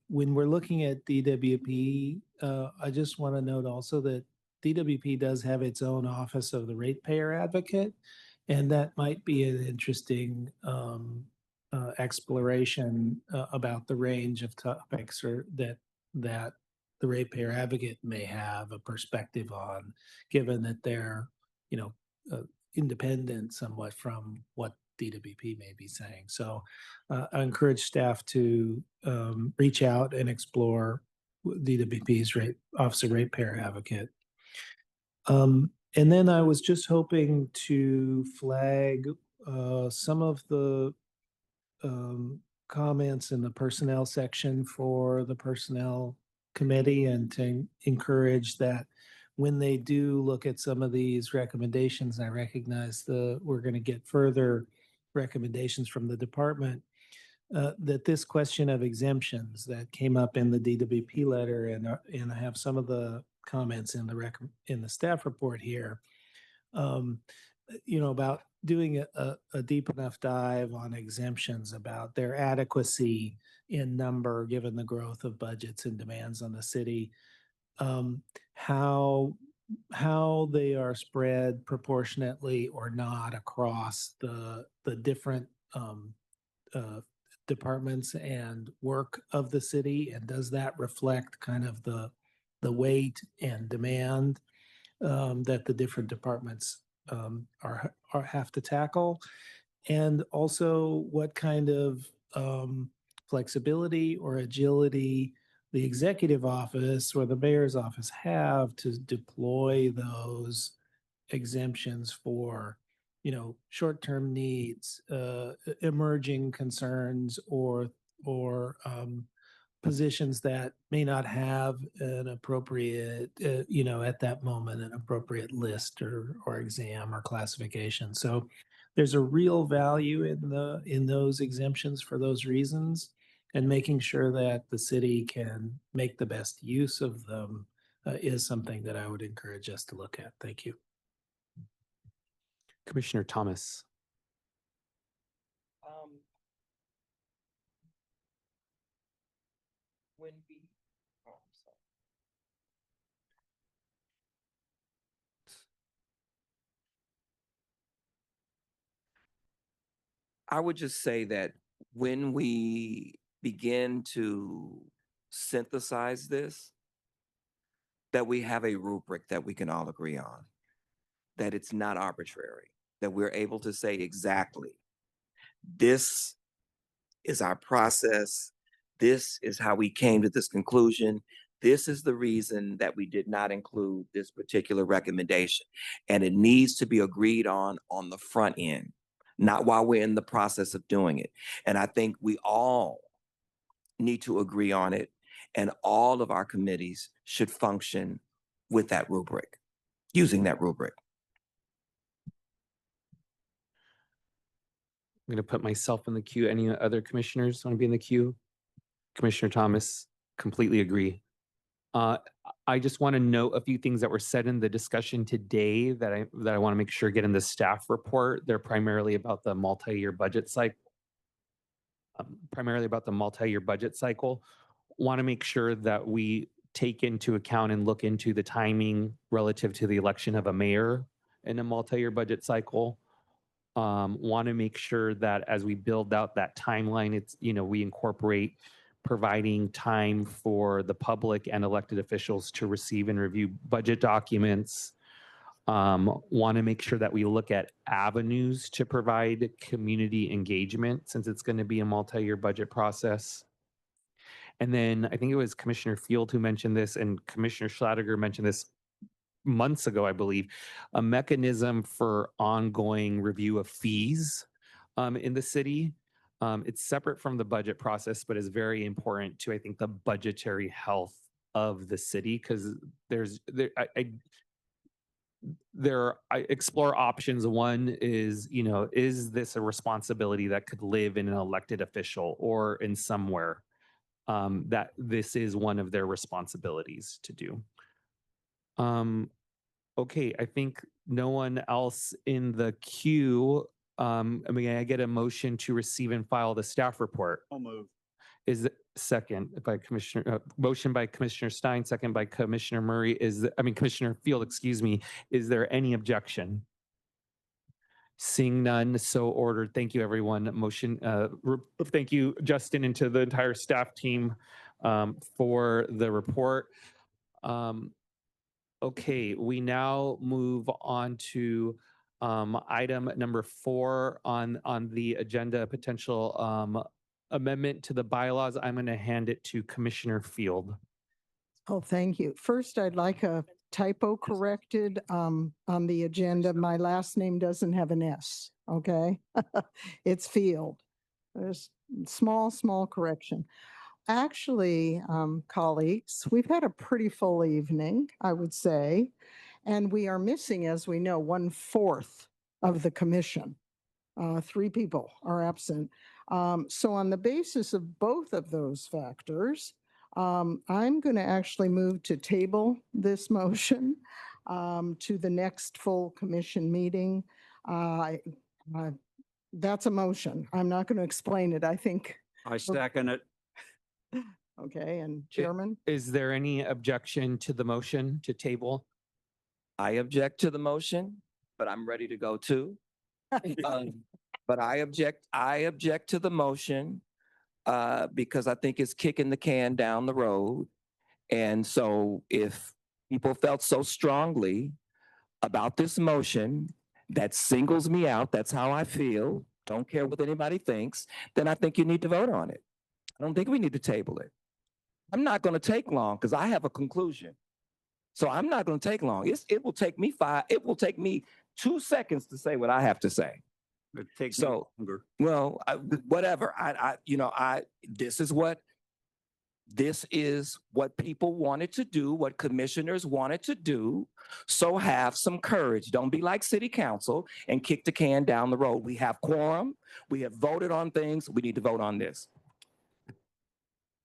Speaker 3: when we're looking at DWP, I just want to note also that DWP does have its own Office of the Ratepayer Advocate, and that might be an interesting exploration about the range of topics that the ratepayer advocate may have a perspective on, given that they're, independent somewhat from what DWP may be saying. So I encourage staff to reach out and explore DWP's Office of Ratepayer Advocate. And then I was just hoping to flag some of the comments in the personnel section for the personnel committee, and to encourage that when they do look at some of these recommendations, I recognize we're going to get further recommendations from the department, that this question of exemptions that came up in the DWP letter, and I have some of the comments in the staff report here, about doing a deep enough dive on exemptions, about their adequacy in number, given the growth of budgets and demands on the city, how they are spread proportionately or not across the different departments and work of the city, and does that reflect kind of the weight and demand that the different departments have to tackle, and also what kind of flexibility or agility the executive office or the mayor's office have to deploy those exemptions for, short-term needs, emerging concerns, or positions that may not have an appropriate, at that moment, an appropriate list or exam or classification. So there's a real value in those exemptions for those reasons, and making sure that the city can make the best use of them is something that I would encourage us to look at. Thank you.
Speaker 1: Commissioner Thomas.
Speaker 13: I would just say that when we begin to synthesize this, that we have a rubric that we can all agree on, that it's not arbitrary, that we're able to say exactly, this is our process, this is how we came to this conclusion, this is the reason that we did not include this particular recommendation. And it needs to be agreed on the front end, not while we're in the process of doing it. And I think we all need to agree on it, and all of our committees should function with that rubric, using that rubric.
Speaker 1: I'm going to put myself in the queue. Any other commissioners want to be in the queue? Commissioner Thomas, completely agree. I just want to note a few things that were said in the discussion today that I want to make sure get in the staff report. They're primarily about the multi-year budget cycle. Want to make sure that we take into account and look into the timing relative to the election of a mayor in a multi-year budget cycle. Want to make sure that as we build out that timeline, it's, we incorporate providing time for the public and elected officials to receive and review budget documents. Want to make sure that we look at avenues to provide community engagement, since it's going to be a multi-year budget process. And then I think it was Commissioner Field who mentioned this, and Commissioner Schladiger mentioned this months ago, I believe, a mechanism for ongoing review of fees in the city. It's separate from the budget process, but is very important to, I think, the budgetary health of the city, because explore options. One is, is this a responsibility that could live in an elected official or in somewhere that this is one of their responsibilities to do? Okay, I think no one else in the queue. May I get a motion to receive and file the staff report?
Speaker 15: I'll move.
Speaker 1: Is it second by Commissioner, motion by Commissioner Stein, second by Commissioner Murray, Commissioner Field, excuse me. Is there any objection? Seeing none, so ordered. Thank you, everyone. Motion, thank you, Justin, and to the entire staff team for the report. Okay, we now move on to item number 4 on the agenda, potential amendment to the bylaws. I'm going to hand it to Commissioner Field.
Speaker 4: Oh, thank you. First, I'd like a typo corrected on the agenda. My last name doesn't have an S, okay? It's Field. There's small correction. Actually, colleagues, we've had a pretty full evening, I would say, and we are missing, as we know, 1/4 of the commission. 3 people are absent. So on the basis of both of those factors, I'm going to actually move to table this motion to the next full commission meeting. That's a motion. I'm not going to explain it. I think.
Speaker 15: I second it.
Speaker 4: Okay, and Chairman?
Speaker 1: Is there any objection to the motion to table?
Speaker 13: I object to the motion, but I'm ready to go too. But I object to the motion because I think it's kicking the can down the road. And so if people felt so strongly about this motion that singles me out, that's how I feel, don't care what anybody thinks, then I think you need to vote on it. I don't think we need to table it. I'm not going to take long because I have a conclusion. So I'm not going to take long. It will take me 2 seconds to say what I have to say.
Speaker 15: It takes
Speaker 13: So,
Speaker 15: longer.
Speaker 13: well, whatever. This is what people wanted to do, what commissioners wanted to do. So have some courage. Don't be like city council and kick the can down the road. We have quorum. We have voted on things. We need to vote on this.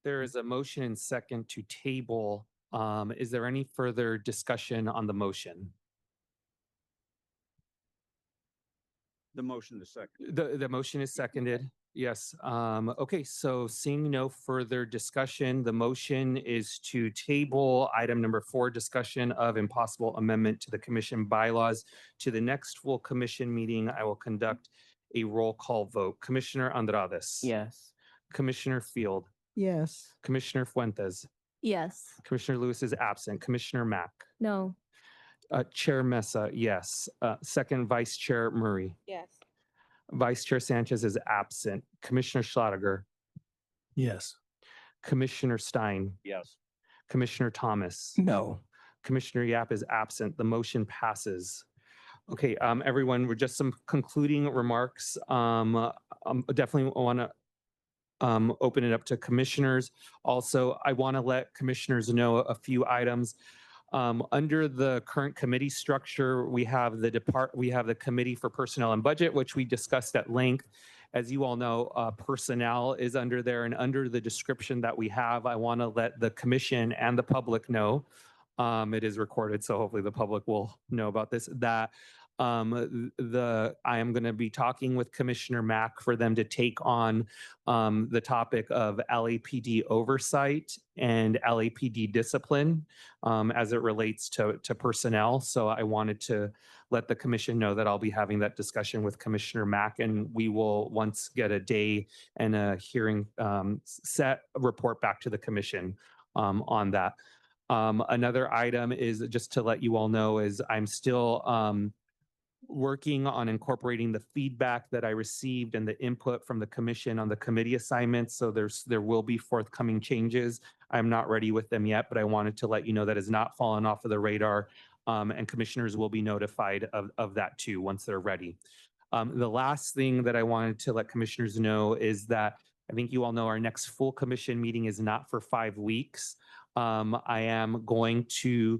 Speaker 1: There is a motion and second to table. Is there any further discussion on the motion?
Speaker 15: The motion is second.
Speaker 1: The motion is seconded. Yes. Okay, so seeing no further discussion, the motion is to table item number 4, discussion of impossible amendment to the commission bylaws to the next full commission meeting. I will conduct a roll call vote. Commissioner Andrades.
Speaker 16: Yes.
Speaker 1: Commissioner Field.
Speaker 4: Yes.
Speaker 1: Commissioner Fuentes.
Speaker 8: Yes.
Speaker 1: Commissioner Lewis is absent. Commissioner Mack.
Speaker 12: No.
Speaker 1: Chair Mesa, yes. Second Vice Chair Murray.
Speaker 2: Yes.
Speaker 1: Vice Chair Sanchez is absent. Commissioner Schlottiger.
Speaker 3: Yes.
Speaker 1: Commissioner Stein.
Speaker 15: Yes.
Speaker 1: Commissioner Thomas.
Speaker 13: No.
Speaker 1: Commissioner Yap is absent. The motion passes. Okay, everyone, we're just some concluding remarks. Definitely want to open it up to commissioners. Also, I want to let commissioners know a few items. Under the current committee structure, we have the Committee for Personnel and Budget, which we discussed at length. As you all know, personnel is under there, and under the description that we have, I want to let the commission and the public know. It is recorded, so hopefully the public will know about this, that I am going to be talking with Commissioner Mack for them to take on the topic of LAPD oversight and LAPD discipline as it relates to personnel. So I wanted to let the commission know that I'll be having that discussion with Commissioner Mack, and we will, once get a day and a hearing set, report back to the commission on that. Another item is just to let you all know is I'm still working on incorporating the feedback that I received and the input from the commission on the committee assignments. So there will be forthcoming changes. I'm not ready with them yet, but I wanted to let you know that has not fallen off of the radar, and commissioners will be notified of that too once they're ready. The last thing that I wanted to let commissioners know is that I think you all know our next full commission meeting is not for 5 weeks. I am going to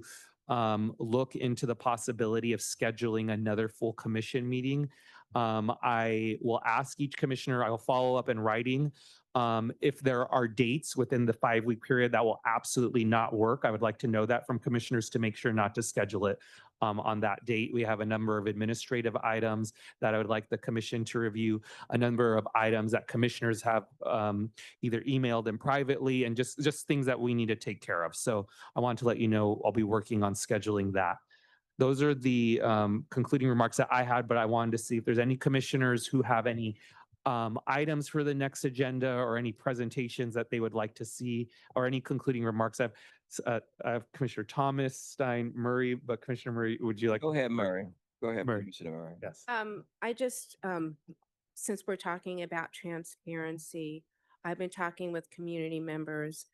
Speaker 1: look into the possibility of scheduling another full commission meeting. I will ask each commissioner, I will follow up in writing. If there are dates within the 5-week period that will absolutely not work, I would like to know that from commissioners to make sure not to schedule it on that date. We have a number of administrative items that I would like the commission to review, a number of items that commissioners have either emailed them privately, and just things that we need to take care of. So I want to let you know I'll be working on scheduling that. Those are the concluding remarks that I had, but I wanted to see if there's any commissioners who have any items for the next agenda or any presentations that they would like to see, or any concluding remarks. I have Commissioner Thomas, Stein, Murray, but Commissioner Murray, would you like?
Speaker 13: Go ahead, Murray. Go ahead,
Speaker 1: Murray.
Speaker 13: Commissioner Murray.
Speaker 1: Yes.
Speaker 2: I just, since we're talking about transparency, I've been talking with community members,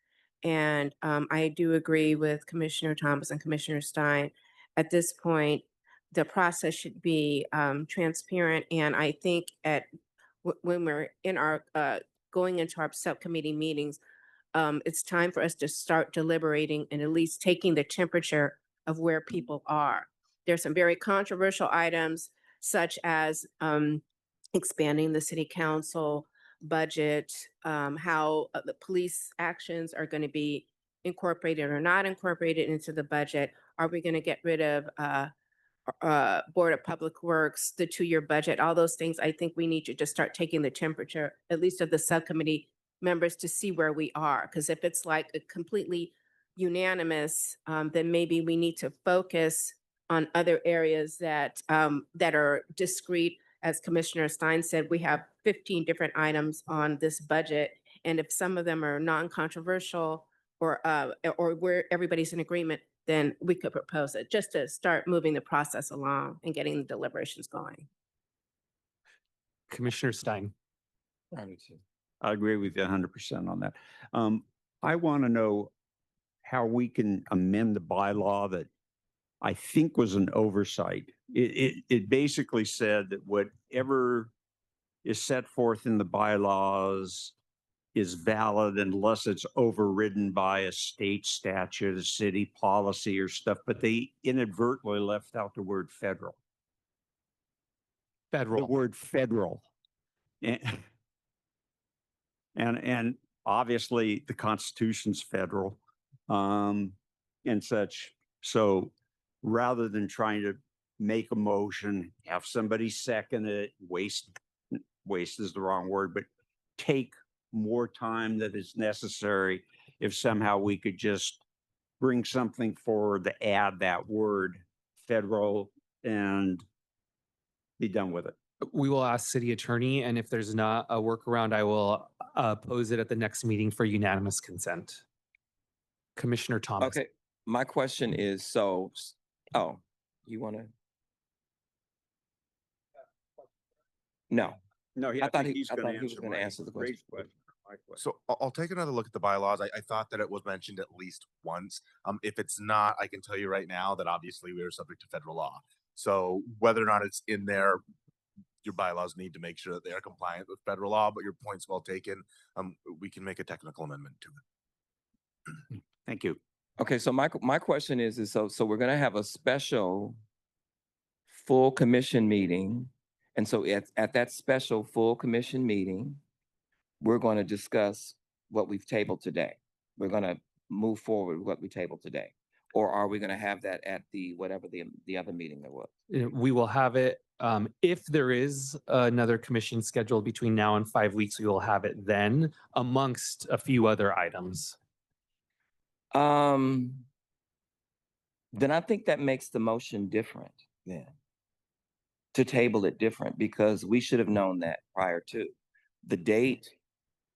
Speaker 2: and I do agree with Commissioner Thomas and Commissioner Stein. At this point, the process should be transparent, and I think when we're in our going into our subcommittee meetings, it's time for us to start deliberating and at least taking the temperature of where people are. There's some very controversial items, such as expanding the city council budget, how the police actions are going to be incorporated or not incorporated into the budget. Are we going to get rid of Board of Public Works, the 2-year budget, all those things? I think we need to just start taking the temperature, at least of the subcommittee members, to see where we are. Because if it's like a completely unanimous, then maybe we need to focus on other areas that are discrete. As Commissioner Stein said, we have 15 different items on this budget, and if some of them are non-controversial or where everybody's in agreement, then we could propose it just to start moving the process along and getting the deliberations going.
Speaker 1: Commissioner Stein.
Speaker 15: I agree with you 100% on that. I want to know how we can amend the bylaw that I think was an oversight. It basically said that whatever is set forth in the bylaws is valid unless it's overridden by a state statute, a city policy or stuff, but they inadvertently left out the word federal.
Speaker 1: The
Speaker 15: word federal. And obviously the Constitution's federal and such. So rather than trying to make a motion, have somebody second it, waste is the wrong word, but take more time that is necessary, if somehow we could just bring something forward to add that word federal and be done with it.
Speaker 1: We will ask city attorney, and if there's not a workaround, I will pose it at the next meeting for unanimous consent. Commissioner Thomas.
Speaker 13: Okay, my question is, you want to? No.
Speaker 15: No,
Speaker 13: I thought he was going to answer the question.
Speaker 9: So I'll take another look at the bylaws. I thought that it was mentioned at least once. If it's not, I can tell you right now that obviously we are subject to federal law. So whether or not it's in there, your bylaws need to make sure that they are compliant with federal law, but your point's well taken. We can make a technical amendment to it.
Speaker 15: Thank you.
Speaker 13: Okay, so my question is so we're going to have a special full commission meeting. And so at that special full commission meeting, we're going to discuss what we've tabled today. We're going to move forward with what we tabled today. Or are we going to have that at whatever the other meeting there was?
Speaker 1: We will have it. If there is another commission scheduled between now and 5 weeks, we will have it then, amongst a few other items.
Speaker 13: Then I think that makes the motion different then. To table it different, because we should have known that prior to. The date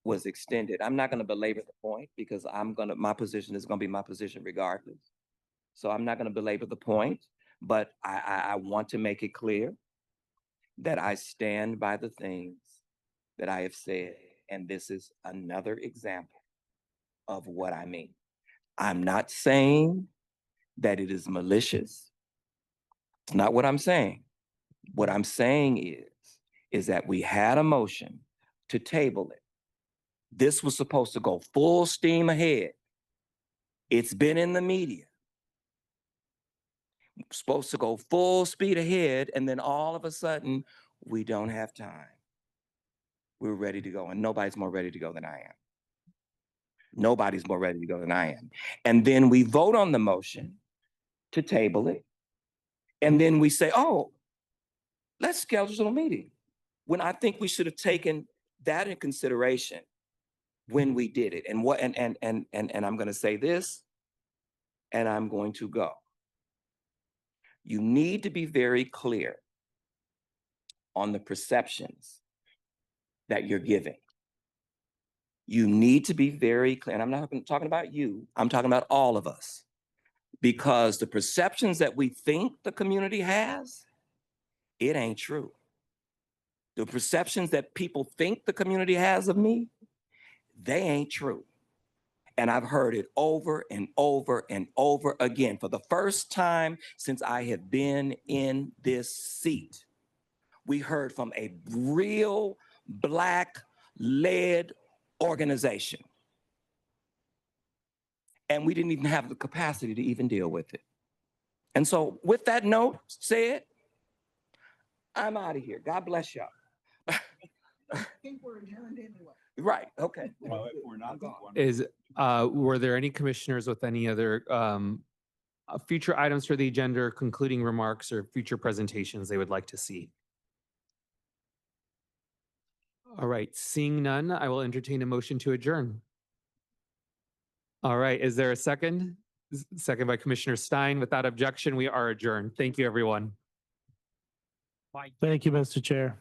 Speaker 13: was extended. I'm not going to belabor the point, because my position is going to be my position regardless. So I'm not going to belabor the point, but I want to make it clear that I stand by the things that I have said. And this is another example of what I mean. I'm not saying that it is malicious. It's not what I'm saying. What I'm saying is that we had a motion to table it. This was supposed to go full steam ahead. It's been in the media. supposed to go full speed ahead, and then all of a sudden, we don't have time. We're ready to go, and nobody's more ready to go than I am. Nobody's more ready to go than I am. And then we vote on the motion to table it. And then we say, oh, let's schedule a meeting. When I think we should have taken that in consideration when we did it. And what and I'm gonna say this, and I'm going to go. You need to be very clear on the perceptions that you're giving. You need to be very clear, and I'm not talking about you, I'm talking about all of us. Because the perceptions that we think the community has, it ain't true. The perceptions that people think the community has of me, they ain't true. And I've heard it over and over and over again. For the first time since I have been in this seat, we heard from a real Black-led organization. And we didn't even have the capacity to even deal with it. And so with that note said, I'm out of here. God bless y'all.
Speaker 4: I think we're adjourned anyway.
Speaker 13: Right, okay.
Speaker 6: Well, if we're not,
Speaker 1: Were there any commissioners with any other future items for the agenda, or concluding remarks, or future presentations they would like to see? All right, seeing none, I will entertain a motion to adjourn. All right, is there a second? Second by Commissioner Stein. Without objection, we are adjourned. Thank you, everyone.
Speaker 3: Thank you, Mr. Chair.